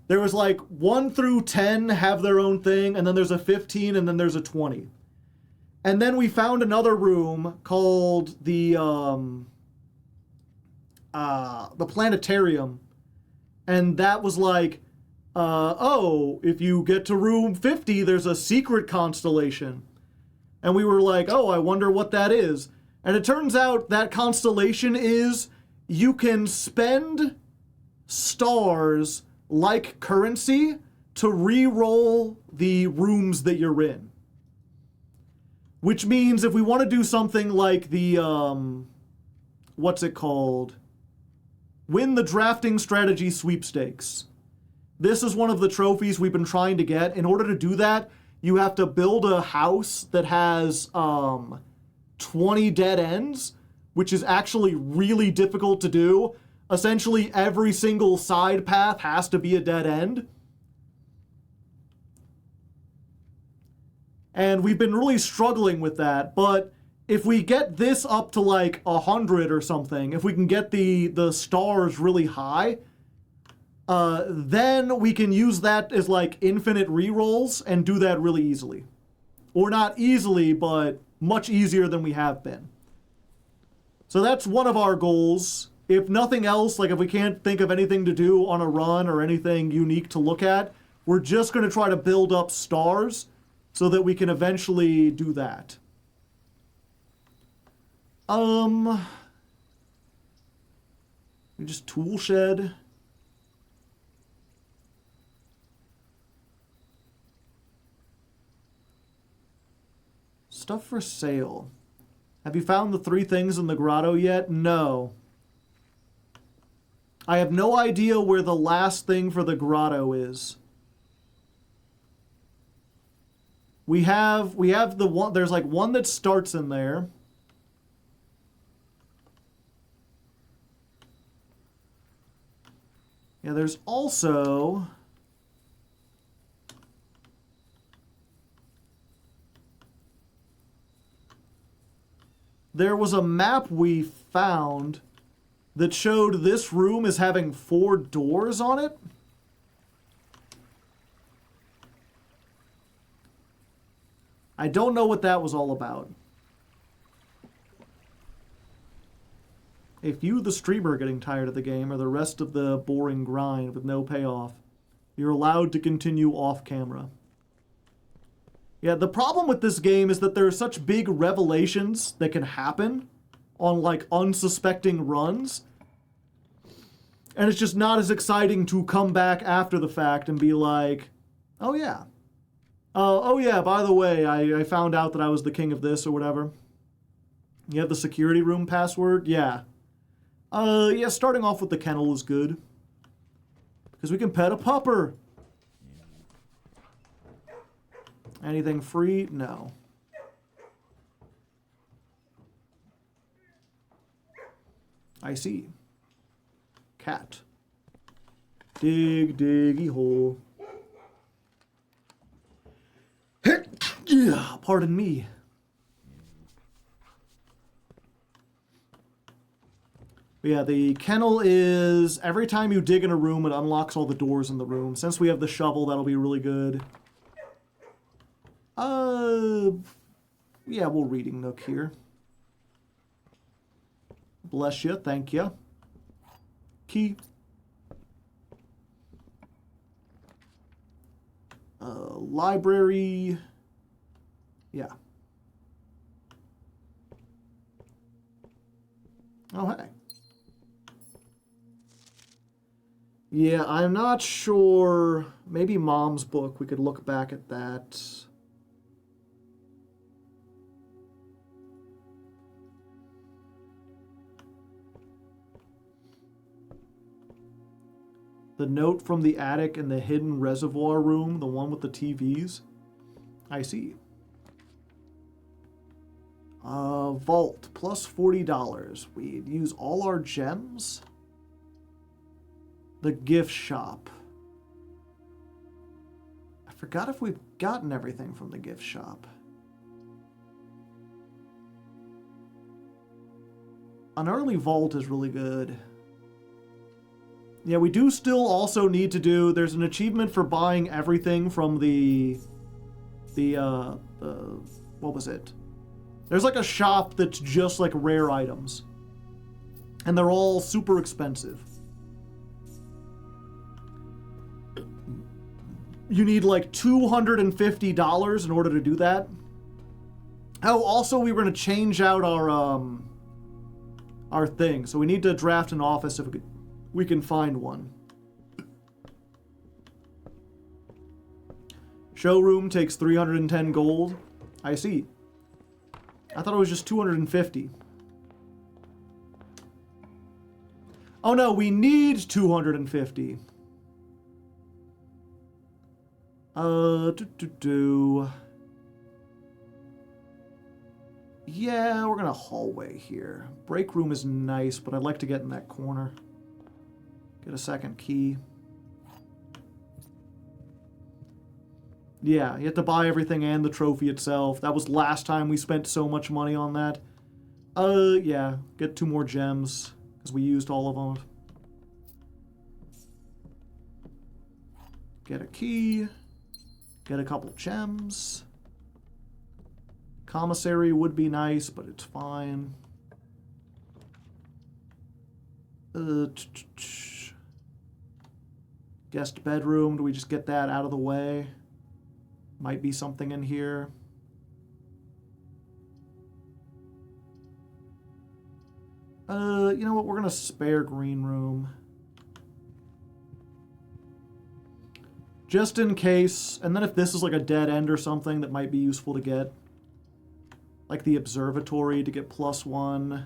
A: There was like 1 through 10 have their own thing, and then there's a 15, and then there's a 20. And then we found another room called the planetarium, and that was like, oh, if you get to room 50, there's a secret constellation. And we were like, oh, I wonder what that is. And it turns out that constellation is you can spend stars like currency to re-roll the rooms that you're in. Which means if we want to do something like the, what's it called? Win the drafting strategy sweepstakes. This is one of the trophies we've been trying to get. In order to do that, you have to build a house that has 20 dead ends, which is actually really difficult to do. Essentially, every single side path has to be a dead end. And we've been really struggling with that, but if we get this up to like 100 or something, if we can get the stars really high, then we can use that as like infinite rerolls and do that really easily. Or not easily, but much easier than we have been. So that's one of our goals. If nothing else, like if we can't think of anything to do on a run or anything unique to look at, we're just going to try to build up stars so that we can eventually do that. We just tool shed. Stuff for sale. Have you found the 3 things in the grotto yet? No. I have no idea where the last thing for the grotto is. We have the one, there's like one that starts in there. Yeah, there's also... There was a map we found that showed this room as having 4 doors on it. I don't know what that was all about. If you, the streamer, are getting tired of the game or the rest of the boring grind with no payoff, you're allowed to continue off camera. Yeah, the problem with this game is that there are such big revelations that can happen on, like, unsuspecting runs. And it's just not as exciting to come back after the fact and be like, oh yeah. Oh yeah, by the way, I found out that I was the king of this or whatever. You have the security room password? Yeah. Yeah, starting off with the kennel is good. Because we can pet a pupper. Anything free? No. I see. Cat. Dig, diggy hole. Yeah, pardon me. But yeah, the kennel is every time you dig in a room, it unlocks all the doors in the room. Since we have the shovel, that'll be really good. Yeah, we'll reading nook here. Bless you, thank you. Key. Library. Yeah. Oh, hey. Yeah, I'm not sure. Maybe Mom's book. We could look back at that. The note from the attic in the hidden reservoir room, the one with the TVs. I see. Vault, plus $40. We'd use all our gems. The gift shop. I forgot if we've gotten everything from the gift shop. An early vault is really good. Yeah, we do still also need to do... There's an achievement for buying everything from what was it? There's like a shop that's just like rare items. And they're all super expensive. You need like $250 in order to do that. Oh, also we were going to change out our thing. So we need to draft an office if we can find one. Showroom takes 310 gold. I see. I thought it was just 250. Oh no, we need 250. Yeah, we're gonna hallway here. Break room is nice, but I'd like to get in that corner. Get a second key. Yeah, you have to buy everything and the trophy itself. That was last time we spent so much money on that. Yeah, get 2 more gems, because we used all of them. Get a key. Get a couple gems. Commissary would be nice, but it's fine. Guest bedroom, do we just get that out of the way? Might be something in here. You know what? We're gonna spare green room. Just in case. And then if this is like a dead end or something, that might be useful to get. Like the observatory to get +1.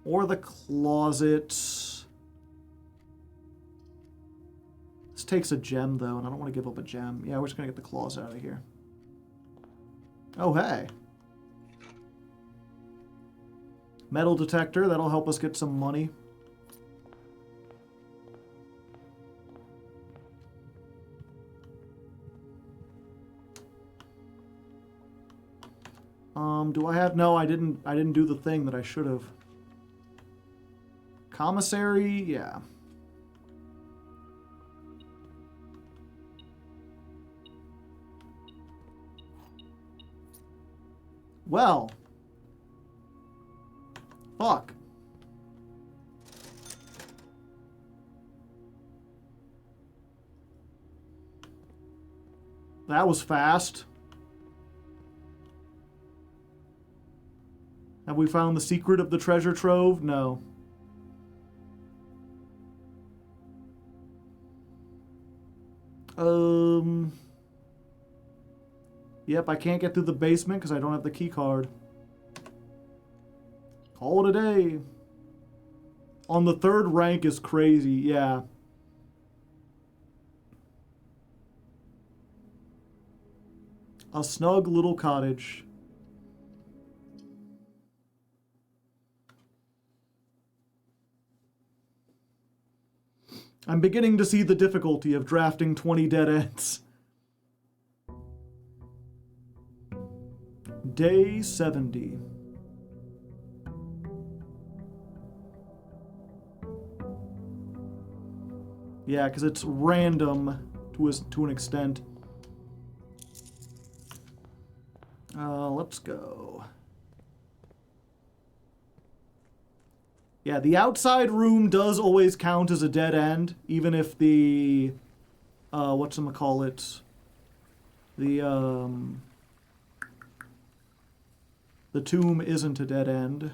A: Or the closet. This takes a gem, though, and I don't want to give up a gem. Yeah, we're just going to get the closet out of here. Oh, hey. Metal detector. That'll help us get some money. Do I have... No, I didn't do the thing that I should have. Commissary? Yeah. Well. Fuck. That was fast. Have we found the secret of the treasure trove? No. Yep, I can't get through the basement because I don't have the key card. Call it a day. On the 3rd rank is crazy, yeah. A snug little cottage. I'm beginning to see the difficulty of drafting 20 dead ends. Day 70. Yeah, because it's random to an extent. Let's go. Yeah, the outside room does always count as a dead end, even if the, whatchamacallit, the tomb isn't a dead end.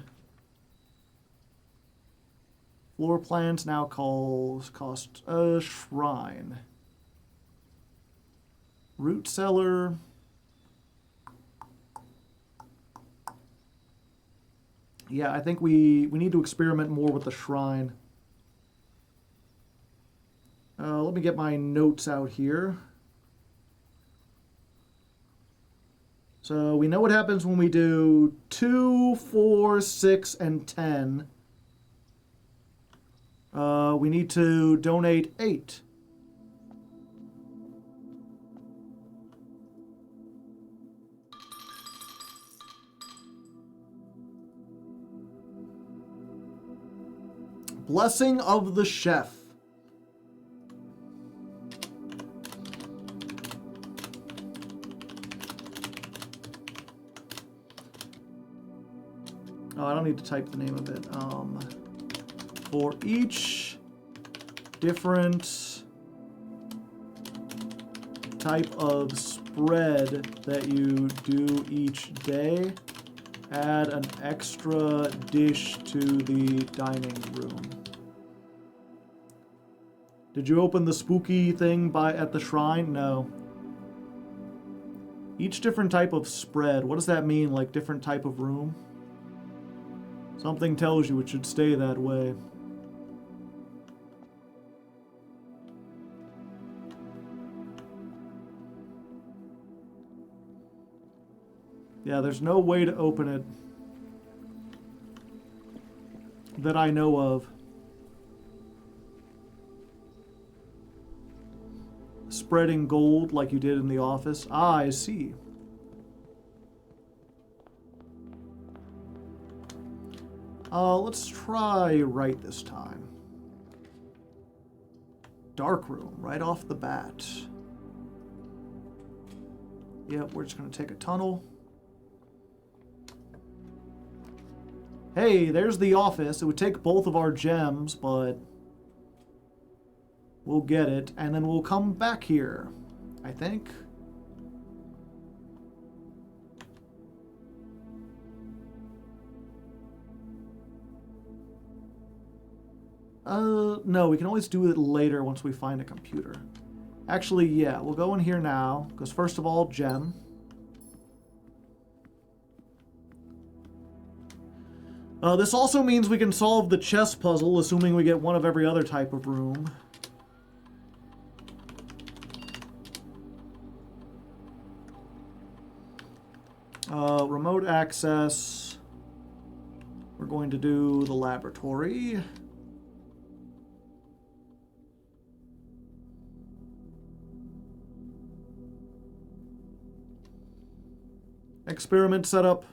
A: Floor plans now cost a shrine. Root cellar. Yeah, I think we need to experiment more with the shrine. Let me get my notes out here. So we know what happens when we do 2, 4, 6, and 10. We need to donate 8. Blessing of the Chef. Oh, I don't need to type the name of it. For each different type of spread that you do each day, add an extra dish to the dining room. Did you open the spooky thing at the shrine? No. Each different type of spread. What does that mean? Like different type of room? Something tells you it should stay that way. Yeah, there's no way to open it that I know of. Spreading gold like you did in the office. Ah, I see. Let's try right this time. Dark room, right off the bat. Yep, we're just going to take a tunnel. Hey, there's the office. It would take both of our gems, but we'll get it. And then we'll come back here, I think. No, we can always do it later once we find a computer. Actually, yeah, we'll go in here now, because first of all, gem. This also means we can solve the chess puzzle, assuming we get one of every other type of room. Remote access. We're going to do the laboratory. Experiment setup.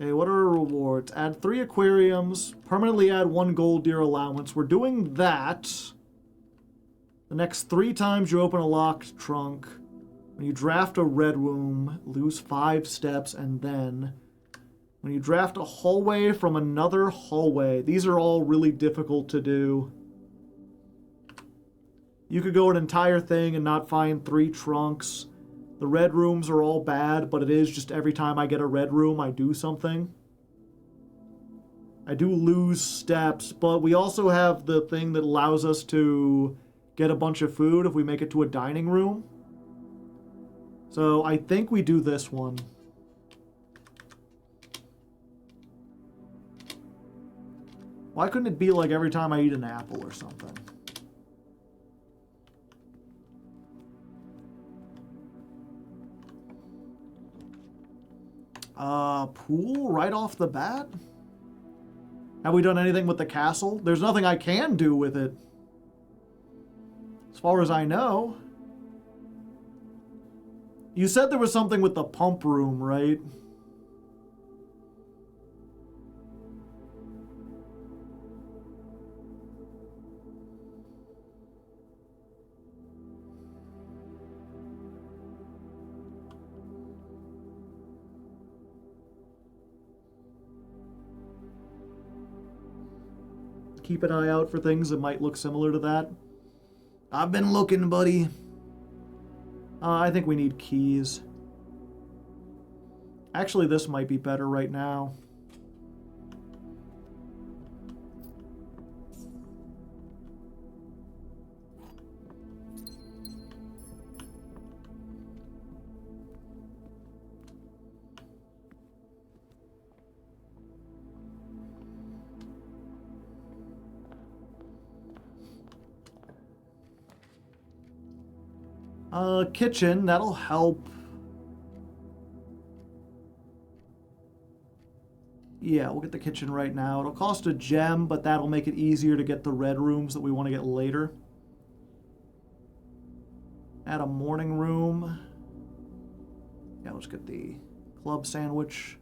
A: Okay, what are our rewards? Add 3 aquariums. Permanently add 1 gold deer allowance. We're doing that. The next 3 times you open a locked trunk. When you draft a red room, lose 5 steps, and then when you draft a hallway from another hallway. These are all really difficult to do. You could go an entire thing and not find 3 trunks. The red rooms are all bad, but it is just every time I get a red room, I do something. I do lose steps, but we also have the thing that allows us to get a bunch of food if we make it to a dining room. So I think we do this one. Why couldn't it be like every time I eat an apple or something? Pool right off the bat? Have we done anything with the castle? There's nothing I can do with it. As far as I know. You said there was something with the pump room, right? Keep an eye out for things that might look similar to that. I've been looking, buddy. I think we need keys. Actually, this might be better right now. Kitchen, that'll help. Yeah, we'll get the kitchen right now. It'll cost a gem, but that'll make it easier to get the red rooms that we want to get later. Add a morning room. Yeah, let's get the club sandwich.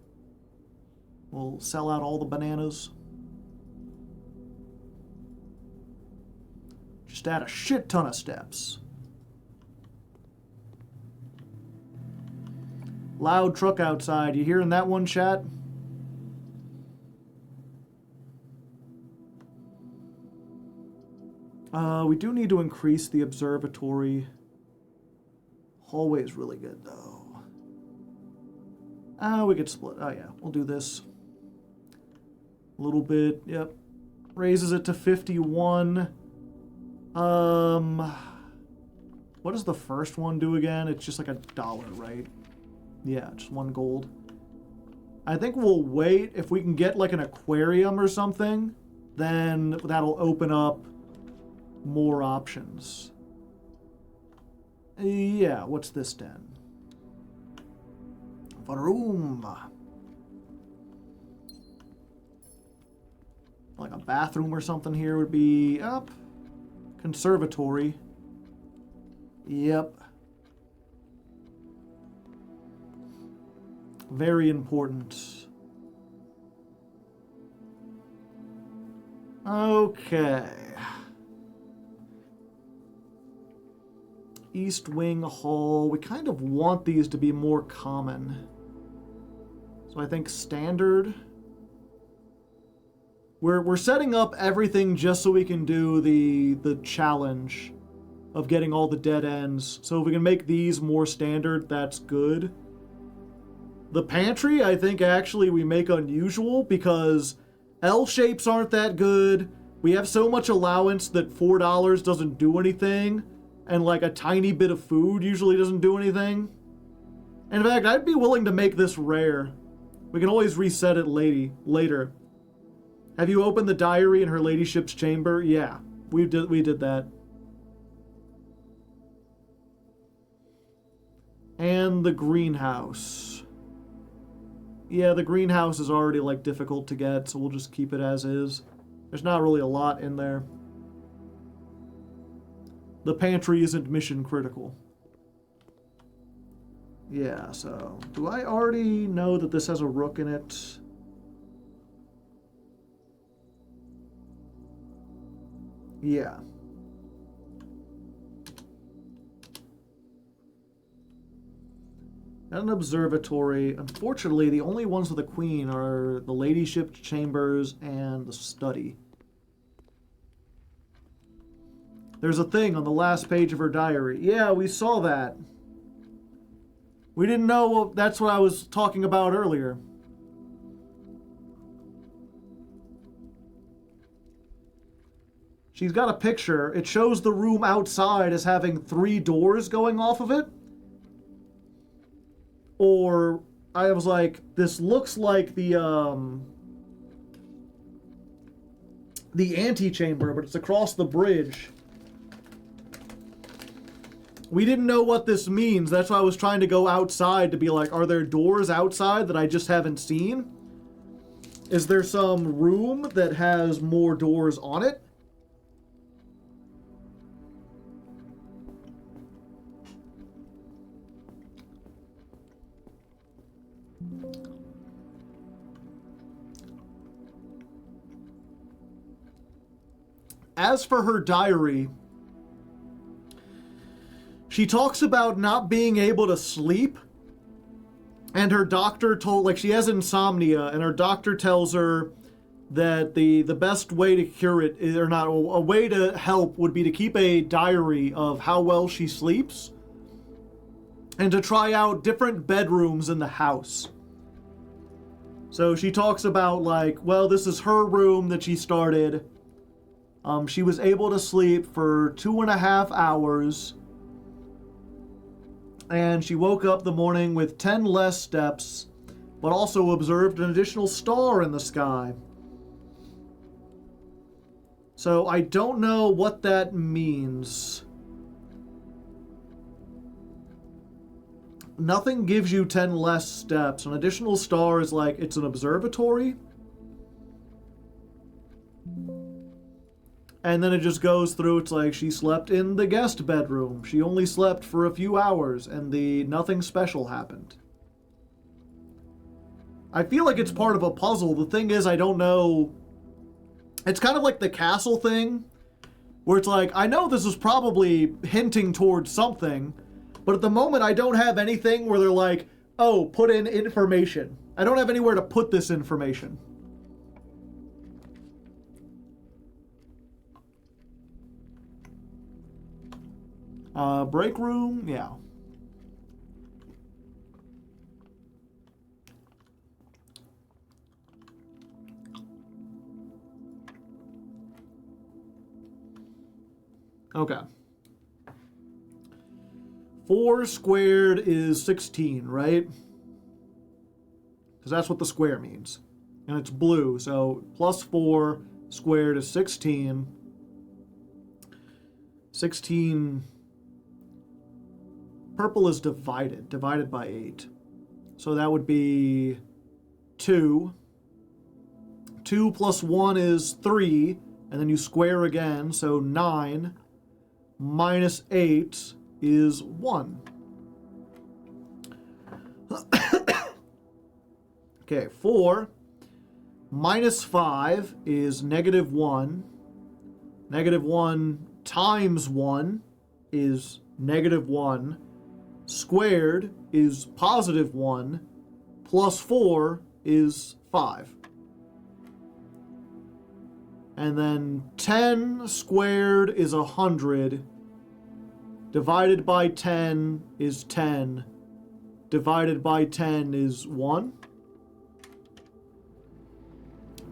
A: We'll sell out all the bananas. Just add a shit ton of steps. Loud truck outside. You hearing that one, chat? We do need to increase the observatory. Hallway is really good, though. We could split. Oh, yeah. We'll do this. A little bit. Yep. Raises it to 51. What does the first one do again? It's just like $1, right? Yeah, just 1 gold. I think we'll wait. If we can get like an aquarium or something, then that'll open up more options. Yeah, what's this den? Room. Like a bathroom or something here would be up. Conservatory. Yep. Very important. Okay. East Wing Hall. We kind of want these to be more common. So I think standard. We're setting up everything just so we can do the challenge of getting all the dead ends. So if we can make these more standard, that's good. The pantry, I think actually we make unusual because L shapes aren't that good. We have so much allowance that $4 doesn't do anything. And like a tiny bit of food usually doesn't do anything. In fact, I'd be willing to make this rare. We can always reset it later. Have you opened the diary in her ladyship's chamber? Yeah, we did that. And the greenhouse. Yeah, the greenhouse is already like difficult to get, so we'll just keep it as is. There's not really a lot in there. The pantry isn't mission critical. Yeah, so do I already know that this has a rook in it? Yeah. And an observatory. Unfortunately, the only ones with a queen are the ladyship chambers and the study. There's a thing on the last page of her diary. Yeah, we saw that. We didn't know. Well, that's what I was talking about earlier. She's got a picture. It shows the room outside as having 3 doors going off of it. Or I was like, this looks like the antechamber, but it's across the bridge. We didn't know what this means. That's why I was trying to go outside to be like, are there doors outside that I just haven't seen? Is there some room that has more doors on it? As for her diary, she talks about not being able to sleep, and her doctor told, like, she has insomnia, and her doctor tells her that the best way to cure it, or not, a way to help would be to keep a diary of how well she sleeps, and to try out different bedrooms in the house. So she talks about, like, well, this is her room that she started. She was able to sleep for 2.5 hours. And she woke up the morning with 10 less steps, but also observed an additional star in the sky. So I don't know what that means. Nothing gives you 10 less steps. An additional star is like, it's an observatory. And then it just goes through, it's like she slept in the guest bedroom. She only slept for a few hours and nothing special happened. I feel like it's part of a puzzle. The thing is, I don't know. It's kind of like the castle thing, Where it's like, I know this is probably hinting towards something, but at the moment I don't have anything where they're like, oh, put in information. I don't have anywhere to put this information. Break room, yeah. Okay. 4 squared is 16, right? Because that's what the square means. And it's blue, so plus 4 squared is 16. 16... Purple is divided by 8. So that would be 2. 2 plus 1 is 3, and then you square again, so 9 minus 8 is 1. Okay, 4 minus 5 is negative 1. Negative 1 times 1 is negative 1. Squared is positive 1. Plus 4 is 5. And then 10 squared is 100. Divided by 10 is 10. Divided by 10 is 1.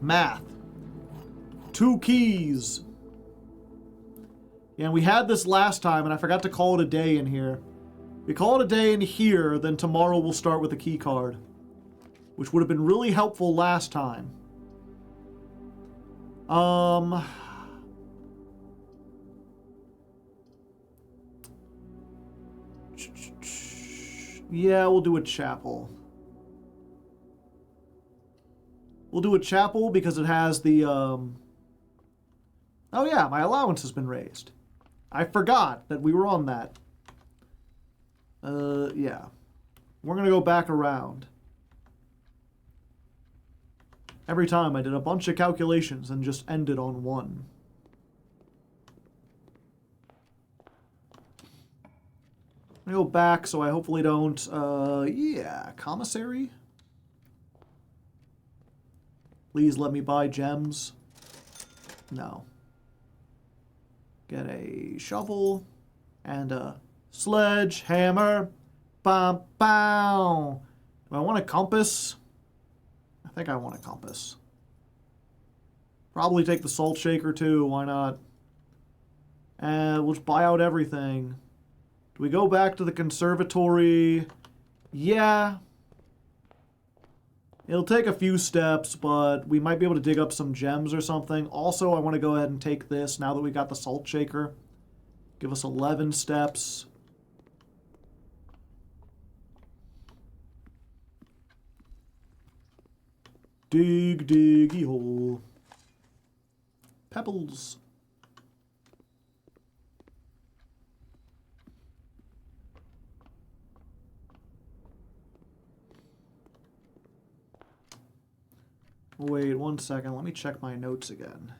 A: Math. 2 keys. And we had this last time, and I forgot to call it a day in here. We call it a day in here, then tomorrow we'll start with a key card, which would have been really helpful last time. Yeah, we'll do a chapel. We'll do a chapel because it has the, Oh yeah, my allowance has been raised. I forgot that we were on that. Yeah. We're gonna go back around. Every time I did a bunch of calculations and just ended on 1. I'm gonna go back so I hopefully don't, yeah, commissary? Please let me buy gems. No. Get a shovel and a sledgehammer. Bam, bow. Do I want a compass? I think I want a compass. Probably take the salt shaker too. Why not? And we'll just buy out everything. Do we go back to the conservatory? Yeah. It'll take a few steps, but we might be able to dig up some gems or something. Also, I want to go ahead and take this now that we got the salt shaker. Give us 11 steps. Dig, diggy hole. Pebbles. Wait 1 second, let me check my notes again.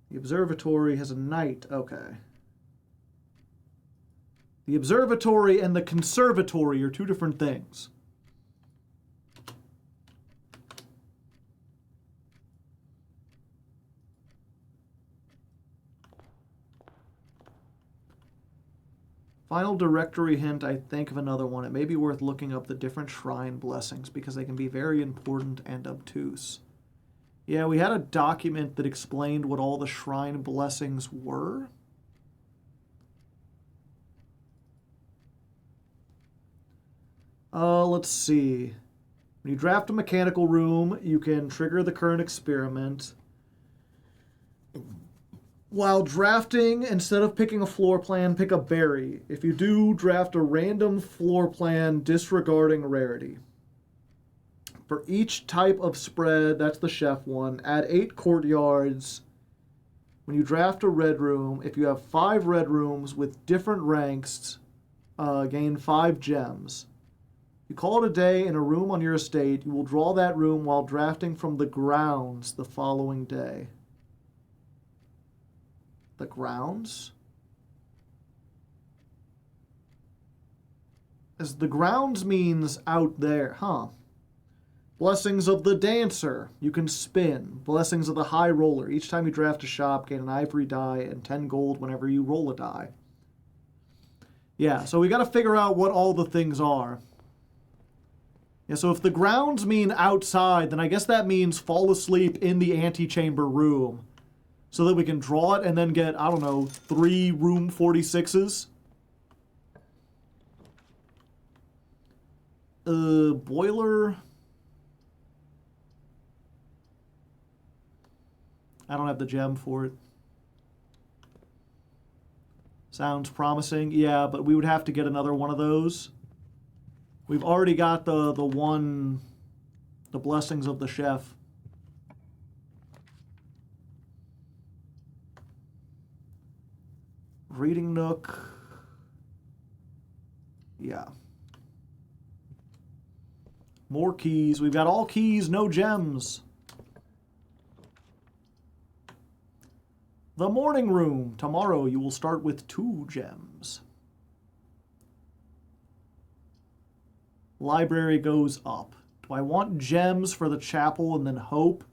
A: The observatory has a night, okay. The observatory and the conservatory are 2 different things. Final directory hint, I think of another one. It may be worth looking up the different shrine blessings because they can be very important and obtuse. Yeah, we had a document that explained what all the shrine blessings were. Let's see. When you draft a mechanical room, you can trigger the current experiment. While drafting, instead of picking a floor plan, pick a berry. If you do, draft a random floor plan disregarding rarity. For each type of spread, that's the chef one, add 8 courtyards. When you draft a red room, if you have 5 red rooms with different ranks, gain 5 gems. You call it a day in a room on your estate, you will draw that room while drafting from the grounds the following day. The grounds. As the grounds means out there, huh? Blessings of the Dancer. You can spin. Blessings of the High Roller. Each time you draft a shop, gain an ivory die and 10 gold whenever you roll a die. Yeah, so we got to figure out what all the things are. Yeah, so if the grounds mean outside, then I guess that means fall asleep in the antechamber room. So that we can draw it and then get, I don't know, 3 room 46s. Boiler. I don't have the gem for it. Sounds promising. Yeah, but we would have to get another one of those. We've already got the blessings of the chef. Reading nook. Yeah. More keys. We've got all keys, no gems. The morning room. Tomorrow you will start with 2 gems. Library goes up. Do I want gems for the chapel and then hope?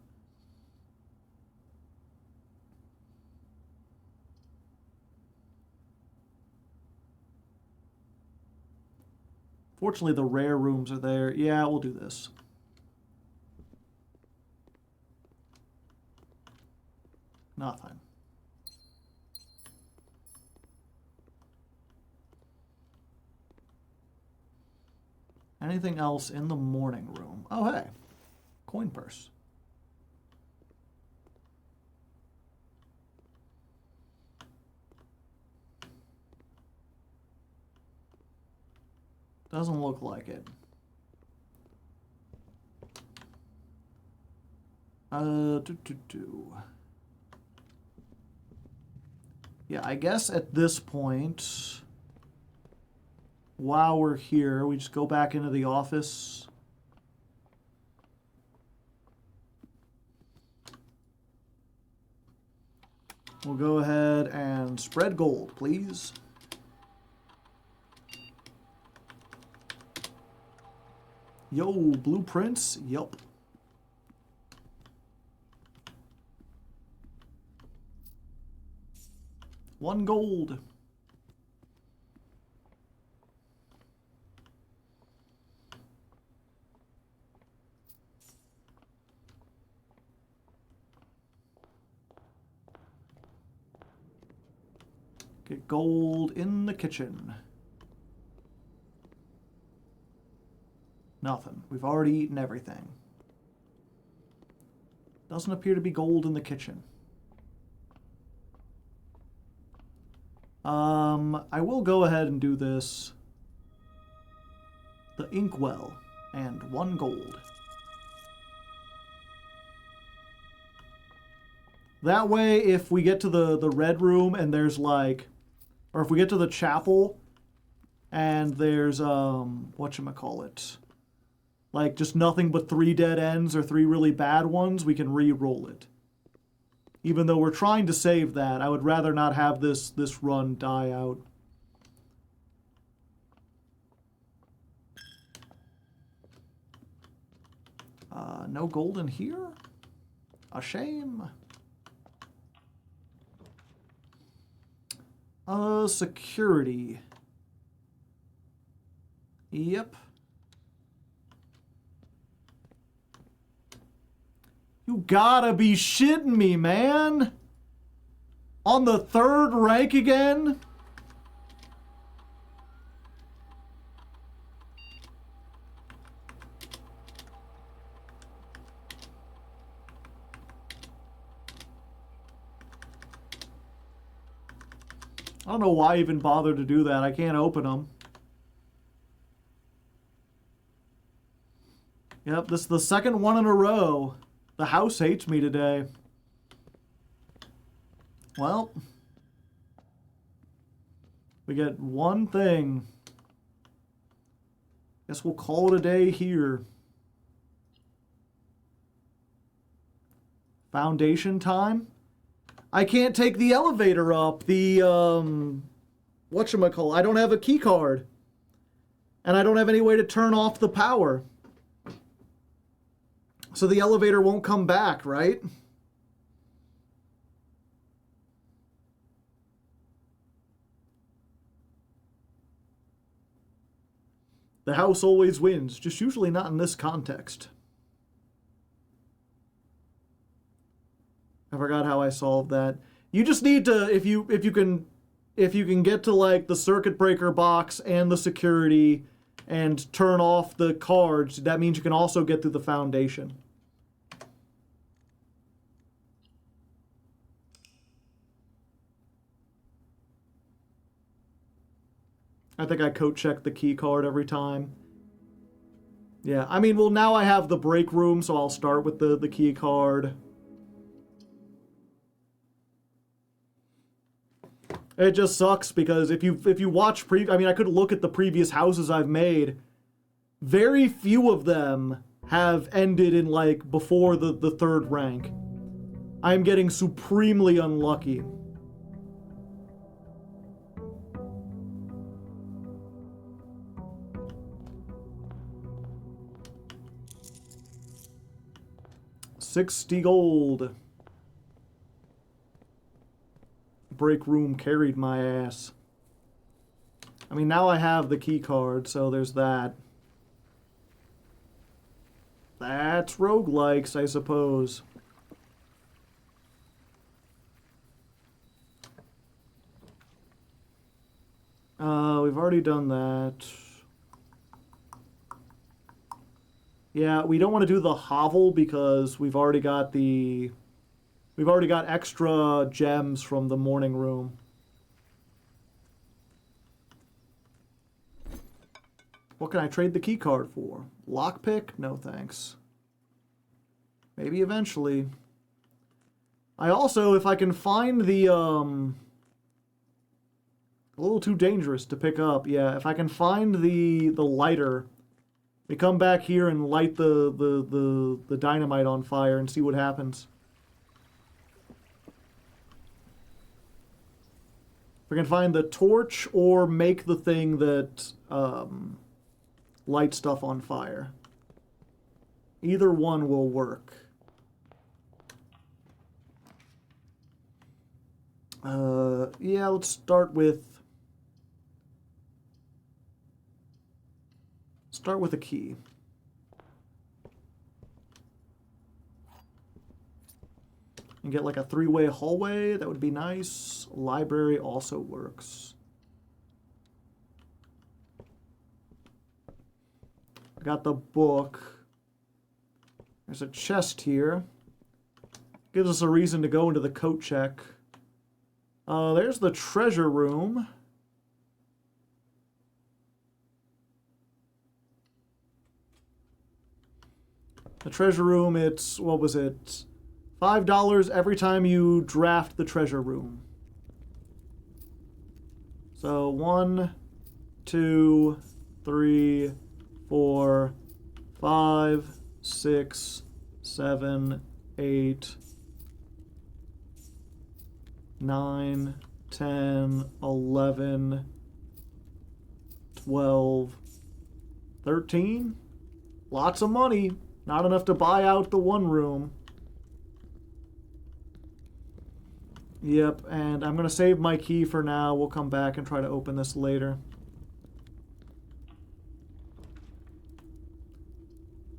A: Fortunately, the rare rooms are there. Yeah, we'll do this. Nothing. Anything else in the morning room? Oh, hey. Coin purse. Doesn't look like it. Yeah, I guess at this point, while we're here, we just go back into the office. We'll go ahead and spread gold, please. Yo, blueprints? Yup. One gold. Get gold in the kitchen. Nothing. We've already eaten everything. Doesn't appear to be gold in the kitchen. I will go ahead and do this. The inkwell and 1 gold. That way, if we get to the red room and there's like, or if we get to the chapel and there's, whatchamacallit, like just nothing but 3 dead ends or 3 really bad ones, we can re-roll it. Even though we're trying to save that, I would rather not have this run die out. No gold in here? A shame. Security. Yep. You gotta be shitting me, man! On the 3rd rank again? I don't know why I even bother to do that. I can't open them. Yep, this is the 2nd one in a row. The house hates me today. Well, we get 1 thing. Guess we'll call it a day here. Foundation time? I can't take the elevator up. The, whatchamacallit, I don't have a key card. And I don't have any way to turn off the power. So the elevator won't come back, right? The house always wins, just usually not in this context. I forgot how I solved that. You just need to, if you can get to like the circuit breaker box and the security and turn off the cards, that means you can also get through the foundation. I think I code check the key card every time. Yeah, I mean, well, now I have the break room, so I'll start with the key card. It just sucks because if you watch I mean, I could look at the previous houses I've made. Very few of them have ended in like before the third rank. I'm getting supremely unlucky. $60 gold. Break room carried my ass. I mean, now I have the key card, so there's that. That's roguelikes, I suppose. We've already done that. Yeah, we don't want to do the hovel because we've already got extra gems from the morning room. What can I trade the key card for? Lockpick? No thanks. Maybe eventually. I also, if I can find the, a little too dangerous to pick up. Yeah, if I can find the lighter, we come back here and light the dynamite on fire and see what happens. If we can find the torch or make the thing that lights stuff on fire. Either one will work. Yeah, let's start with a key. And get like a 3-way hallway, that would be nice. Library also works. I got the book. There's a chest here. Gives us a reason to go into the coat check. There's the treasure room. The treasure room, it's, what was it? $5 every time you draft the treasure room. So 1, 2, 3, 4, 5, 6, 7, 8, 9, 10, 11, 12, 13. Lots of money. Not enough to buy out the one room. Yep, and I'm going to save my key for now. We'll come back and try to open this later.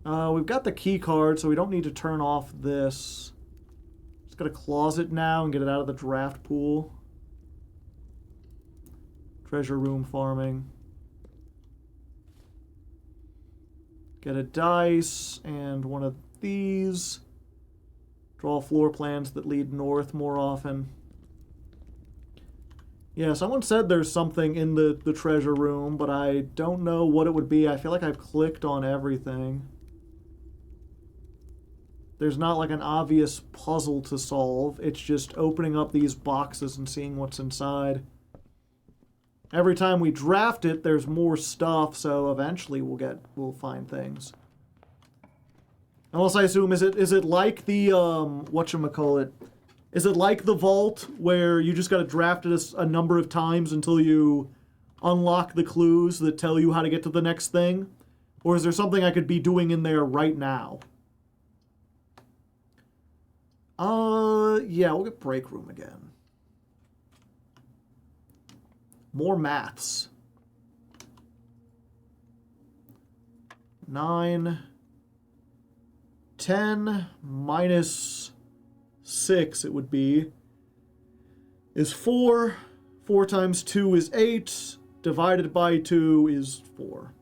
A: We've got the key card, so we don't need to turn off this. Just got to closet now and get it out of the draft pool. Treasure room farming. Get a dice and one of these. Draw floor plans that lead north more often. Yeah, someone said there's something in the treasure room, but I don't know what it would be. I feel like I've clicked on everything. There's not like an obvious puzzle to solve. It's just opening up these boxes and seeing what's inside. Every time we draft it, there's more stuff, so eventually we'll find things. Unless I assume, is it like the, whatchamacallit, Is it like the vault where you just got to draft it a number of times until you unlock the clues that tell you how to get to the next thing? Or is there something I could be doing in there right now? Yeah, we'll get break room again. More maths. 9, 10 minus 6, it would be, is 4. 4 times 2 is 8. Divided by 2 is 4.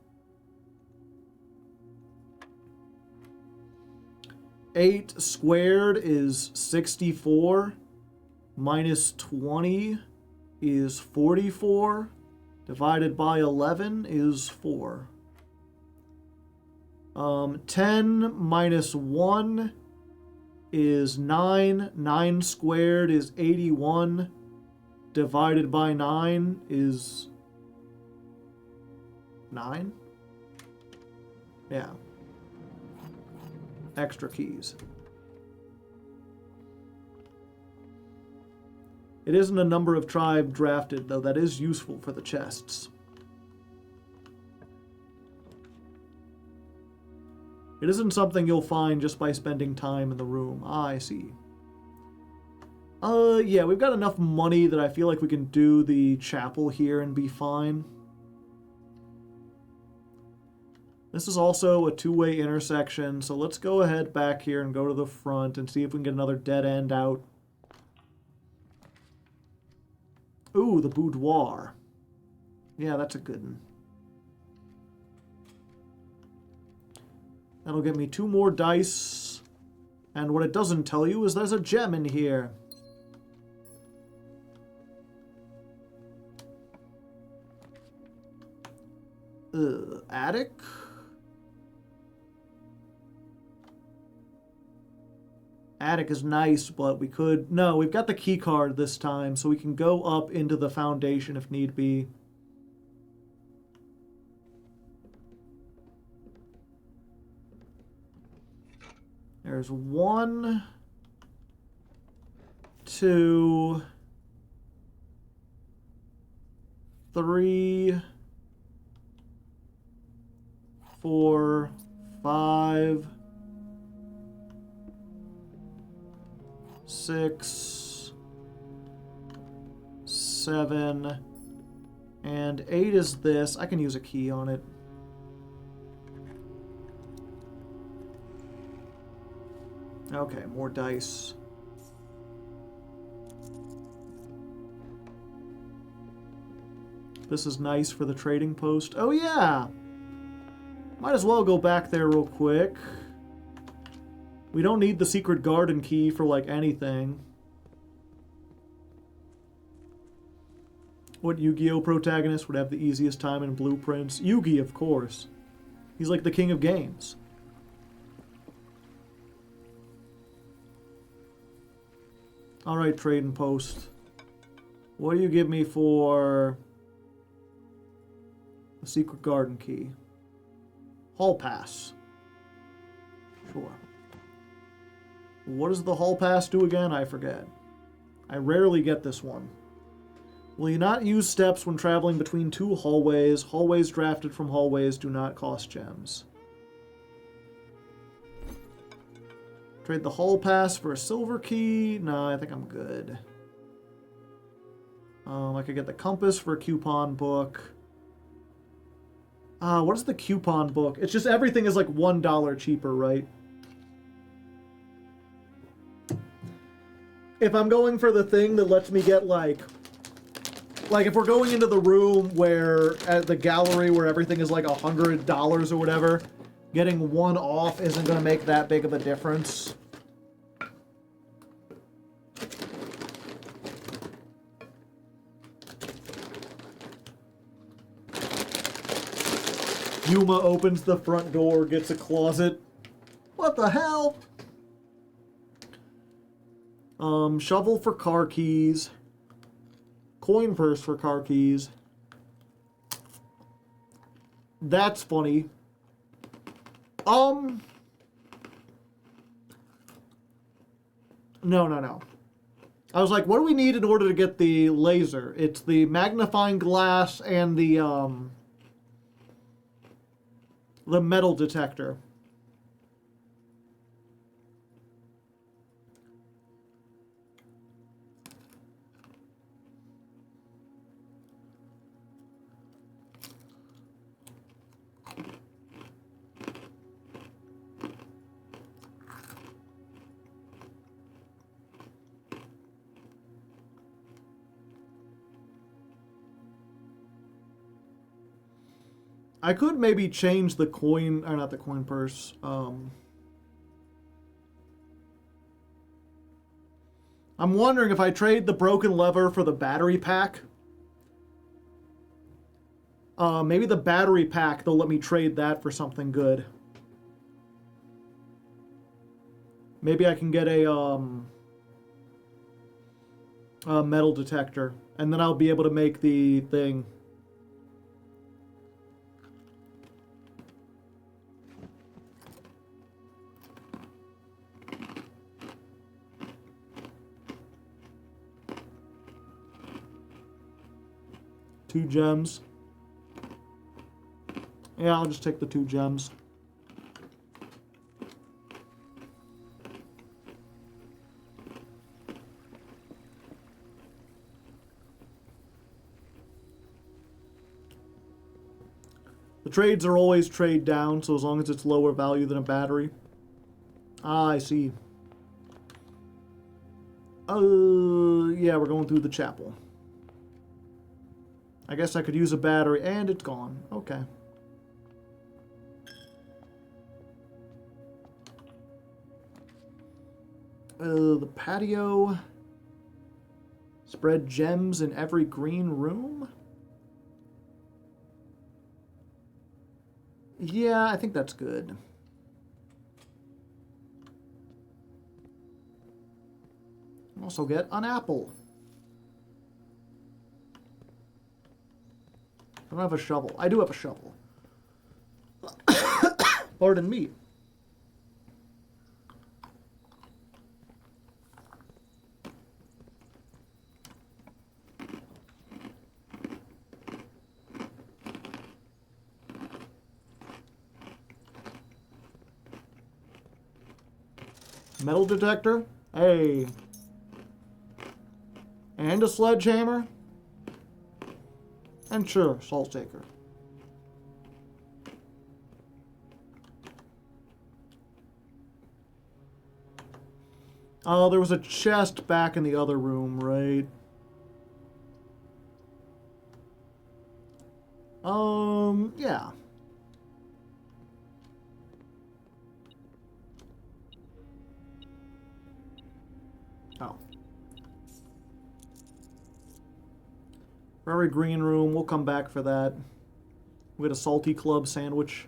A: 8 squared is 64. Minus 20 is 44. Divided by 11 is 4. 10 minus 1 is 9. 9 squared is 81. Divided by 9 is 9? Yeah. Extra keys. It isn't a number of tribe drafted, though that is useful for the chests. It isn't something you'll find just by spending time in the room. Ah, I see. Yeah, we've got enough money that I feel like we can do the chapel here and be fine. This is also a two-way intersection, so let's go ahead back here and go to the front and see if we can get another dead end out. Ooh, the boudoir. Yeah, that's a good one. That'll get me 2 more dice. And what it doesn't tell you is there's a gem in here. Attic? Attic is nice, but we could... No, we've got the key card this time, so we can go up into the foundation if need be. There's 1, 2, 3, 4, 5, 6, 7, and 8 is this. I can use a key on it. Okay, more dice. This is nice for the trading post. Oh yeah! Might as well go back there real quick. We don't need the secret garden key for, like, anything. What Yu-Gi-Oh! Protagonist would have the easiest time in blueprints? Yugi, of course. He's like the king of games. Alright, trading post. What do you give me for the secret garden key? Hall pass. Sure. What does the hall pass do again? I forget. I rarely get this one. Will you not use steps when traveling between 2 hallways? Hallways drafted from hallways do not cost gems. Trade the hall pass for a silver key? No, I think I'm good. I could get the compass for a coupon book. What is the coupon book? It's just everything is like $1 cheaper, right? If I'm going for the thing that lets me get like if we're going into the room where, at the gallery where everything is like $100 or whatever, getting 1 off isn't going to make that big of a difference. Yuma opens the front door, gets a closet. What the hell? Shovel for car keys. Coin purse for car keys. That's funny. No. I was like, what do we need in order to get the laser? It's the magnifying glass and the metal detector. I could maybe change the coin, or not the coin purse. I'm wondering if I trade the broken lever for the battery pack. Maybe the battery pack, they'll let me trade that for something good. Maybe I can get a metal detector, and then I'll be able to make the thing. Two gems. Yeah, I'll just take the 2 gems. The trades are always trade down, so as long as it's lower value than a battery. Ah, I see. Yeah, we're going through the chapel. I guess I could use a battery, and it's gone. Okay. The patio. Spread gems in every green room? Yeah, I think that's good. Also get an apple. I don't have a shovel. I do have a shovel. Pardon me. Metal detector? Hey. And a sledgehammer? And sure, salt shaker. Oh, there was a chest back in the other room, right? Yeah. Oh. Very green room, we'll come back for that. We had a salty club sandwich.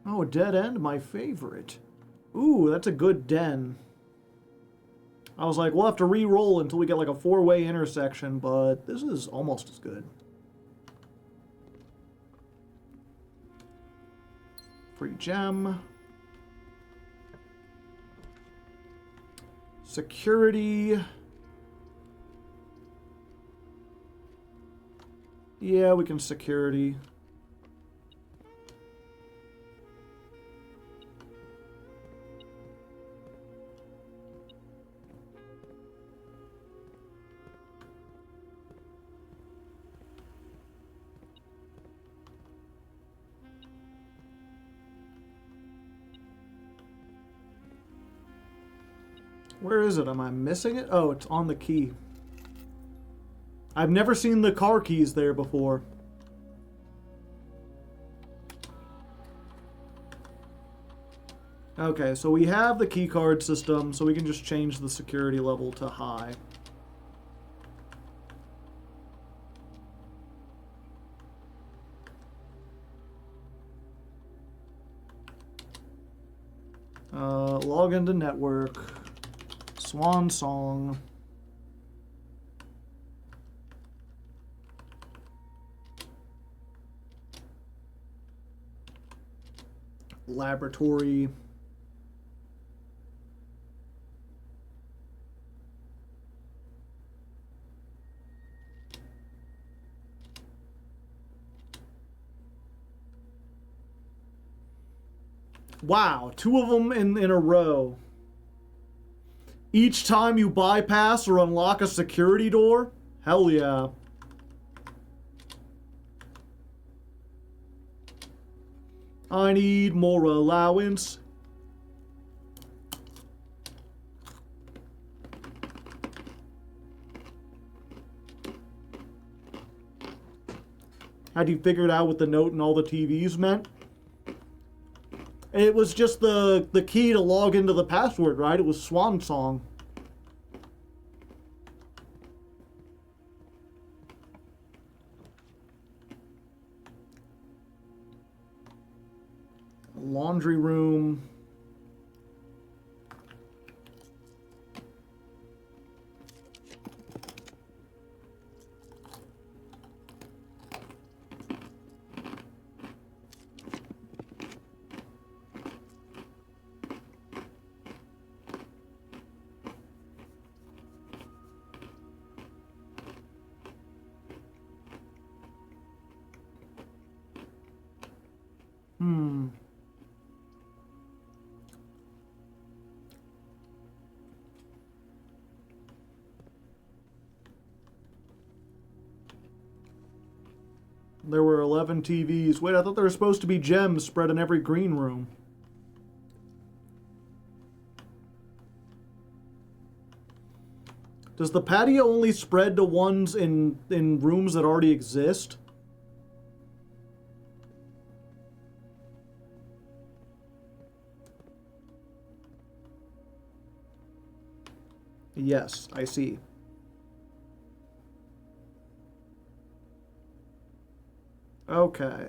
A: Oh, a dead end, my favorite. Ooh, that's a good den. I was like, we'll have to re-roll until we get like a 4-way intersection, but this is almost as good. Free gem. Security. Yeah, we can security. Where is it? Am I missing it? Oh, it's on the key. I've never seen the car keys there before. Okay, so we have the key card system, so we can just change the security level to high. Log into network. Swan song. laboratory. Wow, 2 of them in a row. Each time you bypass or unlock a security door? Hell yeah. I need more allowance. Had you figured out what the note and all the TVs meant? It was just the key to log into the password, right? It was Swan Song. Laundry room. There were 11 TVs. Wait, I thought there were supposed to be gems spread in every green room. Does the patio only spread to ones in rooms that already exist? Yes, I see. Okay.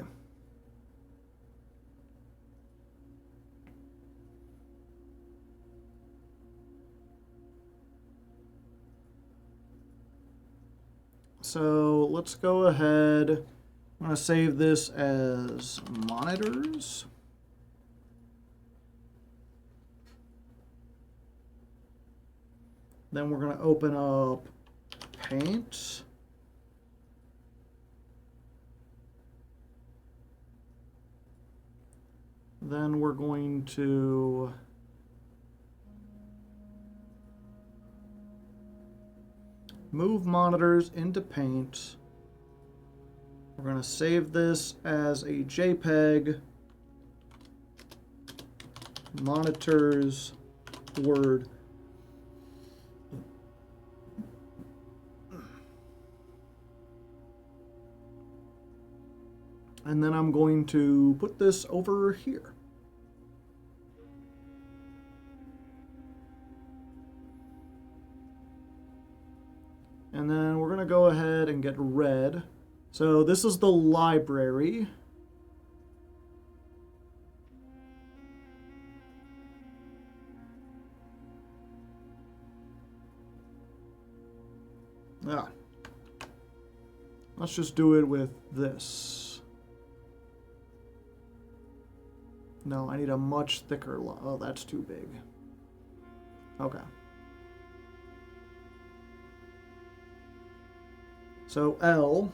A: So let's go ahead. I'm going to save this as monitors. Then we're going to open up Paint. Then we're going to move monitors into Paint. We're going to save this as a JPEG. Monitors, Word. And then I'm going to put this over here. And then we're going to go ahead and get red. So this is the library. Ah. Let's just do it with this. No, I need a much thicker oh, that's too big. Okay. So L.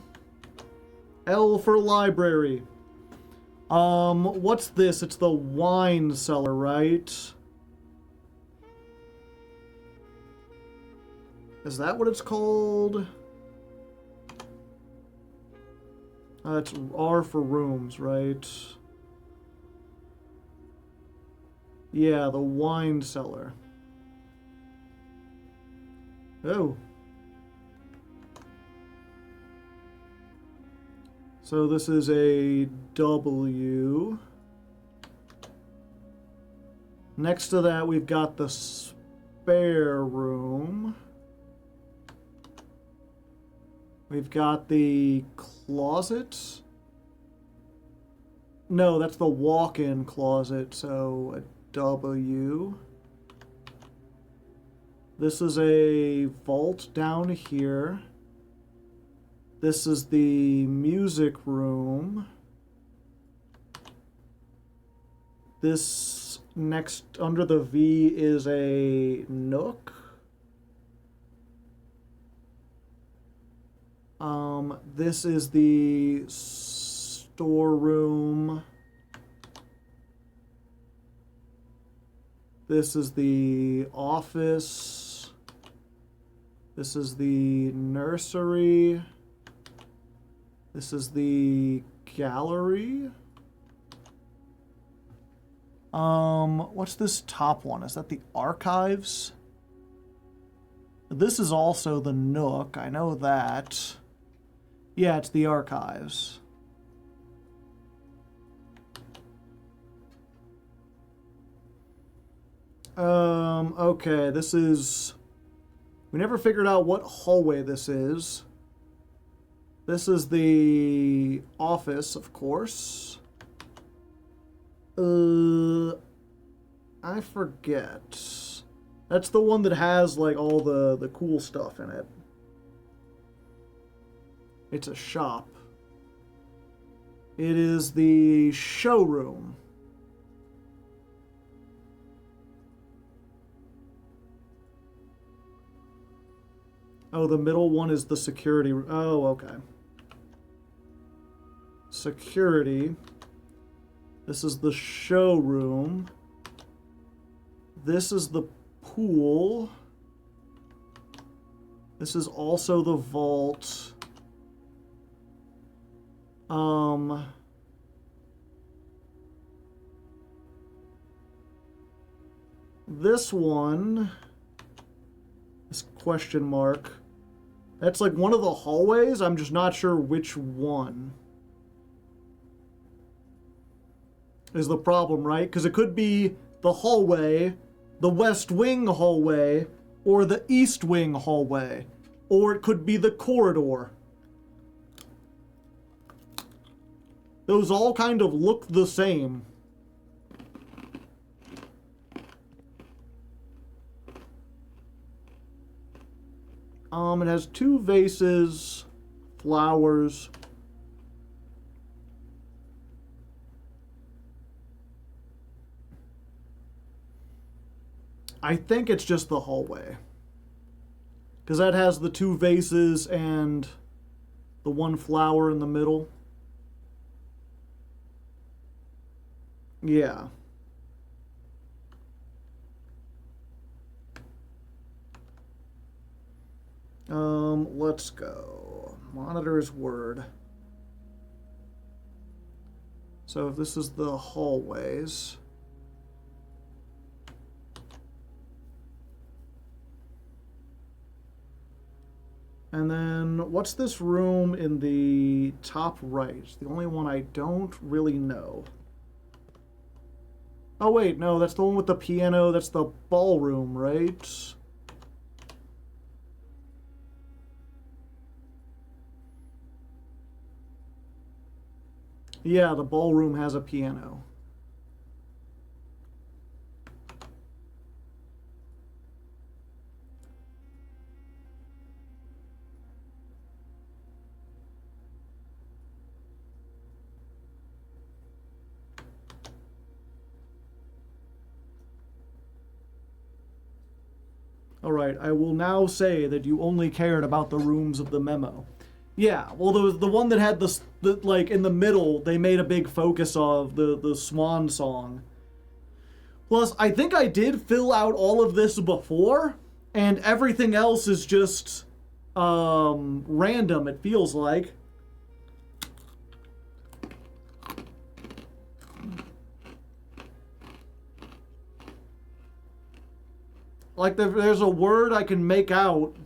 A: L for library. What's this? It's the wine cellar, right? Is that what it's called? It's R for rooms, right? Yeah, the wine cellar. Oh. So this is a W. Next to that, we've got the spare room. We've got the closet. No, that's the walk-in closet, so a W. This is a vault down here. This is the music room. This next under the V is a nook. This is the storeroom. This is the office. This is the nursery. This is the gallery. What's this top one? Is that the archives? This is also the nook. I know that. Yeah, it's the archives. Okay, this is... We never figured out what hallway this is. This is the office, of course. I forget. That's the one that has, like, all the cool stuff in it. It's a shop. It is the showroom. Oh, the middle one is the security. Oh, okay. Security. This is the showroom. This is the pool. This is also the vault. This one, this question mark, that's like one of the hallways. I'm just not sure which one is the problem, right? Because it could be the hallway, the West Wing hallway, or the East Wing hallway, or it could be the corridor. Those all kind of look the same. It has two vases, flowers. I think it's just the hallway. Because that has the two vases and the one flower in the middle. Yeah. Let's go. Monitor's word. So if this is the hallways. And then what's this room in the top right? It's the only one I don't really know. Oh wait, no, that's the one with the piano. That's the ballroom, right? Yeah, the ballroom has a piano. Alright, I will now say that you only cared about the rooms of the memo. Yeah, well, the one that had the like, in the middle, they made a big focus of the swan song. Plus, I think I did fill out all of this before, and everything else is just, random, it feels like. Like, there's a word I can make out.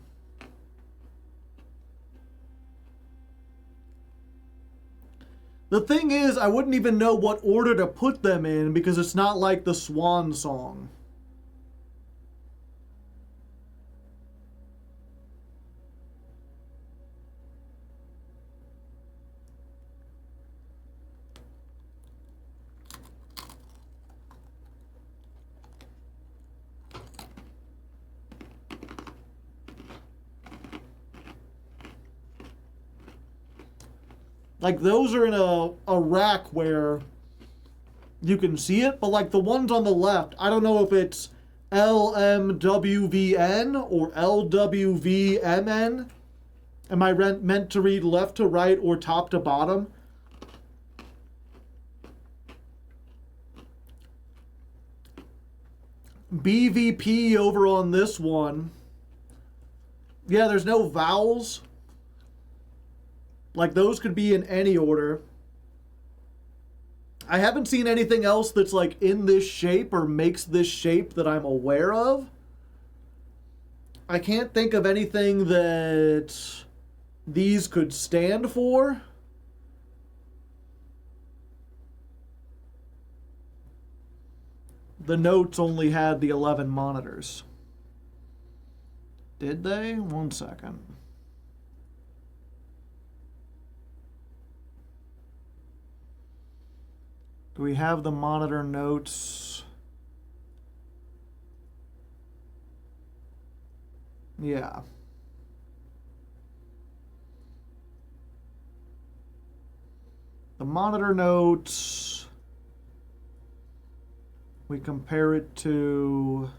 A: The thing is, I wouldn't even know what order to put them in because it's not like the swan song. Like, those are in a rack where you can see it, but like the ones on the left, I don't know if it's LMWVN or LWVMN. Am I meant to read left to right or top to bottom? BVP over on this one. Yeah, there's no vowels. Like, those could be in any order. I haven't seen anything else that's, like, in this shape or makes this shape that I'm aware of. I can't think of anything that these could stand for. The notes only had the 11 monitors. Did they? 1 second. Do we have the monitor notes? Yeah. The monitor notes, we compare it to...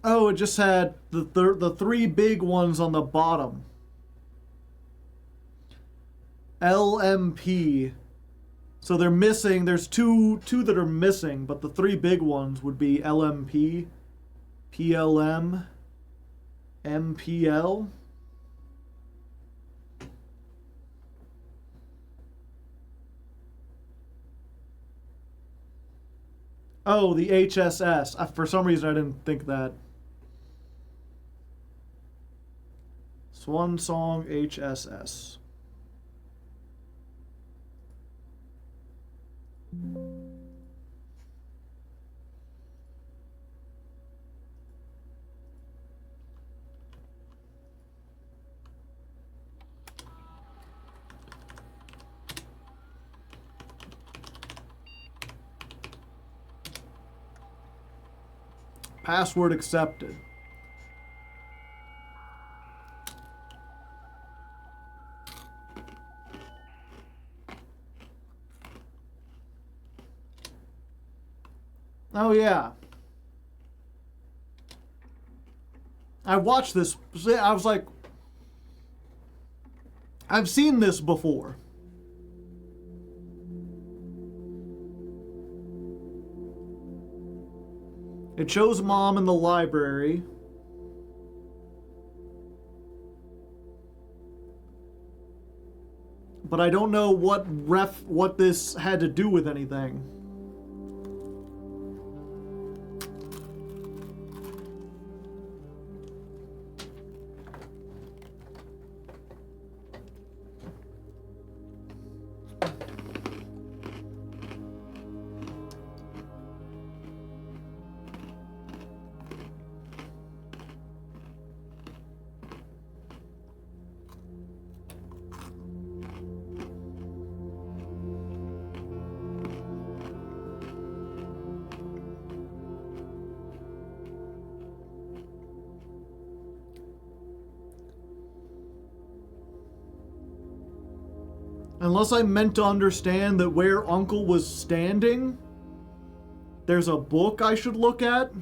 A: Oh, it just had the three big ones on the bottom. LMP. So they're missing, there's two that are missing, but the three big ones would be LMP, PLM, MPL. Oh, the HSS. For some reason I didn't think that. Swan Song HSS. Password accepted. Oh yeah. I watched this. I was like, I've seen this before. It shows mom in the library. But I don't know what this had to do with anything. Unless I meant to understand that where Uncle was standing, there's a book I should look at.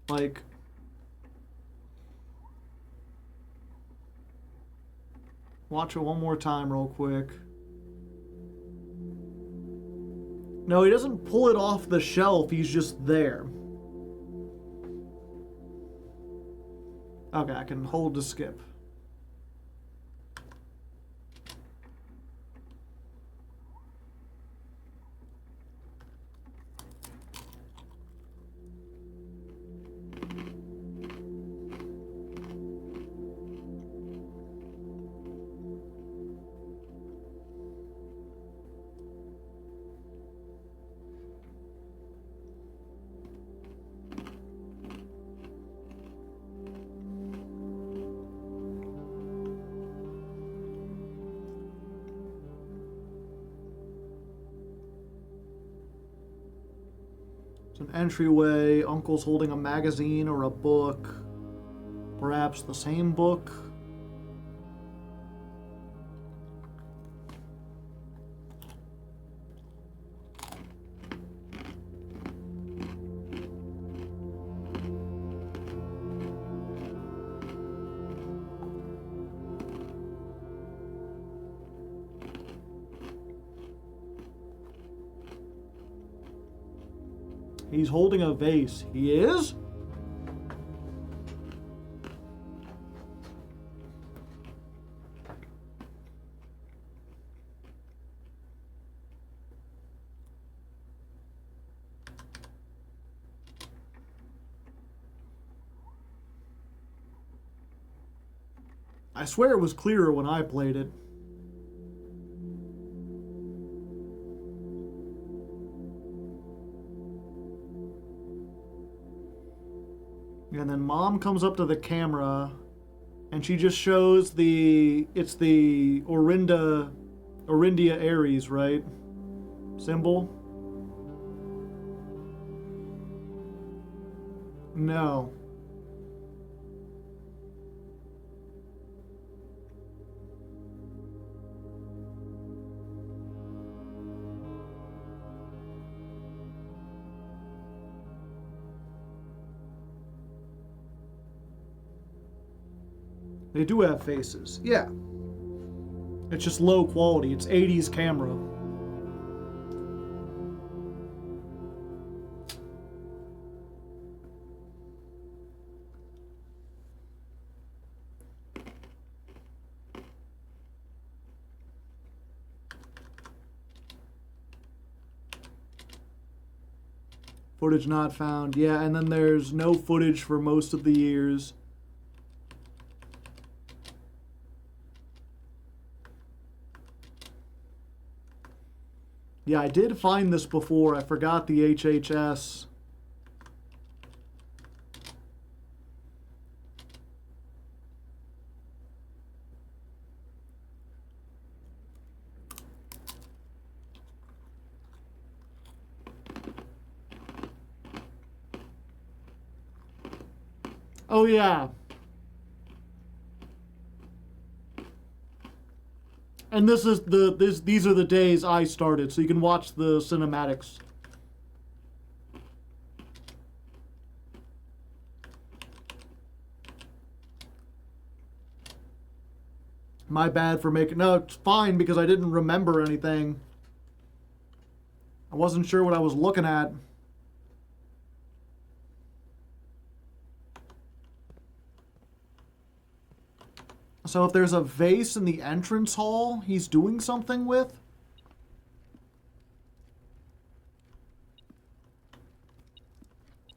A: Like, watch it one more time real quick. No, he doesn't pull it off the shelf, he's just there. Okay, I can hold to skip. It's an entryway. Uncle's holding a magazine or a book. Perhaps the same book. He's holding a vase. He is? I swear it was clearer when I played it. And then Mom comes up to the camera and she just shows it's the Orindia Aries, right? Symbol? No. They do have faces. Yeah. It's just low quality. It's 80s camera. Footage not found. Yeah, and then there's no footage for most of the years. Yeah, I did find this before. I forgot the HHS. Oh yeah. And these are the days I started, so you can watch the cinematics. My bad for making... No, it's fine because I didn't remember anything. I wasn't sure what I was looking at. So if there's a vase in the entrance hall he's doing something with?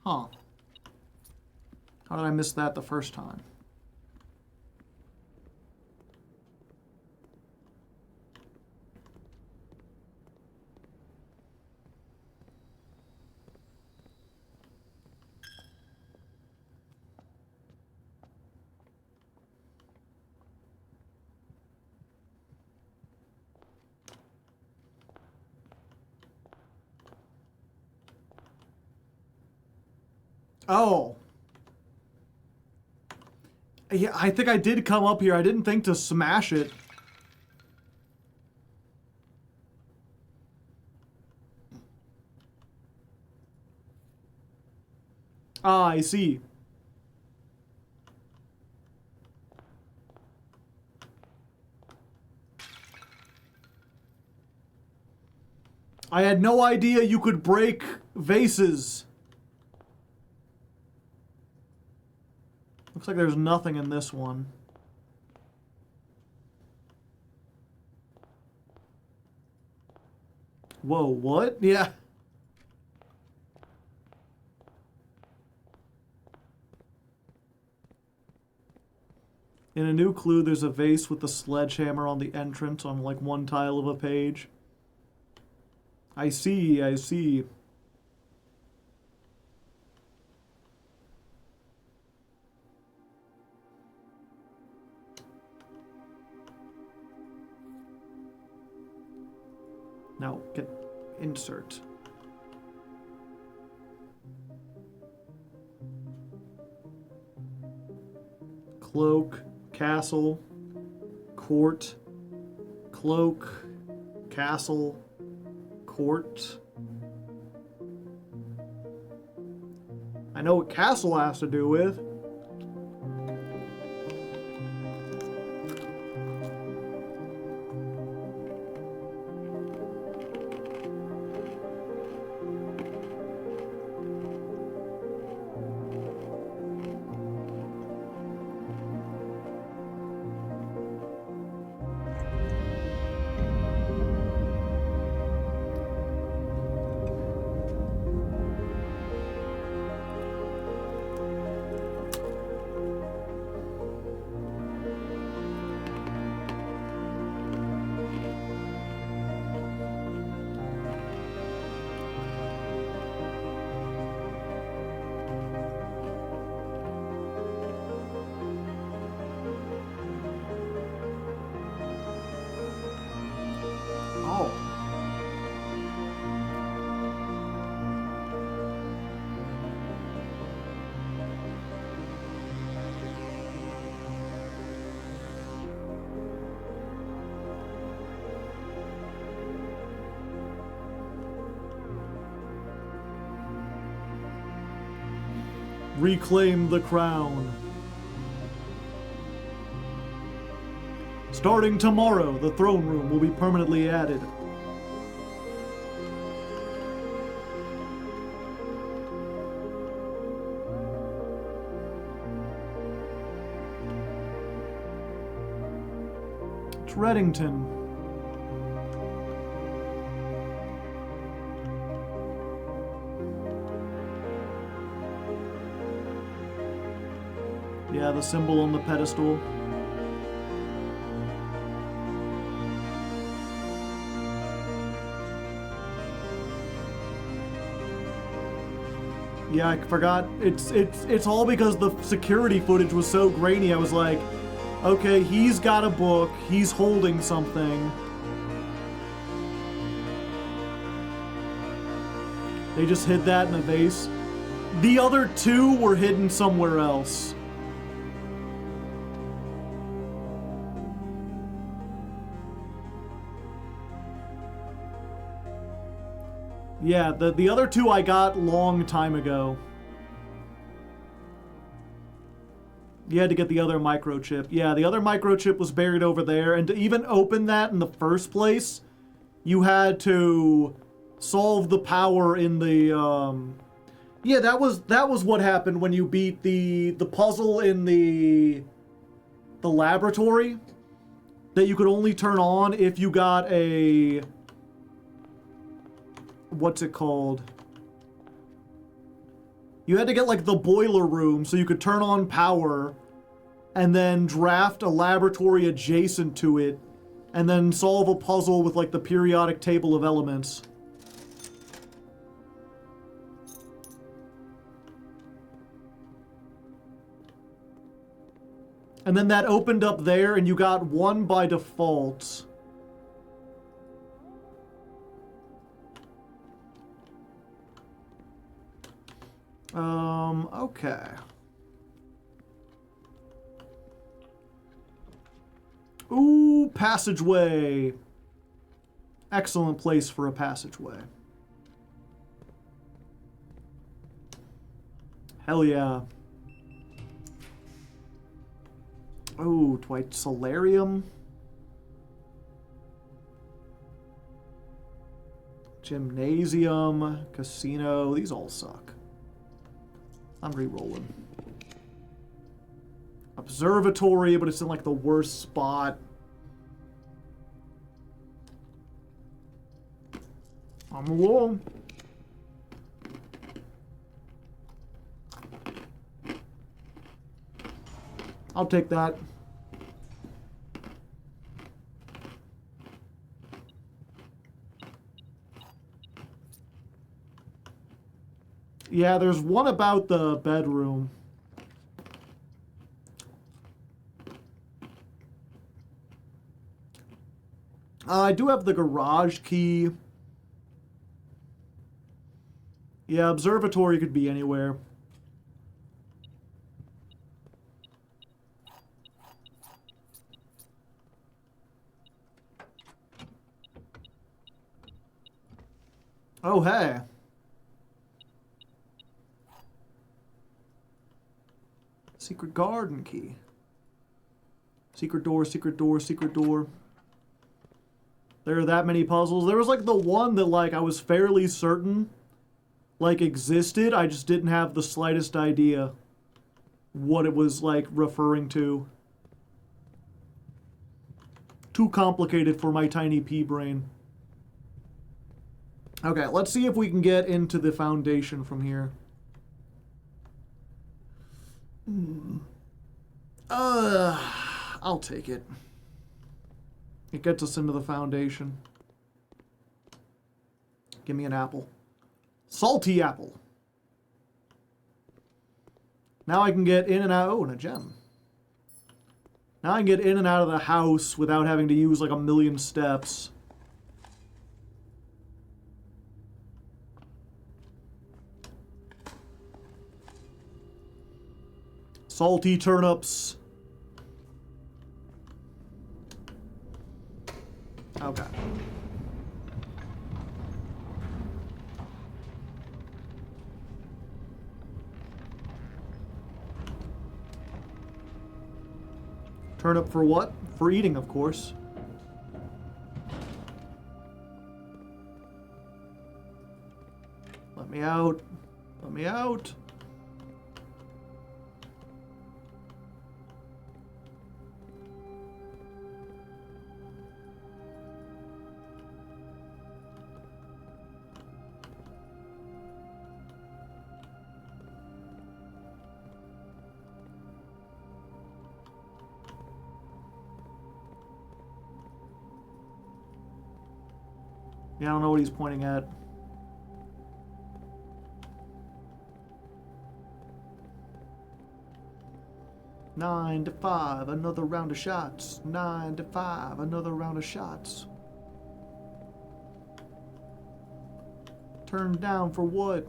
A: Huh. How did I miss that the first time? Oh. Yeah, I think I did come up here. I didn't think to smash it. Ah, I see. I had no idea you could break vases. Looks like there's nothing in this one. Whoa, what? Yeah. In a new clue, there's a vase with a sledgehammer on the entrance on like one tile of a page. I see, I see. Now, get insert. cloak, castle, court, cloak, castle, court. I know what castle has to do with. Oh. Reclaim the crown. Starting tomorrow, the throne room will be permanently added. Reddington. Yeah, the symbol on the pedestal. Yeah, I forgot. It's all because the security footage was so grainy. I was like, okay, he's got a book. He's holding something. They just hid that in a vase. The other two were hidden somewhere else. Yeah, the other two I got long time ago. You had to get the other microchip. Yeah, the other microchip was buried over there, and to even open that in the first place, you had to solve the power in the, Yeah, that was what happened when you beat the puzzle in the laboratory that you could only turn on if you got a... What's it called? You had to get like the boiler room so you could turn on power and then draft a laboratory adjacent to it and then solve a puzzle with like the periodic table of elements. And then that opened up there and you got one by default. Okay. Ooh, passageway. Excellent place for a passageway. Hell yeah. Oh, Dwight Solarium. Gymnasium, casino, these all suck. I'm re-rolling. Observatory, but it's in like the worst spot. On the wall. I'll take that. Yeah, there's one about the bedroom. I do have the garage key. Yeah, observatory could be anywhere. Oh, hey. Secret garden key. Secret door, secret door, secret door. There are that many puzzles. There was like the one that like I was fairly certain like existed. I just didn't have the slightest idea what it was like referring to. Too complicated for my tiny pea brain. Okay, let's see if we can get into the foundation from here. I'll take it. It gets us into the foundation. Give me an apple. Salty apple. Now I can get in and out. Oh, and a gem. Now I can get in and out of the house without having to use like a million steps. Salty turnips. Okay. Turnip for what? For eating, of course. Let me out. Let me out. Yeah, I don't know what he's pointing at. Nine to 5, another round of shots. 9 to 5, another round of shots. Turn down for what?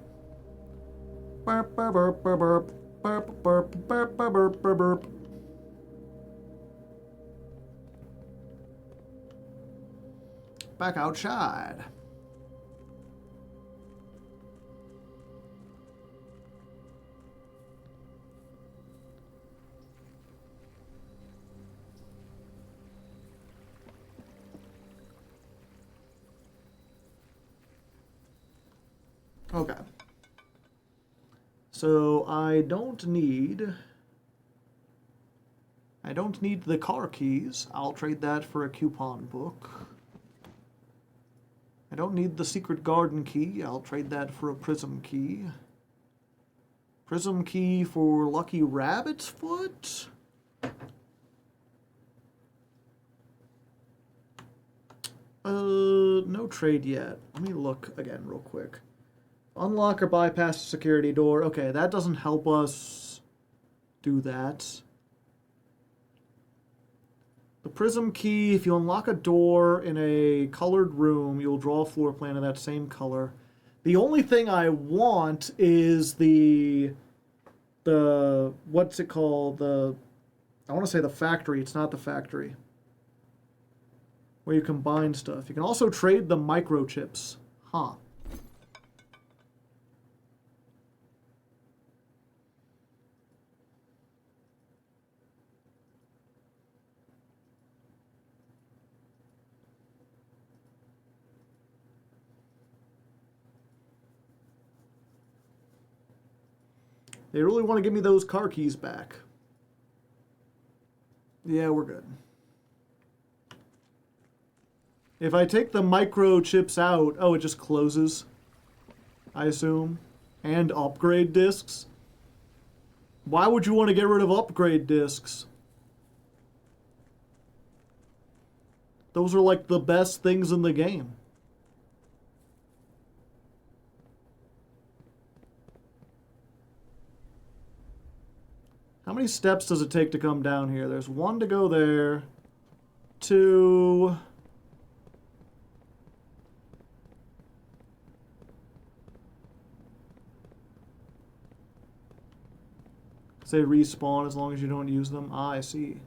A: Burp, burp, burp, burp, burp, burp, burp, burp, burp, burp, burp, burp. Back outside. Okay. So I don't need the car keys. I'll trade that for a coupon book. I don't need the secret garden key. I'll trade that for a prism key. Prism key for lucky rabbit's foot? No trade yet. Let me look again real quick. Unlock or bypass the security door. Okay, that doesn't help us do that. The prism key, if you unlock a door in a colored room, you'll draw a floor plan of that same color. The only thing I want is the what's it called? I want to say the factory. It's not the factory. Where you combine stuff. You can also trade the microchips. Huh. They really want to give me those car keys back. Yeah, we're good. If I take the microchips out, oh, it just closes, I assume. And upgrade discs. Why would you want to get rid of upgrade discs? Those are like the best things in the game. How many steps does it take to come down here? There's 1 to go there. 2. Say respawn as long as you don't use them. Ah, I see.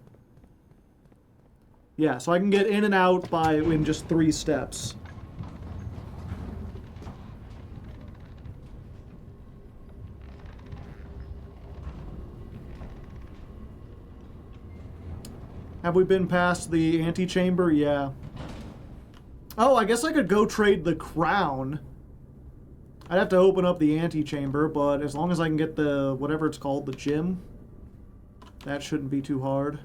A: Yeah, so I can get in and out in just 3 steps. Have we been past the antechamber? Yeah. Oh, I guess I could go trade the crown. I'd have to open up the antechamber, but as long as I can get the, whatever it's called, the gem, that shouldn't be too hard.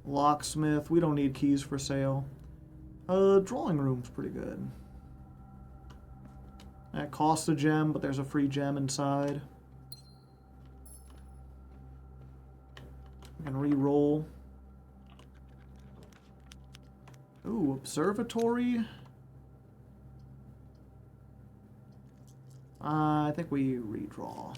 A: Locksmith, we don't need keys for sale. Drawing room's pretty good. That costs a gem, but there's a free gem inside. I can re-roll. Ooh, observatory. I think we redraw.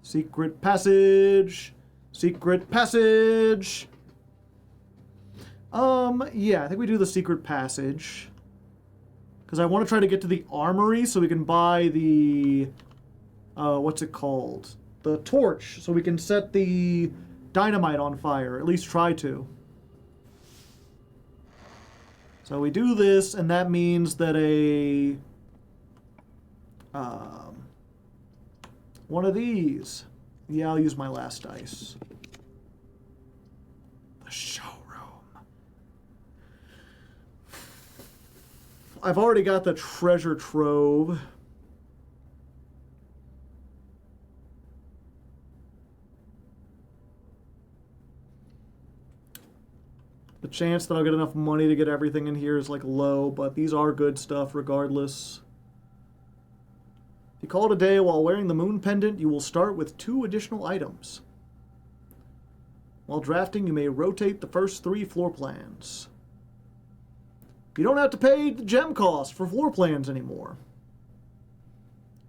A: Secret passage. Secret passage. Yeah, I think we do the secret passage. Because I want to try to get to the armory so we can buy the... what's it called? The torch, so we can set the dynamite on fire. At least try to. So we do this, and that means that a... one of these. Yeah, I'll use my last dice. The showroom. I've already got the treasure trove. The chance that I'll get enough money to get everything in here is like low, but these are good stuff regardless. If you call it a day while wearing the moon pendant, you will start with 2 additional items. While drafting, you may rotate the first 3 floor plans. You don't have to pay the gem cost for floor plans anymore.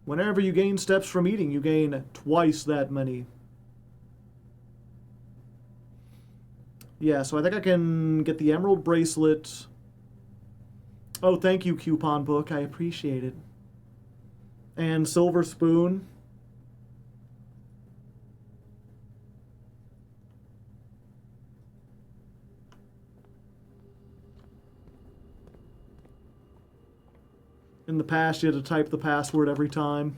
A: Whenever you gain steps from eating, you gain twice that many. Yeah, so I think I can get the emerald bracelet. Oh, thank you, coupon book. I appreciate it. And silver spoon. In the past, you had to type the password every time.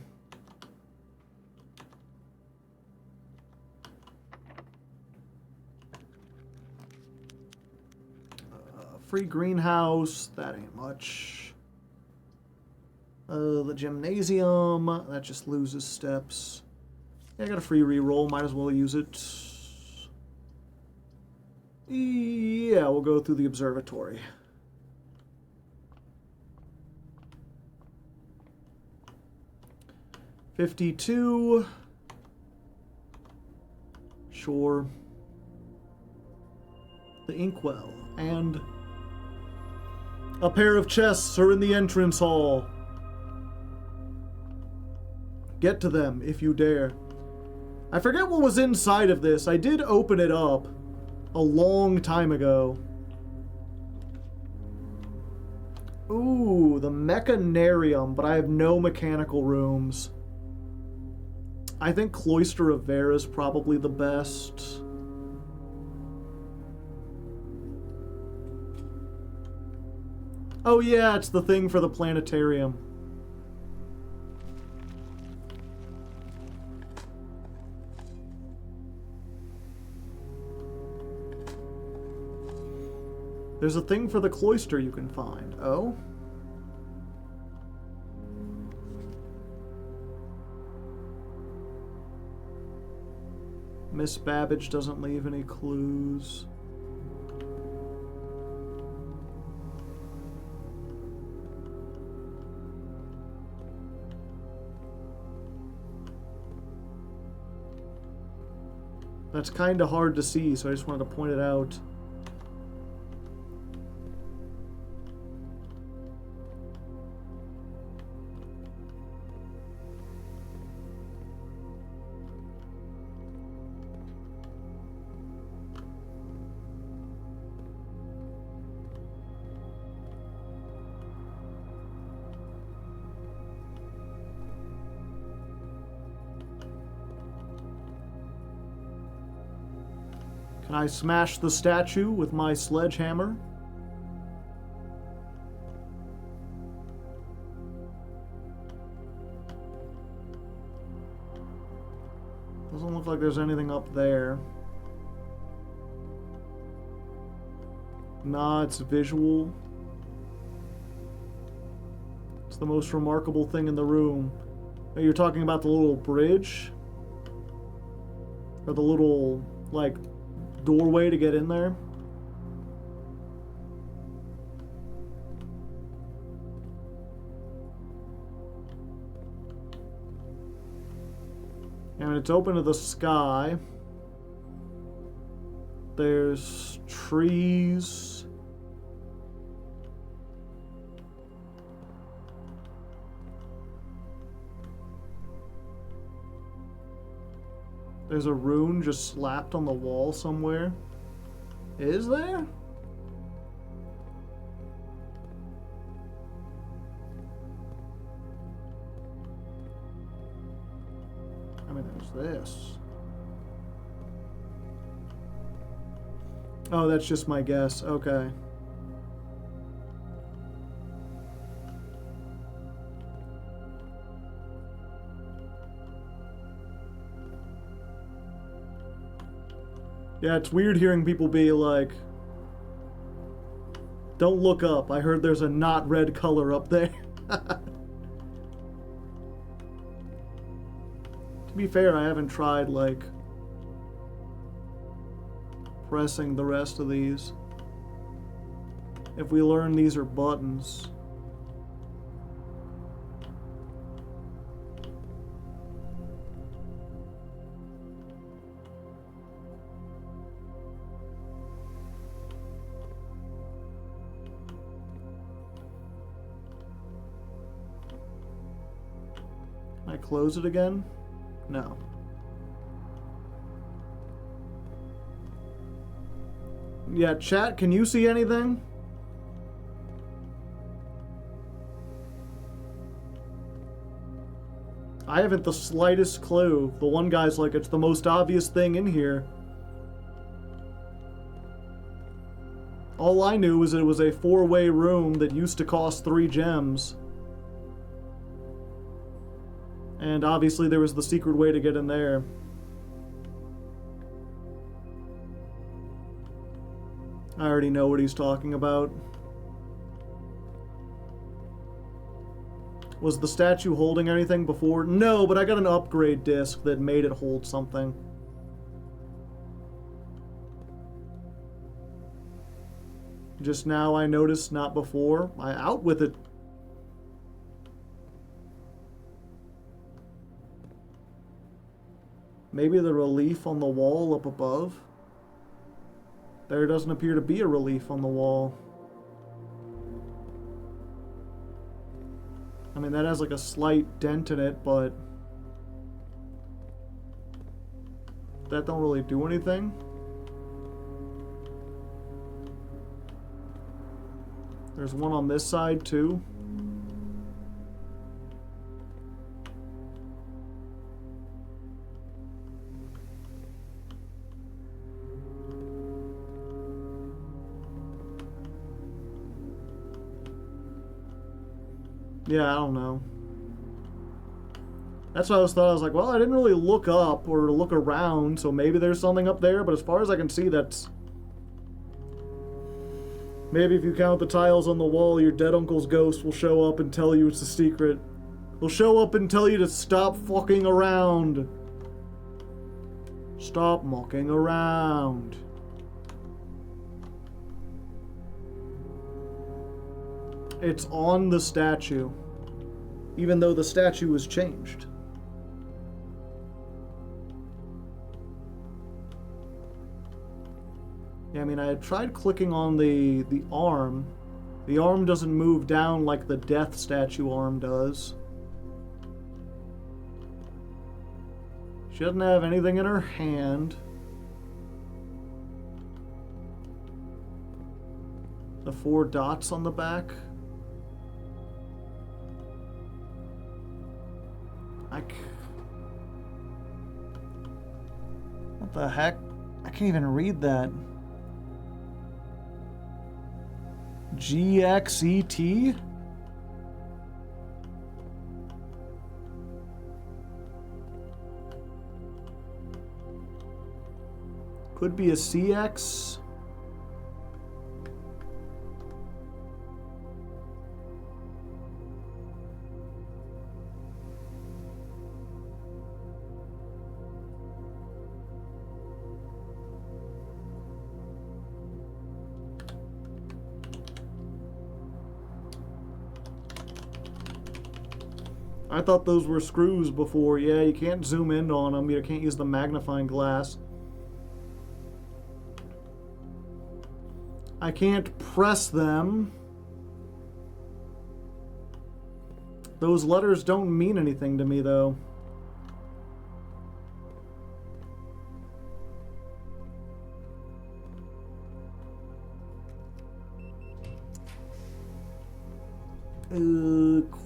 A: Free greenhouse, that ain't much. The gymnasium, that just loses steps. Yeah, I got a free reroll, might as well use it. Yeah, we'll go through the observatory. $52. Sure. The inkwell and a pair of chests are in the entrance hall. Get to them if you dare. I forget what was inside of this. I did open it up a long time ago. Ooh, the mechanarium, but I have no mechanical rooms. I think Cloister of Vera is probably the best. Oh yeah, it's the thing for the planetarium. There's a thing for the cloister you can find. Oh? Miss Babbage doesn't leave any clues. That's kind of hard to see, so I just wanted to point it out. Can I smash the statue with my sledgehammer? Doesn't look like there's anything up there. Nah, it's visual. It's the most remarkable thing in the room. You're talking about the little bridge? Or the little, like, doorway to get in there? And it's open to the sky. There's trees. There's a rune just slapped on the wall somewhere. Is there? I mean, there's this. Oh, that's just my guess. Okay. Yeah, it's weird hearing people be like, don't look up. I heard there's a not red color up there. To be fair, I haven't tried, like, pressing the rest of these. If we learn these are buttons. Can I close it again? No. Yeah, chat, can you see anything? I haven't the slightest clue. The one guy's like, it's the most obvious thing in here. All I knew was that it was a 4-way room that used to cost 3 gems. And obviously there was the secret way to get in there. I already know what he's talking about. Was the statue holding anything before? No, but I got an upgrade disc that made it hold something. Just now I noticed, not before. Out with it. Maybe the relief on the wall up above? There doesn't appear to be a relief on the wall. I mean, that has like a slight dent in it, but that don't really do anything. There's one on this side too. Yeah, I don't know. That's what I thought. I was like, well, I didn't really look up or look around, so maybe there's something up there, but as far as I can see, that's... Maybe if you count the tiles on the wall, your dead uncle's ghost will show up and tell you it's a secret. He'll show up and tell you to stop fucking around. Stop mucking around. It's on the statue, even though the statue was changed. Yeah, I mean, I had tried clicking on the arm. The arm doesn't move down like the death statue arm does. She doesn't have anything in her hand. The 4 dots on the back. What the heck? I can't even read that. GXET? Could be a CX. I thought those were screws before. Yeah, you can't zoom in on them. You can't use the magnifying glass. I can't press them. Those letters don't mean anything to me, though.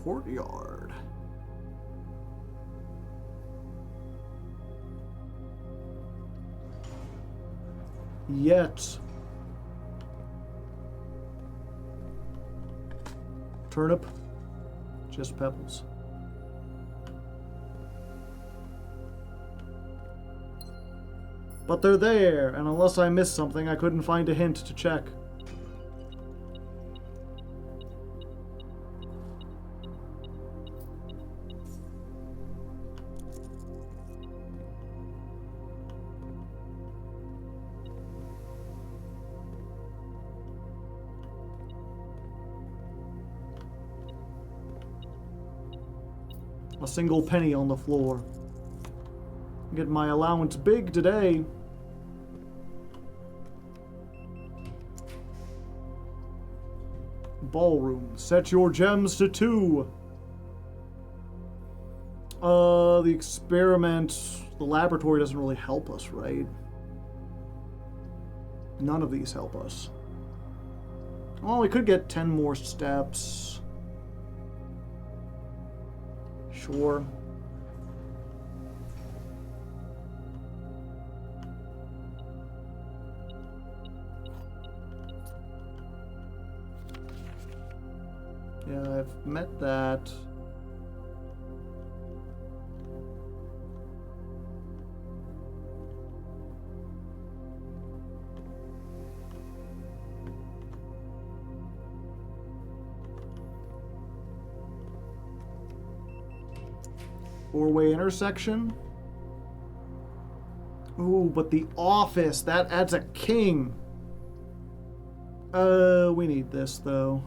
A: Courtyard. Yet. Turnip. Just pebbles. But they're there, and unless I missed something, I couldn't find a hint to check. A single penny on the floor. Get my allowance big today. Ballroom. Set your gems to 2. The experiment, the laboratory doesn't really help us, right? None of these help us. Well, we could get 10 more steps. Sure. Yeah, I've met that. Four-way intersection. Ooh, but the office, that adds a king. We need this, though.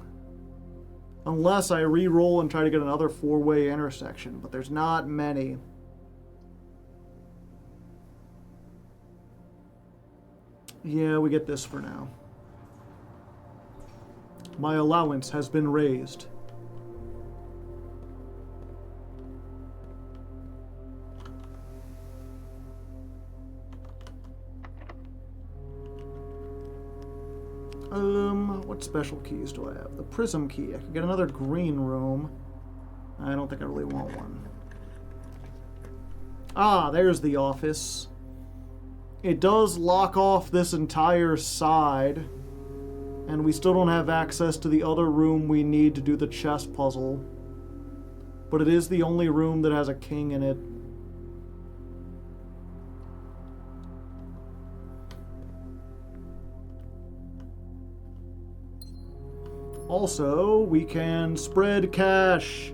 A: Unless I re-roll and try to get another four-way intersection, but there's not many. Yeah, we get this for now. My allowance has been raised. What special keys do I have? The prism key. I could get another green room. I don't think I really want one. Ah, there's the office. It does lock off this entire side, and we still don't have access to the other room we need to do the chess puzzle. But it is the only room that has a king in it. Also, we can spread cash.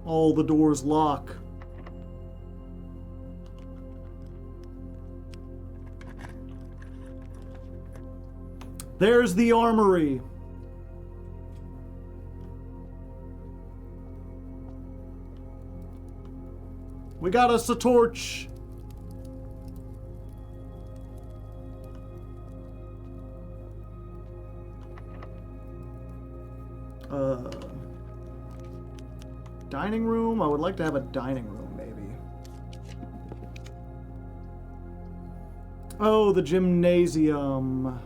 A: All the doors lock. There's the armory. We got us a torch. Dining room? I would like to have a dining room, maybe. Oh, the gymnasium.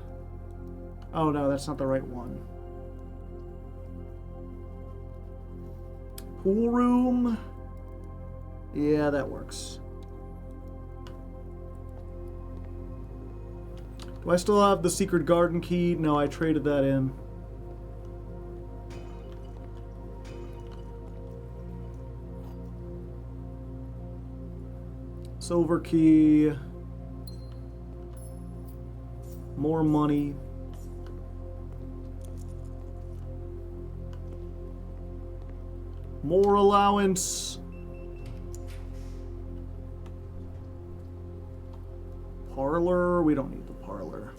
A: Oh no, that's not the right one. Pool room. Yeah, that works. Do I still have the secret garden key? No, I traded that in. Silver key. More money. More allowance. Parlor. We don't need the parlor.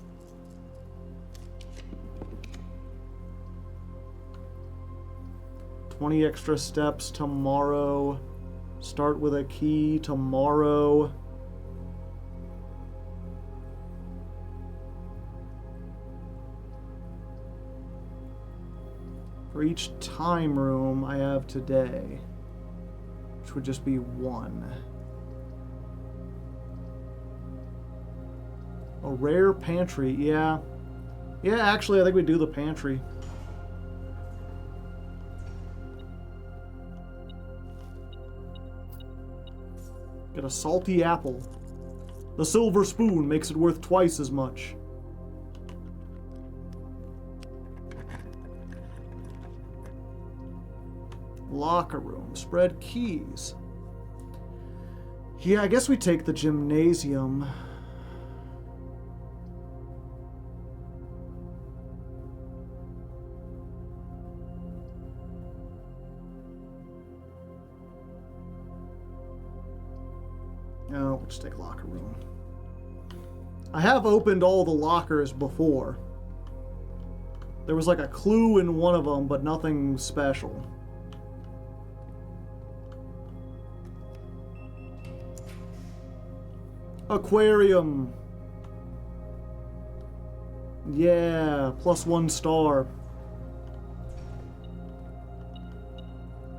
A: $20 extra steps tomorrow. Start with a key tomorrow. For each time room I have today, which would just be 1. A rare pantry, yeah. Yeah, actually, I think we do the pantry. Get a salty apple. The silver spoon makes it worth twice as much. Locker room. Spread keys. Yeah, I guess we take the gymnasium. No, we'll just take locker room. I have opened all the lockers before. There was like a clue in one of them, but nothing special. Aquarium. Yeah, +1 star.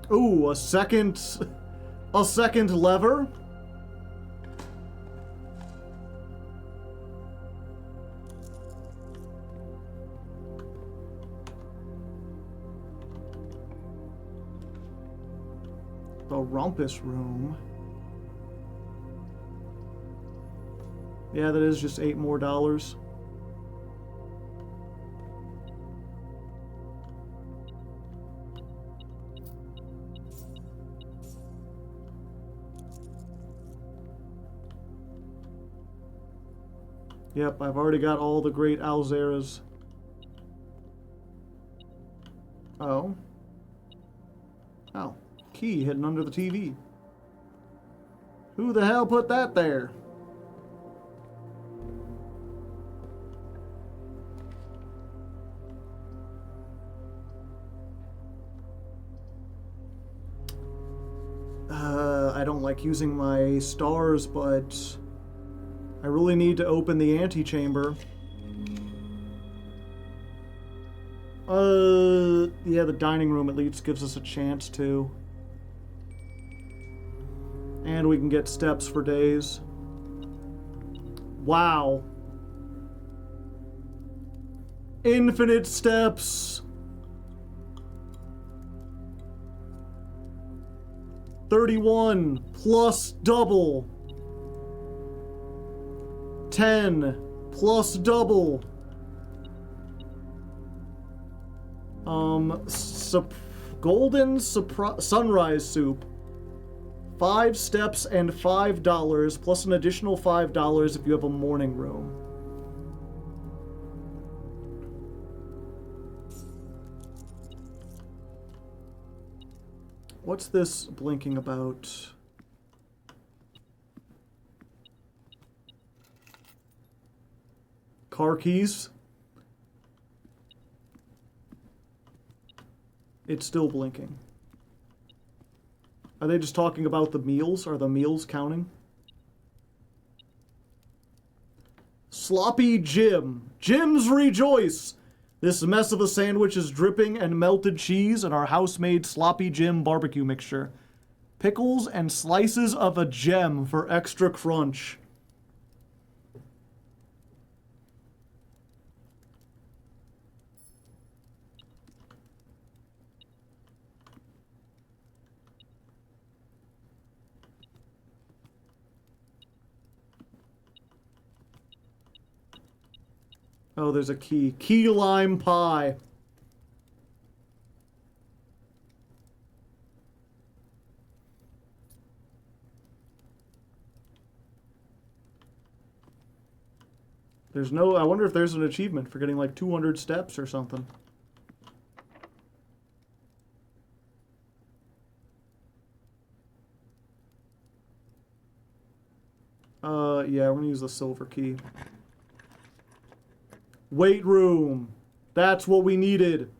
A: Ooh, a second lever. The rumpus room. Yeah, that is just $8 more. Yep, I've already got all the great Alzeras. Oh. Oh. Key hidden under the TV. Who the hell put that there? I don't like using my stars, but I really need to open the antechamber. Yeah, the dining room at least gives us a chance to. And we can get steps for days. Wow. Infinite steps. 31 plus double. 10 plus double. Golden sunrise soup. 5 steps and $5 plus an additional $5 if you have a morning room. What's this blinking about? Car keys? It's still blinking. Are they just talking about the meals? Are the meals counting? Sloppy Jim. Jims rejoice! This mess of a sandwich is dripping and melted cheese and our house-made Sloppy Jim barbecue mixture. Pickles and slices of a gem for extra crunch. Oh, there's a key. Key lime pie. There's no... I wonder if there's an achievement for getting like 200 steps or something. Yeah, we're gonna use the silver key. Weight room. That's what we needed.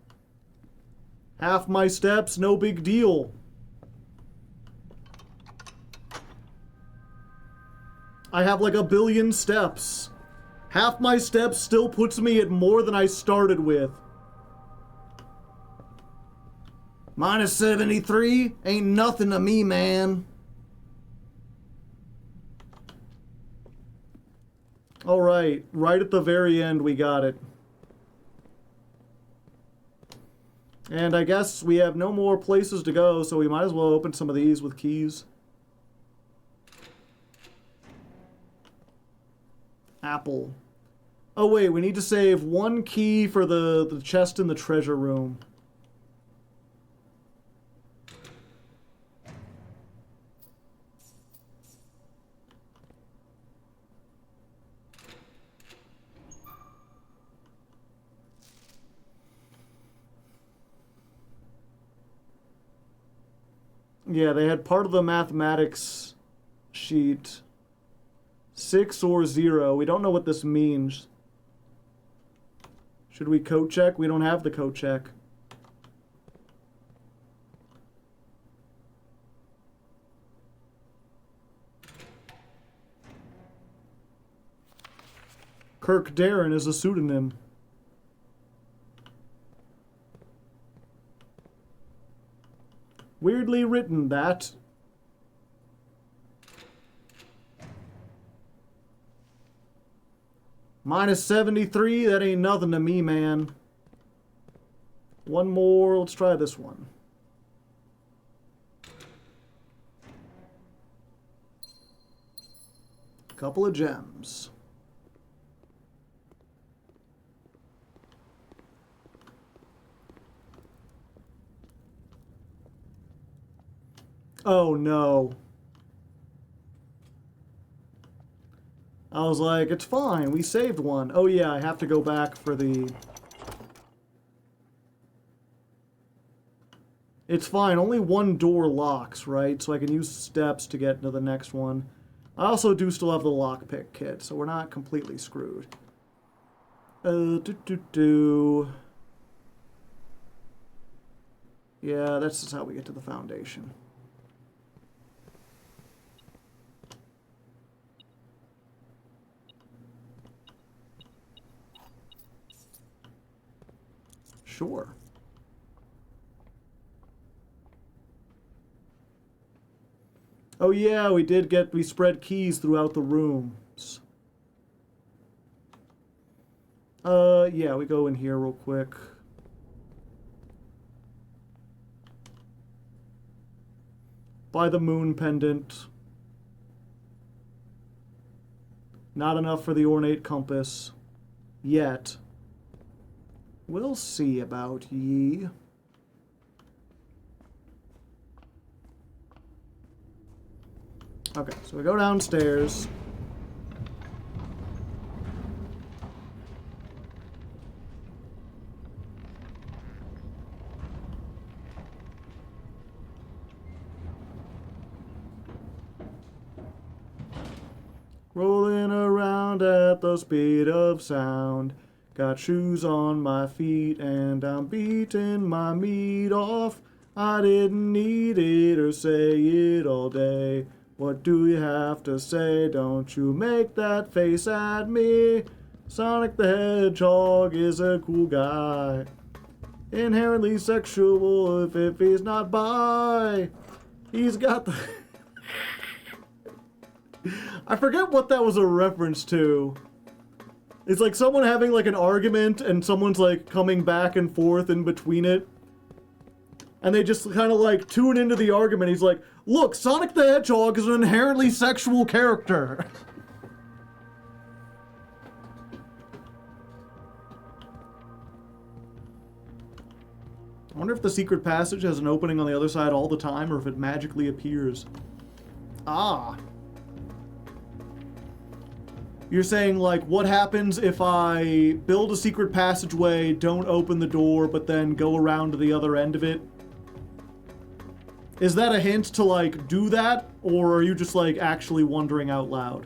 A: Half my steps, no big deal. I have like 1 billion steps. Half my steps still puts me at more than I started with. Minus 73? Ain't nothing to me, man. Alright, right at the very end we got it. And I guess we have no more places to go, so we might as well open some of these with keys. Apple. Oh wait, we need to save 1 key for the chest in the treasure room. Yeah, they had part of the mathematics sheet. 6 or 0. We don't know what this means. Should we code check? We don't have the code check. Kirk Darren is a pseudonym. Weirdly written, that. Minus 73, that ain't nothing to me, man. One more, let's try this one. Couple of gems. Oh no. I was like, it's fine, we saved one. Oh yeah, I have to go back for the... It's fine, only 1 door locks, right? So I can use steps to get into the next one. I also do still have the lockpick kit, so we're not completely screwed. Yeah, that's just how we get to the foundation. Sure. Oh yeah, we spread keys throughout the rooms. Yeah, we go in here real quick. Buy the moon pendant. Not enough for the ornate compass. Yet. We'll see about ye. Okay, so we go downstairs. Rolling around at the speed of sound. Got shoes on my feet and I'm beating my meat off. I didn't need it or say it all day. What do you have to say? Don't you make that face at me. Sonic the Hedgehog is a cool guy. Inherently sexual if he's not bi. He's got the... I forget what that was a reference to. It's like someone having like an argument and someone's like coming back and forth in between it. And they just kind of like tune into the argument. He's like, look, Sonic the Hedgehog is an inherently sexual character. I wonder if the secret passage has an opening on the other side all the time, or if it magically appears. Ah. You're saying, like, what happens if I build a secret passageway, don't open the door, but then go around to the other end of it? Is that a hint to, like, do that? Or are you just, like, actually wondering out loud?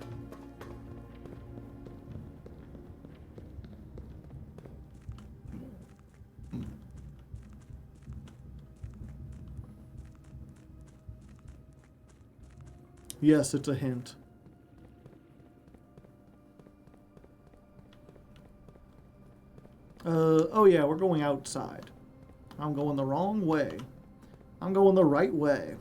A: Yes, it's a hint. Oh yeah, we're going outside. I'm going the wrong way. I'm going the right way.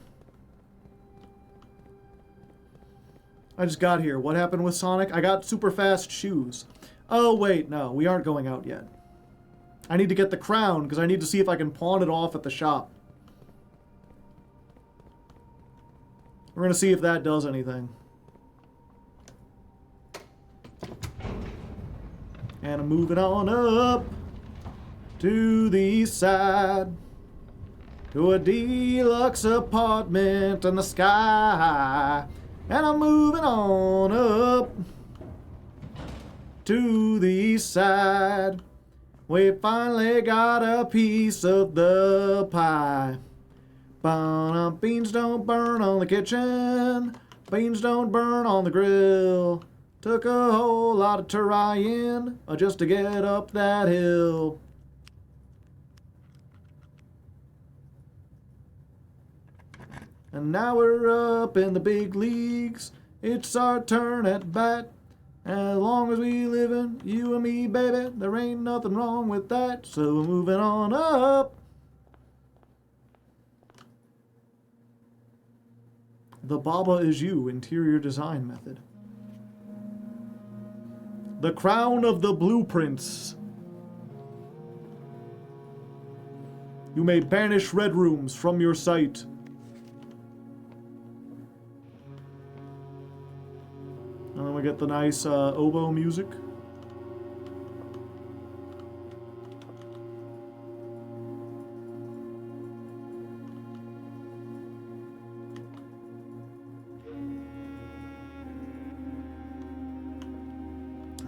A: I just got here. What happened with Sonic? I got super fast shoes. Oh wait, no, we aren't going out yet. I need to get the crown, because I need to see if I can pawn it off at the shop. We're gonna see if that does anything. And I'm moving on up to the east side, to a deluxe apartment in the sky. And I'm moving on up to the east side. We finally got a piece of the pie. Beans don't burn on the kitchen. Beans don't burn on the grill. Took a whole lot of trying just to get up that hill. And now we're up in the big leagues. It's our turn at bat. As long as we livin', you and me, baby, there ain't nothing wrong with that. So we're moving on up. The Baba is you, interior design method. The crown of the blueprints. You may banish red rooms from your sight. And then we get the nice oboe music.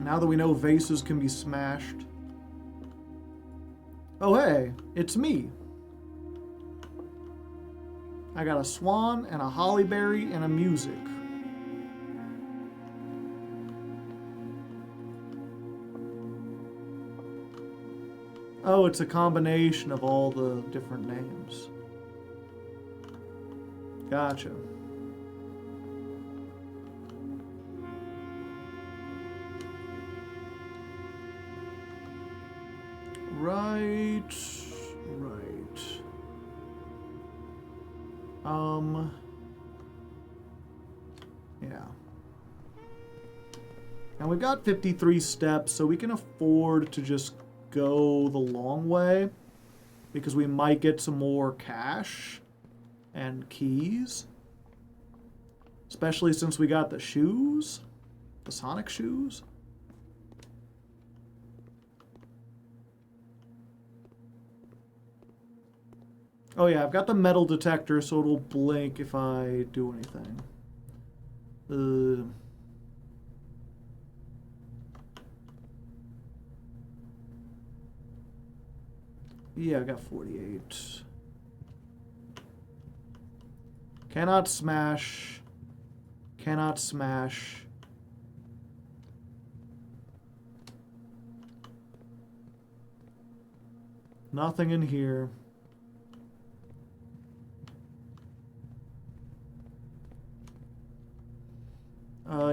A: Now that we know vases can be smashed. Oh hey, it's me. I got a swan and a hollyberry and a music. Oh, it's a combination of all the different names. Gotcha. Right. Yeah. And we've got 53 steps, so we can afford to just go the long way, because we might get some more cash and keys. Especially since we got the shoes, the Sonic shoes. Oh yeah, I've got the metal detector, so it'll blink if I do anything. Yeah, I got 48. Cannot smash. Cannot smash. Nothing in here.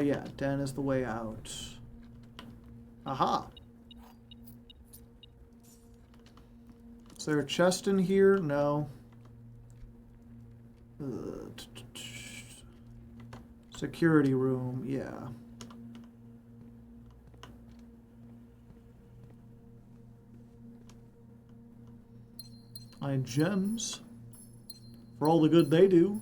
A: Yeah, den is the way out. Aha! Is there a chest in here? No. Security room, yeah. And gems. For all the good they do.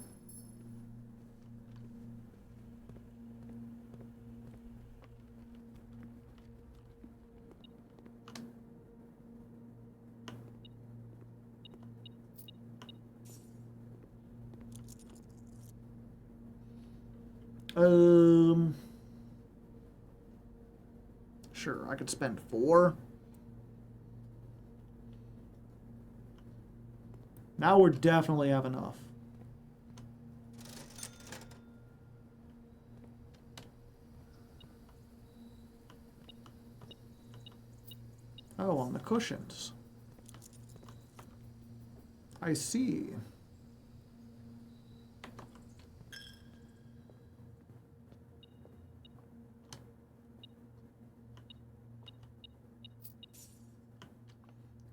A: Sure, I could spend 4. Now we're definitely have enough. Oh, on the cushions. I see.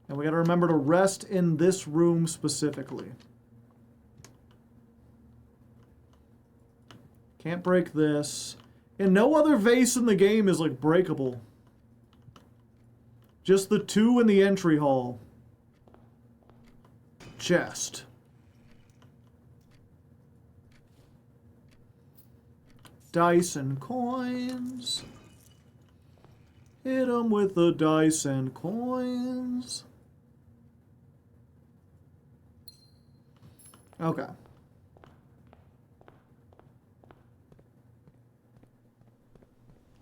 A: And we gotta remember to rest in this room specifically. Can't break this. And no other vase in the game is, like, breakable. Just the 2 in the entry hall. Chest. Dice and coins. Hit 'em with the dice and coins. Okay.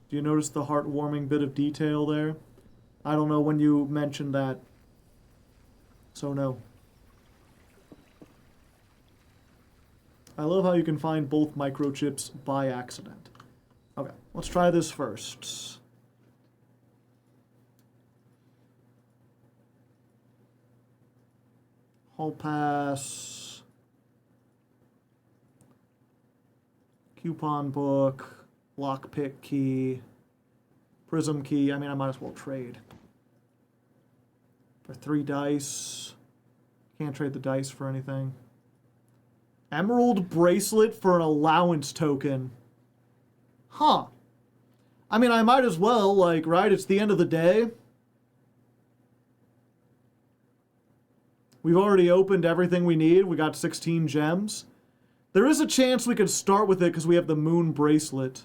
A: Do you notice the heartwarming bit of detail there? I don't know when you mentioned that. So no. I love how you can find both microchips by accident. Okay, let's try this first. Hall pass. Coupon book. Lockpick key. Prism key. I mean, I might as well trade. For 3 dice. Can't trade the dice for anything. Emerald bracelet for an allowance token. Huh. I mean, I might as well, like, right? It's the end of the day. We've already opened everything we need. We got 16 gems. There is a chance we could start with it because we have the moon bracelet.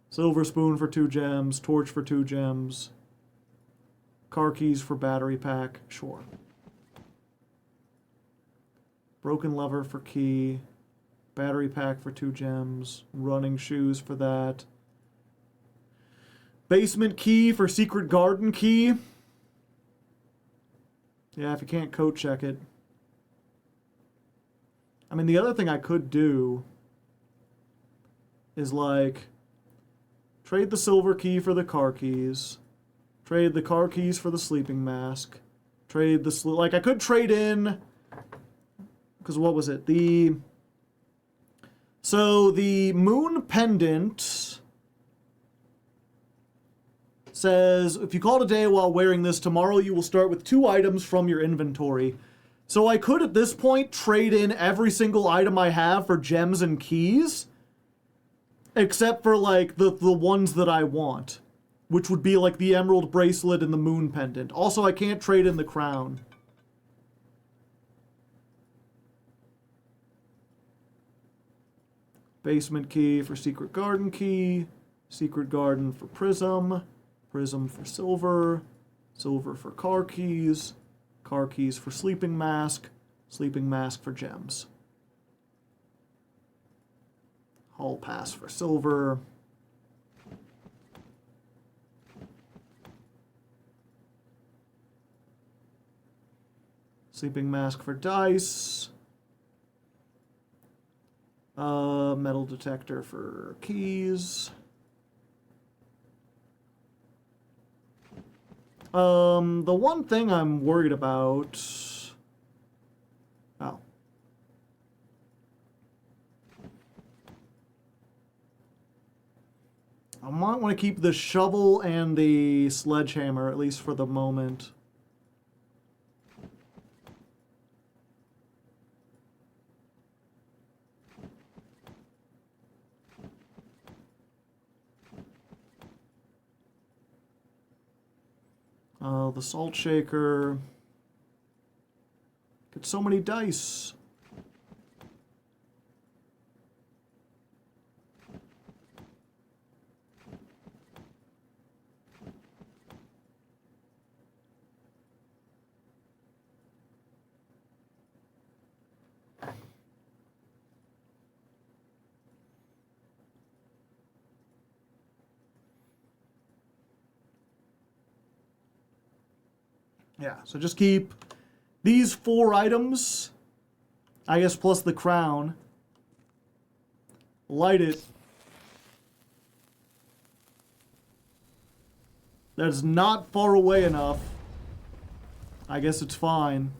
A: Silver spoon for 2 gems. Torch for 2 gems. Car keys for battery pack. Sure. Broken lever for key. Battery pack for 2 gems. Running shoes for that. Basement key for secret garden key. Yeah, if you can't code check it. I mean, the other thing I could do is, like, trade the silver key for the car keys. Trade the car keys for the sleeping mask. Trade the... like, I could trade in... because what was it? So, the moon pendant says, if you call it a day while wearing this, tomorrow you will start with 2 items from your inventory. So I could, at this point, trade in every single item I have for gems and keys. Except for, like, the ones that I want. Which would be, like, the emerald bracelet and the moon pendant. Also, I can't trade in the crown. Basement key for secret garden key. Secret garden for prism. Prism for silver. Silver for car keys. Car keys for sleeping mask. Sleeping mask for gems. Hall pass for silver. Sleeping mask for dice. Metal detector for keys. The one thing I'm worried about... oh. I might want to keep the shovel and the sledgehammer, at least for the moment. The salt shaker. Get so many dice. Yeah, so just keep these 4 items, I guess, plus the crown. Light it. That's not far away enough. I guess it's fine.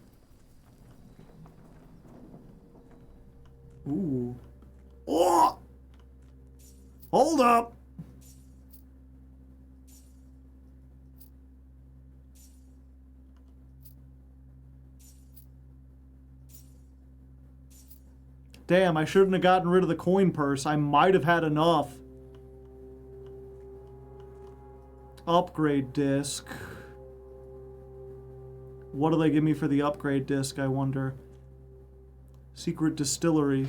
A: Ooh. Oh! Hold up! Damn, I shouldn't have gotten rid of the coin purse. I might have had enough. Upgrade disc. What do they give me for the upgrade disc, I wonder? Secret distillery.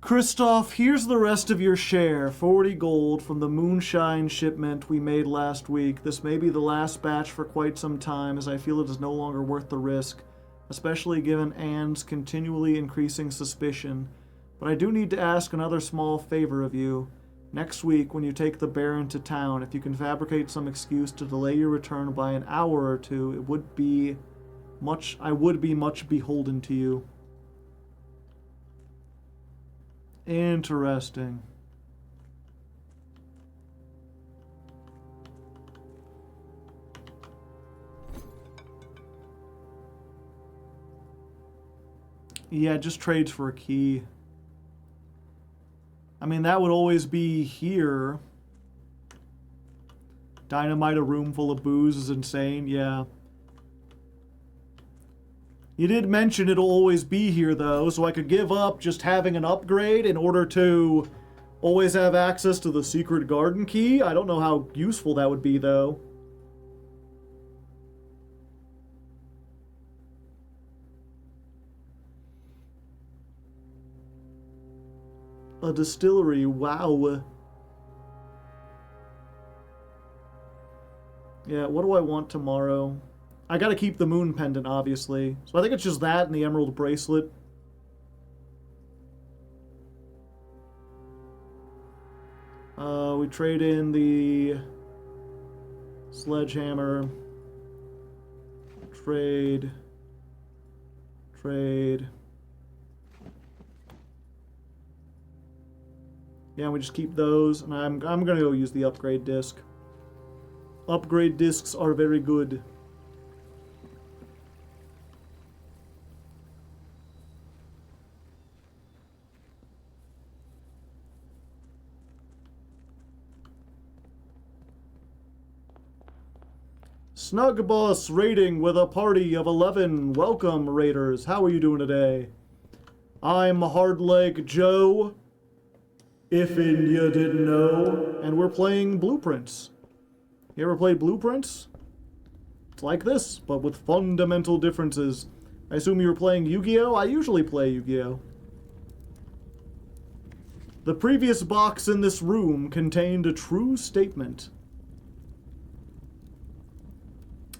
A: Christoph, here's the rest of your share. 40 gold from the moonshine shipment we made last week. This may be the last batch for quite some time, as I feel it is no longer worth the risk, especially given Anne's continually increasing suspicion. But I do need to ask another small favor of you. Next week, when you take the Baron to town, if you can fabricate some excuse to delay your return by an hour or two, I would be much beholden to you. Interesting. Yeah, just trades for a key. I mean, that would always be here. Dynamite a room full of booze is insane, yeah. You did mention it'll always be here, though, so I could give up just having an upgrade in order to always have access to the secret garden key. I don't know how useful that would be, though. A distillery, wow. Yeah, what do I want tomorrow? I gotta keep the moon pendant, obviously. So I think it's just that and the emerald bracelet. We trade in the sledgehammer. Trade. Yeah, we just keep those, and I'm gonna go use the upgrade disc. Upgrade discs are very good. Snug Boss raiding with a party of 11. Welcome, raiders. How are you doing today? I'm Hardleg Joe, if you didn't know, and we're playing Blueprints. You ever played Blueprints? It's like this, but with fundamental differences. I assume you were playing Yu-Gi-Oh? I usually play Yu-Gi-Oh. The previous box in this room contained a true statement.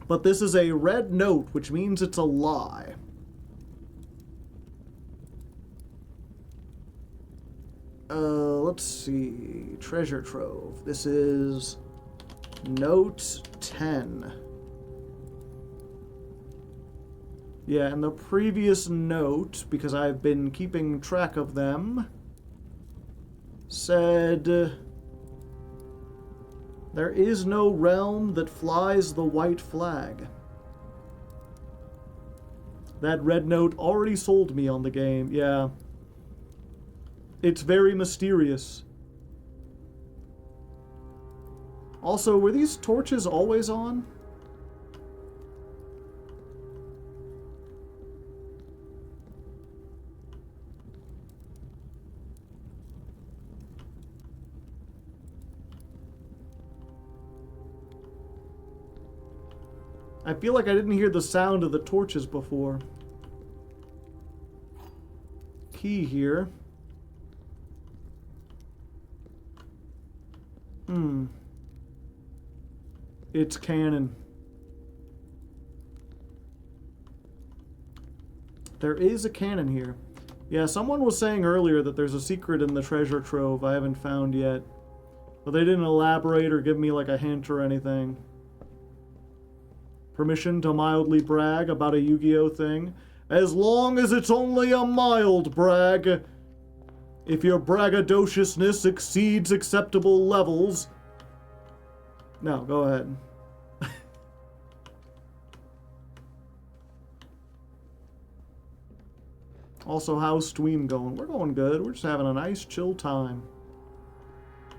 A: But this is a red note, which means it's a lie. Let's see. Treasure trove. This is note 10. Yeah, and the previous note, because I've been keeping track of them, said, there is no realm that flies the white flag. That red note already sold me on the game, yeah. It's very mysterious. Also, were these torches always on? I feel like I didn't hear the sound of the torches before. Key here. It's canon. There is a cannon here. Yeah, someone was saying earlier that there's a secret in the treasure trove I haven't found yet. But they didn't elaborate or give me like a hint or anything. Permission to mildly brag about a Yu-Gi-Oh thing. As long as it's only a mild brag. If your braggadociousness exceeds acceptable levels... No, go ahead. Also, how's Stream going? We're going good. We're just having a nice, chill time.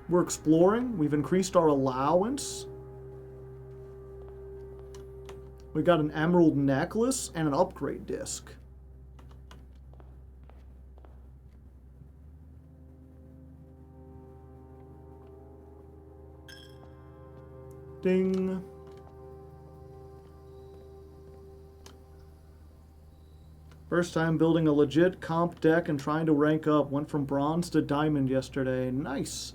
A: We're exploring. We've increased our allowance. We got an emerald necklace and an upgrade disc. Ding. First time building a legit comp deck and trying to rank up. Went from bronze to diamond yesterday. Nice.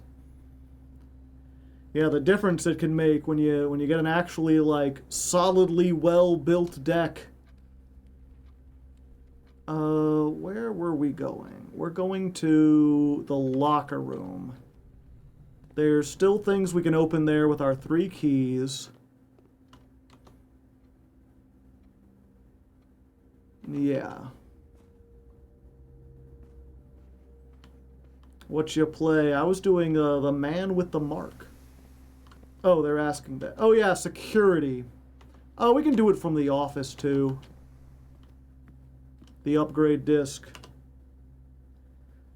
A: Yeah, the difference it can make when you get an actually like solidly well-built deck. Where were we going? We're going to the locker room. There's still things we can open there with our 3 keys. Yeah. What you play? I was doing the man with the mark. Oh, they're asking that. Oh yeah, security. Oh, we can do it from the office too. The upgrade disc.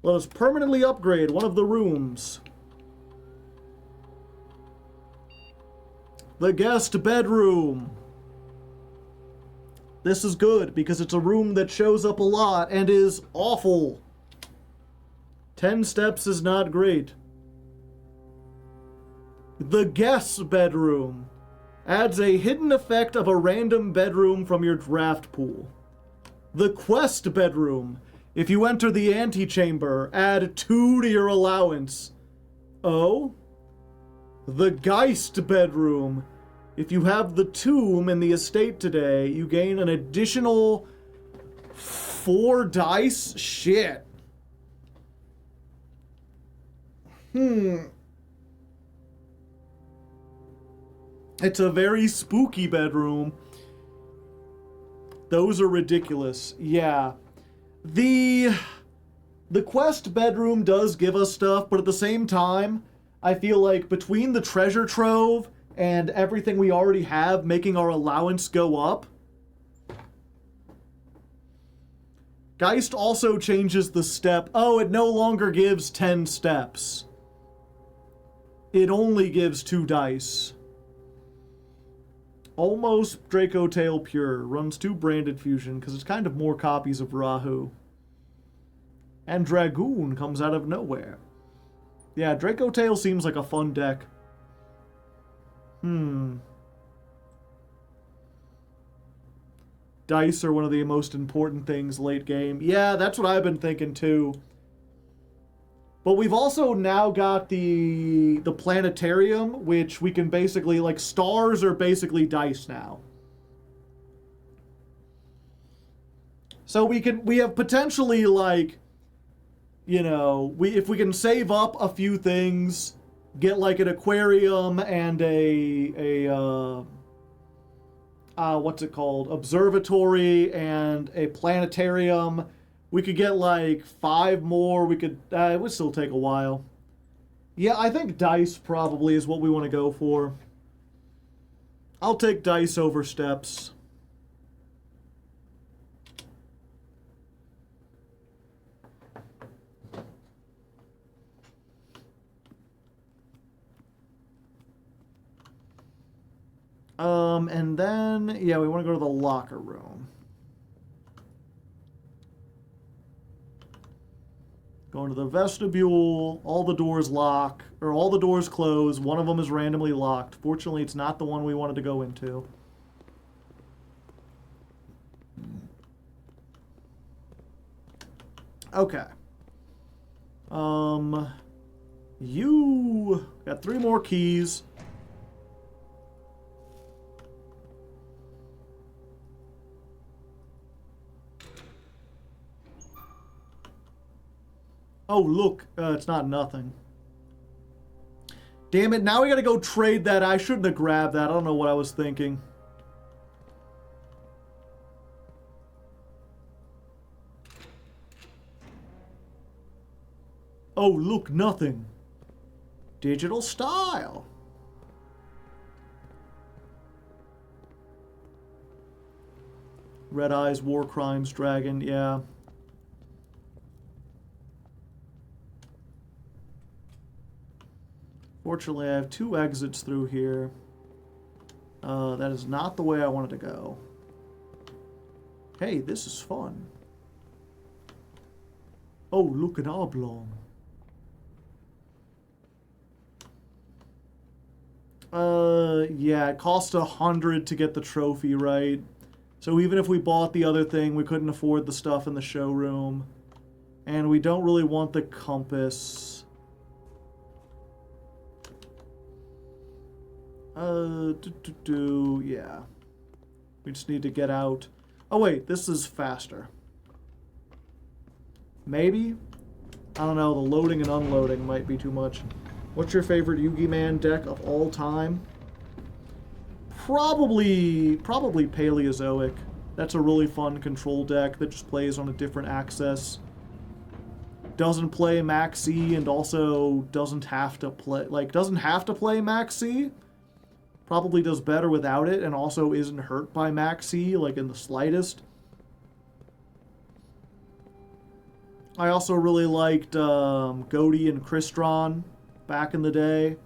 A: Let us permanently upgrade one of the rooms. The guest bedroom. This is good because it's a room that shows up a lot and is awful. 10 steps is not great. The guest bedroom adds a hidden effect of a random bedroom from your draft pool. The quest bedroom. If you enter the antechamber, add 2 to your allowance. Oh? The Geist bedroom. If you have the tomb in the estate today, you gain an additional 4 dice? Shit. It's a very spooky bedroom. Those are ridiculous. Yeah. The quest bedroom does give us stuff, but at the same time, I feel like between the treasure trove and everything we already have making our allowance go up, Geist also changes the step. Oh, it no longer gives 10 steps. It only gives 2 dice. Almost Draco Tail Pure. Runs 2 branded fusion because it's kind of more copies of Rahu. And Dragoon comes out of nowhere. Yeah, Draco Tail seems like a fun deck. Dice are one of the most important things late game. Yeah, that's what I've been thinking too. But we've also now got the planetarium, which we can basically, like, stars are basically dice now. So we have potentially, like, you know, if we can save up a few things, get like an aquarium and what's it called? Observatory and a planetarium. We could get like 5 more. We could, it would still take a while. Yeah, I think dice probably is what we want to go for. I'll take dice over steps. And then, yeah, we want to go to the locker room. Going to the vestibule, all the doors lock, or all the doors close, one of them is randomly locked. Fortunately, it's not the one we wanted to go into. Okay. You got 3 more keys. Oh, look, it's not nothing. Damn it, now we gotta go trade that. I shouldn't have grabbed that. I don't know what I was thinking. Oh, look, nothing. Digital style. Red Eyes, War Crimes, Dragon, yeah. Fortunately, I have 2 exits through here. That is not the way I wanted to go. Hey, this is fun. Oh, look at Oblong. Yeah, it cost 100 to get the trophy, right? So even if we bought the other thing, we couldn't afford the stuff in the showroom. And we don't really want the compass. Yeah. We just need to get out. Oh wait, this is faster. Maybe? I don't know, the loading and unloading might be too much. What's your favorite Yugi Man deck of all time? Probably Paleozoic. That's a really fun control deck that just plays on a different axis. Doesn't play Maxi and also doesn't have to play Maxi. Probably does better without it and also isn't hurt by Maxi, like in the slightest. I also really liked Goaty and Crystron back in the day.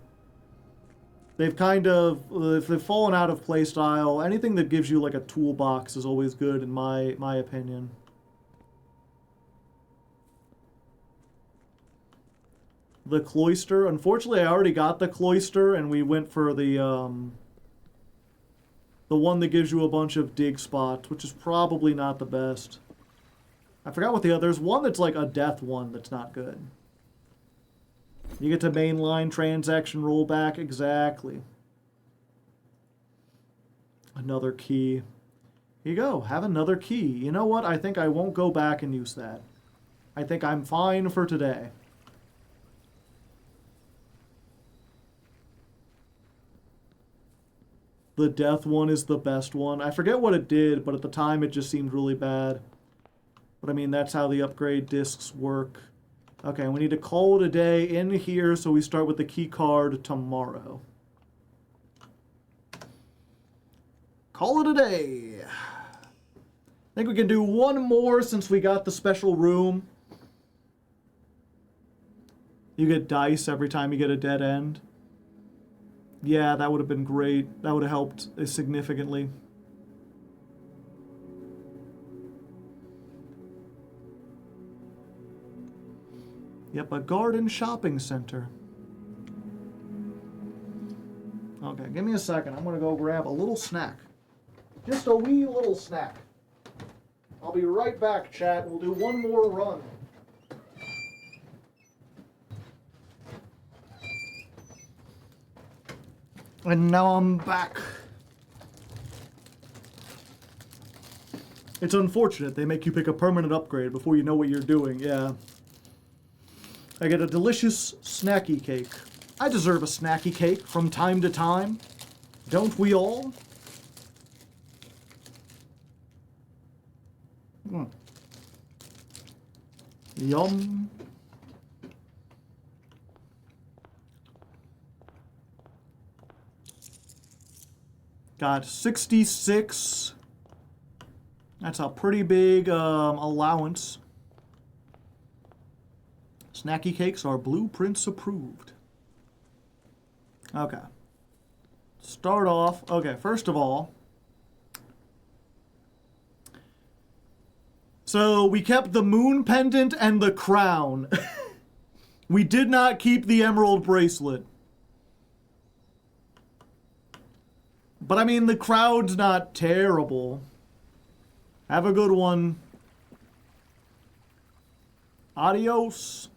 A: They've kind of, if they've fallen out of playstyle, anything that gives you like a toolbox is always good in my opinion. The Cloister. Unfortunately, I already got the Cloister, and we went for the one that gives you a bunch of dig spots, which is probably not the best. I forgot what there's one that's like a death one that's not good. You get to mainline transaction rollback, exactly. Another key. Here you go, have another key. You know what? I think I won't go back and use that. I think I'm fine for today. The death one is the best one. I forget what it did, but at the time it just seemed really bad. But I mean, that's how the upgrade discs work. Okay, we need to call it a day in here, so we start with the key card tomorrow. Call it a day. I think we can do one more since we got the special room. You get dice every time you get a dead end. Yeah, that would have been great. That would have helped significantly. Yep, a garden shopping center. Okay, give me a second. I'm going to go grab a little snack. Just a wee little snack. I'll be right back, chat. We'll do one more run. And now I'm back. It's unfortunate. They make you pick a permanent upgrade before you know what you're doing. Yeah. I get a delicious snacky cake. I deserve a snacky cake from time to time. Don't we all? Yum. Got 66. That's a pretty big allowance. Snacky cakes are blueprints approved. Okay. Start off. Okay, first of all. So we kept the moon pendant and the crown. We did not keep the emerald bracelet. But I mean, the crowd's not terrible. Have a good one. Adios.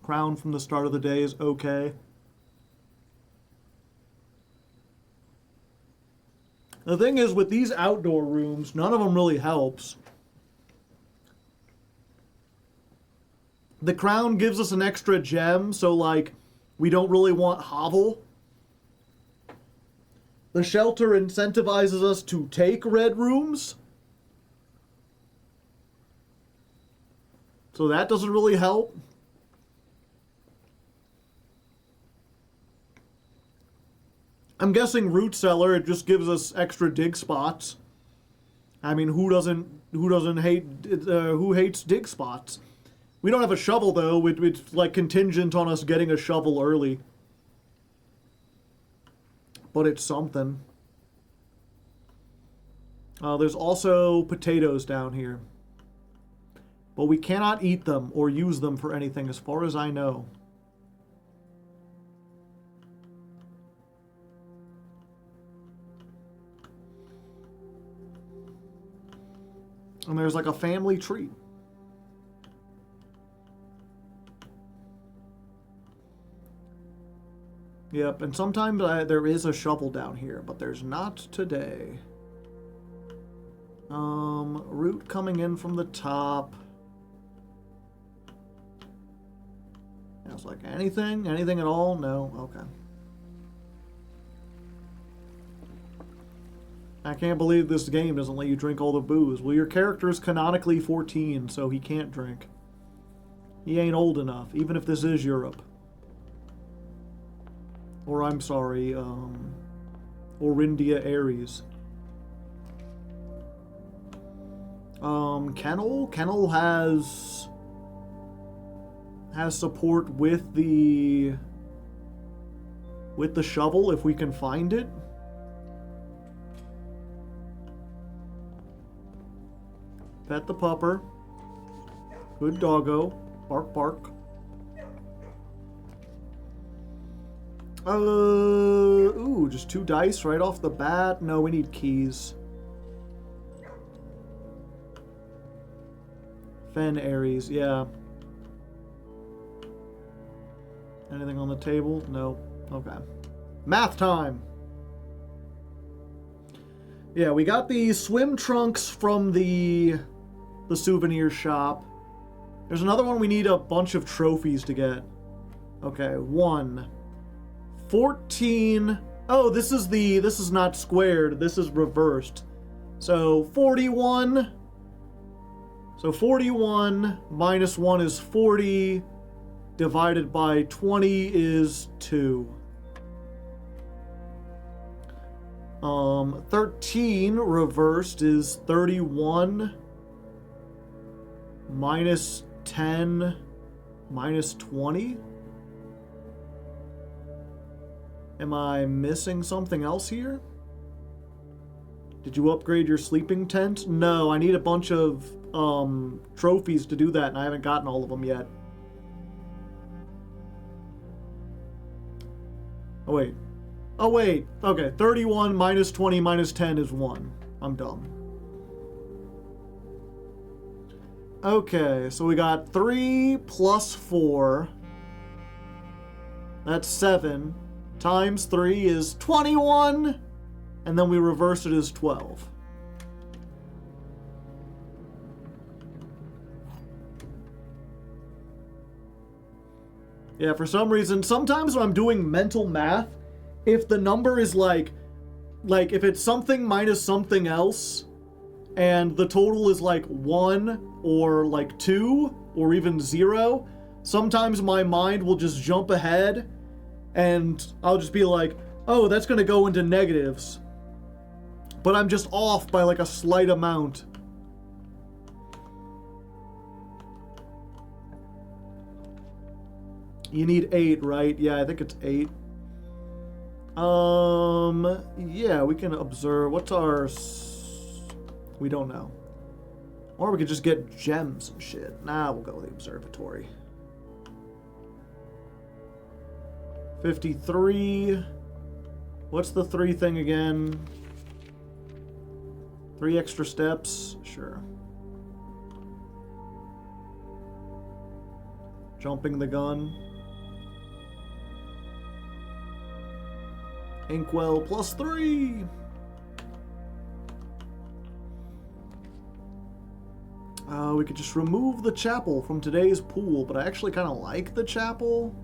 A: Crown from the start of the day is okay. The thing is, with these outdoor rooms, none of them really helps. The crown gives us an extra gem, so, like, we don't really want hovel. The shelter incentivizes us to take red rooms. So that doesn't really help. I'm guessing root cellar, it just gives us extra dig spots. I mean, who hates dig spots? We don't have a shovel though. It's like contingent on us getting a shovel early. But it's something. There's also potatoes down here. But we cannot eat them or use them for anything as far as I know. And there's like a family tree. Yep, and sometimes there is a shovel down here, but there's not today. Root coming in from the top. I was like, anything? Anything at all? No? Okay. I can't believe this game doesn't let you drink all the booze. Well, your character is canonically 14, so he can't drink. He ain't old enough, even if this is Europe. Or, I'm sorry, Orindia Aries. Kennel? Kennel has support with the shovel, if we can find it. Pet the pupper. Good doggo. Bark, bark. Ooh, just 2 dice right off the bat. No, we need keys. Fen Aries, yeah. Anything on the table? No. Okay. Math time! Yeah, we got the swim trunks from the souvenir shop. There's another one we need a bunch of trophies to get. Okay, 1. 14. Oh, this is not squared. This is reversed. So 41. So 41 minus 1 is 40. Divided by 20 is 2. 13 reversed is 31 minus 10 minus 20. Am I missing something else here? Did you upgrade your sleeping tent? No, I need a bunch of trophies to do that, and I haven't gotten all of them yet. Oh, wait. Oh, wait. Okay, 31 minus 20 minus 10 is 1. I'm dumb. Okay, so we got 3 plus 4. That's 7. Times 3 is 21. And then we reverse it as 12. Yeah, for some reason, sometimes when I'm doing mental math, if the number is like if it's something minus something else, and the total is like 1 or like 2 or even 0, sometimes my mind will just jump ahead and I'll just be like, oh, that's gonna go into negatives. But I'm just off by like a slight amount. You need 8, right? Yeah, I think it's 8. Yeah, we can observe. What's our... We don't know. Or we could just get gems and shit. Nah, we'll go with the observatory. 53. What's the 3 thing again? 3 extra steps? Sure. Jumping the gun. Inkwell plus 3. We could just remove the chapel from today's pool, but I actually kind of like the chapel.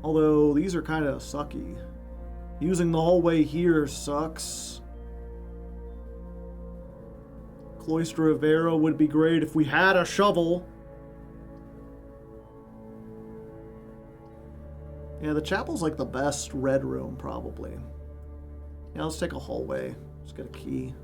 A: Although, these are kind of sucky. Using the hallway here sucks. Cloister of Arrow would be great if we had a shovel. Yeah, the chapel's like the best red room, probably. Yeah, let's take a hallway. Let's get a key.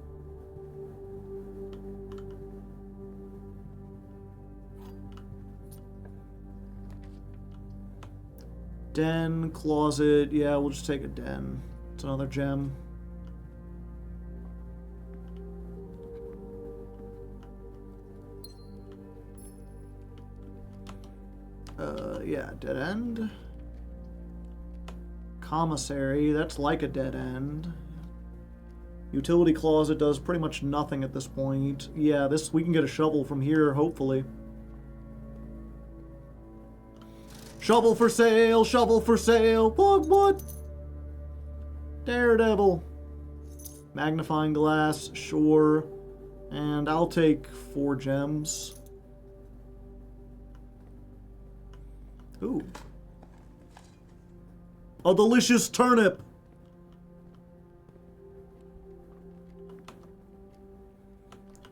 A: Den, closet. Yeah, we'll just take a den. It's another gem. Yeah, dead end. Commissary, that's like a dead end. Utility closet does pretty much nothing at this point. Yeah, we can get a shovel from here, hopefully. Shovel for sale, shovel for sale. What? Daredevil. Magnifying glass, sure. And I'll take 4 gems. Ooh. A delicious turnip.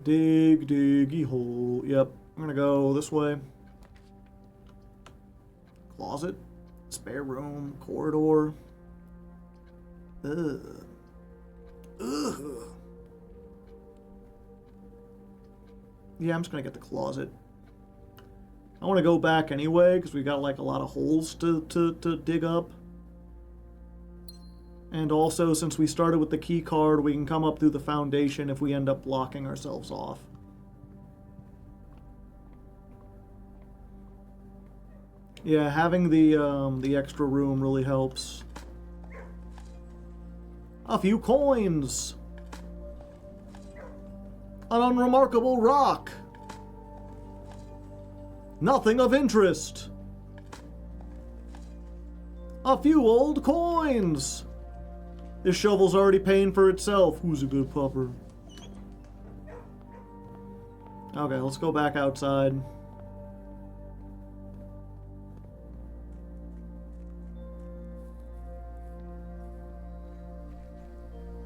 A: Dig, diggy hole. Yep, I'm gonna go this way. Closet, spare room, corridor. Ugh. Yeah, I'm just gonna get the closet. I want to go back anyway because we got like a lot of holes to dig up. And also, since we started with the key card, we can come up through the foundation if we end up blocking ourselves off. Yeah, having the extra room really helps. A few coins. An unremarkable rock. Nothing of interest. A few old coins. This shovel's already paying for itself. Who's a good pupper? Okay, let's go back outside.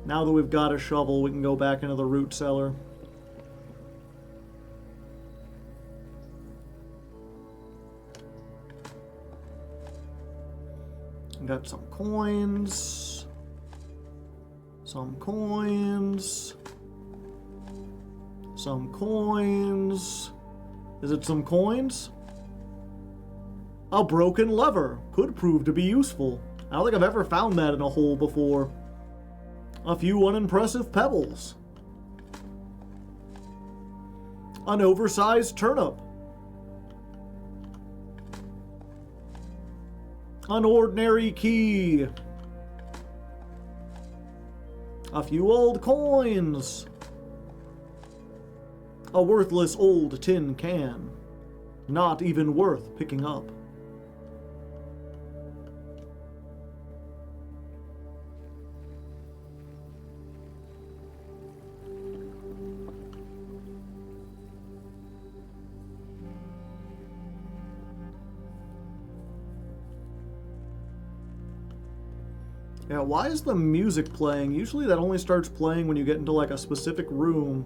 A: Now that we've got a shovel, we can go back into the root cellar. Got some coins. Some coins. Some coins. Is it some coins? A broken lever. Could prove to be useful. I don't think I've ever found that in a hole before. A few unimpressive pebbles. An oversized turnip. An ordinary key. A few old coins. A worthless old tin can. Not even worth picking up. Yeah, why is the music playing? Usually that only starts playing when you get into like a specific room.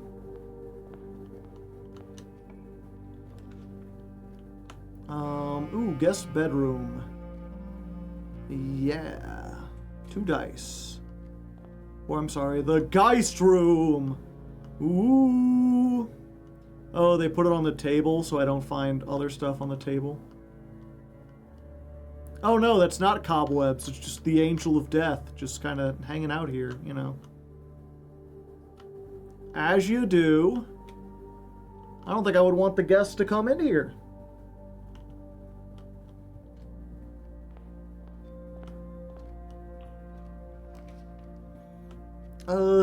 A: Ooh, guest bedroom. Yeah. 2 dice. Or I'm sorry, the Geist room. Ooh. Oh, they put it on the table so I don't find other stuff on the table. Oh no, that's not cobwebs. It's just the Angel of Death, just kind of hanging out here, you know. As you do. I don't think I would want the guests to come in here.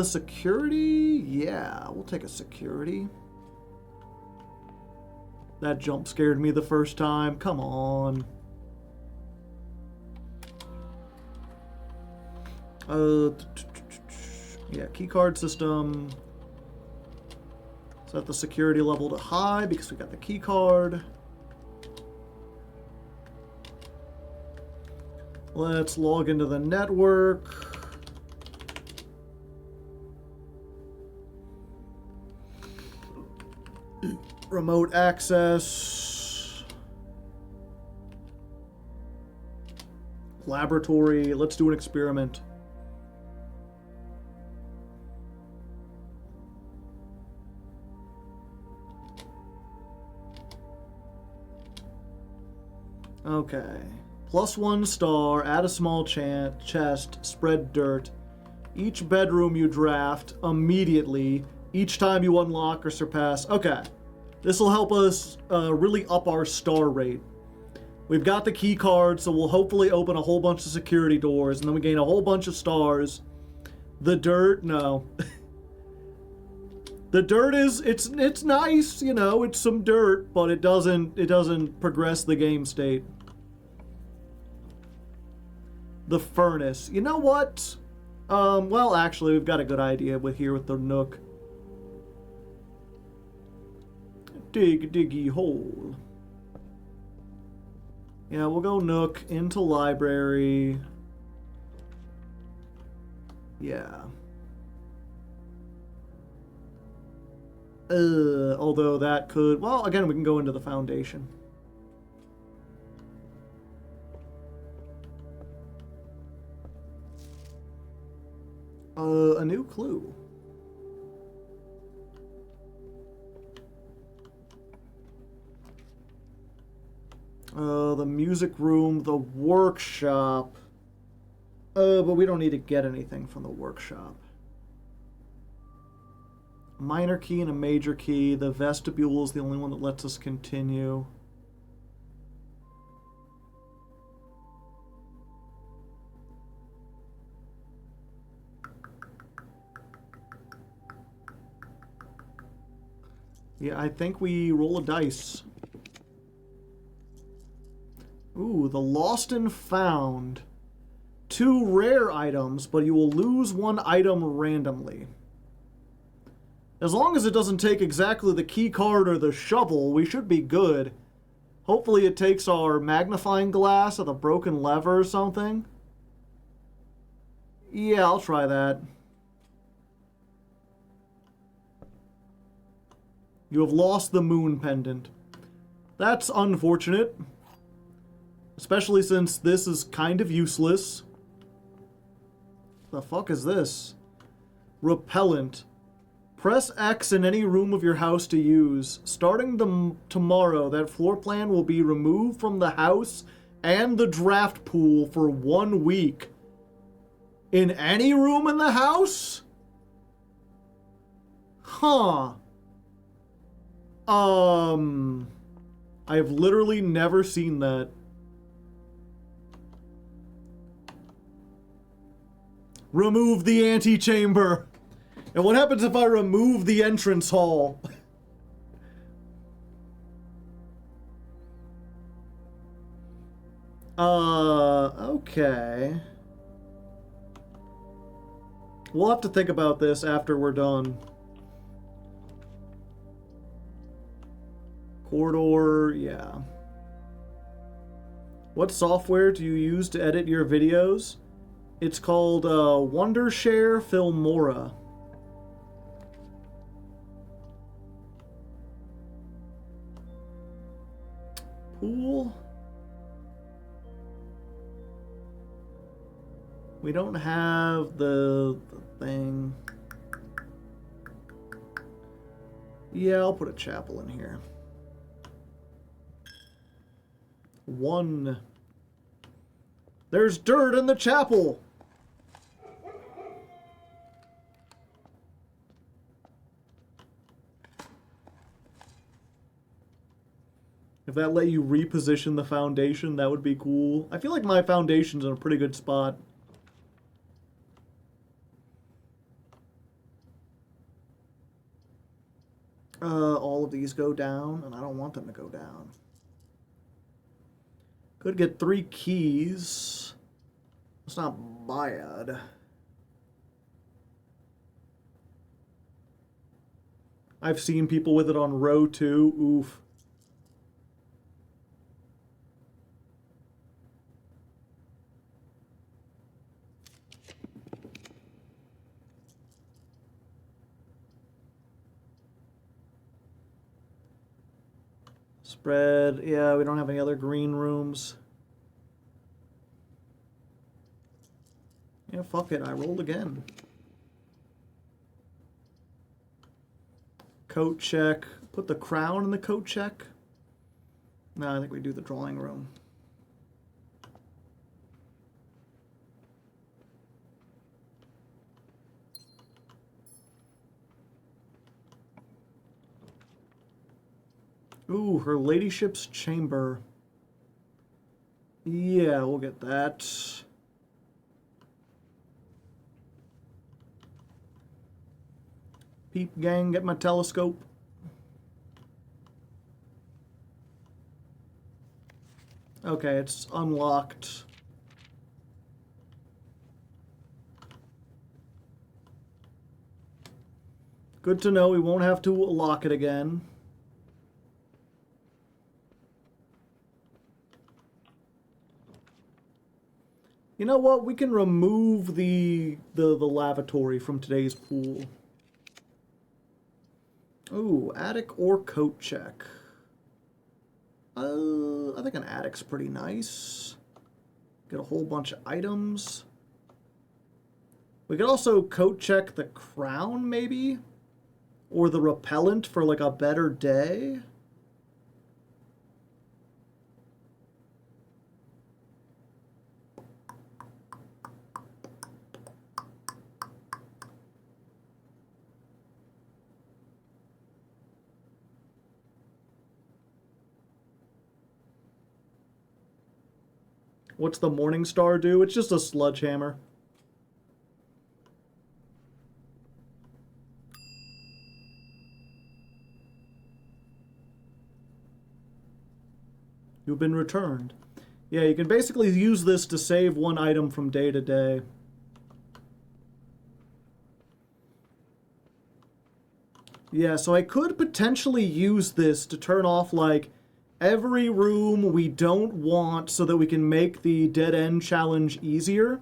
A: Security? Yeah, we'll take a security. That jump scared me the first time. Come on. Yeah, keycard system. Set the security level to high because we got the key card. Let's log into the network. Remote access. Laboratory. Let's do an experiment. Okay. +1 star, add a small chest, spread dirt. Each bedroom you draft immediately, each time you unlock or surpass. Okay. This will help us really up our star rate. We've got the key card, so we'll hopefully open a whole bunch of security doors, and then we gain a whole bunch of stars. The dirt, no. The dirt it's nice, you know, it's some dirt, but it doesn't progress the game state. The furnace. You know what? Well, actually, we've got a good idea with the nook. Dig, diggy hole. Yeah, we'll go nook into library. Yeah. Although that could... Well, again, we can go into the foundation. A new clue. The music room, the workshop. But we don't need to get anything from the workshop. A minor key and a major key. The vestibule is the only one that lets us continue. Yeah, I think we roll a dice. Ooh, the lost and found. 2 rare items, but you will lose 1 item randomly. As long as it doesn't take exactly the key card or the shovel, we should be good. Hopefully it takes our magnifying glass or the broken lever or something. Yeah, I'll try that. You have lost the moon pendant. That's unfortunate. Especially since this is kind of useless. The fuck is this? Repellent. Press X in any room of your house to use. Starting tomorrow, that floor plan will be removed from the house and the draft pool for 1 week. In any room in the house? Huh. I've literally never seen that. Remove the antechamber. And what happens if I remove the entrance hall? Okay. We'll have to think about this after we're done. Corridor, yeah. What software do you use to edit your videos? It's called Wondershare Filmora. Pool. We don't have the thing. Yeah, I'll put a chapel in here. 1. There's dirt in the chapel. If that let you reposition the foundation, that would be cool. I feel like my foundation's in a pretty good spot. All of these go down, and I don't want them to go down. Could get 3 keys. It's not bad. I've seen people with it on row 2. Oof. Spread. Yeah, we don't have any other green rooms. Yeah, fuck it. I rolled again. Coat check. Put the crown in the coat check. No, I think we do the drawing room. Ooh, her ladyship's chamber. Yeah, we'll get that. Peep gang, get my telescope. Okay, it's unlocked. Good to know we won't have to lock it again. You know what? We can remove the lavatory from today's pool. Ooh, attic or coat check. I think an attic's pretty nice. Get a whole bunch of items. We could also coat check the crown, maybe? Or the repellent for like a better day. What's the Morning Star do? It's just a sledgehammer. You've been returned. Yeah, you can basically use this to save one item from day to day. Yeah, so I could potentially use this to turn off, like, every room we don't want so that we can make the dead end challenge easier.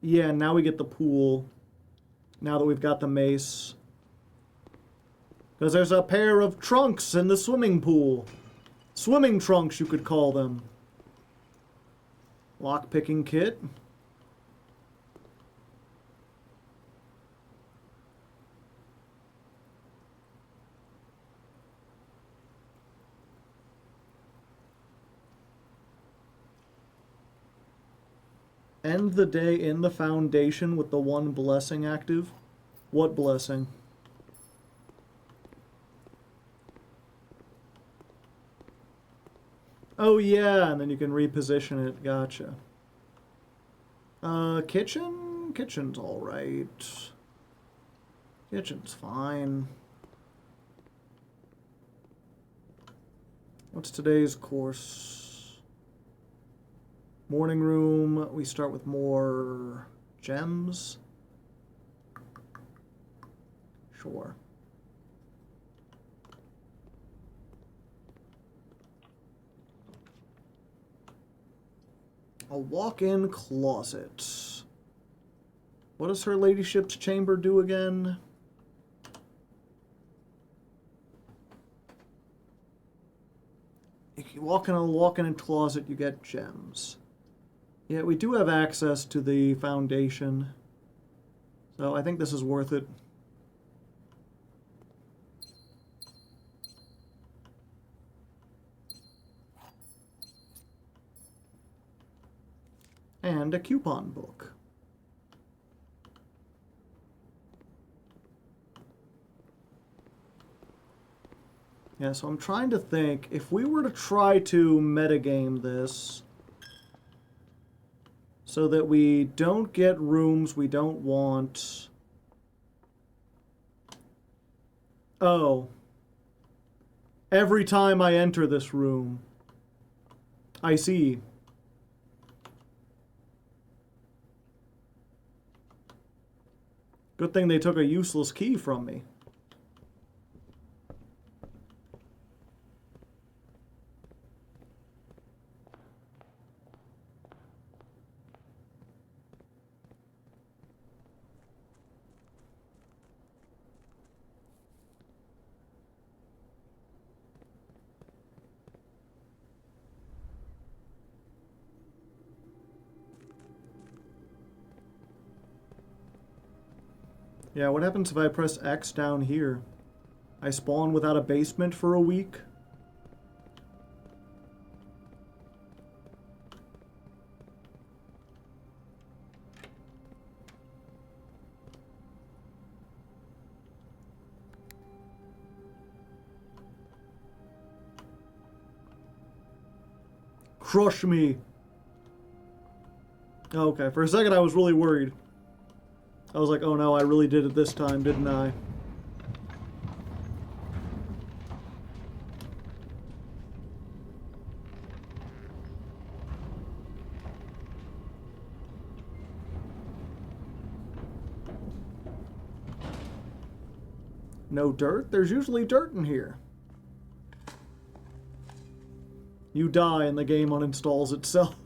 A: Yeah, now we get the pool. Now that we've got the mace. Because there's a pair of trunks in the swimming pool. Swimming trunks, you could call them. Lockpicking kit. End the day in the foundation with the one blessing active. What blessing? Oh yeah, and then you can reposition it. Gotcha. Kitchen? Kitchen's alright. Kitchen's fine. What's today's course? Morning room, we start with more gems. Sure. A walk-in closet. What does her ladyship's chamber do again? If you walk in a walk-in closet, you get gems. Yeah, we do have access to the foundation, so I think this is worth it. And a coupon book. Yeah, so I'm trying to think, if we were to try to metagame this so that we don't get rooms we don't want. Oh. Every time I enter this room. I see. Good thing they took a useless key from me. Yeah, what happens if I press X down here? I spawn without a basement for a week? Crush me! Okay, for a second I was really worried. I was like, oh no, I really did it this time, didn't I? No dirt? There's usually dirt in here. You die and the game uninstalls itself.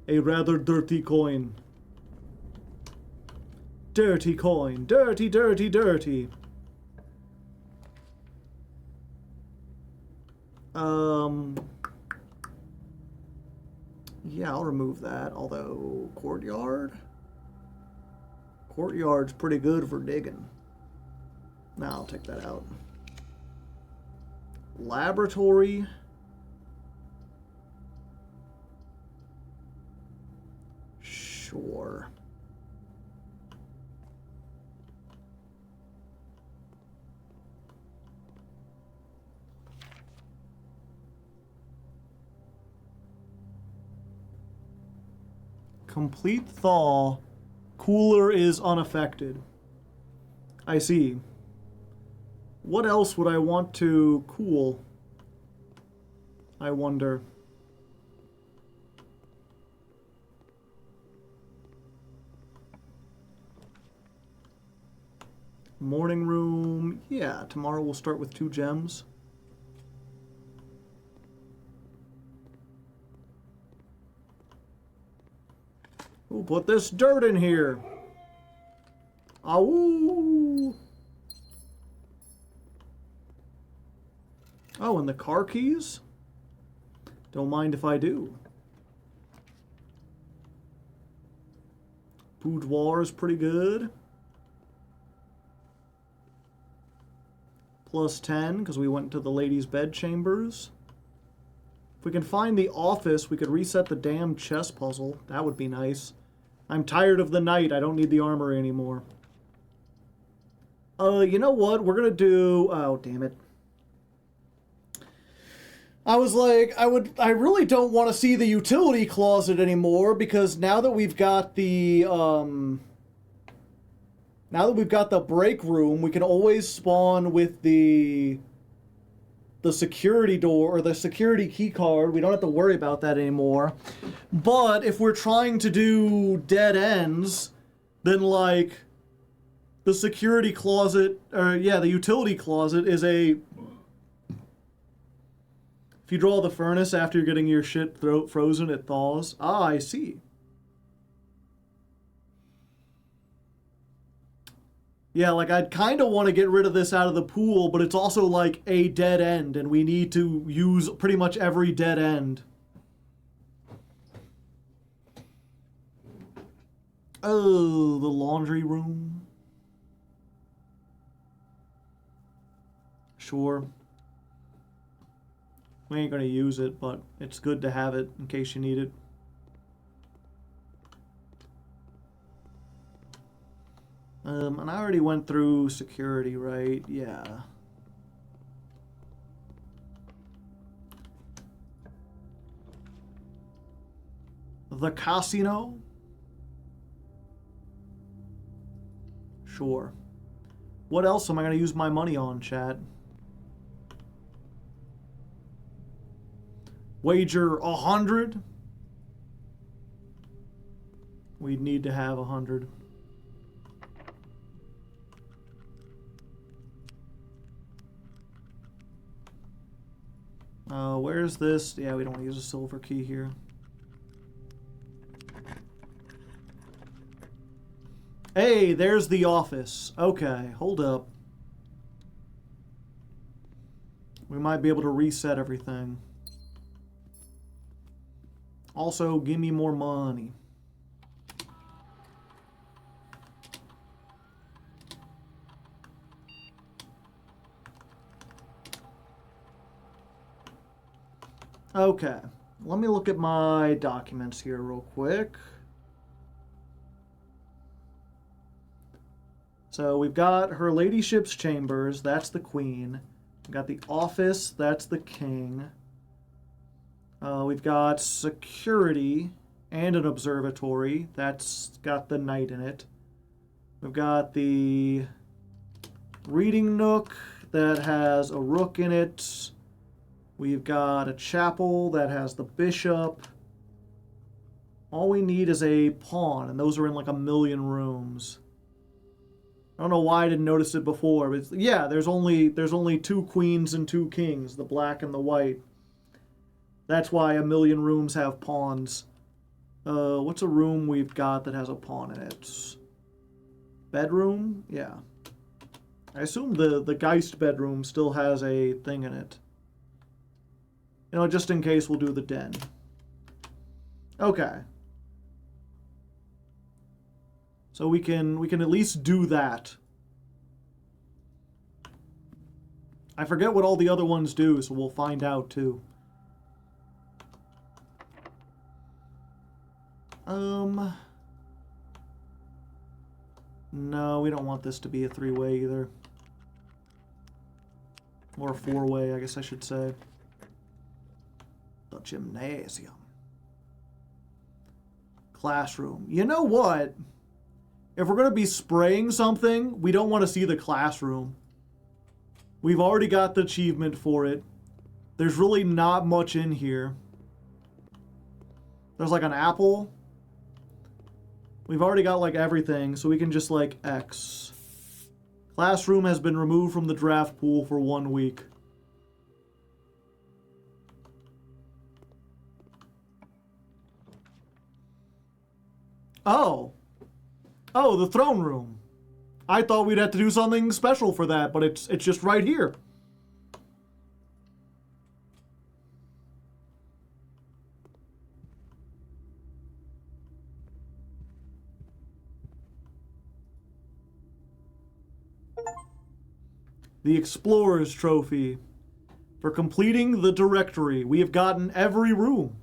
A: A rather dirty coin. Dirty coin. Dirty, dirty, dirty. Yeah, I'll remove that. Although, courtyard? Courtyard's pretty good for digging. Nah, I'll take that out. Laboratory. Sure. Complete thaw. Cooler is unaffected. I see. What else would I want to cool? I wonder. Morning room. Yeah, tomorrow we'll start with 2 gems. We'll put this dirt in here. Awoo! Oh, and the car keys? Don't mind if I do. Boudoir is pretty good. Plus 10, because we went to the ladies' bed chambers. If we can find the office, we could reset the damn chess puzzle. That would be nice. I'm tired of the night. I don't need the armory anymore. You know what? We're gonna do... Oh, damn it. I was like, I really don't want to see the utility closet anymore, because now that we've got the, now that we've got the break room, we can always spawn with the security door, or the security key card. We don't have to worry about that anymore. But if we're trying to do dead ends, then, like, the security closet, or, yeah, the utility closet is a... If you draw the furnace after you're getting your shit frozen, it thaws. Ah, I see. Yeah, like, I'd kind of want to get rid of this out of the pool, but it's also, like, a dead end, and we need to use pretty much every dead end. Oh, the laundry room. Sure. We ain't gonna use it, but it's good to have it in case you need it. And I already went through security, right? Yeah. The casino? Sure. What else am I gonna use my money on, chat? Wager 100? We'd need to have 100. Where's this? Yeah, we don't want to use a silver key here. Hey, there's the office. Okay, hold up. We might be able to reset everything. Also, give me more money. Okay, let me look at my documents here real quick. So we've got her ladyship's chambers, that's the queen. We've got the office, that's the king. We've got security and an observatory, that's got the knight in it. We've got the reading nook that has a rook in it. We've got a chapel that has the bishop. All we need is a pawn, and those are in like 1,000,000 rooms. I don't know why I didn't notice it before, but yeah, there's only 2 queens and 2 kings, the black and the white. That's why 1,000,000 rooms have pawns. What's a room we've got that has a pawn in it? Bedroom? Yeah. I assume the Geist bedroom still has a thing in it. You know, just in case, we'll do the den. Okay. So we can at least do that. I forget what all the other ones do, so we'll find out too. No, we don't want this to be a 3-way either. Or a 4-way, I guess I should say. The gymnasium. Classroom. You know what? If we're going to be spraying something, we don't want to see the classroom. We've already got the achievement for it. There's really not much in here. There's like an apple. We've already got like everything, so we can just like X. Classroom has been removed from the draft pool for 1 week. Oh. Oh, the throne room. I thought we'd have to do something special for that, but it's just right here. The Explorer's Trophy. For completing the directory, we have gotten every room.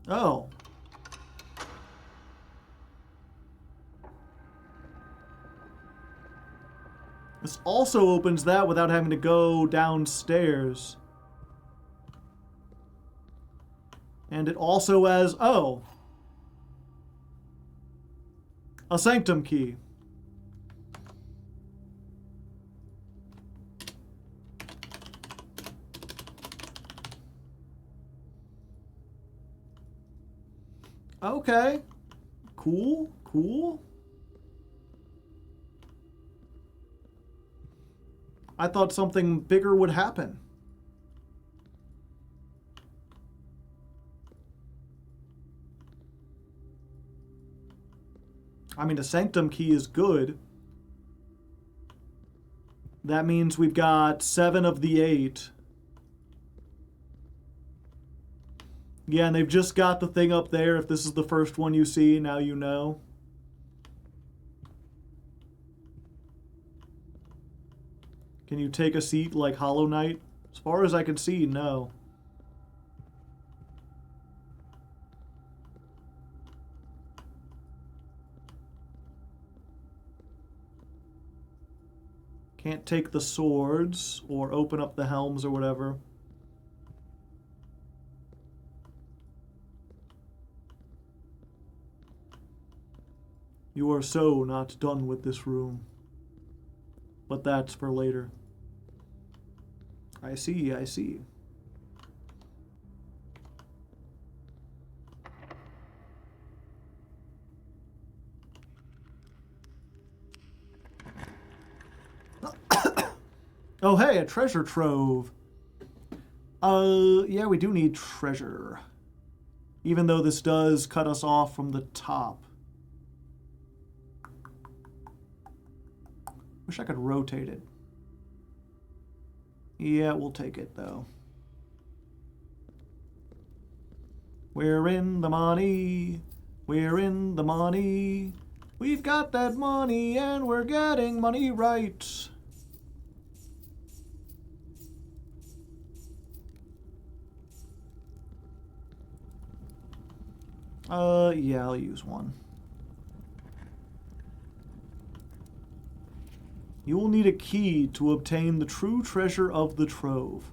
A: Oh. This also opens that without having to go downstairs. And it also has, oh, a sanctum key. Okay. Cool, cool. I thought something bigger would happen. I mean, a sanctum key is good. That means we've got 7 of the 8. Yeah, and they've just got the thing up there. If this is the first one you see, now you know. Can you take a seat like Hollow Knight? As far as I can see, no. Can't take the swords or open up the helms or whatever. You are so not done with this room. But that's for later. I see, I see. Oh, hey, a treasure trove. Yeah, we do need treasure. Even though this does cut us off from the top. Wish I could rotate it. Yeah, we'll take it, though. We're in the money. We're in the money. We've got that money and we're getting money right. Yeah, I'll use one. You will need a key to obtain the true treasure of the trove.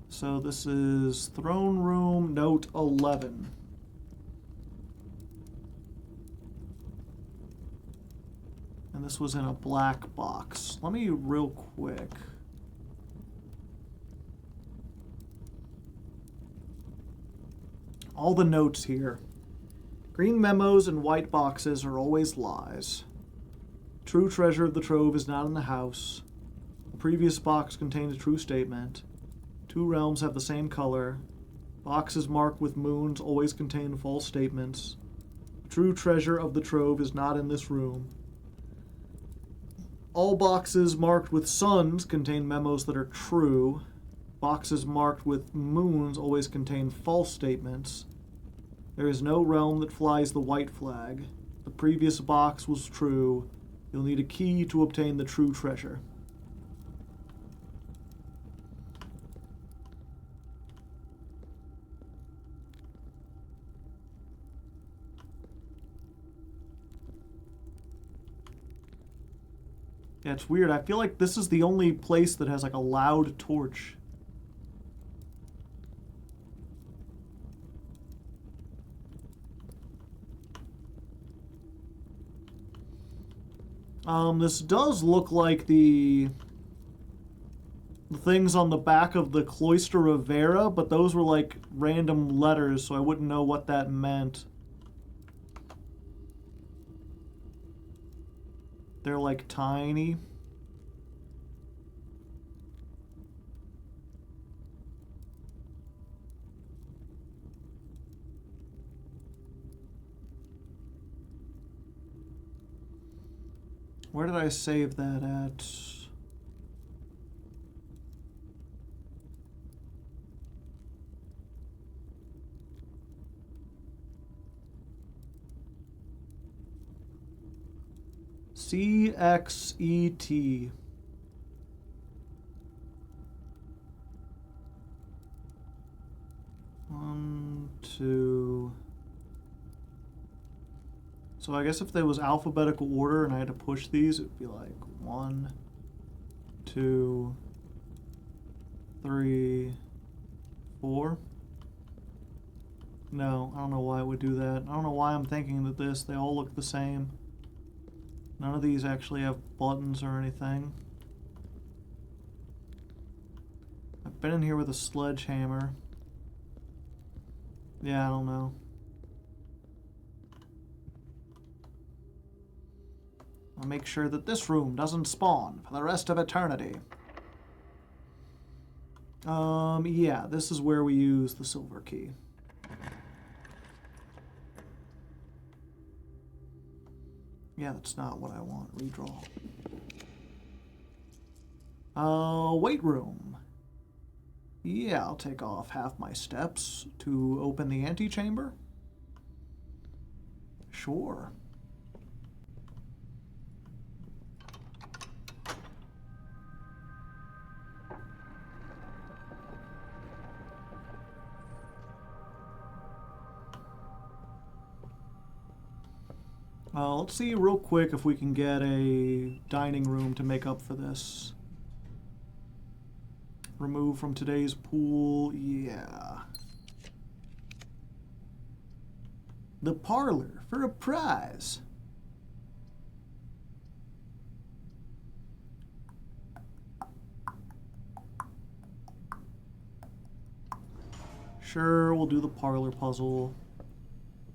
A: So this is Throne Room, Note 11. And this was in a black box. Let me real quick. All the notes here. Green memos and white boxes are always lies. True treasure of the trove is not in the house. The previous box contained a true statement. Two realms have the same color. Boxes marked with moons always contain false statements. The true treasure of the trove is not in this room. All boxes marked with suns contain memos that are true. Boxes marked with moons always contain false statements. There is no realm that flies the white flag. The previous box was true. You'll need a key to obtain the true treasure. Yeah, it's weird. I feel like this is the only place that has like a loud torch. This does look like the things on the back of the Cloister of Vera, but those were like random letters, so I wouldn't know what that meant. They're like tiny. Where did I save that at? CXET. One, two. So I guess if there was alphabetical order and I had to push these, it would be like 1, 2, 3, 4. No, I don't know why it would do that. I don't know why I'm thinking that they all look the same. None of these actually have buttons or anything. I've been in here with a sledgehammer. Yeah, I don't know. I'll make sure that this room doesn't spawn for the rest of eternity. Yeah, this is where we use the silver key. Yeah, that's not what I want. Redraw. Weight room. Yeah, I'll take off half my steps to open the antechamber. Sure. Let's see real quick if we can get a dining room to make up for this. Remove from today's pool, yeah. The parlor for a prize. Sure, we'll do the parlor puzzle.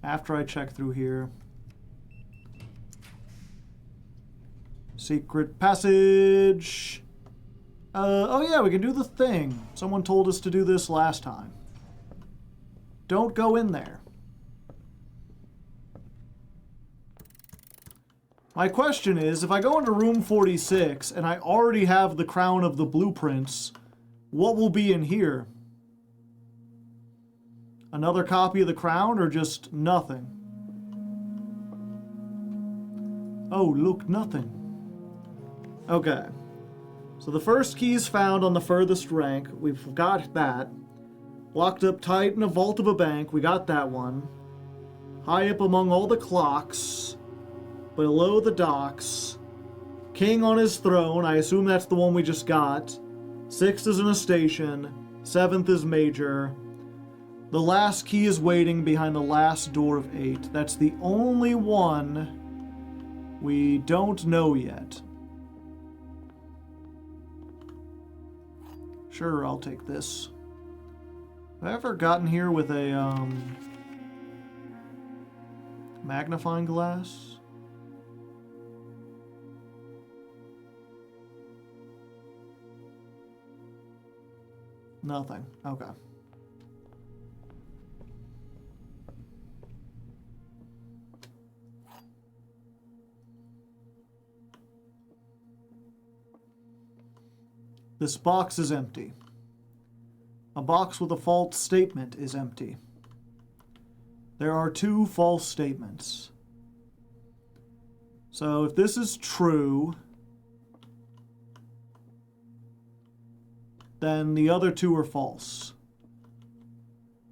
A: After I check through here. Secret passage. Oh yeah, we can do the thing. Someone told us to do this last time. Don't go in there. My question is, if I go into room 46 and I already have the crown of the blueprints, what will be in here? Another copy of the crown or just nothing? Oh, look, nothing. Okay. So the first key is found on the furthest rank. We've got that. Locked up tight in a vault of a bank. We got that one. High up among all the clocks. Below the docks. King on his throne. I assume that's the one we just got. Sixth is in a station. Seventh is major. The last key is waiting behind the last door of 8. That's the only one we don't know yet. Sure, I'll take this. Have I ever gotten here with a magnifying glass? Nothing. Okay. This box is empty. A box with a false statement is empty. There are 2 false statements. So if this is true, then the other 2 are false.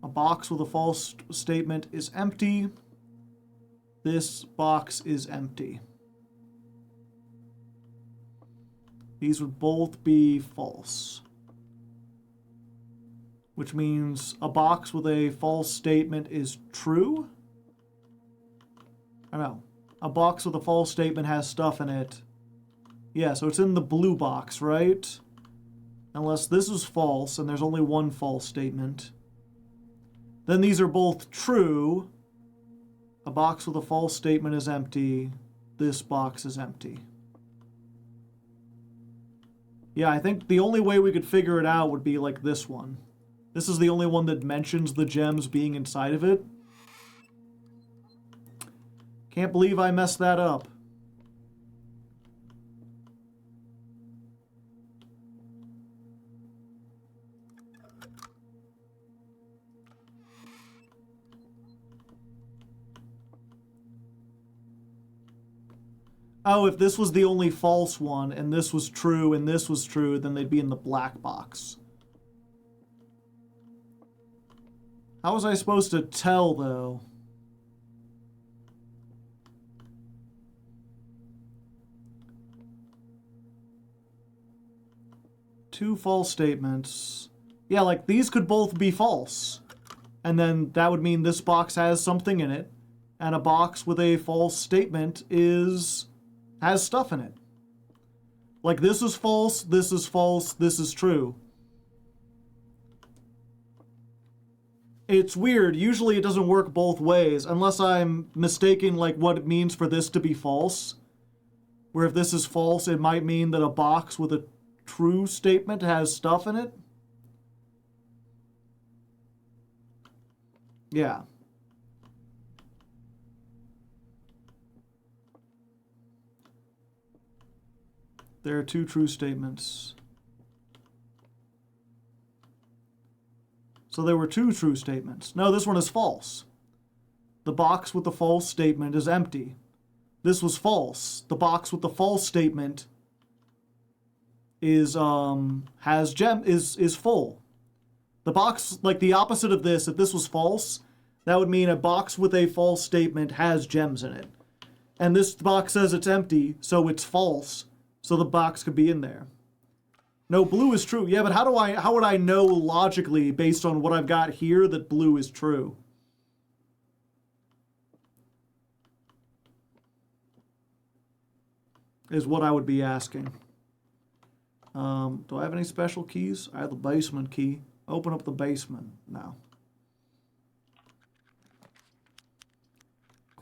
A: A box with a false statement is empty. This box is empty. These would both be false. Which means a box with a false statement is true? I know. A box with a false statement has stuff in it. Yeah, so it's in the blue box, right? Unless this is false and there's only one false statement. Then these are both true. A box with a false statement is empty. This box is empty. Yeah, I think the only way we could figure it out would be like this one. This is the only one that mentions the gems being inside of it. Can't believe I messed that up. Oh, if this was the only false one, and this was true, and this was true, then they'd be in the black box. How was I supposed to tell, though? Two false statements. Yeah, like, these could both be false. And then that would mean this box has something in it, and a box with a false statement has stuff in it. Like, this is false, this is true. It's weird. Usually it doesn't work both ways, unless I'm mistaking, like, what it means for this to be false. Where if this is false, it might mean that a box with a true statement has stuff in it. Yeah. There are 2 true statements. So there were 2 true statements. No, this one is false. The box with the false statement is empty. This was false. The box with the false statement is full. The box, like the opposite of this, if this was false, that would mean a box with a false statement has gems in it. And this box says it's empty, so it's false. So the box could be in there. No, blue is true. Yeah, but how would I know logically, based on what I've got here, that blue is true? Is what I would be asking. Do I have any special keys? I have the basement key. Open up the basement now.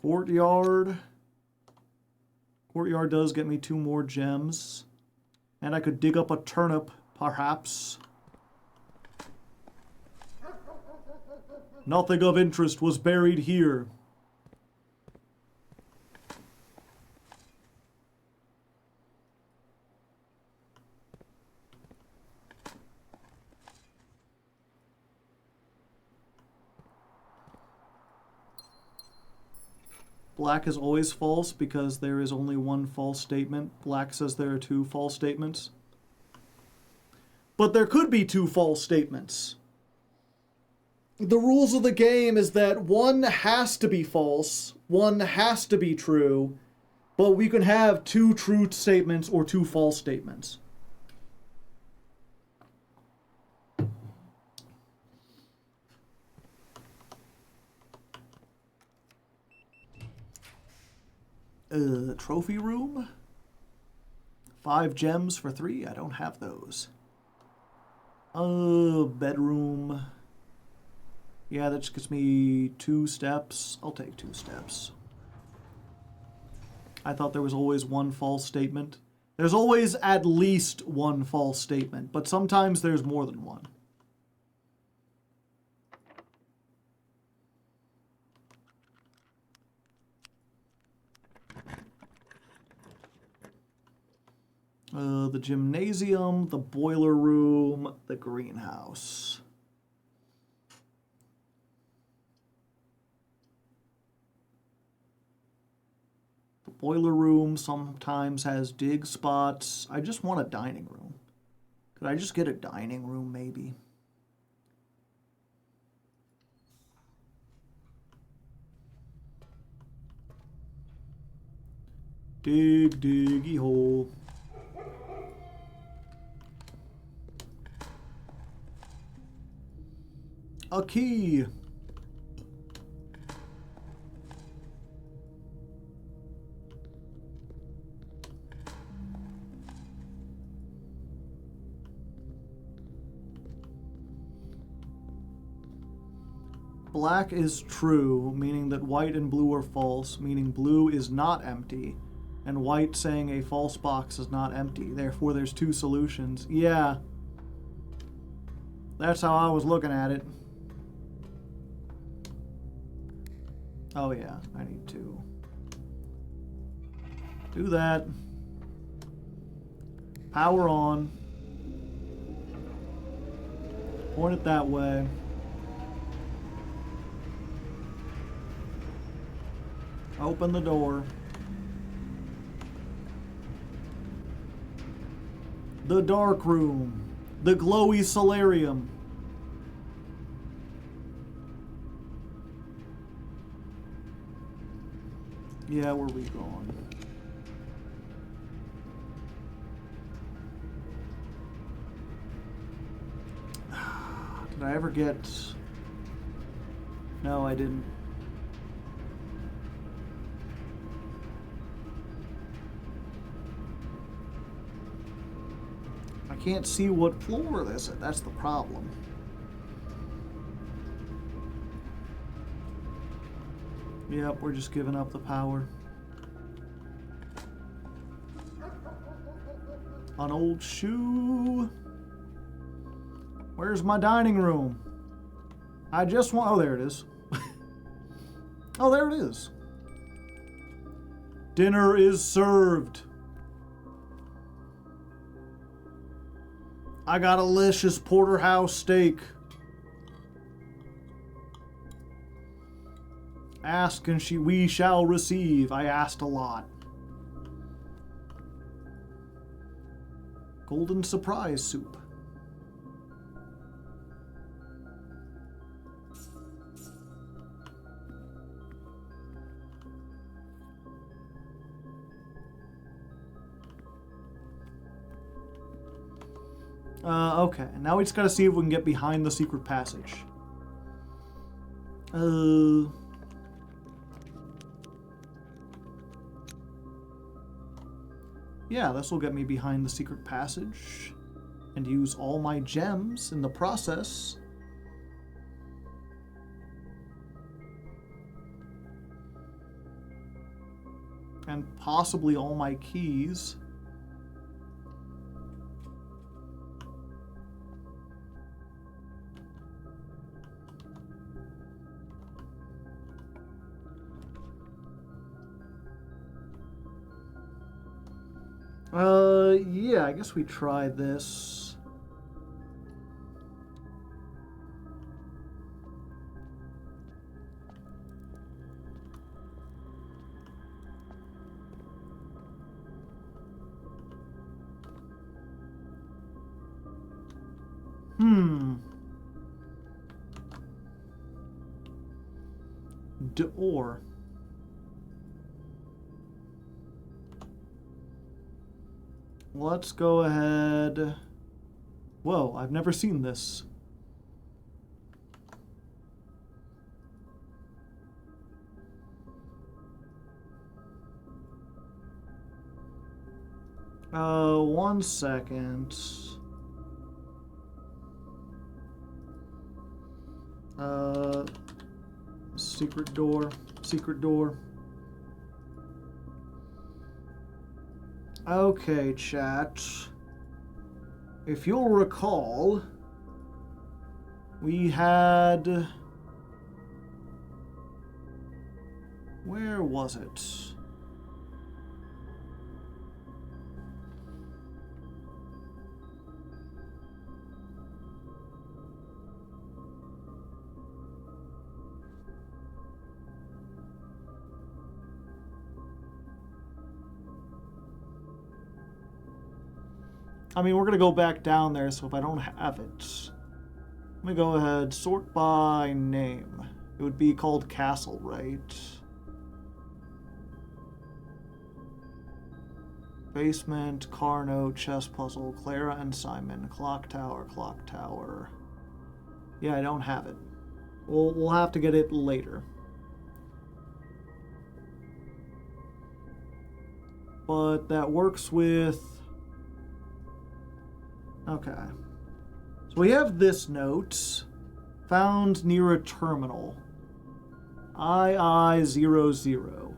A: Courtyard. Courtyard does get me 2 more gems. And I could dig up a turnip, perhaps. Nothing of interest was buried here. Black is always false because there is only one false statement. Black says there are 2 false statements. But there could be 2 false statements. The rules of the game is that one has to be false, one has to be true, but we can have 2 true statements or 2 false statements. Trophy room? 5 gems for 3? I don't have those. Bedroom. Yeah, that just gets me 2 steps. I'll take 2 steps. I thought there was always 1 false statement. There's always at least 1 false statement, but sometimes there's more than 1. The gymnasium, the boiler room, the greenhouse. The boiler room sometimes has dig spots. I just want a dining room. Could I just get a dining room, maybe? Dig, diggy hole. A key. Black is true, meaning that white and blue are false, meaning blue is not empty, and white saying a false box is not empty. Therefore, there's 2 solutions. Yeah. That's how I was looking at it. Oh yeah, I need to do that. Power on. Point it that way. Open the door. The dark room. The glowy solarium. Yeah, where are we going? Did I ever get... No, I didn't. I can't see what floor this is. That's the problem. Yep, we're just giving up the power. An old shoe. Where's my dining room? I just want... Oh, there it is. Oh, there it is. Dinner is served. I got a delicious porterhouse steak. Ask and we shall receive. I asked a lot. Golden surprise soup. Okay. Now we just gotta see if we can get behind the secret passage. Yeah, this will get me behind the secret passage and use all my gems in the process. And possibly all my keys. Yeah, I guess we try this. Door. Let's go ahead. Whoa, I've never seen this. One second. Secret door. Secret door. Okay, chat. If you'll recall, we had... Where was it? I mean, we're going to go back down there, so if I don't have it... Let me go ahead, sort by name. It would be called Castle, right? Basement, Carno, Chess Puzzle, Clara and Simon, Clock Tower, Clock Tower. Yeah, I don't have it. We'll have to get it later. But that works with... Okay. So we have this note. Found near a terminal. II00.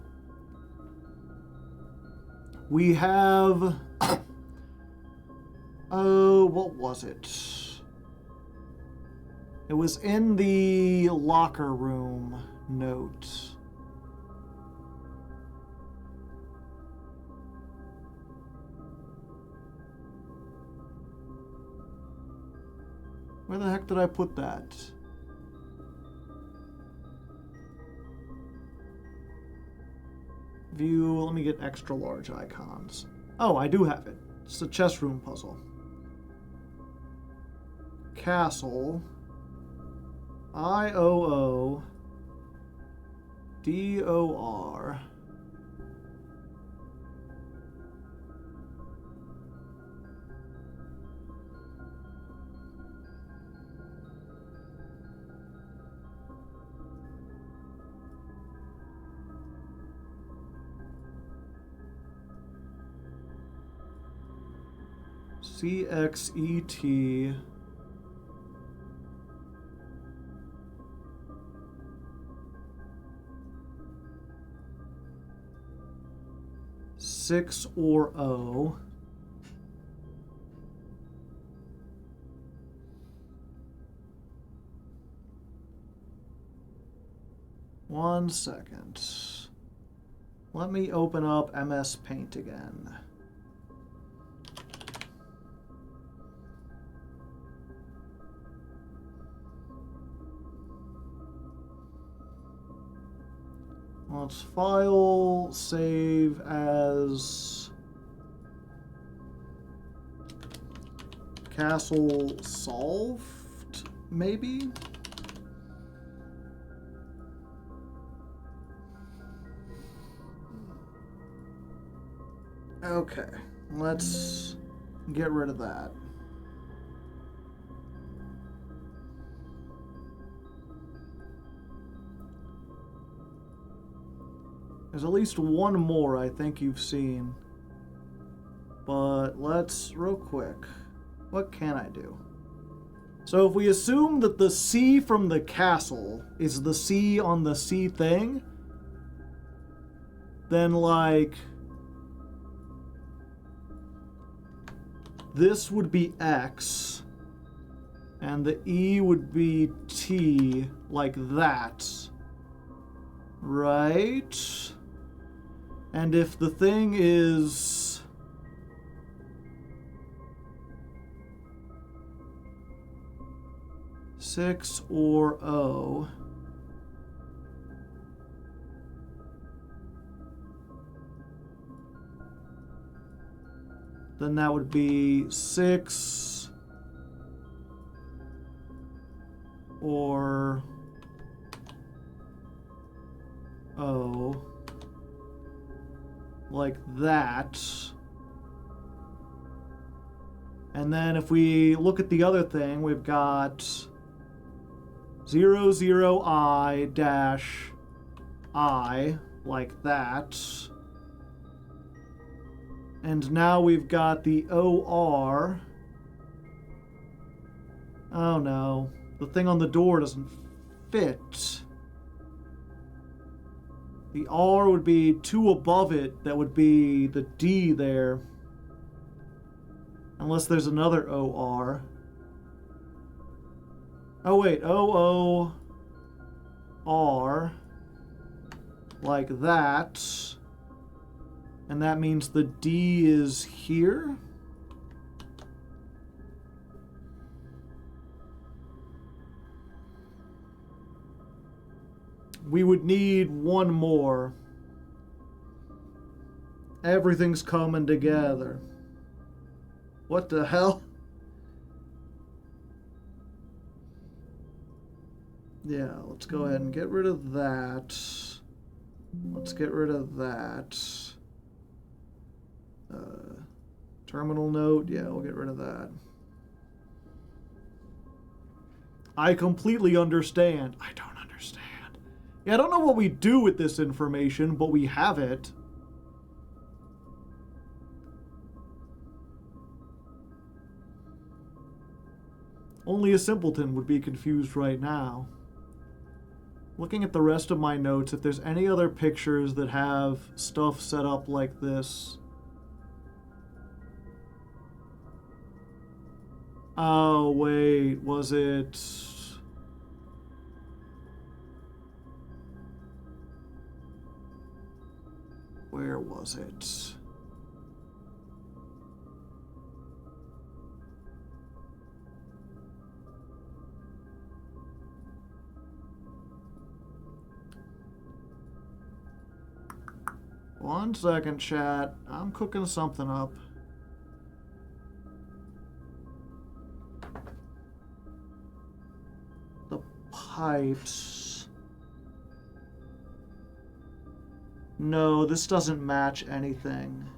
A: We have... Oh, what was it? It was in the locker room note. Where the heck did I put that? View, let me get extra large icons. Oh, I do have it. It's a chess room puzzle. Castle. IOO. DOR. CXET. Six or O. One second. Let me open up MS Paint again. Let's file, save as Castle solved, maybe? Okay, let's get rid of that. There's at least one more I think you've seen. But let's, real quick, what can I do? So if we assume that the C from the castle is the C on the C thing, then like this would be X, and the E would be T, like that, right? And if the thing is six or O, then that would be 6 or O, like that. And then if we look at the other thing, we've got 0, 0, I dash I, like that. And now we've got the OR. Oh no, the thing on the door doesn't fit. The R would be 2 above it, that would be the D there. Unless there's another OR. Oh wait, OOR. Like that. And that means the D is here? We would need one more. Everything's coming together. What the hell? Yeah, let's go ahead and get rid of that. Let's get rid of that. Terminal note, yeah, we'll get rid of that. I completely understand. I don't understand. Yeah, I don't know what we do with this information, but we have it. Only a simpleton would be confused right now. Looking at the rest of my notes, if there's any other pictures that have stuff set up like this. Oh, wait, was it... Where was it? One second, chat. I'm cooking something up. The pipes. No, this doesn't match anything.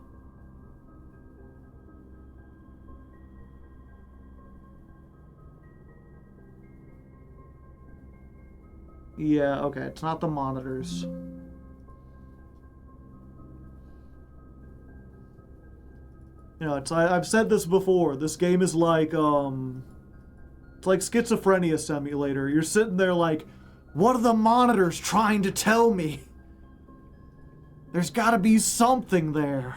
A: Yeah, okay, it's not the monitors. You know, I've said this before. This game is like, it's like schizophrenia simulator. You're sitting there like, what are the monitors trying to tell me? There's gotta be something there.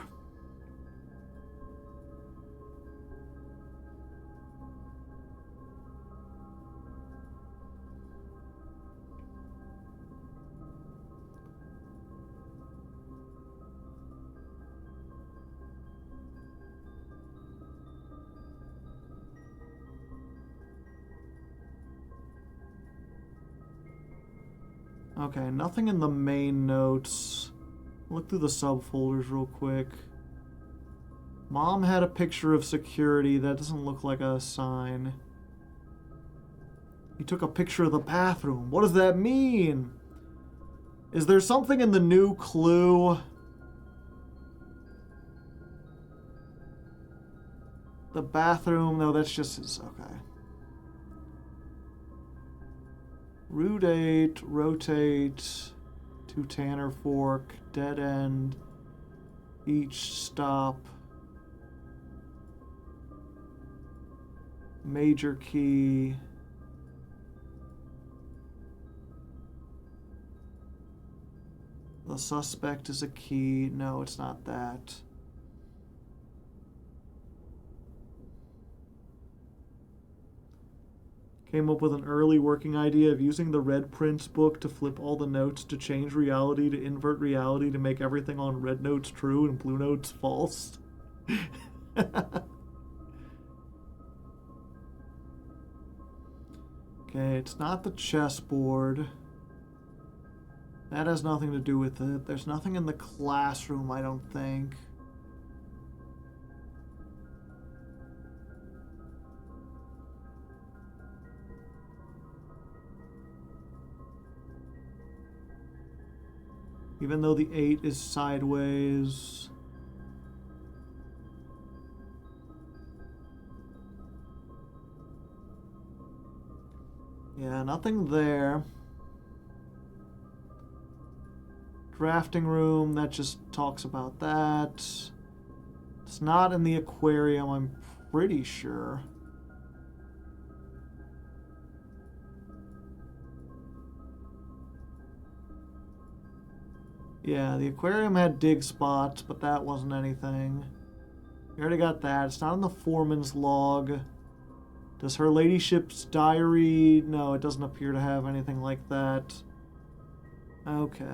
A: Okay, nothing in the main notes. Look through the subfolders real quick. Mom had a picture of security. That doesn't look like a sign. He took a picture of the bathroom. What does that mean? Is there something in the new clue? The bathroom, no, that's just his, okay. Rotate, to Tanner Fork, dead end, each stop, major key, The suspect is a key. No, it's not that. Came up with an early working idea of using the Red Prince book to flip all the notes to change reality, to invert reality, to make everything on red notes true and blue notes false. Okay, it's not the chessboard. That has nothing to do with it. There's nothing in the classroom, I don't think. Even though the 8 is sideways. Yeah, nothing there. Drafting room, that just talks about that. It's not in the aquarium, I'm pretty sure. Yeah, the aquarium had dig spots, but that wasn't anything. We already got that. It's not in the foreman's log. Does her ladyship's diary? No, it doesn't appear to have anything like that. Okay.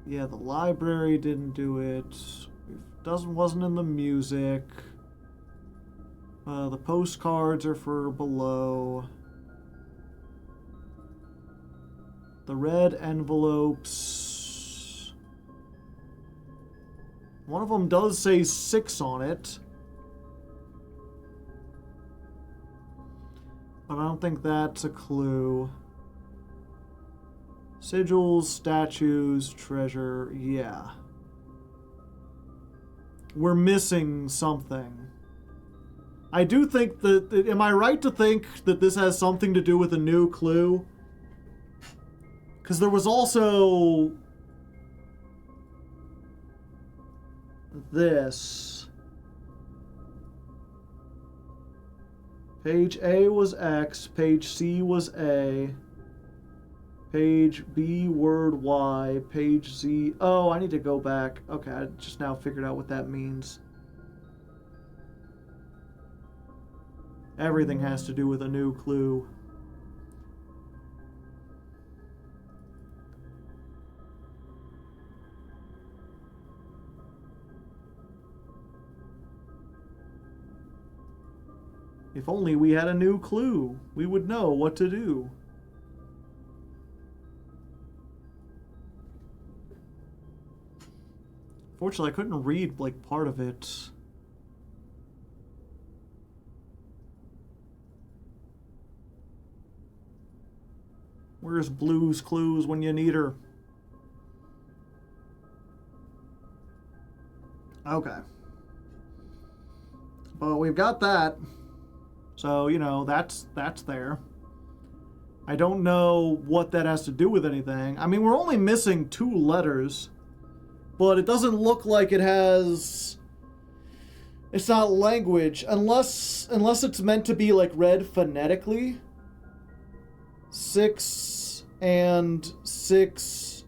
A: Yeah, the library didn't do it. Wasn't in the music. The postcards are for below. The red envelopes. One of them does say 6 on it. But I don't think that's a clue. Sigils, statues, treasure, yeah. We're missing something. I do think that, am I right to think that this has something to do with a new clue? Because there was also this. Page A was X, page C was A, page B word Y, page Z. Oh, I need to go back. Okay, I just now figured out what that means. Everything has to do with a new clue. If only we had a new clue, we would know what to do. Fortunately, I couldn't read, like, part of it. Where's Blue's Clues when you need her? Okay. But we've got that. So, you know, that's there. I don't know what that has to do with anything. I mean, we're only missing 2 letters, but it doesn't look like it has... It's not language, unless it's meant to be, like, read phonetically. 6 and 6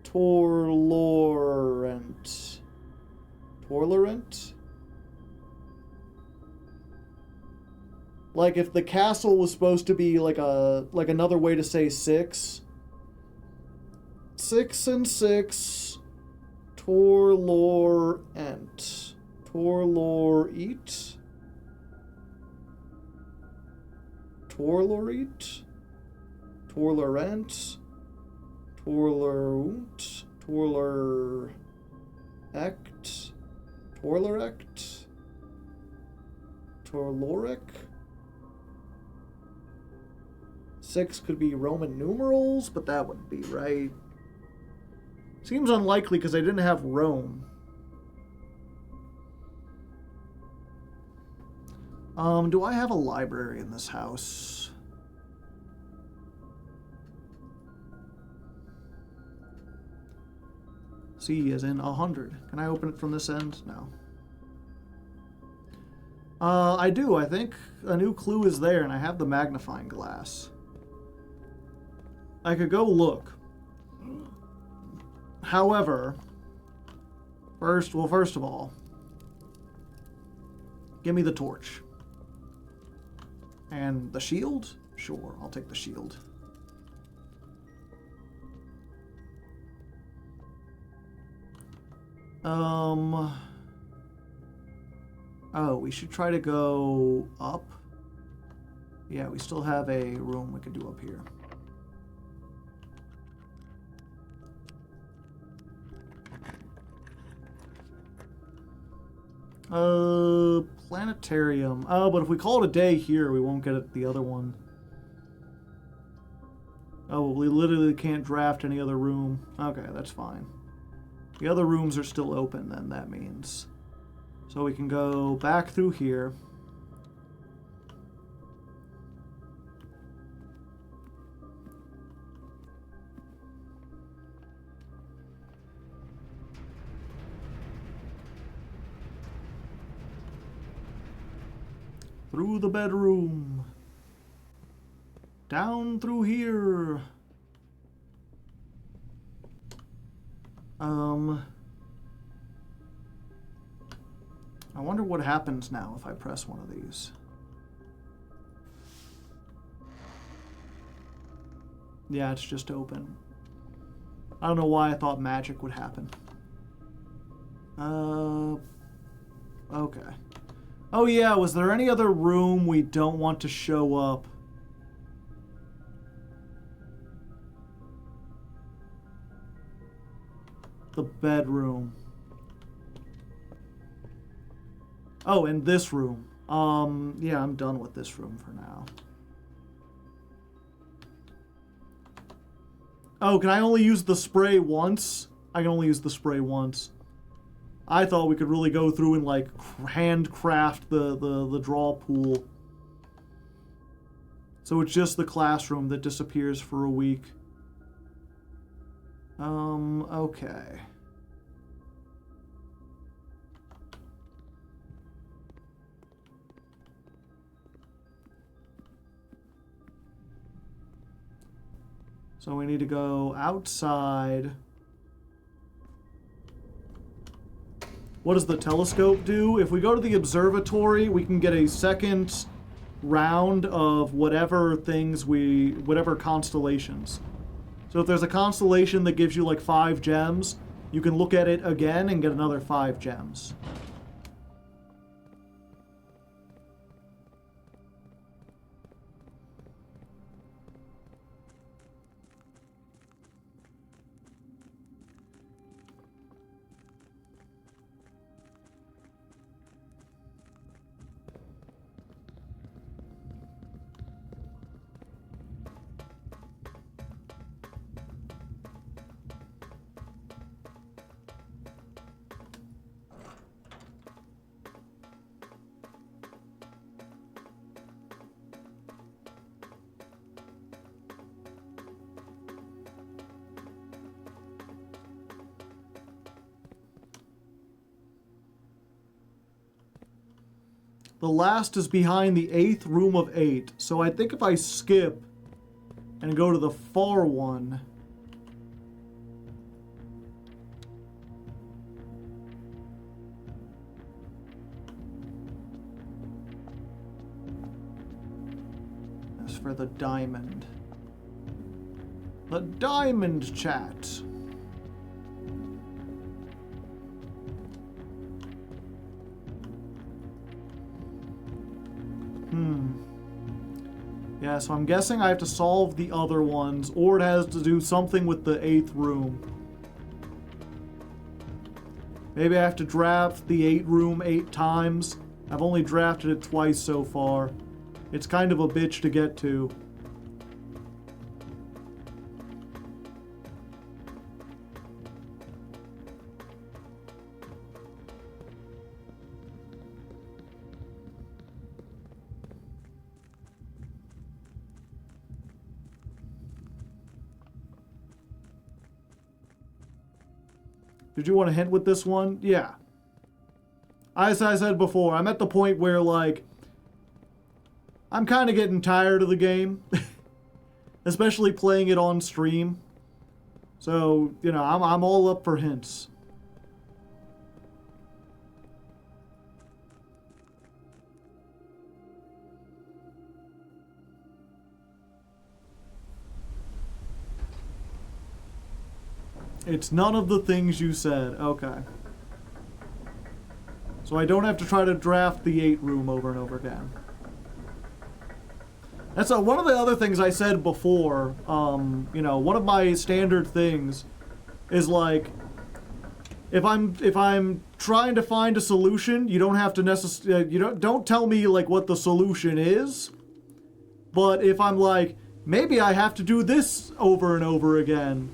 A: Torlorent. Torlorent? Like, if the castle was supposed to be like another way to say 6. 6 and 6 Torlorent. Torloreat? Torloreat? Torlorent? Torlerunt? Torlerect? Torlerect? Torloric? 6 could be Roman numerals, but that wouldn't be right. Seems unlikely because I didn't have Rome. Do I have a library in this house? C as in 100. Can I open it from this end? No. I do, I think. A new clue is there, and I have the magnifying glass. I could go look. However, first of all, give me the torch. And the shield? Sure, I'll take the shield. Oh, we should try to go up. Yeah, we still have a room we could do up here. Planetarium. Oh, but if we call it a day here, we won't get it the other one. Oh, we literally can't draft any other room. Okay, that's fine. The other rooms are still open, then, that means. So we can go back through here. Through the bedroom. Down through here. I wonder what happens now if I press one of these. Yeah, it's just open. I don't know why I thought magic would happen. Okay. Oh yeah, was there any other room we don't want to show up? The bedroom. Oh, and this room. Yeah, I'm done with this room for now. Oh, can I only use the spray once? I can only use the spray once. I thought we could really go through and, like, handcraft the draw pool. So it's just the classroom that disappears for a week. Okay. So we need to go outside. What does the telescope do? If we go to the observatory, we can get a second round of whatever constellations. So if there's a constellation that gives you like 5 gems, you can look at it again and get another 5 gems. The last is behind the 8th room of 8. So I think if I skip and go to the far one... As for the diamond. The diamond chat. Yeah, so I'm guessing I have to solve the other ones, or it has to do something with the 8th room. Maybe I have to draft the 8 room 8 times. I've only drafted it twice so far. It's kind of a bitch to get to. Did you want a hint with this one? Yeah. As I said before, I'm at the point where, like, I'm kind of getting tired of the game. especially playing it on stream. So, you know, I'm all up for hints. It's none of the things you said. Okay. So I don't have to try to draft the 8 room over and over again. That's one of the other things I said before. You know, one of my standard things is like, if I'm trying to find a solution, you don't have to necessarily, don't tell me like what the solution is. But if I'm like, maybe I have to do this over and over again,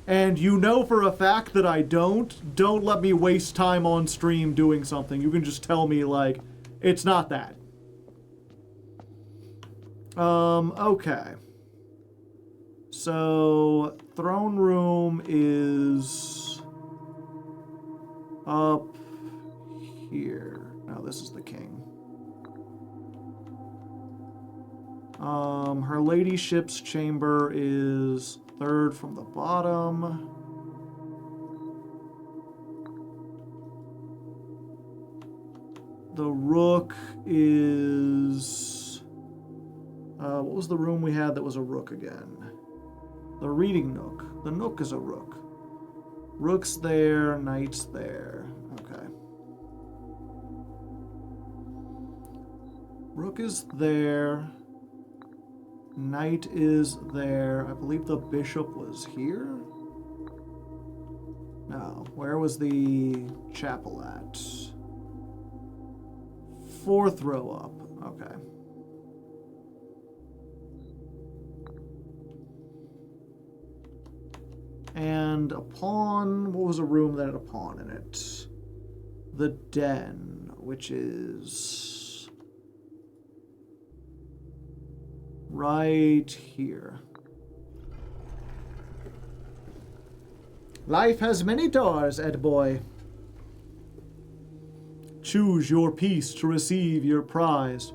A: and you know for a fact that I don't let me waste time on stream doing something. You can just tell me, like, it's not that. Okay. So, throne room is up here. No, this is the king. Her ladyship's chamber is 3rd from the bottom. The rook is... what was the room we had that was a rook again? The reading nook. The nook is a rook. Rook's there, knight's there. Okay. Rook is there. Knight is there. I believe the bishop was here? No. Where was the chapel at? 4th row up. Okay. And a pawn. What was a room that had a pawn in it? The den, which is right here. Life has many doors, Ed boy. Choose your piece to receive your prize.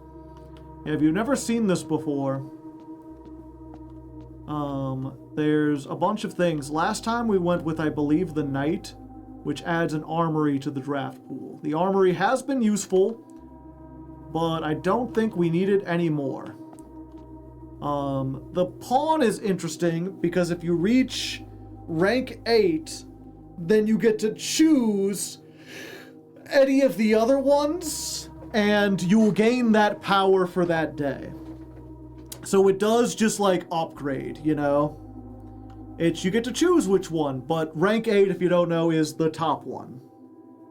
A: Have you never seen this before? There's a bunch of things. Last time we went with, I believe, the knight, which adds an armory to the draft pool. The armory has been useful, but I don't think we need it anymore. The pawn is interesting because if you reach rank 8, then you get to choose any of the other ones, and you will gain that power for that day. So it does just like upgrade, you know? You get to choose which one, but rank 8, if you don't know, is the top one.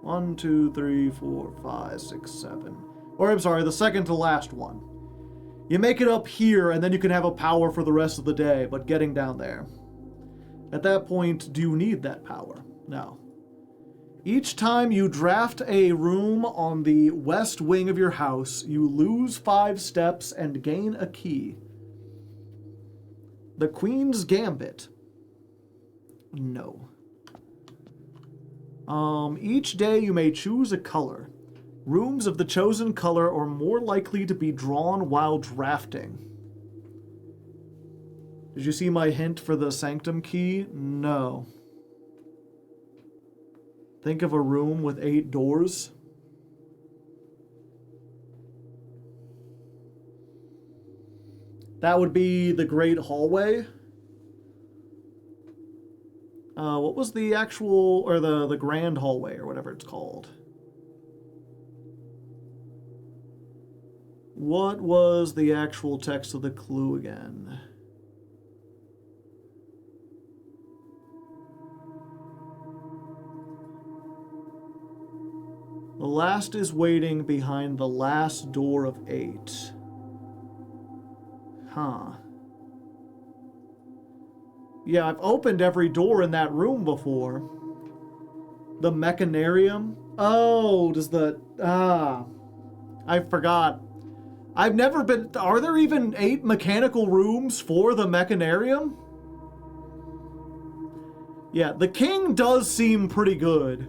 A: 1, 2, 3, 4, 5, 6, 7. Or I'm sorry, the second to last one. You make it up here, and then you can have a power for the rest of the day, but getting down there. At that point, do you need that power? No. Each time you draft a room on the west wing of your house, you lose 5 steps and gain a key. The Queen's Gambit. No. Each day you may choose a color. Rooms of the chosen color are more likely to be drawn while drafting. Did you see my hint for the Sanctum key? No. Think of a room with 8 doors. That would be the Great Hallway. What was the actual, or the Grand Hallway, or whatever it's called? What was the actual text of the clue again? The last is waiting behind the last door of 8. Huh. Yeah, I've opened every door in that room before. The mechanarium? Oh, does the... I forgot. I've never been... Are there even 8 mechanical rooms for the mechanarium? Yeah, the king does seem pretty good.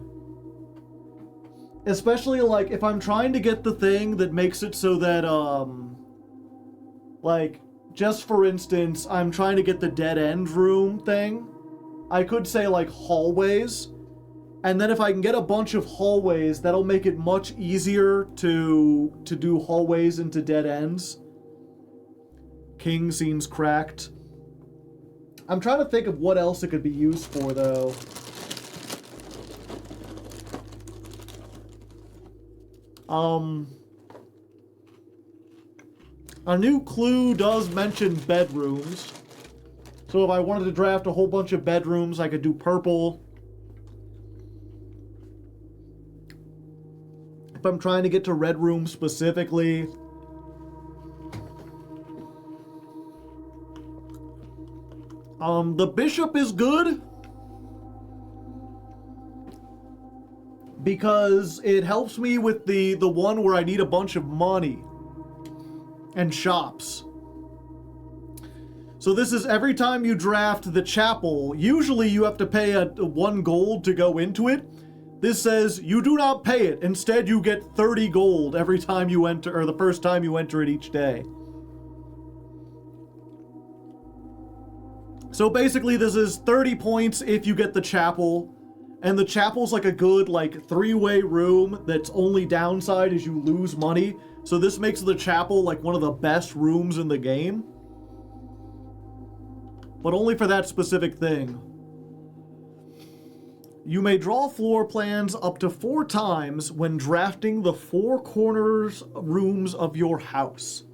A: Especially, like, if I'm trying to get the thing that makes it so that, like, just for instance, I'm trying to get the dead end room thing. I could say like hallways. And then if I can get a bunch of hallways, that'll make it much easier to do hallways into dead ends. King seems cracked. I'm trying to think of what else it could be used for, though. A new clue does mention bedrooms. So if I wanted to draft a whole bunch of bedrooms, I could do purple. If I'm trying to get to red room specifically. The bishop is good because it helps me with the one where I need a bunch of money and shops. So this is every time you draft the chapel, usually you have to pay a 1 gold to go into it. This says you do not pay it. Instead, you get 30 gold every time you enter, or the first time you enter it each day. So basically this is 30 points if you get the chapel, and the chapel's like a good like 3-way room that's only downside is you lose money. So this makes the chapel like one of the best rooms in the game. But only for that specific thing. You may draw floor plans up to 4 times when drafting the 4 corners rooms of your house.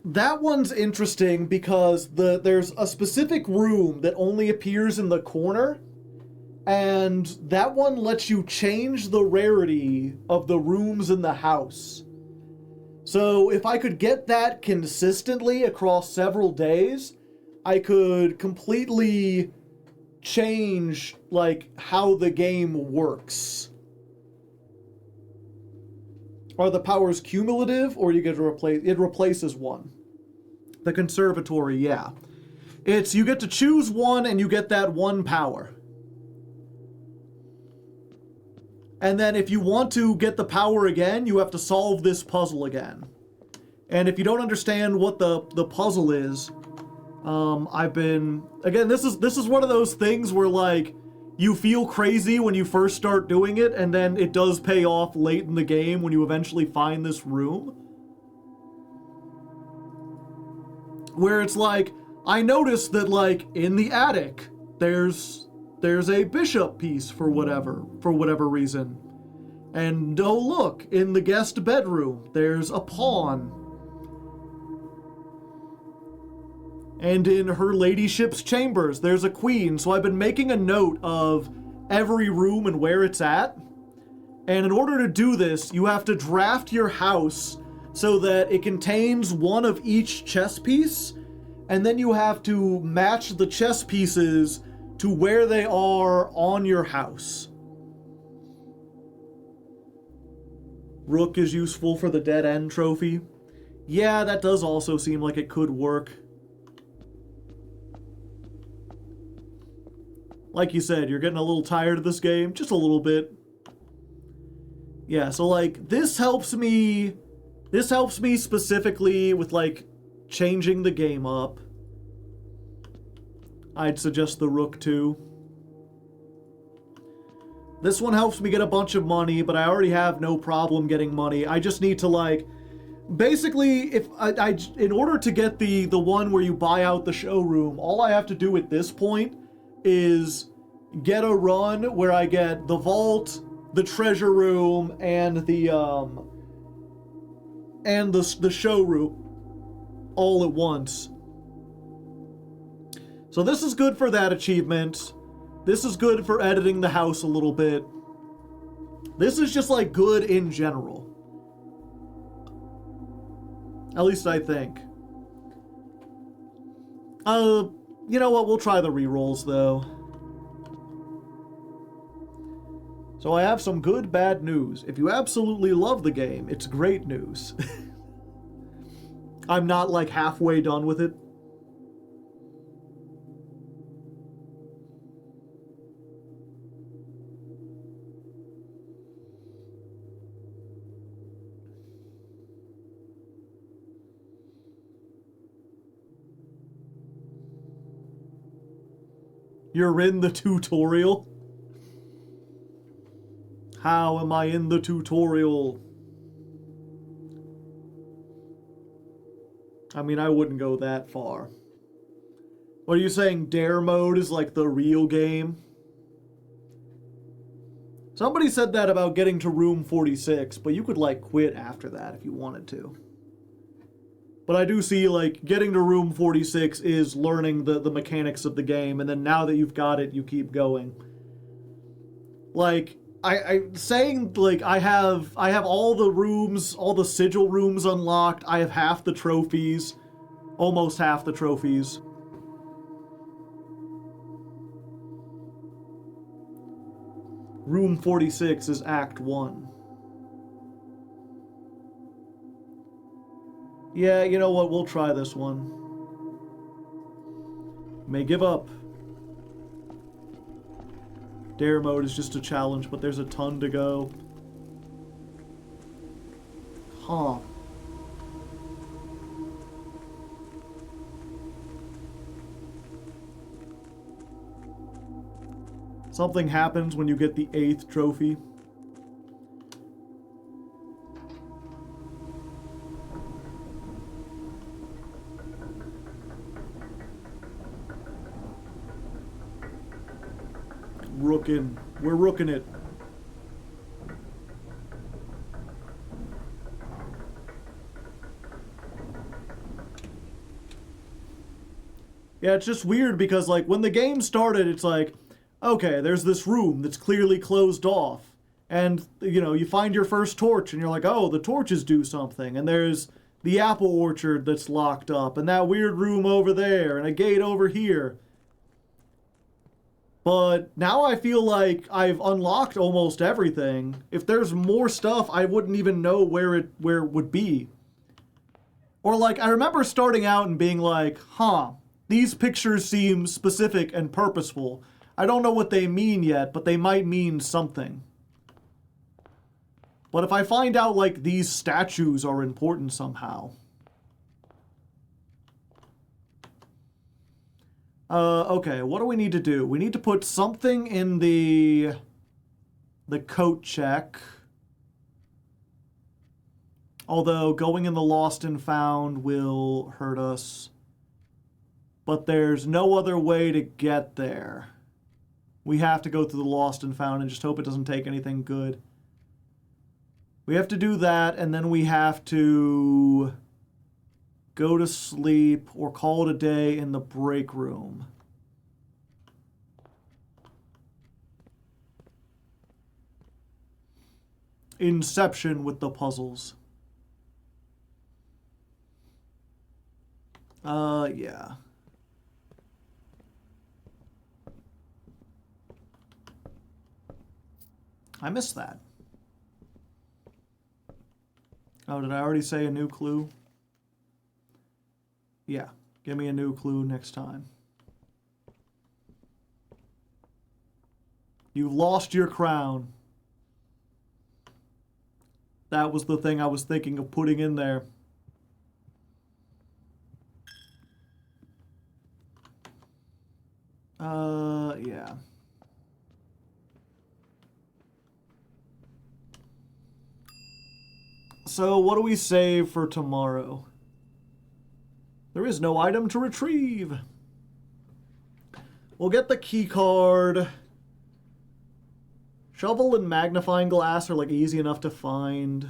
A: That one's interesting because there's a specific room that only appears in the corner, and that one lets you change the rarity of the rooms in the house. So if I could get that consistently across several days, I could completely change like how the game works. Are the powers cumulative, or you get to replace? It replaces one. The conservatory, yeah. It's you get to choose one, and you get that one power. And then if you want to get the power again, you have to solve this puzzle again. And if you don't understand what the puzzle is, this is one of those things where like you feel crazy when you first start doing it, and then it does pay off late in the game when you eventually find this room. Where it's like, I noticed that like in the attic, there's a bishop piece for whatever reason. And oh look, in the guest bedroom, there's a pawn. And in her ladyship's chambers, there's a queen. So I've been making a note of every room and where it's at. And in order to do this, you have to draft your house so that it contains one of each chess piece. And then you have to match the chess pieces to where they are on your house. Rook is useful for the dead end trophy. Yeah, that does also seem like it could work. Like you said, you're getting a little tired of this game, just a little bit. Yeah, so like this helps me specifically with like changing the game up. I'd suggest the rook too. This one helps me get a bunch of money, but I already have no problem getting money. I just need to like, basically, if in order to get the one where you buy out the showroom, all I have to do at this point is get a run where I get the vault, the treasure room, and the showroom all at once. So this is good for that achievement. This is good for editing the house a little bit. This is just like good in general. At least I think. You know what? We'll try the rerolls though. So I have some good, bad news. If you absolutely love the game, it's great news. I'm not like halfway done with it. You're in the tutorial? How am I in the tutorial? I mean, I wouldn't go that far. What are you saying, dare mode is like the real game? Somebody said that about getting to room 46, but you could, like, quit after that if you wanted to. But I do see, like, getting to room 46 is learning the mechanics of the game, and then now that you've got it, you keep going. Like, saying, like, I have all the rooms, all the sigil rooms unlocked, I have half the trophies, almost half the trophies. Room 46 is Act 1. Yeah, you know what? We'll try this one. May give up. Dare mode is just a challenge, but there's a ton to go. Huh. Something happens when you get the 8th trophy. Rookin'. We're rookin' it. Yeah, it's just weird because, like, when the game started, it's like, okay, there's this room that's clearly closed off. And, you know, you find your first torch and you're like, oh, the torches do something. And there's the apple orchard that's locked up and that weird room over there and a gate over here. But now I feel like I've unlocked almost everything. If there's more stuff, I wouldn't even know where it would be. Or, like, I remember starting out and being like, huh, these pictures seem specific and purposeful. I don't know what they mean yet, but they might mean something. But if I find out, like, these statues are important somehow. Okay, what do we need to do? We need to put something in the coat check. Although going in the lost and found will hurt us. But there's no other way to get there. We have to go through the lost and found and just hope it doesn't take anything good. We have to do that, and then we have to go to sleep or call it a day in the break room. Inception with the puzzles. Yeah. I missed that. Oh, did I already say a new clue? Yeah, give me a new clue next time. You've lost your crown. That was the thing I was thinking of putting in there. Yeah. So, what do we save for tomorrow? There is no item to retrieve. We'll get the key card. Shovel and magnifying glass are, like, easy enough to find.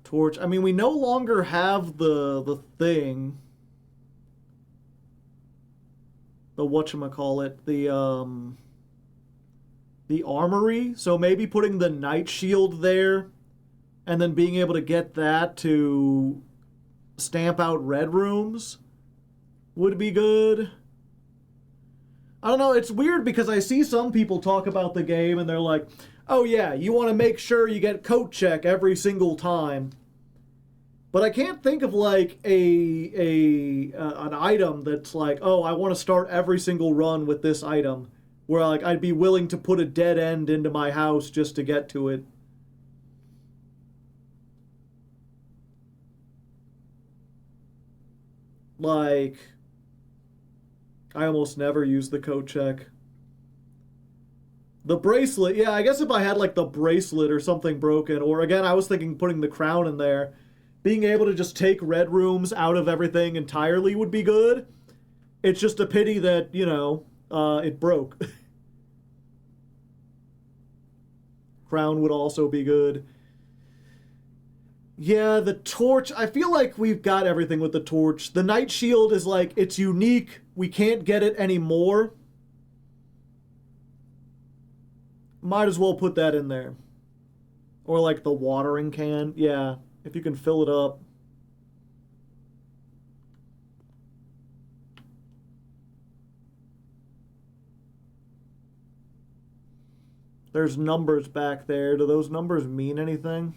A: Torch. I mean, we no longer have the thing. The whatchamacallit, the armory. So maybe putting the night shield there and then being able to get that to stamp out red rooms would be good. I don't know, it's weird because I see some people talk about the game and they're like, oh yeah, you want to make sure you get coat check every single time. But I can't think of, like, an item that's like, oh, I want to start every single run with this item. Where, like, I'd be willing to put a dead end into my house just to get to it. like, I almost never use the coat check. The bracelet, yeah, I guess if I had like the bracelet or something broken, or again, I was thinking putting the crown in there, being able to just take red rooms out of everything entirely would be good. It's just a pity that, you know, it broke. Crown would also be good. Yeah, the torch, I feel like we've got everything with the torch. The night shield is like, it's unique. We can't get it anymore. Might as well put that in there. Or like the watering can. Yeah, if you can fill it up. There's numbers back there. Do those numbers mean anything?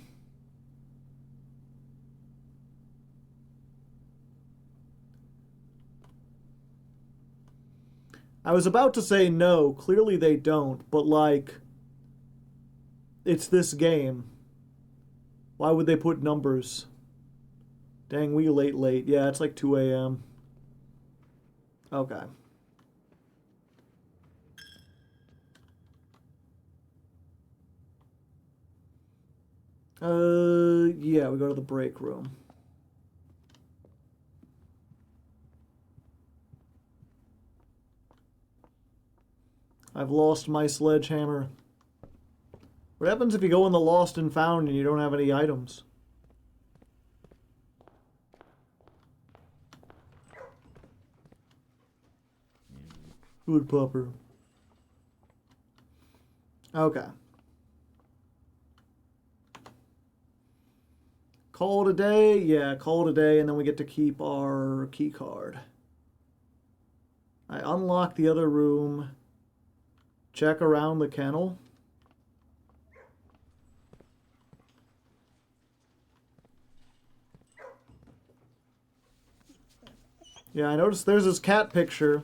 A: I was about to say no. Clearly they don't. But like, it's this game. Why would they put numbers? Dang, we late. Yeah, it's like 2 a.m. Okay. Yeah, we go to the break room. I've lost my sledgehammer. What happens if you go in the lost and found and you don't have any items? Food pupper. Okay. Call it a day? Yeah, call it a day, and then we get to keep our key card. I unlock the other room. Check around the kennel. Yeah, I noticed there's this cat picture.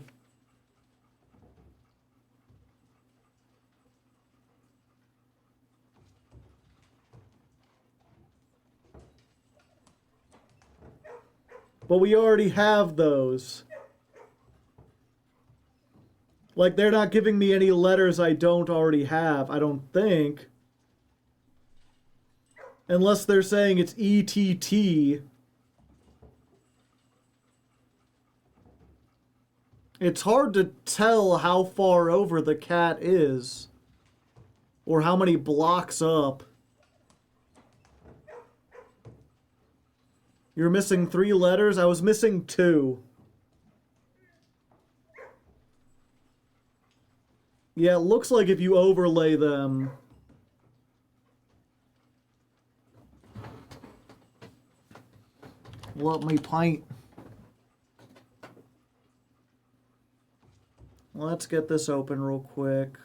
A: But we already have those. Like, they're not giving me any letters I don't already have, I don't think. Unless they're saying it's ETT. It's hard to tell how far over the cat is. Or how many blocks up. You're missing 3 letters? I was missing 2. Yeah, it looks like if you overlay them... Let me pint. Let's get this open real quick.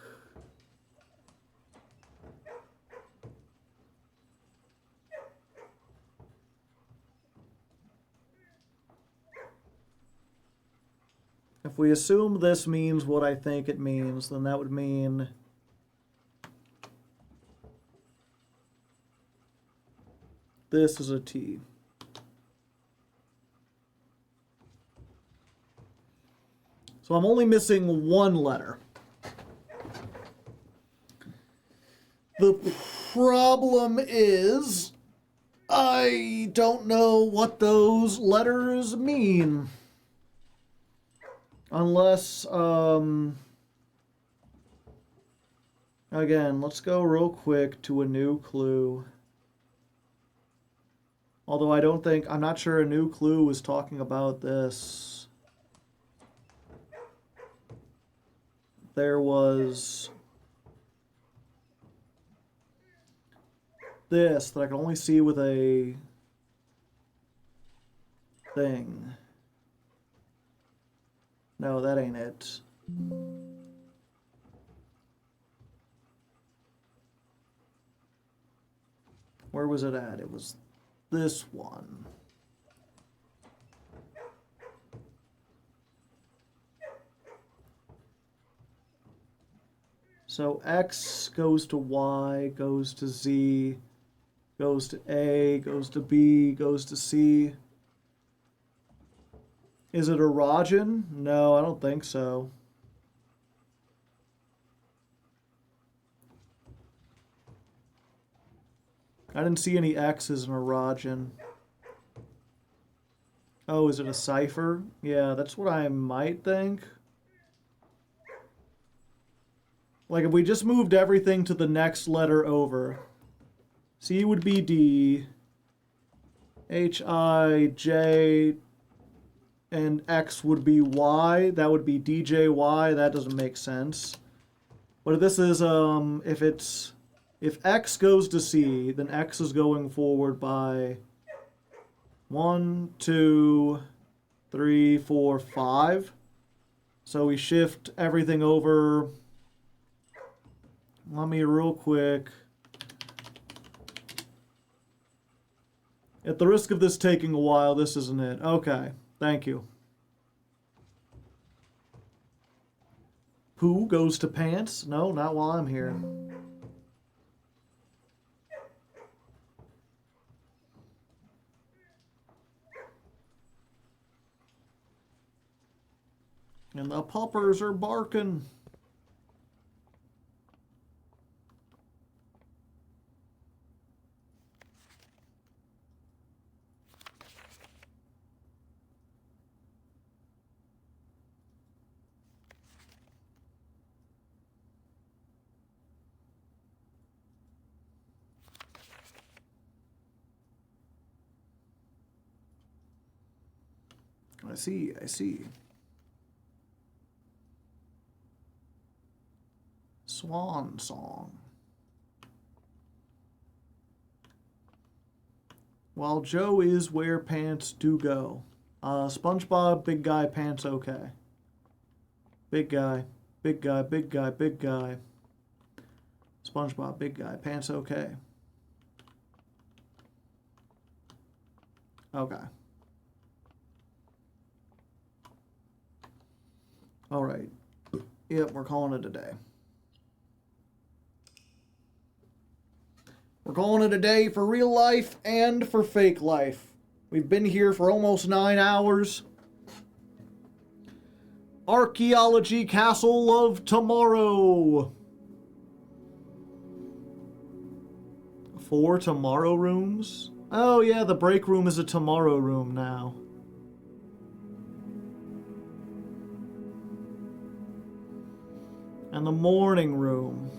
A: If we assume this means what I think it means, then that would mean this is a T. So I'm only missing 1 letter. The problem is I don't know what those letters mean. Unless, again, let's go real quick to a new clue. Although I'm not sure a new clue was talking about this. There was this that I can only see with a thing. No, that ain't it. Where was it at? It was this one. So X goes to Y, goes to Z, goes to A, goes to B, goes to C. Is it erogen? No, I don't think so. I didn't see any X's in erogen. Oh, is it a cipher? Yeah, that's what I might think. Like, if we just moved everything to the next letter over. C would be D. H, I, J, and X would be Y. That would be DJY. That doesn't make sense. But if this is, if X goes to C, then X is going forward by 1, 2, 3, 4, 5. So we shift everything over. Let me real quick. At the risk of this taking a while, this isn't it. Okay, thank you. Who goes to pants? No, not while I'm here. And the puppers are barking. I see, I see. Swan song. While Joe is where pants do go. SpongeBob, big guy, pants okay. Big guy, big guy, big guy, big guy. SpongeBob, big guy, pants okay. Okay. All right. Yep, we're calling it a day. We're calling it a day for real life and for fake life. We've been here for almost 9 hours. Archaeology Castle of Tomorrow. 4 tomorrow rooms? Oh yeah, the break room is a tomorrow room now. And the morning room.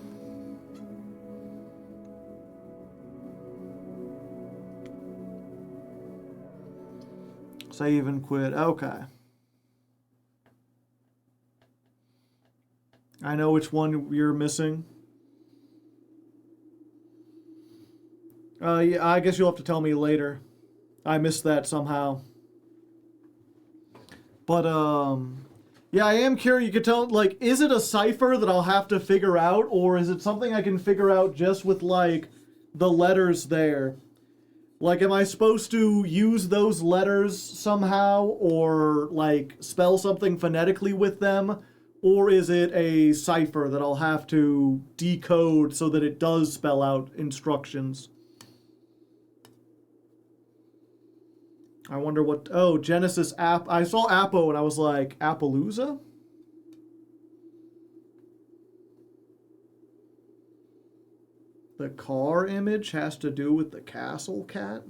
A: Save and quit. Okay. I know which one you're missing. Yeah, I guess you'll have to tell me later. I missed that somehow. But, yeah, I am curious. You could tell, like, is it a cipher that I'll have to figure out, or is it something I can figure out just with, like, the letters there? Like, am I supposed to use those letters somehow, or, like, spell something phonetically with them? Or is it a cipher that I'll have to decode so that it does spell out instructions? I wonder what... Oh, Genesis app. I saw Appo and I was like, Appaloosa? The car image has to do with the castle cat?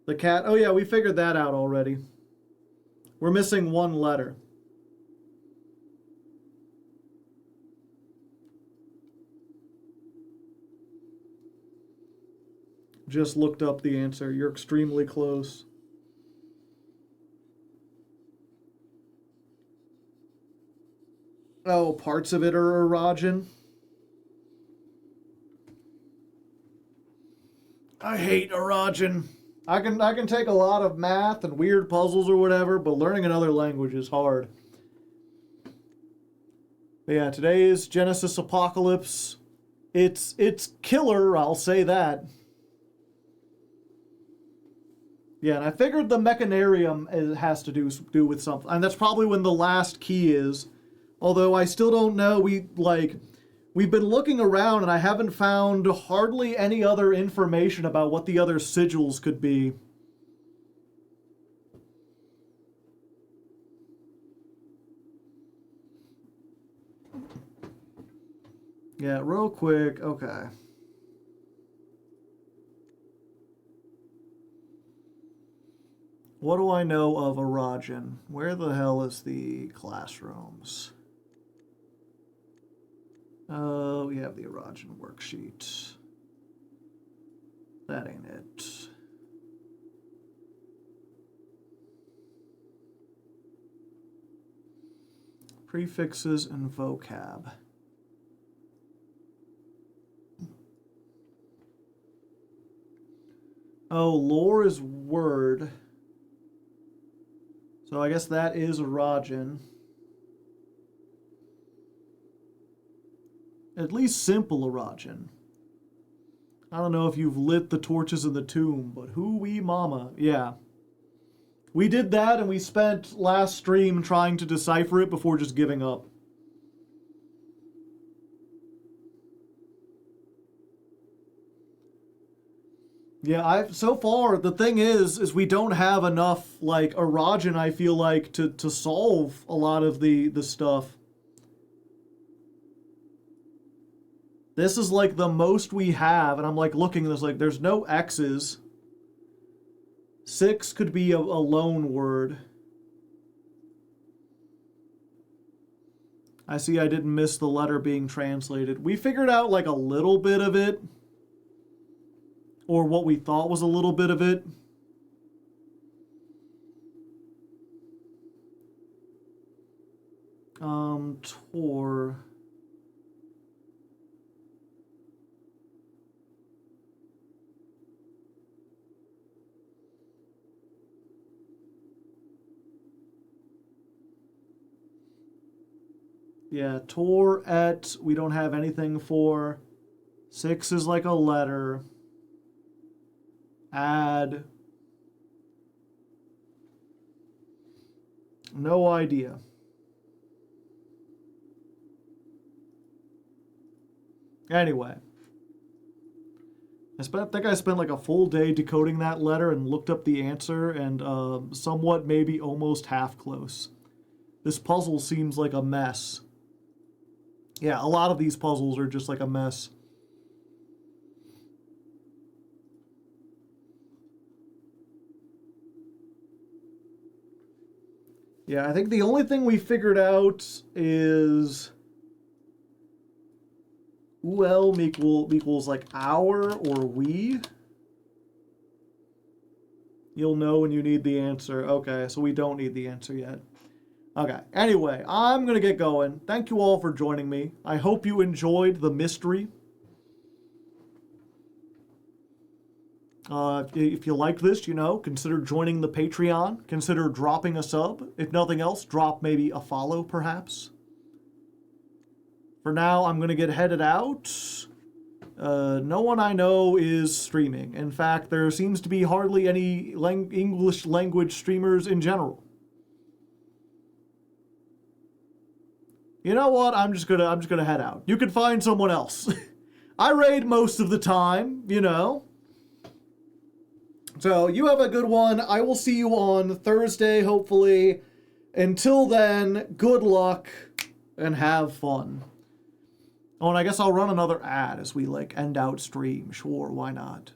A: The cat... Oh yeah, we figured that out already. We're missing one letter. Just looked up the answer. You're extremely close. Oh, parts of it are erogen. I hate erogen. I can take a lot of math and weird puzzles or whatever, but learning another language is hard. But yeah, today is Genesis Apocalypse. It's killer, I'll say that. Yeah, and I figured the mechanarium has to do with something. And that's probably when the last key is. Although I still don't know. We've been looking around and I haven't found hardly any other information about what the other sigils could be. Yeah, real quick. Okay. What do I know of Odion? Where the hell is the classrooms? Oh, we have the Odion worksheet. That ain't it. Prefixes and vocab. Oh, lore is word. So I guess that is Odion. At least simple Odion. I don't know if you've lit the torches in the tomb, but hoo-wee mama. Yeah. We did that and we spent last stream trying to decipher it before just giving up. Yeah, so far the thing is we don't have enough like Odion, I feel like, to solve a lot of the stuff. This is like the most we have, and I'm like looking and there's no X's. 6 could be a loan word. I see I didn't miss the letter being translated. We figured out like a little bit of it. Or what we thought was a little bit of it. Tor. Yeah, Tor et, we don't have anything for. 6 is like a letter. Add. No idea. Anyway. I think I spent like a full day decoding that letter and looked up the answer and somewhat maybe almost half close. This puzzle seems like a mess. Yeah, a lot of these puzzles are just like a mess. Yeah, I think the only thing we figured out is UL equals like our or we. You'll know when you need the answer. Okay, so we don't need the answer yet. Okay, anyway, I'm going to get going. Thank you all for joining me. I hope you enjoyed the mystery. If you like this, consider joining the Patreon. Consider dropping a sub. If nothing else, drop maybe a follow, perhaps. For now, I'm going to get headed out. No one I know is streaming. In fact, there seems to be hardly any English language streamers in general. You know what? I'm just gonna head out. You can find someone else. I raid most of the time, So you have a good one. I will see you on Thursday, hopefully. Until then, good luck and have fun. Oh, and I guess I'll run another ad as we end out stream. Sure, why not?